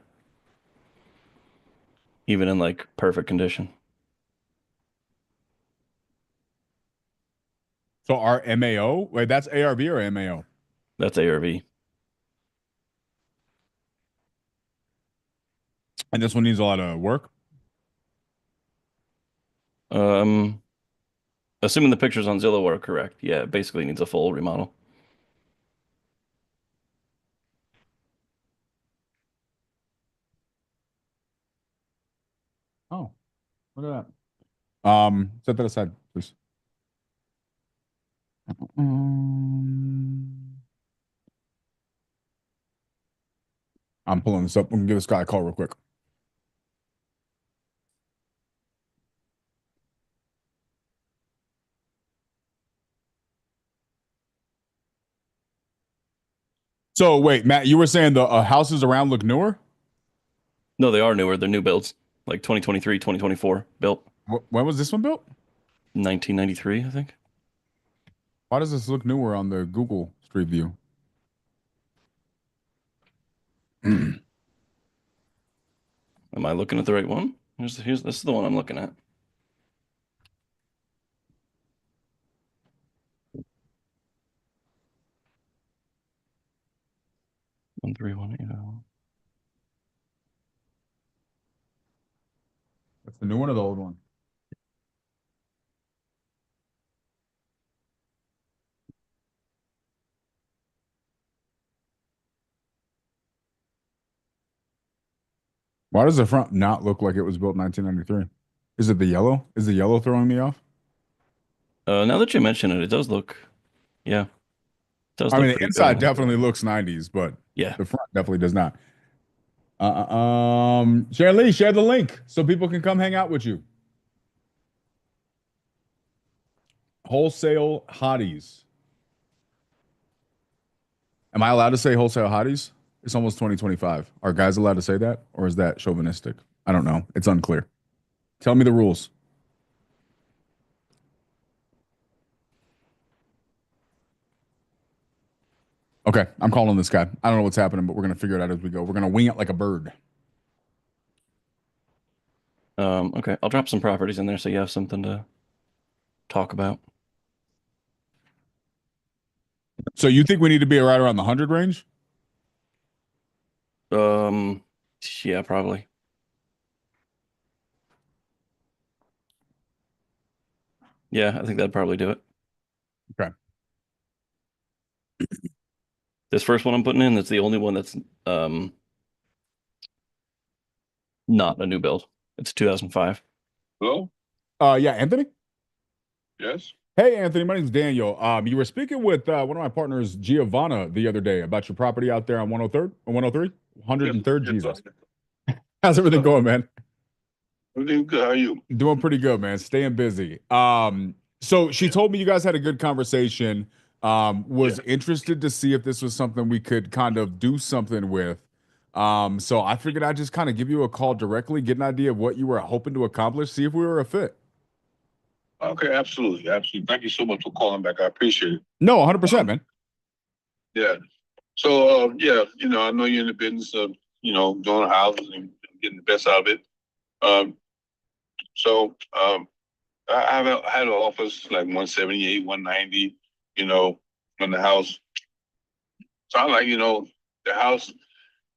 even in like perfect condition. So our MAO, wait, that's ARV or MAO? That's ARV. And this one needs a lot of work. Assuming the pictures on Zillow are correct, yeah, it basically needs a full remodel. Oh, look at that. Set that aside, please. I'm pulling this up. We can give this guy a call real quick. So wait, Matt, you were saying the houses around look newer? No, they are newer. They're new builds, like 2023, 2024 built. When was this one built? 1993, I think. Why does this look newer on the Google Street View? Am I looking at the right one? This is the one I'm looking at. One three one eight oh. That's the new one or the old one? Why does the front not look like it was built in 1993? Is it the yellow? Is the yellow throwing me off? Now that you mention it, it does look, yeah, it does I look mean, the pretty inside good. definitely looks 90s, but Yeah, the front definitely does not. Sharon Lee, share the link so people can come hang out with you. Wholesale hotties. Am I allowed to say wholesale hotties? It's almost 2025. Are guys allowed to say that, or is that chauvinistic? I don't know. It's unclear. Tell me the rules. Okay, I'm calling this guy. I don't know what's happening, but we're gonna figure it out as we go. We're gonna wing it like a bird. Okay, I'll drop some properties in there so you have something to talk about. So you think we need to be right around the 100 range? Yeah, probably. Yeah, I think that'd probably do it. Okay. This first one I'm putting in, that's the only one that's not a new build. It's 2005. Hello? Yeah, Anthony? Yes? Hey, Anthony, my name's Daniel. You were speaking with one of my partners, Giovanna, the other day about your property out there on 103rd or 103? 103rd, Jesus. How's everything going, man? Everything good. How are you? Doing pretty good, man. Staying busy. So she told me you guys had a good conversation. Was interested to see if this was something we could kind of do something with. So I figured I'd just kind of give you a call directly, get an idea of what you were hoping to accomplish, see if we were a fit. Okay, absolutely. Absolutely. Thank you so much for calling back. I appreciate it. No, 100%, man. Yeah. So, yeah, I know you're in the business of, doing houses and getting the best out of it. So, I have had offers like 178, 190, you know, on the house. So I'm like, the house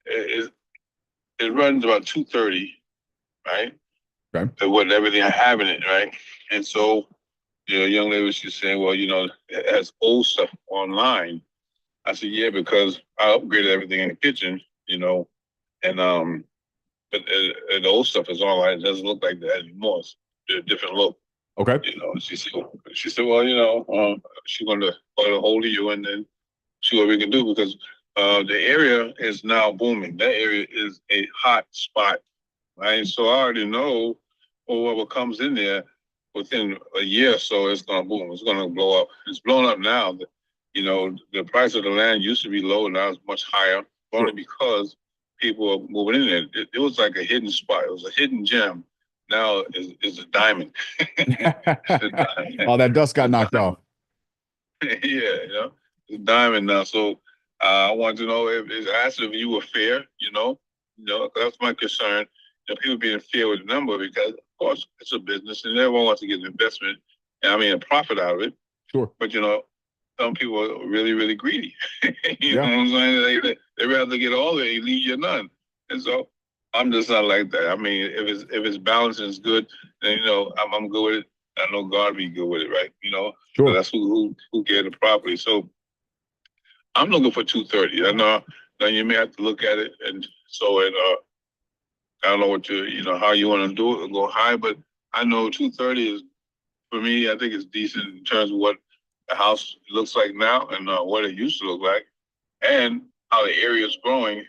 is it runs about 230, right? Okay. With everything I have in it, right? And so, young lady was just saying, well, it has old stuff online. I said, yeah, because I upgraded everything in the kitchen, and but the old stuff is online. It doesn't look like that anymore. It's a different look. Okay. She said, well, she's going to get a hold of you and then see what we can do because the area is now booming. That area is a hot spot, right? So I already know whoever comes in there within a year or so, it's going to boom. It's going to blow up. It's blown up now. The price of the land used to be low, now it's much higher, only because people are moving in there. It was like a hidden spot. It was a hidden gem. Now is a diamond. All that dust got knocked off. Yeah, it's a diamond now. So I wanted to know if asked if you were fair, 'cause that's my concern. People being fair with the number because of course it's a business and everyone wants to get an investment and a profit out of it. Sure. But some people are really, really greedy. You know what I'm saying? They rather get all of it and leave you none. And so I'm just not like that. I mean, if it's balanced and it's good, then I'm good with it. I know God be good with it, right? Sure. So that's who gave the property. So I'm looking for 230. I know now you may have to look at it and I don't know what how you want to do it or go high, but I know 230 is for me. I think it's decent in terms of what the house looks like now and what it used to look like, and how the area is growing.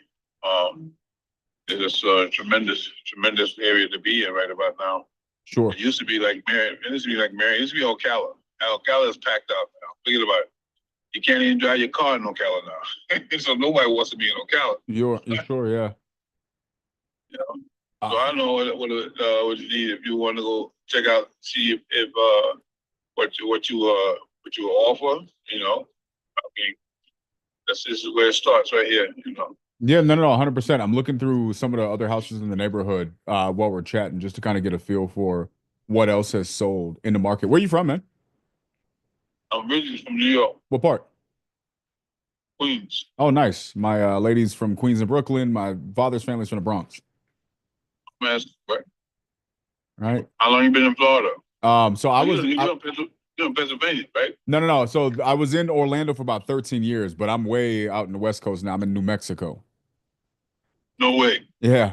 It's a tremendous area to be in right about now. Sure. It used to be like Marion. It used to be like Marion. It used to be Ocala. Ocala is packed out now. Forget about it. You can't even drive your car in Ocala now. So nobody wants to be in Ocala. You're sure, yeah. So I know what you need if you want to go check out, see if what you offer. I mean, this is where it starts right here. Yeah, no, 100%. I'm looking through some of the other houses in the neighborhood while we're chatting, just to kind of get a feel for what else has sold in the market. Where you from, man? I'm originally from New York. What part? Queens. Oh, nice. My lady's from Queens and Brooklyn. My father's family's from the Bronx. Right. How long you been in Florida? So I was. You're in Pennsylvania, right? No. So I was in Orlando for about 13 years, but I'm way out in the West Coast now. I'm in New Mexico. No way. Yeah.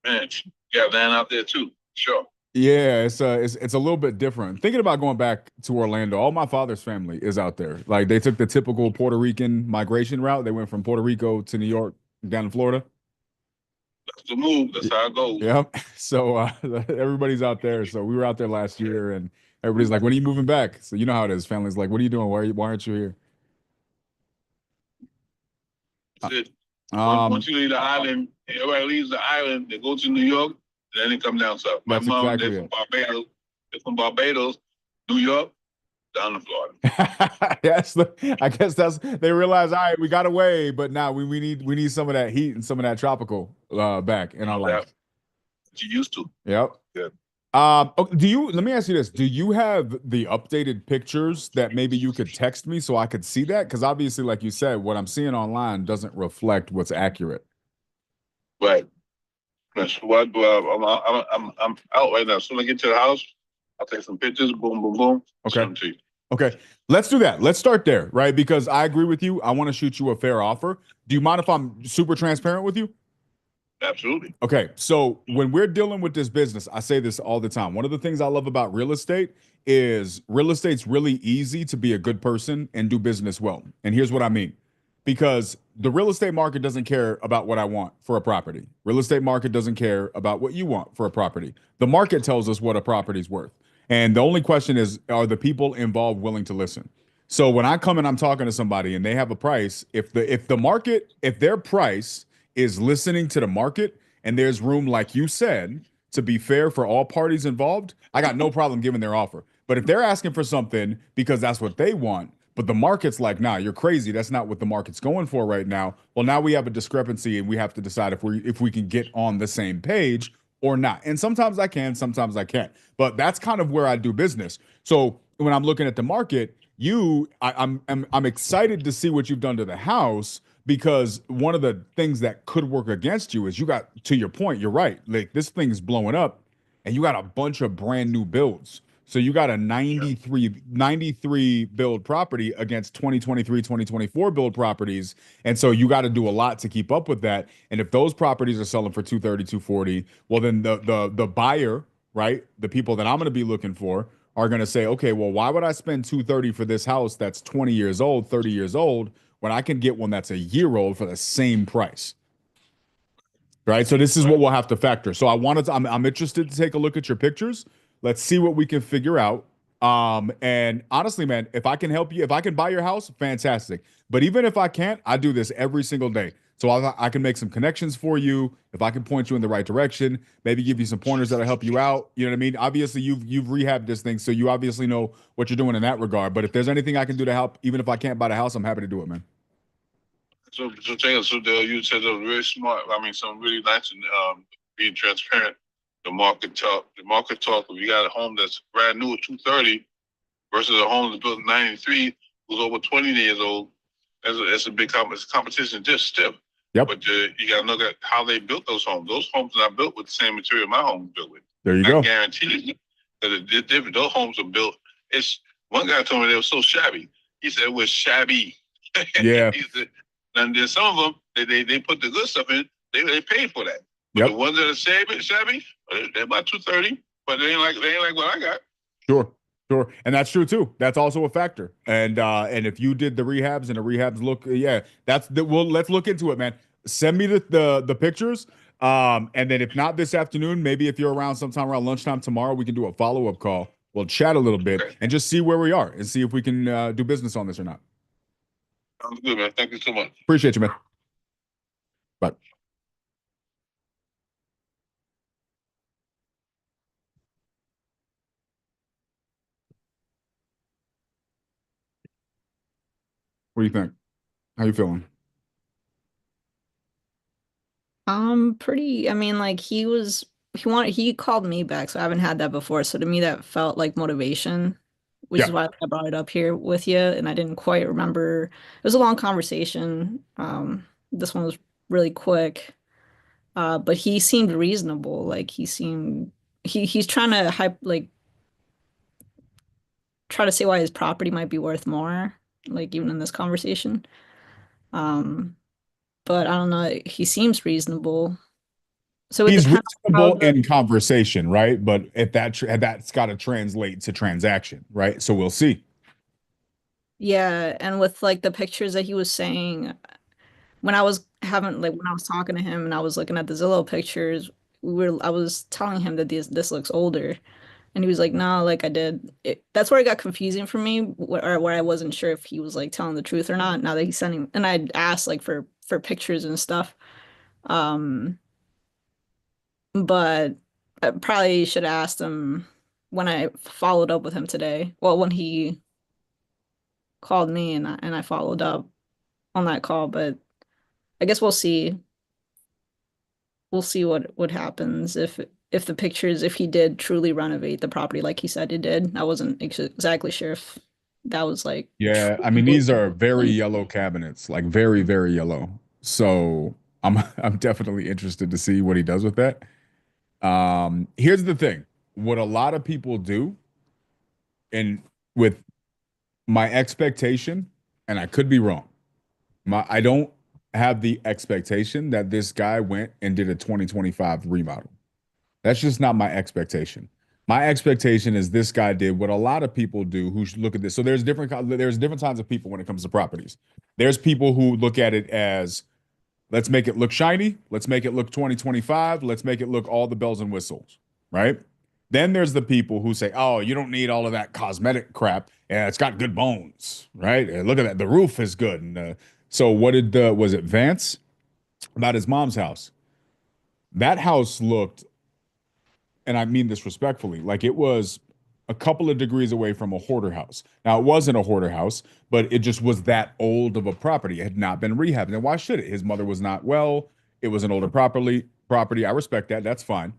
Man, you got land out there too. Sure. Yeah, it's a little bit different. Thinking about going back to Orlando, all my father's family is out there. Like they took the typical Puerto Rican migration route. They went from Puerto Rico to New York, down to Florida. That's the move. That's how it goes. Yep. So everybody's out there. So we were out there last year, and everybody's like, "When are you moving back?" So you know how it is. Family's like, "What are you doing? Why aren't you here?" That's it. Once you leave the island, everybody leaves the island, they go to New York, then they come down south. My That's mom, exactly they're from Barbados. They're from Barbados, New York, down to Florida. Yes, I guess they realize, all right, we got away, but now we need some of that heat and some of that tropical back in our life. What you used to. Yep. Yeah. Let me ask you this. Do you have the updated pictures that maybe you could text me so I could see that? Because obviously, like you said, what I'm seeing online doesn't reflect what's accurate. Right. That's what I'm out right now. As soon as I get to the house, I'll take some pictures. Boom, boom, boom. Okay. Okay. Let's do that. Let's start there, right? Because I agree with you. I want to shoot you a fair offer. Do you mind if I'm super transparent with you? Absolutely. Okay, so when we're dealing with this business, I say this all the time. One of the things I love about real estate is real estate's really easy to be a good person and do business well. And here's what I mean. Because the real estate market doesn't care about what I want for a property. Real estate market doesn't care about what you want for a property. The market tells us what a property's worth. And the only question is, are the people involved willing to listen? So when I come and I'm talking to somebody and they have a price, if their price is listening to the market and there's room, like you said, to be fair for all parties involved, I got no problem giving their offer. But if they're asking for something because that's what they want, but the market's like, nah, you're crazy, that's not what the market's going for right now. Well, now we have a discrepancy and we have to decide if we can get on the same page, or not. And sometimes I can, sometimes I can't. But that's kind of where I do business. So when I'm looking at the market, I'm excited to see what you've done to the house, because one of the things that could work against you is you got, to your point, you're right. Like this thing's blowing up and you got a bunch of brand new builds. So you got a 93 build property against 2023, 2024 build properties. And so you got to do a lot to keep up with that. And if those properties are selling for 230, 240, well then the buyer, right? The people that I'm going to be looking for are going to say, okay, well, why would I spend 230 for this house that's 20 years old, 30 years old, when I can get one that's a year old for the same price? Right. So this is what we'll have to factor. So I'm interested to take a look at your pictures. Let's see what we can figure out. And honestly, man, if I can help you, if I can buy your house, fantastic. But even if I can't, I do this every single day. So I can make some connections for you. If I can point you in the right direction, maybe give you some pointers that'll help you out. You know what I mean? Obviously, you've rehabbed this thing, so you obviously know what you're doing in that regard. But if there's anything I can do to help, even if I can't buy the house, I'm happy to do it, man. So Dale, you said that was very smart. I mean, some really nice and being transparent. The market talk. If you got a home that's brand new at 230 versus a home that's built in 93, who's over 20 years old, that's a big competition. Just stiff. Yep. But you got to look at how they built those homes. Those homes are not built with the same material my home is built with. There you go. I guarantee you that it's different. Those homes are built. It's one guy told me they were so shabby. He said it was shabby. Yeah. He said, and then some of them, they put the good stuff in. They paid for that. But Yep. the ones that are shabby, they're about 230, but they ain't like what I got. Sure. And that's true too. That's also a factor. And if you did the rehabs and the rehabs look, yeah, let's look into it, man. Send me the pictures. And then if not this afternoon, maybe if you're around sometime around lunchtime tomorrow, we can do a follow-up call. We'll chat a little bit and just see where we are and see if we can do business on this or not. Sounds good, man. Thank you so much. Appreciate you, man. Bye. What do you think? How you feeling? I mean, like he called me back, so I haven't had that before. So to me, that felt like motivation, which is Yeah. why I brought it up here with you. And I didn't quite remember. It was a long conversation. This one was really quick. But he seemed reasonable. Like he's trying to try to say why his property might be worth more, like even in this conversation. Um, but I don't know. He seems reasonable. So it He's depends on how reasonable in conversation, right? But if that's got to translate to transaction, right? So we'll see. yeah, and with like the pictures that he was saying when I was talking to him and I was looking at the Zillow pictures, I was telling him that this looks older. And he was like, no, like I did. That's where it got confusing for me, where I wasn't sure if he was like telling the truth or not. Now that he's sending, and I asked like for pictures and stuff. Um, but I probably should have asked him when I followed up with him today. Well, when he called me and I followed up on that call, but I guess we'll see. We'll see what happens if the pictures, if he did truly renovate the property like he said he did. I wasn't exactly sure if that was like Yeah, I mean these are very yellow cabinets, like very, very yellow. So I'm definitely interested to see what he does with that. Here's the thing. What a lot of people do, and with my expectation, and I could be wrong. I don't have the expectation that this guy went and did a 2025 remodel. That's just not my expectation. My expectation is this guy did what a lot of people do who should look at this. So there's different kinds of people when it comes to properties. There's people who look at it as, let's make it look shiny, let's make it look 2025, let's make it look all the bells and whistles, right? Then there's the people who say, oh, you don't need all of that cosmetic crap. Yeah, it's got good bones, right? And look at that. The roof is good. And so what was it Vance about his mom's house? That house looked, and I mean this respectfully, like it was a couple of degrees away from a hoarder house. Now, it wasn't a hoarder house, but it just was that old of a property. It had not been rehabbed. And why should it? His mother was not well. It was an older property. I respect that. That's fine.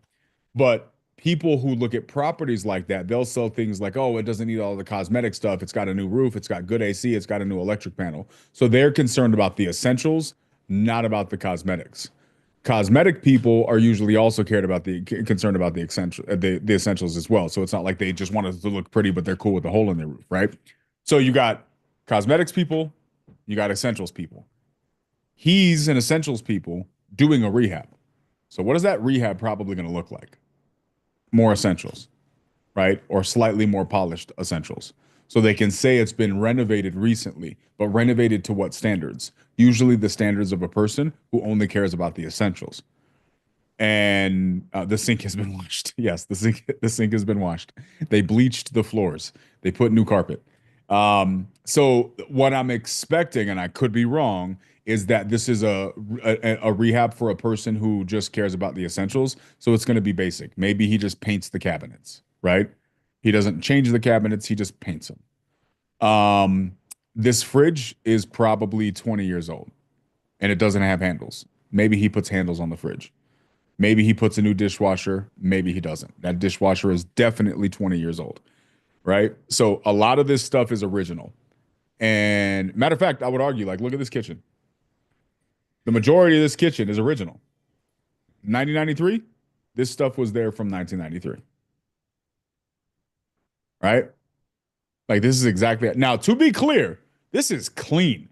But people who look at properties like that, they'll sell things like, oh, it doesn't need all the cosmetic stuff. It's got a new roof. It's got good AC. It's got a new electric panel. So they're concerned about the essentials, not about the cosmetics. Cosmetic people are usually also concerned about the essentials as well. So it's not like they just want it to look pretty, but they're cool with the hole in their roof, right? So you got cosmetics people, you got essentials people. He's an essentials people doing a rehab. So what is that rehab probably going to look like? More essentials, right? Or slightly more polished essentials. So they can say it's been renovated recently, but renovated to what standards? Usually the standards of a person who only cares about the essentials. And the sink has been washed. Yes, the sink has been washed. They bleached the floors. They put new carpet. So what I'm expecting, and I could be wrong, is that this is a rehab for a person who just cares about the essentials. So it's going to be basic. Maybe he just paints the cabinets, right? He doesn't change the cabinets, he just paints them. This fridge is probably 20 years old and it doesn't have handles. Maybe he puts handles on the fridge. Maybe he puts a new dishwasher. Maybe he doesn't. That dishwasher is definitely 20 years old, right? So a lot of this stuff is original. And matter of fact, I would argue, like, look at this kitchen. The majority of this kitchen is original. 1993, this stuff was there from 1993. Right? Like, this is exactly it. Now, to be clear, this is clean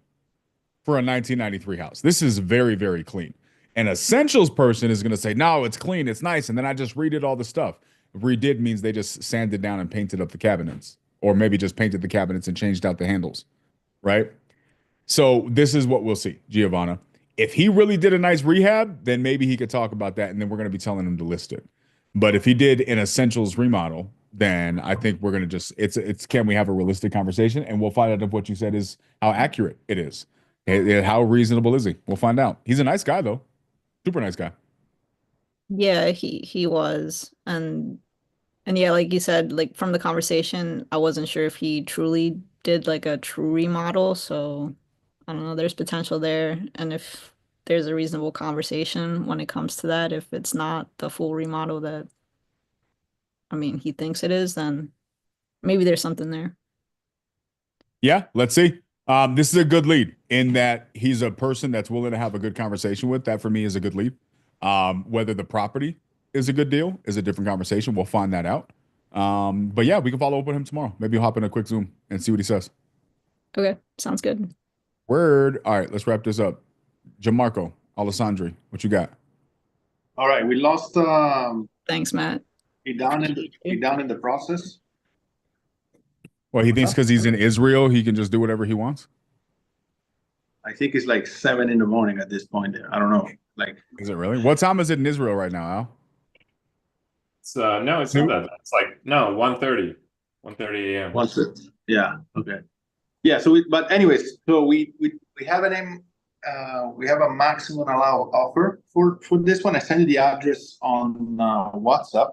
for a 1993 house. This is very, very clean. An essentials person is going to say, no, it's clean, it's nice. And then I just redid all the stuff. Redid means they just sanded down and painted up the cabinets, or maybe just painted the cabinets and changed out the handles. Right? So this is what we'll see, Giovanna. If he really did a nice rehab, then maybe he could talk about that, and then we're going to be telling him to list it. But if he did an essentials remodel, then I think we're going to just it's can we have a realistic conversation, and we'll find out if what you said is how accurate it is. How reasonable is he? We'll find out. He's a nice guy though, super nice guy. Yeah, he was. And yeah, like you said, like from the conversation, I wasn't sure if he truly did like a true remodel, so I don't know, there's potential there. And if there's a reasonable conversation when it comes to that, if it's not the full remodel that I mean he thinks it is, then maybe there's something there. Yeah, let's see. This is a good lead in that he's a person that's willing to have a good conversation with. That for me is a good lead. Whether the property is a good deal is a different conversation. We'll find that out. But yeah, we can follow up with him tomorrow. Maybe hop in a quick Zoom and see what he says. Okay, sounds good. Word. All right, let's wrap this up. Gianmarco, Alessandri, what you got? All right, we lost Thanks, Matt. he down in the process. Well, he thinks because he's in Israel, he can just do whatever he wants. I think it's like 7 in the morning at this point there. I don't know. Like, is it really? What time is it in Israel right now, Al? It's no, it's not that. It's like no, 1:30. 1:30 a.m. What's it? Yeah. Okay. Yeah. So but anyways, so we have we have a maximum allowed offer for this one. I sent you the address on WhatsApp.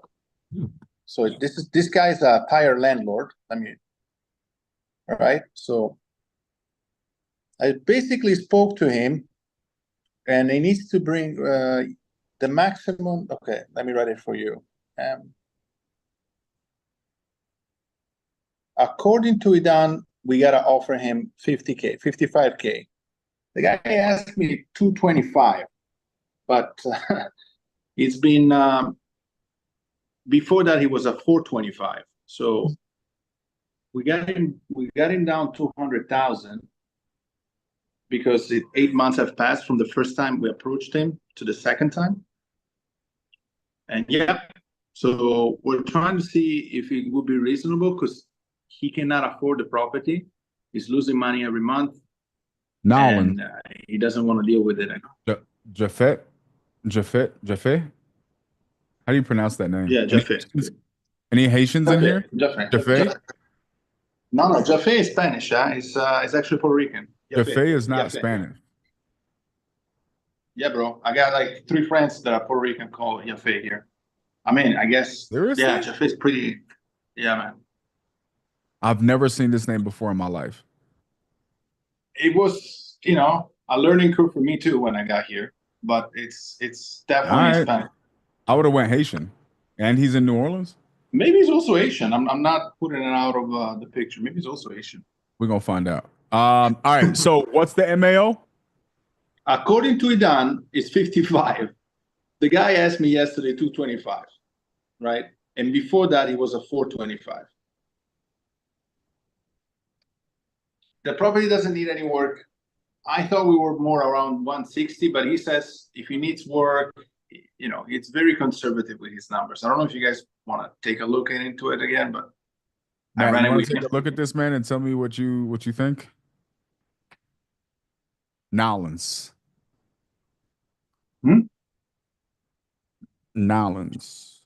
So this guy's a tire landlord. All right. So I basically spoke to him, and he needs to bring the maximum. Okay, let me write it for you. According to Idan, we gotta offer him 50K, 55K. The guy asked me 225, but it's been before that he was a 425. So we got him down 200,000 because 8 months have passed from the first time we approached him to the second time. And yeah, so we're trying to see if it would be reasonable because he cannot afford the property. He's losing money every month. Nolan. And he doesn't want to deal with it. Jafet? How do you pronounce that name? Yeah, Jafet. Any Haitians in here? Jafet. No, Jafet is Spanish. It's actually Puerto Rican. Jafet is not Spanish. Yeah, bro. I got like 3 friends that are Puerto Rican called Jafet here. I mean, I guess. Seriously? Yeah, Jafet's pretty. Yeah, man. I've never seen this name before in my life. It was, a learning curve for me too when I got here, but it's definitely Spanish. I would have went Haitian And he's in New Orleans? Maybe he's also Asian. I'm not putting it out of the picture. Maybe he's also Asian. We're gonna find out. All right. So what's the MAO? According to Idan, it's 55. The guy asked me yesterday 225, right? And before that, it was a 425. The property doesn't need any work. I thought we were more around 160, but he says if he needs work, you know, it's very conservative with his numbers. I don't know if you guys want to take a look into it again, but I Matt, ran you it want with to take a look at this, man, and tell me what you think? Nolans. Nolans.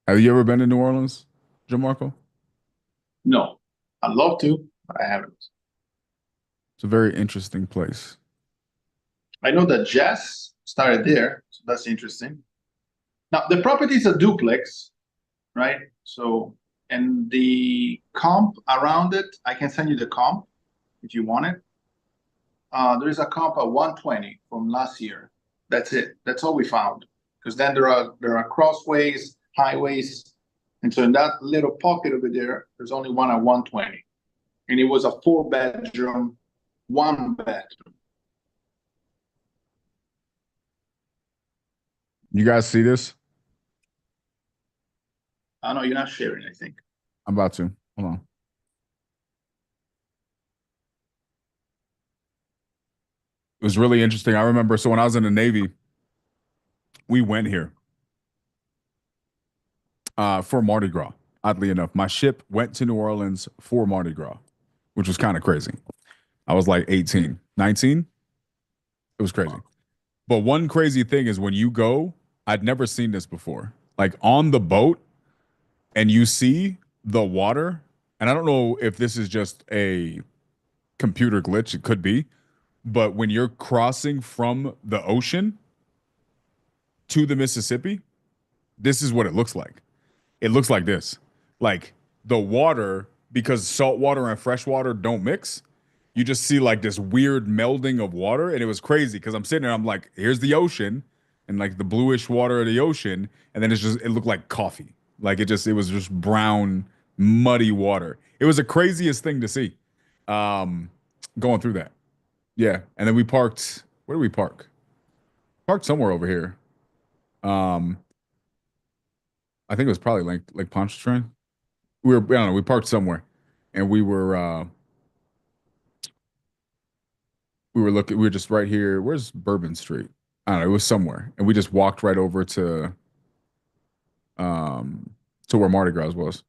Have you ever been to New Orleans, Gianmarco? No, I'd love to, but I haven't. It's a very interesting place. I know that Jess started there, so that's interesting. Now, the property is a duplex, right? So, and the comp around it, I can send you the comp if you want it. There is a comp at 120 from last year. That's it. That's all we found. Because then there are crossways, highways, and so in that little pocket over there, there's only one at 120, and it was a 4-bedroom, 1 bathroom. You guys see this? I know you're not sharing. I think I'm about to. Hold on. It was really interesting. I remember, so when I was in the Navy, we went here for Mardi Gras. Oddly enough, my ship went to New Orleans for Mardi Gras, which was kind of crazy. I was like 18, 19. It was crazy. But one crazy thing is when you go, I'd never seen this before. Like on the boat, and you see the water, and I don't know if this is just a computer glitch, it could be, but when you're crossing from the ocean to the Mississippi, this is what it looks like. It looks like this. Like the water, because salt water and fresh water don't mix, you just see like this weird melding of water. And it was crazy because I'm sitting there, I'm like, here's the ocean and like the bluish water of the ocean. And then it looked like coffee. Like it was just brown, muddy water. It was the craziest thing to see going through that. Yeah. And then we parked, where did we park? Parked somewhere over here. I think it was probably like Pontchartrain. I don't know, we parked somewhere and we were looking, we were just right here. Where's Bourbon Street? I don't know, it was somewhere. And we just walked right over to where Mardi Gras was.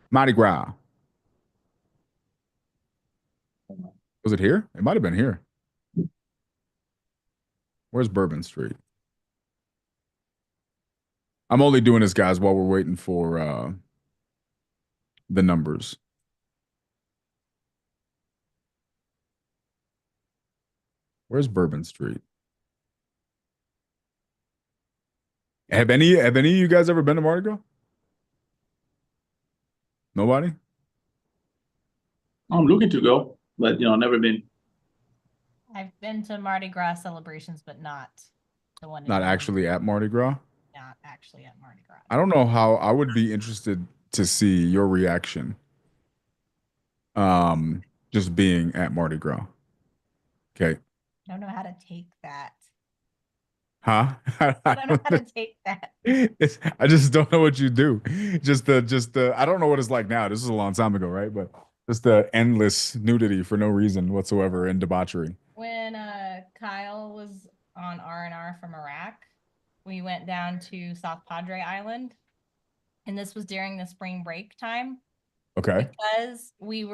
Mardi Gras. Was it here? It might have been here. Where's Bourbon Street? I'm only doing this, guys, while we're waiting for the numbers. Where's Bourbon Street? Have any of you guys ever been to Mardi Gras? Nobody? I'm looking to go, but never been. I've been to Mardi Gras celebrations, but not the one. Not actually at Mardi Gras? Not actually at Mardi Gras. I don't know how. I would be interested to see your reaction. Just being at Mardi Gras. Okay. I don't know how to take that. Huh? I don't know how to take that. I just don't know what you do. Just the I don't know what it's like now. This was a long time ago, right? But just the endless nudity for no reason whatsoever and debauchery. When Kyle was on R&R from Iraq, we went down to South Padre Island, and this was during the spring break time. Okay. Because he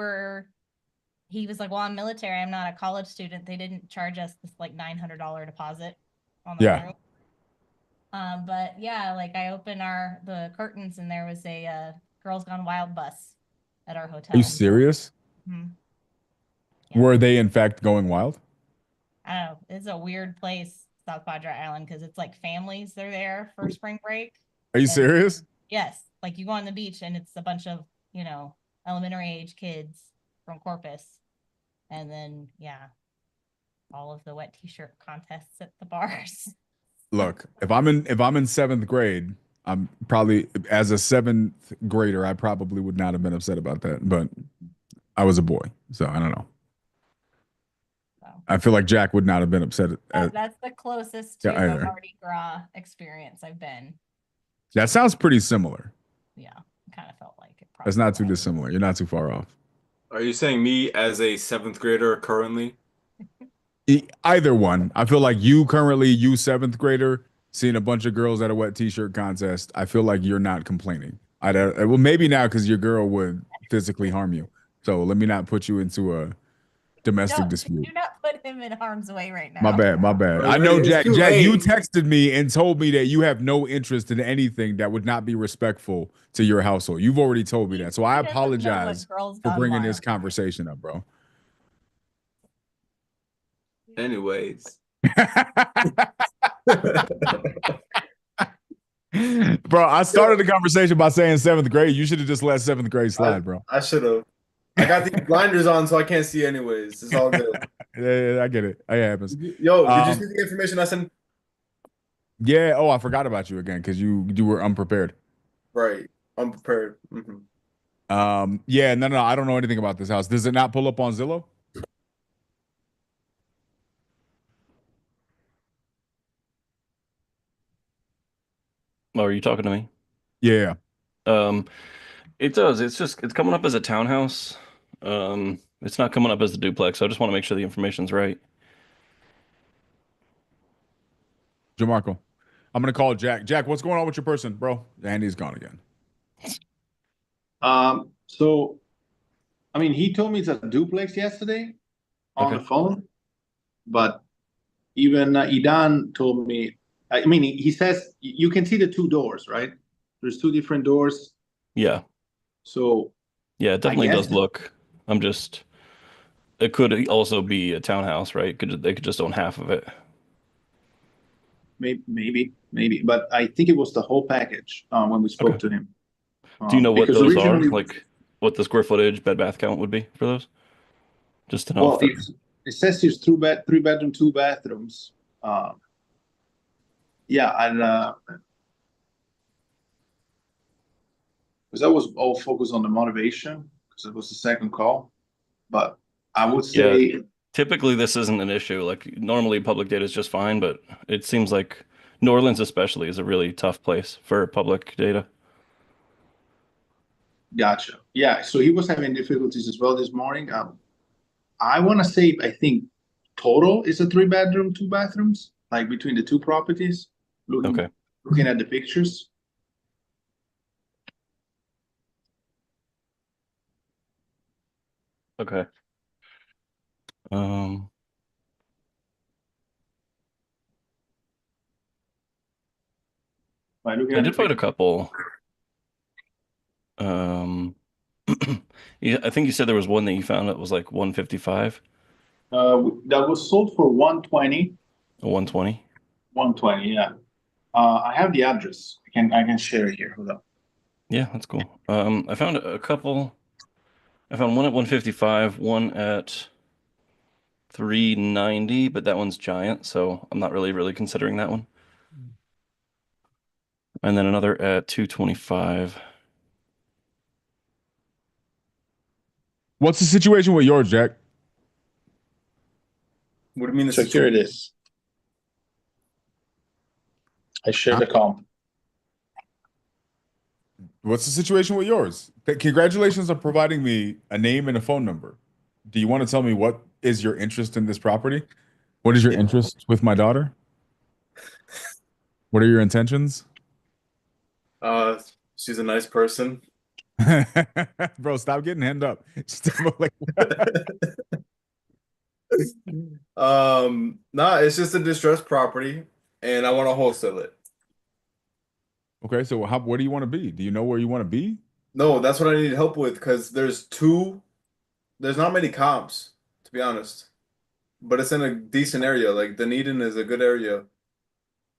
was like, well, I'm military, I'm not a college student. They didn't charge us this like $900 deposit on the room. But yeah, like I opened the curtains and there was a Girls Gone Wild bus at our hotel. Are you serious? Mm-hmm. Yeah. Were they in fact going wild? I don't know. It's a weird place, South Padre Island, because it's like families, they're there for spring break. Are you serious? Yes. Like you go on the beach and it's a bunch of, elementary age kids from Corpus. And then, yeah, all of the wet t-shirt contests at the bars. Look, if I'm in 7th grade I'm probably as a seventh grader, I probably would not have been upset about that, but I was a boy, so I don't know. I feel like Jack would not have been upset at That's the closest to yeah, a either. Mardi Gras experience I've been. That sounds pretty similar. Yeah, kind of felt like it. That's not too dissimilar. You're not too far off. Are you saying me as a seventh grader currently? Either one. I feel like you currently, you seventh grader, seeing a bunch of girls at a wet t-shirt contest. I feel like you're not complaining. Well, maybe now because your girl would physically harm you. So let me not put you into a domestic dispute. Do not put him in harm's way right now. My bad, my bad. I know, Jack. Jack, you texted me and told me that you have no interest in anything that would not be respectful to your household. You've already told me that, so I apologize for bringing this conversation up, bro. Anyways, bro, I started the conversation by saying seventh grade. You should have just let seventh grade slide, bro. I should have. I got these blinders on, so I can't see anyways. It's all good. Yeah, I get it. It happens. Yo, did you see the information I sent? Yeah. Oh, I forgot about you again because you were unprepared. Right, unprepared. Yeah. No. I don't know anything about this house. Does it not pull up on Zillow? Oh, are you talking to me? Yeah. It does. It's coming up as a townhouse. It's not coming up as a duplex. So I just want to make sure the information's right. Jamarco, I'm gonna call Jack. Jack, what's going on with your person, bro? Andy's gone again. So, I mean, he told me it's a duplex yesterday on the phone, but even Idan told me. I mean, he says you can see the two doors, right? There's two different doors. Yeah. So. Yeah, it definitely does look. It could also be a townhouse, right? They could just own half of it. Maybe, but I think it was the whole package when we spoke to him. Do you know what those are? Originally, Like what the square footage, bed bath count would be for those? Just to know. Well, it says there's three bedroom, two bathrooms. Yeah, and because that was all focused on the motivation because it was the second call, but I would say typically this isn't an issue. Like normally public data is just fine, but it seems like New Orleans especially is a really tough place for public data. Gotcha. Yeah, so he was having difficulties as well this morning. I want to say I think total is a 3-bedroom, 2 bathrooms, like between the two properties. Looking at the pictures. Okay. I did find a couple. Yeah, I think you said there was one that you found that was like 155. That was sold for 120. 120. 120, yeah. I have the address. I can share it here. Hold on. Yeah, that's cool. I found a couple. I found one at 155, one at 390, but that one's giant, so I'm not really considering that one. And then another at 225. What's the situation with yours, Jack? What do you mean? So here it is. I shared the comp. What's the situation with yours? Congratulations on providing me a name and a phone number. Do you want to tell me what is your interest in this property? What is your interest with my daughter? What are your intentions? She's a nice person. Bro, stop getting hand up. Nah, it's just a distressed property, and I want to wholesale it. Okay, so what do you want to be? Do you know where you want to be? No, that's what I need help with because there's not many comps, to be honest. But it's in a decent area. Like Dunedin is a good area.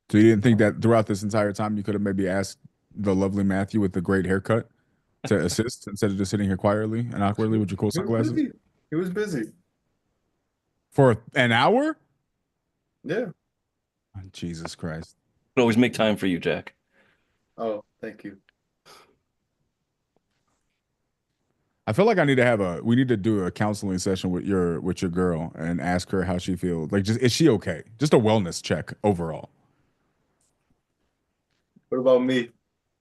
So you didn't think that throughout this entire time you could have maybe asked the lovely Matthew with the great haircut to assist instead of just sitting here quietly and awkwardly with your cool sunglasses? He was busy. For an hour? Yeah. Jesus Christ. But always make time for you, Jack. Oh, thank you. I feel like we need to do a counseling session with your girl and ask her how she feels. Like, just is she okay? Just a wellness check overall. What about me?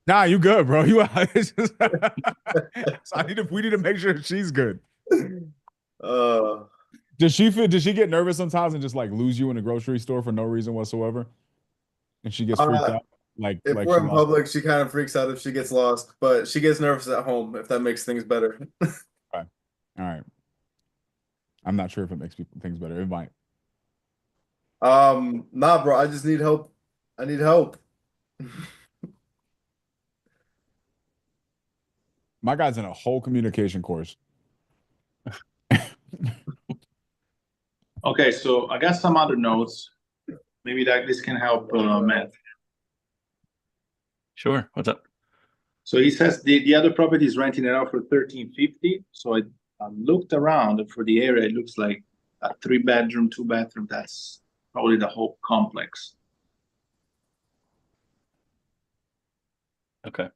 Nah, you good, bro. You it's just, so we need to make sure she's good. Uh, Does she get nervous sometimes and just like lose you in the grocery store for no reason whatsoever? And she gets freaked uh, out if like we're she in lost. public, she kind of freaks out if she gets lost, but she gets nervous at home if that makes things better. Okay. All right. I'm not sure if it makes things better. It might. Nah, bro, I just need help. I need help. My guy's in a whole communication course. Okay, so I got some other notes. Maybe that this can help Matt. Sure. What's up? So he says the other property is renting it out for 1350. So I looked around for the area. It looks like a 3-bedroom, 2-bathroom. That's probably the whole complex. Okay.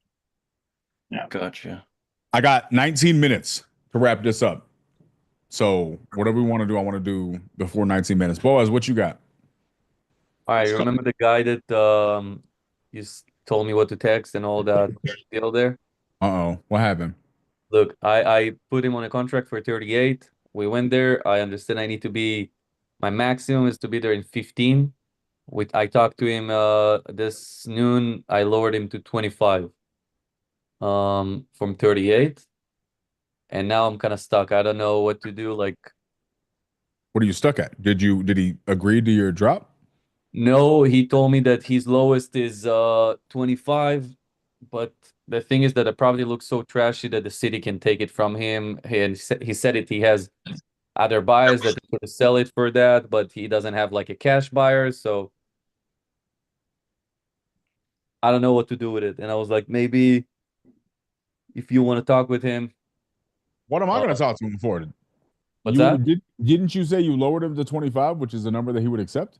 Yeah. Gotcha. I got 19 minutes to wrap this up. So whatever we want to do, I want to do before 19 minutes. Boaz, what you got? All right, you remember the guy that told me what to text and all that deal there? Uh-oh. What happened? Look, I put him on a contract for 38. We went there. I understand I need to be my maximum is to be there in 15. I talked to him this noon. I lowered him to 25 from 38. And now I'm kind of stuck. I don't know what to do. Like, What are you stuck at? Did he agree to your drop? no, he told me that his lowest is 25, but the thing is that the property looks so trashy that the city can take it from him. He said he has other buyers that could sell it for that, but he doesn't have like a cash buyer, so I don't know what to do with it. And I was like, maybe if you want to talk with him. What am I going to talk to him for? What's that? Didn't you say you lowered him to 25, which is the number that he would accept?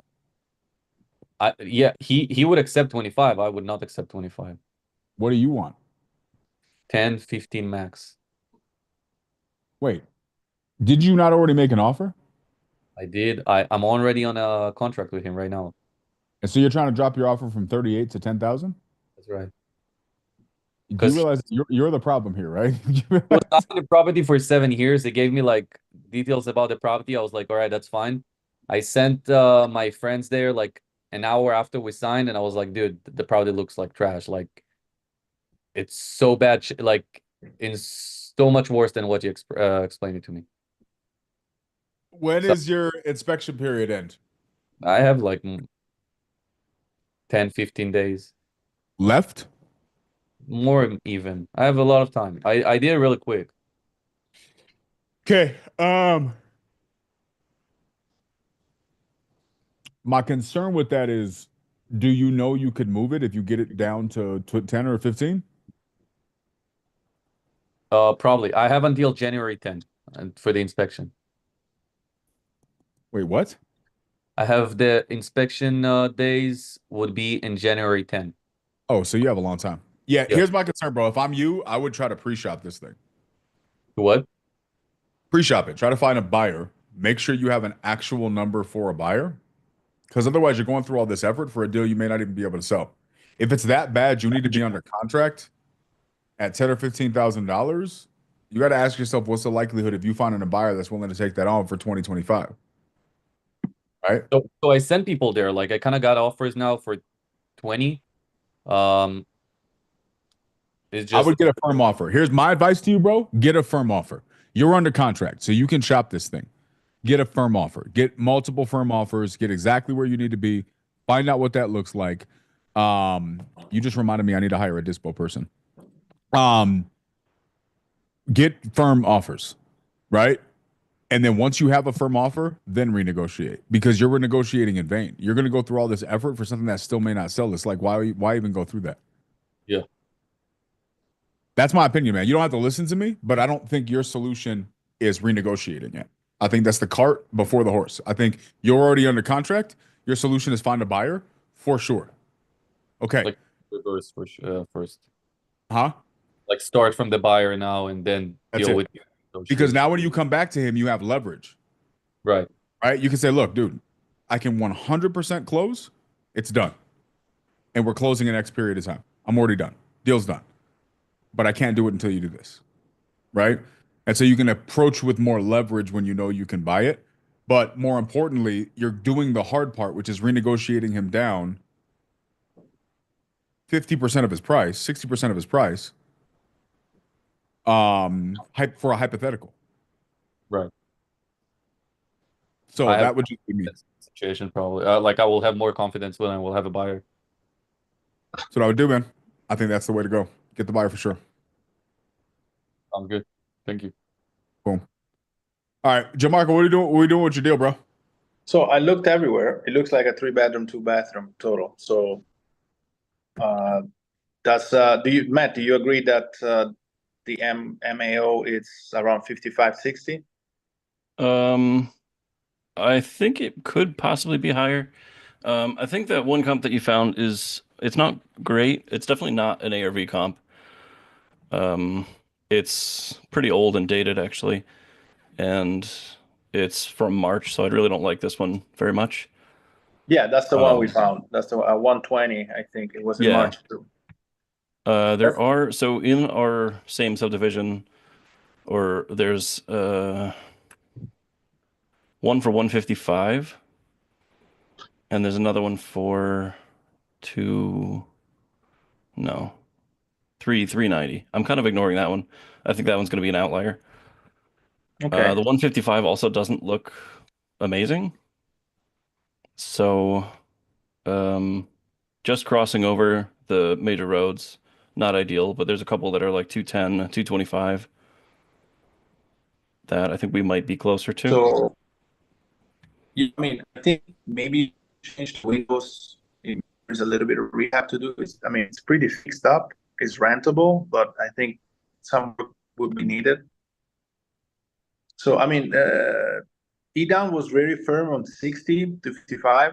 Yeah, he would accept 25. I would not accept 25. What do you want? 10, 15 max. Wait, did you not already make an offer? I did. I'm already on a contract with him right now. And so you're trying to drop your offer from 38 to 10,000? That's right. Do you realize you're the problem here, right? He was buying the property for 7 years. They gave me like details about the property. I was like, all right, that's fine. I sent my friends there like an hour after we signed, and I was like, dude, the property looks like trash. Like, it's so bad. Like, it's so much worse than what you explained it to me. When is your inspection period end? I have like 10, 15 days. Left? More even. I have a lot of time. I did it really quick. Okay. My concern with that is, do you know you could move it if you get it down to 10 or 15? Probably. I have until January 10th for the inspection. Wait, what? I have the inspection days would be in January 10th. Oh, so you have a long time. Yeah, here's my concern, bro. If I'm you, I would try to pre-shop this thing. What? Pre-shop it. Try to find a buyer. Make sure you have an actual number for a buyer. Because otherwise, you're going through all this effort for a deal you may not even be able to sell. If it's that bad, you need to be under contract at $10,000 or $15,000. You got to ask yourself, what's the likelihood of you finding a buyer that's willing to take that on for 2025? Right. So I sent people there. Like, I kind of got offers now for 20. It's I just would get a firm offer. Here's my advice to you, bro. Get a firm offer. You're under contract, so you can shop this thing. Get a firm offer. Get multiple firm offers. Get exactly where you need to be. Find out what that looks like. You just reminded me I need to hire a dispo person. Get firm offers, right? And then once you have a firm offer, then renegotiate, because you're renegotiating in vain. You're going to go through all this effort for something that still may not sell. It's like, why even go through that? Yeah. That's my opinion, man. You don't have to listen to me, but I don't think your solution is renegotiating it. I think that's the cart before the horse. I think you're already under contract. Your solution is find a buyer for sure. Okay. Like, reverse for first. Huh? Like start from the buyer now and then That's deal it. with Because now when you come back to him, you have leverage. Right. Right? You can say, look, dude, I can 100% close. It's done. And we're closing in X period of time. I'm already done. Deal's done. But I can't do it until you do this. Right? And so you can approach with more leverage when you know you can buy it. But more importantly, you're doing the hard part, which is renegotiating him down 50% of his price, 60% of his price, for a hypothetical. Right. So I have that would just be me. situation probably. Like I will have more confidence when I will have a buyer. That's what I would do, man. I think that's the way to go. Get the buyer for sure. Sounds good. Thank you. Boom. All right, Jamarco, what are you doing? What are you doing with your deal, bro? So I looked everywhere. It looks like a 3-bedroom, 2-bathroom total. So that's Matt, do you agree that the MAO is around 55, 60? I think it could possibly be higher. I think that one comp that you found it's not great. It's definitely not an ARV comp. It's pretty old and dated actually, and it's from March, so I really don't like this one very much. Yeah, that's the one we found. That's the 120, I think. It was in Yeah. March too. There are so in our same subdivision, or there's one for 155, and there's another one for no, 390. I'm kind of ignoring that one. I think that one's going to be an outlier. Okay. The 155 also doesn't look amazing. So, just crossing over the major roads, not ideal, but there's a couple that are like 210, 225 that I think we might be closer to. So, yeah, I mean, I think maybe change the windows. There's a little bit of rehab to do. It's pretty fixed up. It's rentable, but I think some work would be needed. So, Edan was very firm on 60 to 55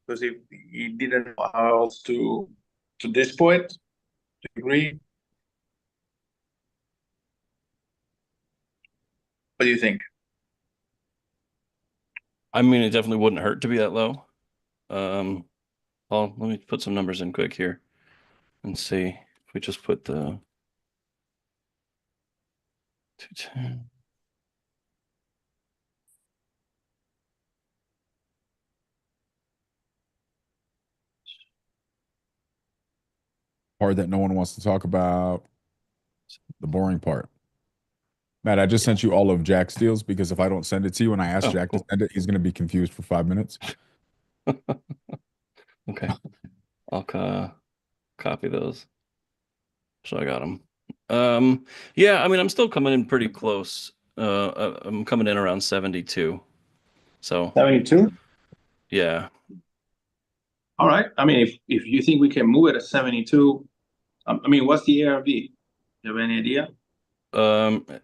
because he didn't know how else to this point. Do you agree? What do you think? I mean, it definitely wouldn't hurt to be that low. Well, let me put some numbers in quick here and see if we just put the 210. Part that no one wants to talk about. The boring part. Matt, I just sent you all of Jack's deals because if I don't send it to you and I ask Jack to send it, he's going to be confused for 5 minutes. Okay. I'll copy those. So I got them. Yeah, I mean, I'm still coming in pretty close. I'm coming in around 72. So 72? yeah. All right. If you think we can move it at 72, what's the ARV? You have any idea?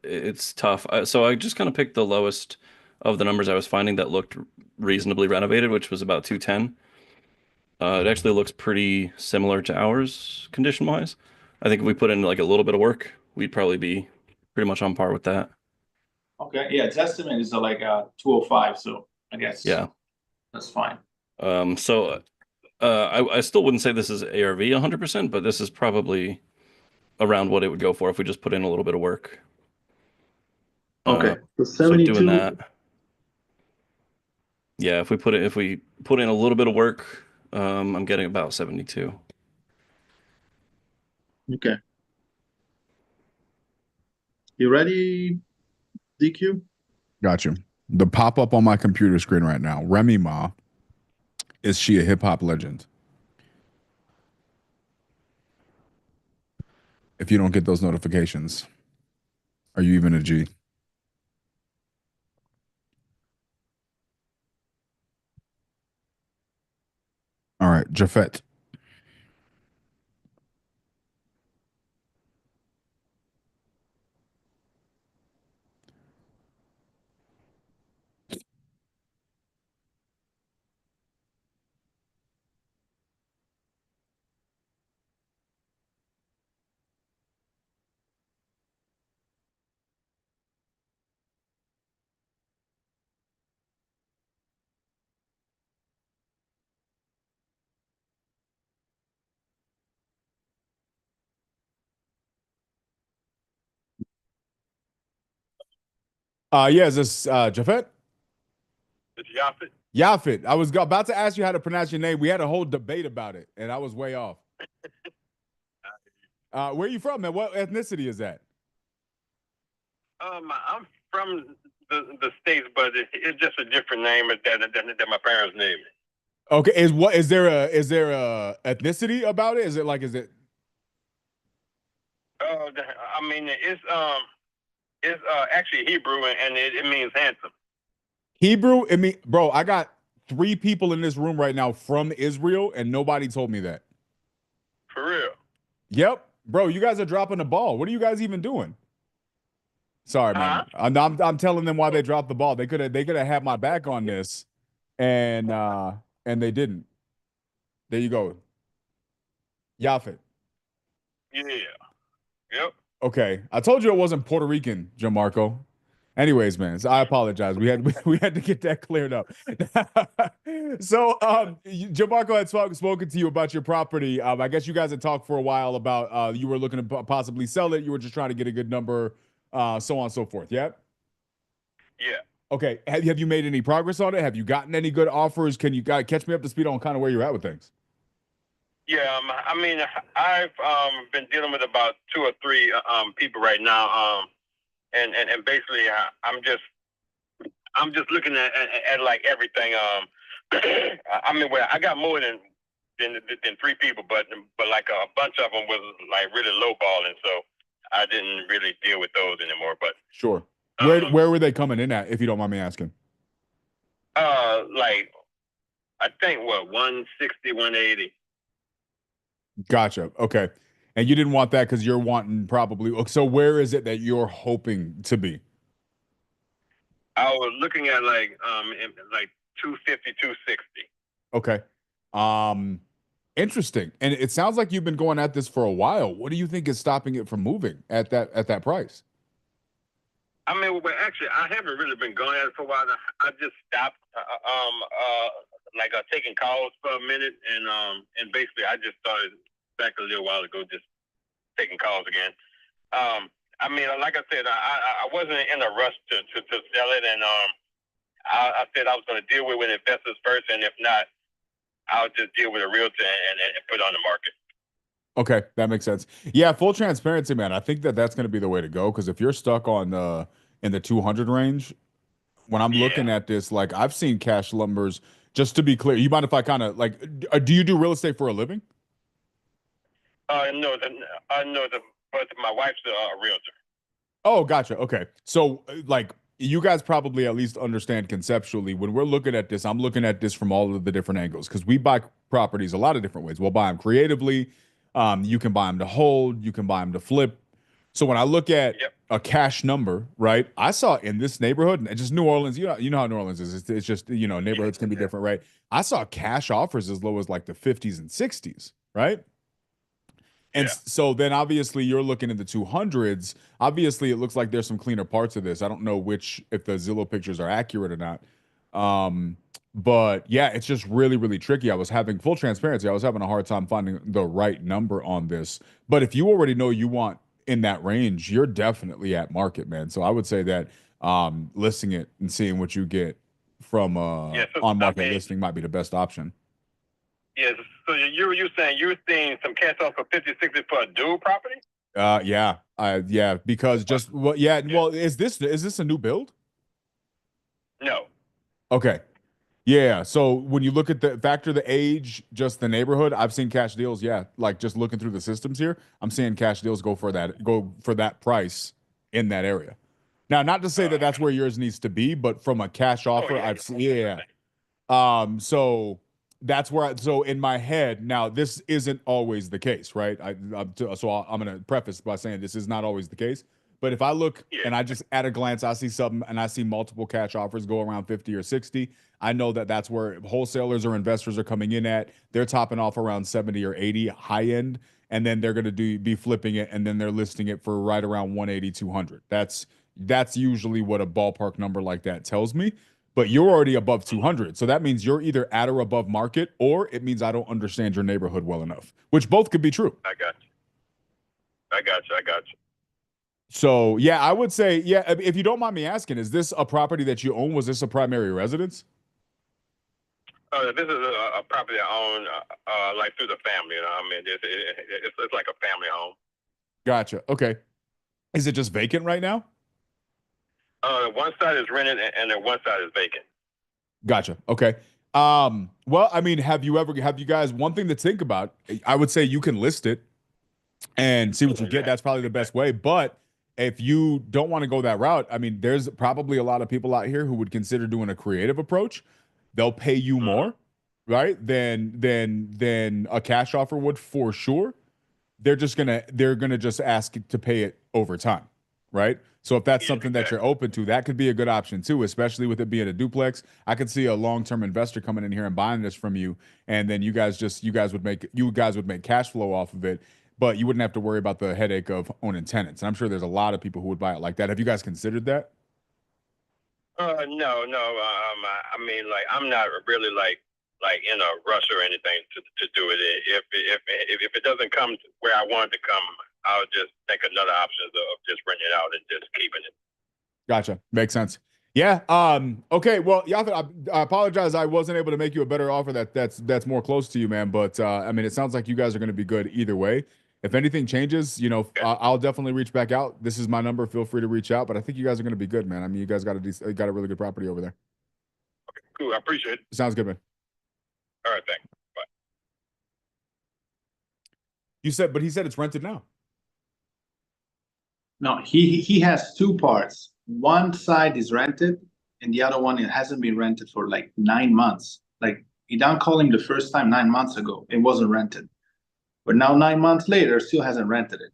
It's tough. So I just kind of picked the lowest of the numbers I was finding that looked reasonably renovated, which was about 210. It actually looks pretty similar to ours condition-wise. I think if we put in like a little bit of work, we'd probably be pretty much on par with that. Okay. Yeah, its estimate is like 205, so I guess that's fine. So I still wouldn't say this is ARV 100%, but this is probably around what it would go for if we just put in a little bit of work. Okay. So So doing 72. that. Yeah, if we put in a little bit of work, I'm getting about 72. Okay. You ready, DQ? Got you. The pop up on my computer screen right now. Remy Ma, is she a hip hop legend? If you don't get those notifications, are you even a G? All right, Jafet. Yeah, is this Jafet? It's Yaphet. Yafit. I was about to ask you how to pronounce your name. We had a whole debate about it, and I was way off. Where are you from, man? What ethnicity is that? I'm from the States, but it's just a different name than my parents' name. Okay, is there a ethnicity about it? Is it like is it I mean, it's actually Hebrew and it means handsome. Hebrew? I mean, bro, I got 3 people in this room right now from Israel, and nobody told me that. For real. Yep, bro, you guys are dropping the ball. What are you guys even doing? Sorry, man. I'm telling them why they dropped the ball. They could have had my back on this, and they didn't. There you go, Yafet. Yeah. Yep. Okay, I told you it wasn't Puerto Rican, Jamarco. Anyways, man, so I apologize. We had to get that cleared up. So, Jamarco had spoken to you about your property. I guess you guys had talked for a while about you were looking to possibly sell it. You were just trying to get a good number, so on and so forth. Yeah. Yeah. Okay. Have you made any progress on it? Have you gotten any good offers? Can you guys catch me up to speed on kind of where you're at with things? Yeah. I mean, I've been dealing with about 2 or 3 people right now. And basically, I'm just looking at like everything. I mean, well, I got more than 3 people, but like a bunch of them was like really lowballing, so I didn't really deal with those anymore. But Sure. Where were they coming in at, if you don't mind me asking? like I think 160, 180. Gotcha. Okay. And you didn't want that because you're wanting probably. So where is it that you're hoping to be? I was looking at like 250, 260. Okay. Interesting. And it sounds like you've been going at this for a while. What do you think is stopping it from moving at that price? I mean, well, actually, I haven't really been going at it for a while. I just stopped, taking calls for a minute, and basically, I just started back a little while ago, just taking calls again. I mean, like I said, I wasn't in a rush to sell it, and I said I was going to deal with investors first, and if not, I'll just deal with a realtor and put it on the market. Okay, that makes sense. Yeah, full transparency, man. I think that's going to be the way to go because if you're stuck on in the 200 range, when I'm looking at this, like I've seen cash numbers. Just to be clear, you mind if I kind of like? Do you do real estate for a living? No, but my wife's a realtor. Oh, gotcha. Okay. So, like, you guys probably at least understand conceptually when we're looking at this, I'm looking at this from all of the different angles because we buy properties a lot of different ways. We'll buy them creatively. You can buy them to hold, you can buy them to flip. So when I look at a cash number, right? I saw in this neighborhood, and just New Orleans, you know how New Orleans is. It's just, neighborhoods can be different, right? I saw cash offers as low as like the 50s and 60s, right? And so then obviously you're looking at the 200s. Obviously, it looks like there's some cleaner parts of this. I don't know if the Zillow pictures are accurate or not. But yeah, it's just really, really tricky. I was having full transparency. I was having a hard time finding the right number on this. But if you already know you want in that range, you're definitely at market, man. So I would say that listing it and seeing what you get from on market listing might be the best option. Yes. So you're saying you're seeing some cash off for 50, 60 for a dual property? Yeah, because is this a new build? No. Okay. Yeah, so when you look at the age, just the neighborhood, I've seen cash deals, like just looking through the systems here, I'm seeing cash deals go for that price in that area. Now, not to say that that's where yours needs to be, but from a cash offer, I've seen, so that's where so in my head now this isn't always the case, right? I'm going to preface by saying this is not always the case, but if I look and I just at a glance I see something and I see multiple cash offers go around 50 or 60, I know that that's where wholesalers or investors are coming in at. They're topping off around 70 or 80 high end, and then they're going to be flipping it, and then they're listing it for right around 180, 200. That's usually what a ballpark number like that tells me. But you're already above 200. So that means you're either at or above market, or it means I don't understand your neighborhood well enough, which both could be true. I got you. So yeah, I would say, yeah, if you don't mind me asking, is this a property that you own? Was this a primary residence? This is a property I own, like through the family. You know, I mean, it's like a family home. Gotcha. Okay. Is it just vacant right now? One side is rented, and then one side is vacant. Gotcha. Okay. Well, I mean, have you guys, one thing to think about, I would say you can list it and see what you get. That's probably the best way. But if you don't want to go that route, I mean, there's probably a lot of people out here who would consider doing a creative approach. They'll pay you more, right? Than a cash offer would for sure. They're gonna just ask to pay it over time, right? So if that's something that you're open to, that could be a good option too, especially with it being a duplex. I could see a long-term investor coming in here and buying this from you, and then you guys would make cash flow off of it, but you wouldn't have to worry about the headache of owning tenants. And I'm sure there's a lot of people who would buy it like that. Have you guys considered that? No. I mean, like, I'm not really like in a rush or anything to do it. If it doesn't come to where I want it to come, I'll just take another option of just renting it out and just keeping it. Gotcha. Makes sense. Yeah. Okay. Well, Yafet, I apologize. I wasn't able to make you a better offer that's more close to you, man. But I mean, it sounds like you guys are going to be good either way. If anything changes, I'll definitely reach back out. This is my number. Feel free to reach out. But I think you guys are going to be good, man. I mean, you guys got a really good property over there. Cool. I appreciate it. Sounds good, man. All right. Thanks. Bye. But he said it's rented now. No, he has two parts. One side is rented, and the other one, it hasn't been rented for like 9 months. Like, Idan called him the first time 9 months ago. It wasn't rented. But now 9 months later, still hasn't rented it.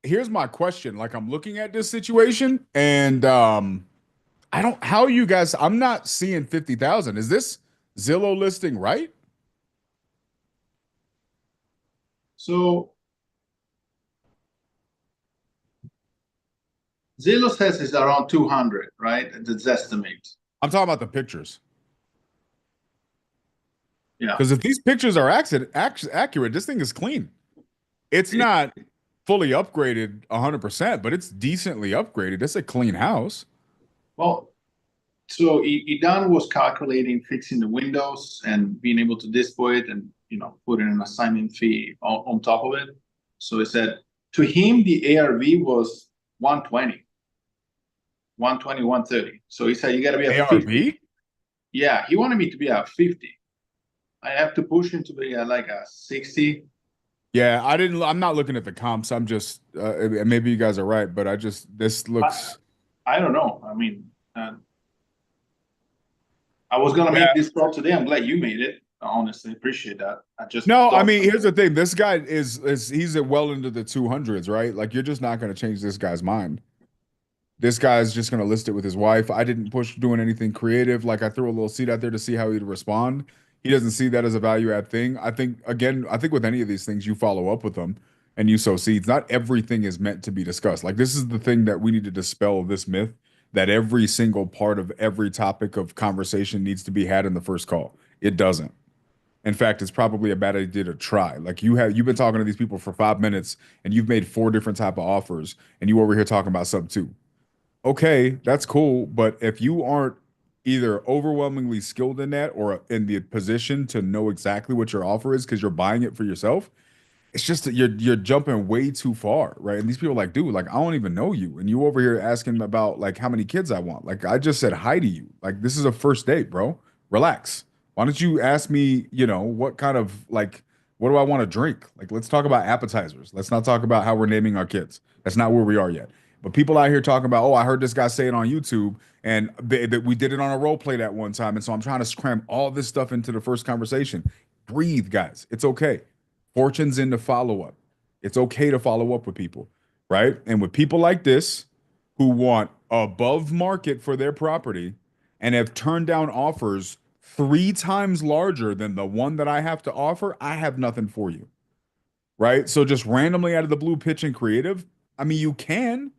Here's my question. Like, I'm looking at this situation, and how you guys, I'm not seeing 50,000. Is this Zillow listing right? So Zillow says it's around 200, right? That's estimate. I'm talking about the pictures. Yeah. Because if these pictures are accurate, this thing is clean. It's not fully upgraded 100%, but it's decently upgraded. It's a clean house. Well, so Idan was calculating fixing the windows and being able to display it and, put in an assignment fee on top of it. So he said to him, the ARV was 120. 120, 130. So he said, you got to be at ARV? 50. Yeah, he wanted me to be at 50. I have to push him to be at like a 60. Yeah, I'm not looking at the comps. I'm just, maybe you guys are right, but this looks. I don't know. I mean, I was going to make this call today. I'm glad you made it. I honestly appreciate that. I mean, here's the thing. This guy he's well into the 200s, right? Like, you're just not going to change this guy's mind. This guy's just going to list it with his wife. I didn't push doing anything creative. Like, I threw a little seed out there to see how he'd respond. He doesn't see that as a value add thing. I think with any of these things, you follow up with them and you sow seeds. Not everything is meant to be discussed. Like, this is the thing that we need to dispel, this myth that every single part of every topic of conversation needs to be had in the first call. It doesn't. In fact, it's probably a bad idea to try. Like, you've been talking to these people for 5 minutes and you've made 4 different type of offers and you over here talking about sub 2. Okay, that's cool. But if you aren't either overwhelmingly skilled in that or in the position to know exactly what your offer is because you're buying it for yourself, it's just that you're jumping way too far, right? And these people are like, dude, like, I don't even know you. And you over here asking about like how many kids I want. Like, I just said hi to you. Like, this is a first date, bro. Relax. Why don't you ask me, what kind of like what do I want to drink? Like, let's talk about appetizers. Let's not talk about how we're naming our kids. That's not where we are yet. But people out here talking about, oh, I heard this guy say it on YouTube, and that we did it on a role play that one time, and so I'm trying to cram all this stuff into the first conversation. Breathe, guys. It's okay. Fortune's in the follow up. It's okay to follow up with people, right? And with people like this who want above market for their property and have turned down offers 3 times larger than the one that I have to offer, I have nothing for you, right? So just randomly out of the blue pitching creative, I mean, you can,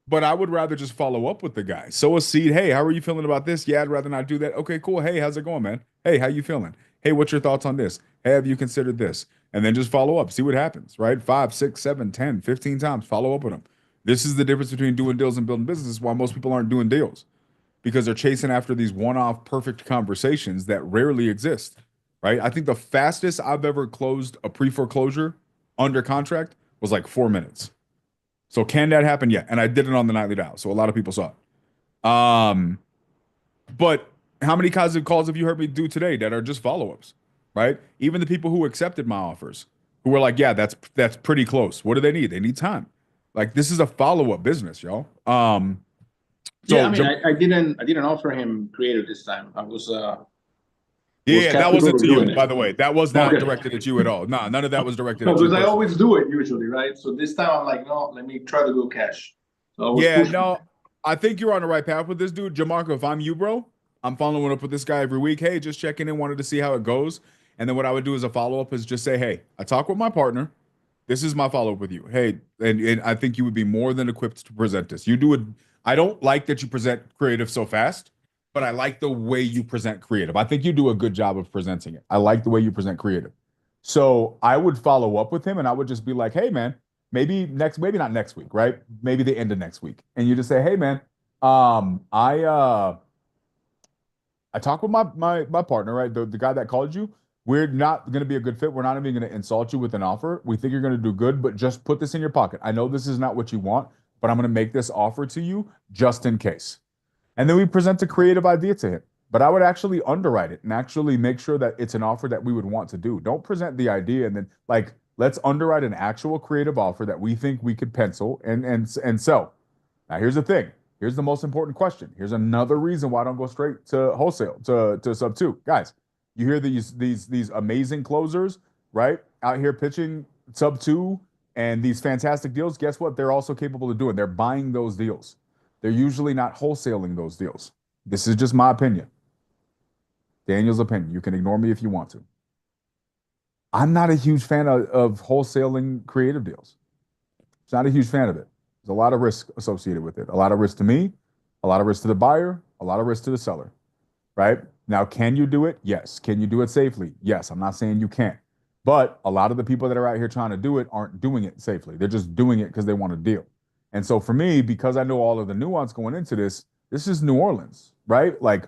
but I would rather just follow up with the guy. Sow a seed. Hey, how are you feeling about this? Yeah, I'd rather not do that. Okay, cool. Hey, how's it going, man? Hey, how you feeling? Hey, what's your thoughts on this? Hey, have you considered this? And then just follow up. See what happens, right? 5, 6, 7, 10, 15 times. Follow up with them. This is the difference between doing deals and building businesses. Why most people aren't doing deals, because they're chasing after these one-off perfect conversations that rarely exist, right? I think the fastest I've ever closed a pre-foreclosure under contract was like 4 minutes. So can that happen? Yeah. And I did it on the nightly dial. So a lot of people saw it. But how many calls have you heard me do today that are just follow-ups, right? Even the people who accepted my offers, who were like, yeah, that's pretty close. What do they need? They need time. Like, this is a follow-up business, y'all. Yeah, I mean, I didn't offer him creative this time. I was yeah, that wasn't to you, doing it. by the way. That was not Okay. directed at you at all. Nah, none of that was directed No, at you. because I personally. always do it usually, right? So this time I'm like, no, let me try to go cash. So I was Yeah, pushing. no, I think you're on the right path with this dude. Jamarco, if I'm you, bro, I'm following up with this guy every week. Hey, just checking in, wanted to see how it goes. And then what I would do as a follow-up is just say, hey, I talked with my partner. This is my follow-up with you. Hey, and I think you would be more than equipped to present this. You do it. I don't like that you present creative so fast, but I like the way you present creative. I think you do a good job of presenting it. I like the way you present creative. So I would follow up with him and I would just be like, hey, man, maybe not next week, right? Maybe the end of next week. And you just say, hey, man, I talked with my partner, right? The guy that called you. We're not going to be a good fit. We're not even going to insult you with an offer. We think you're going to do good, but just put this in your pocket. I know this is not what you want, but I'm going to make this offer to you just in case. And then we present a creative idea to him. But I would actually underwrite it and actually make sure that it's an offer that we would want to do. Don't present the idea and then like, let's underwrite an actual creative offer that we think we could pencil and sell. Now, here's the thing. Here's the most important question. Here's another reason why I don't go straight to wholesale, to sub two. Guys, you hear these amazing closers, right? Out here pitching sub two and these fantastic deals. Guess what? They're also capable of doing. They're buying those deals. They're usually not wholesaling those deals. This is just my opinion. Daniel's opinion. You can ignore me if you want to. I'm not a huge fan of wholesaling creative deals. It's not a huge fan of it. There's a lot of risk associated with it. A lot of risk to me, a lot of risk to the buyer, a lot of risk to the seller, right? Now, can you do it? Yes. Can you do it safely? Yes. I'm not saying you can't. But a lot of the people that are out here trying to do it aren't doing it safely. They're just doing it because they want a deal. And so for me, because I know all of the nuance going into this is New Orleans, right? Like,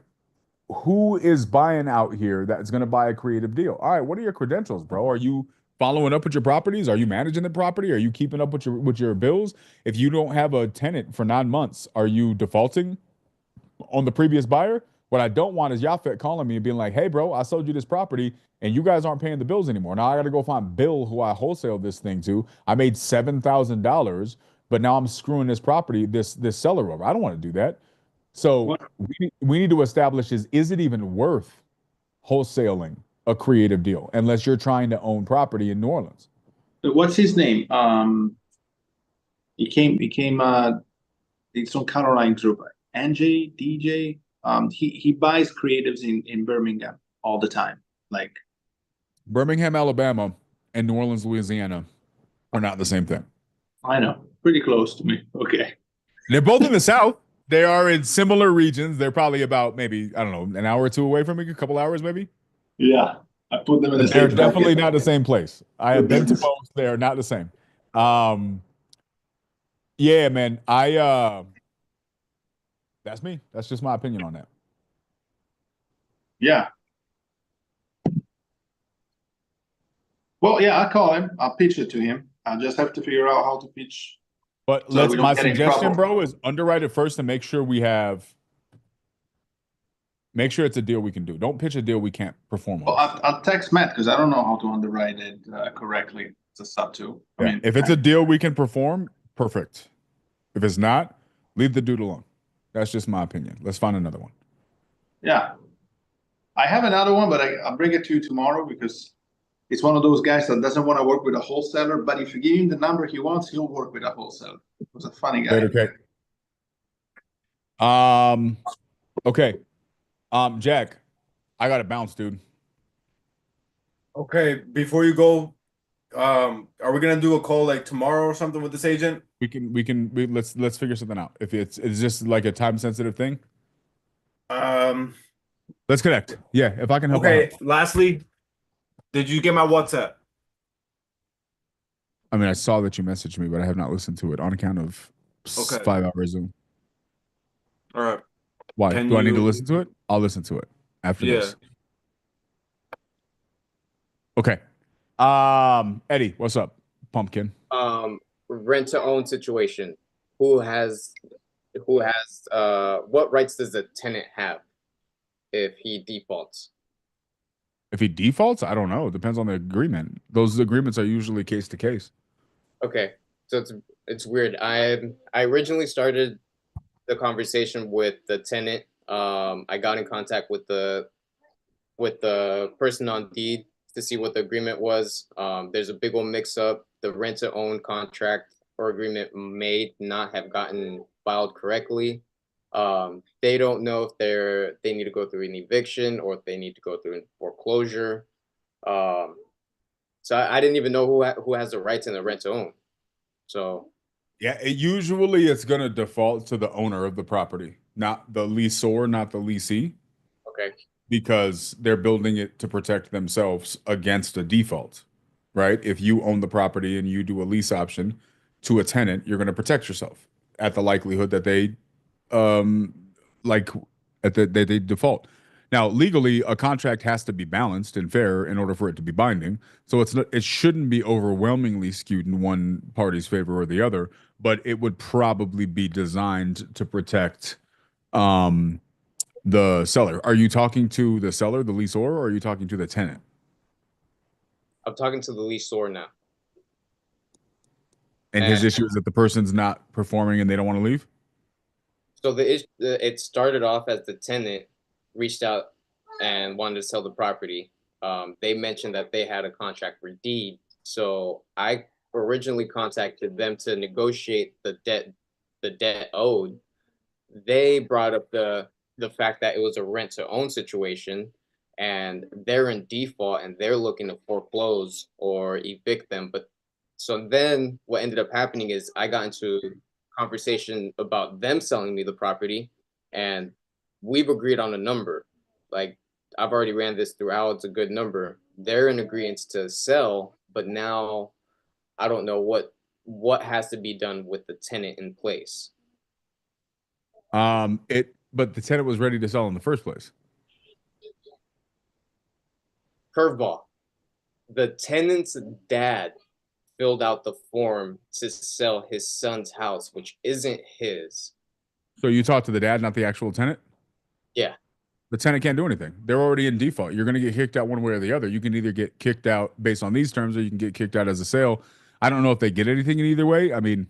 who is buying out here that's going to buy a creative deal? All right, what are your credentials, bro? Are you following up with your properties? Are you managing the property? Are you keeping up with your bills? If you don't have a tenant for 9 months, are you defaulting on the previous buyer? What I don't want is Yafet calling me and being like, hey, bro, I sold you this property and you guys aren't paying the bills anymore. Now I got to go find Bill, who I wholesaled this thing to. I made $7,000, but now I'm screwing this property, this seller over. I don't want to do that. So we need to establish is it even worth wholesaling a creative deal unless you're trying to own property in New Orleans? What's his name? He came it's on Caroline Group. NJ, DJ. He buys creatives in Birmingham all the time. Like Birmingham, Alabama, and New Orleans, Louisiana are not the same thing. I know, pretty close to me. Okay. They're both in the South. They are in similar regions. They're probably about maybe, I don't know, an hour or two away from me, a couple hours maybe. Yeah. I put them in the same. They're definitely not the same place. I have been to both. They are not the same. Yeah, man. That's me. That's just my opinion on that. Yeah. Well, yeah, I'll call him. I'll pitch it to him. I just have to figure out how to pitch. But my suggestion, bro, is underwrite it first and make sure it's a deal we can do. Don't pitch a deal we can't perform on. Well, I'll text Matt because I don't know how to underwrite it correctly. It's a sub two. I mean, if it's a deal we can perform, perfect. If it's not, leave the dude alone. That's just my opinion. Let's find another one. Yeah. I have another one, but I'll bring it to you tomorrow because it's one of those guys that doesn't want to work with a wholesaler, but if you give him the number he wants, he'll work with a wholesaler. It was a funny guy. Okay. Okay. Jack, I gotta bounce, dude. Okay, before you go, are we gonna do a call like tomorrow or something with this agent? Let's figure something out. If it's just like a time sensitive thing. Let's connect. Yeah, if I can help. Okay. Lastly, did you get my WhatsApp? I mean, I saw that you messaged me, but I have not listened to it on account of Okay. 5 hour Zoom. All right. Why? Can Do I need to you? listen to it? I'll listen to it after Yeah. this. Okay. Eddie, what's up? Pumpkin. Rent to own situation. Who has what rights does the tenant have if he defaults? If he defaults, I don't know. It depends on the agreement. Those agreements are usually case to case. Okay, so it's weird. I originally started the conversation with the tenant. I got in contact with the person on deed to see what the agreement was. There's a big old mix up. The rent to own contract or agreement may not have gotten filed correctly. They don't know if they need to go through an eviction or if they need to go through foreclosure. Um, so I didn't even know who has the rights in the rent to own. So Yeah, usually it's going to default to the owner of the property, not the leaseor, not the leasee, okay, because they're building it to protect themselves against a default, right? If you own the property and you do a lease option to a tenant, you're going to protect yourself at the likelihood that they um like that they default. Now, legally, a contract has to be balanced and fair in order for it to be binding. So it shouldn't be overwhelmingly skewed in one party's favor or the other, but it would probably be designed to protect um the seller. Are you talking to the seller, the leaseor, or are you talking to the tenant? I'm talking to the leaseor now. And his issue is that the person's not performing and they don't want to leave? So it started off as the tenant reached out and wanted to sell the property. They mentioned that they had a contract for deed. So I originally contacted them to negotiate the debt owed. They brought up the fact that it was a rent to own situation and they're in default and they're looking to foreclose or evict them. But so then what ended up happening is I got into conversation about them selling me the property and we've agreed on a number. Like I've already ran this throughout, it's a good number. They're in agreement to sell, but now I don't know what has to be done with the tenant in place. But the tenant was ready to sell in the first place. Curveball. The tenant's dad filled out the form to sell his son's house, which isn't his. So you talked to the dad, not the actual tenant? Yeah. The tenant can't do anything. They're already in default. You're going to get kicked out one way or the other. You can either get kicked out based on these terms or you can get kicked out as a sale. I don't know if they get anything in either way. I mean,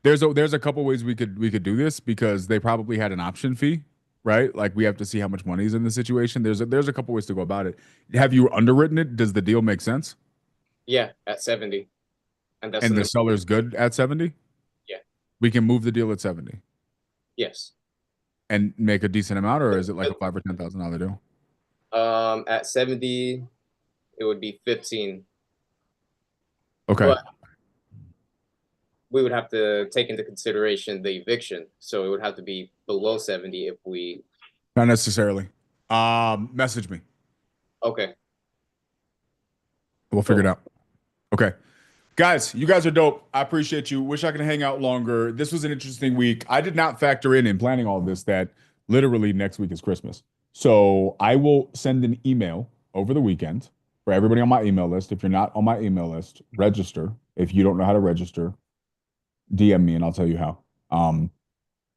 there's a couple ways we could do this because they probably had an option fee, right? Like we have to see how much money is in the situation. There's a couple ways to go about it. Have you underwritten it? Does the deal make sense? Yeah, at 70. And the seller's good at 70? Yeah. We can move the deal at 70 Yes. and make a decent amount, or is it like a $5,000 or $10,000 deal? At 70, it would be 15. Okay. But we would have to take into consideration the eviction. So it would have to be below 70 if we. Not necessarily. Message me. Okay. We'll figure it out. Okay. Guys, you guys are dope. I appreciate you. Wish I could hang out longer. This was an interesting week. I did not factor in planning all this that literally next week is Christmas. So I will send an email over the weekend for everybody on my email list. If you're not on my email list, register. If you don't know how to register, DM me and I'll tell you how.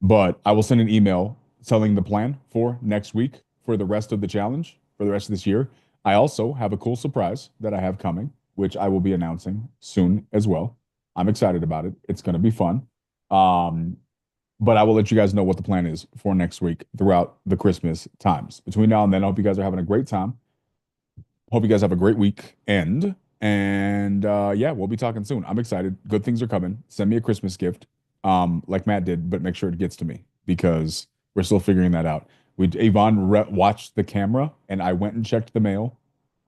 But I will send an email telling the plan for next week for the rest of the challenge for the rest of this year. I also have a cool surprise that I have coming, which I will be announcing soon as well. I'm excited about it. It's going to be fun. But I will let you guys know what the plan is for next week throughout the Christmas times. Between now and then, I hope you guys are having a great time. Hope you guys have a great weekend. And yeah, we'll be talking soon. I'm excited. Good things are coming. Send me a Christmas gift, like Matt did, but make sure it gets to me because we're still figuring that out. Avon watched the camera, and I went and checked the mail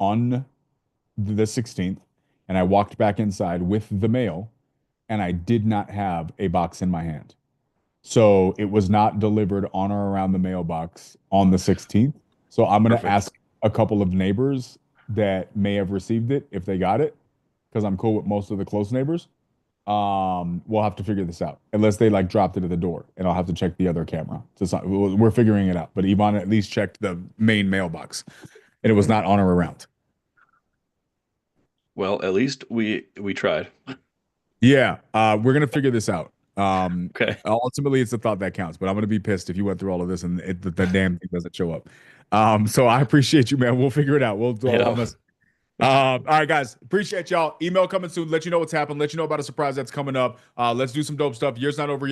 on the 16th, and I walked back inside with the mail, and I did not have a box in my hand. So it was not delivered on or around the mailbox on the 16th. So I'm going to ask a couple of neighbors that may have received it if they got it, because I'm cool with most of the close neighbors. we'll have to figure this out. Unless they like dropped it at the door, and I'll have to check the other camera. We're figuring it out. But Yvonne at least checked the main mailbox, and it was not on or around. Well, at least we tried. Yeah, we're gonna figure this out. Okay. Ultimately, it's the thought that counts. But I'm gonna be pissed if you went through all of this and the damn thing doesn't show up. So I appreciate you, man. We'll figure it out. We'll do all this. All right, guys. Appreciate y'all. Email coming soon. Let you know what's happened. Let you know about a surprise that's coming up. Let's do some dope stuff. Year's not over yet.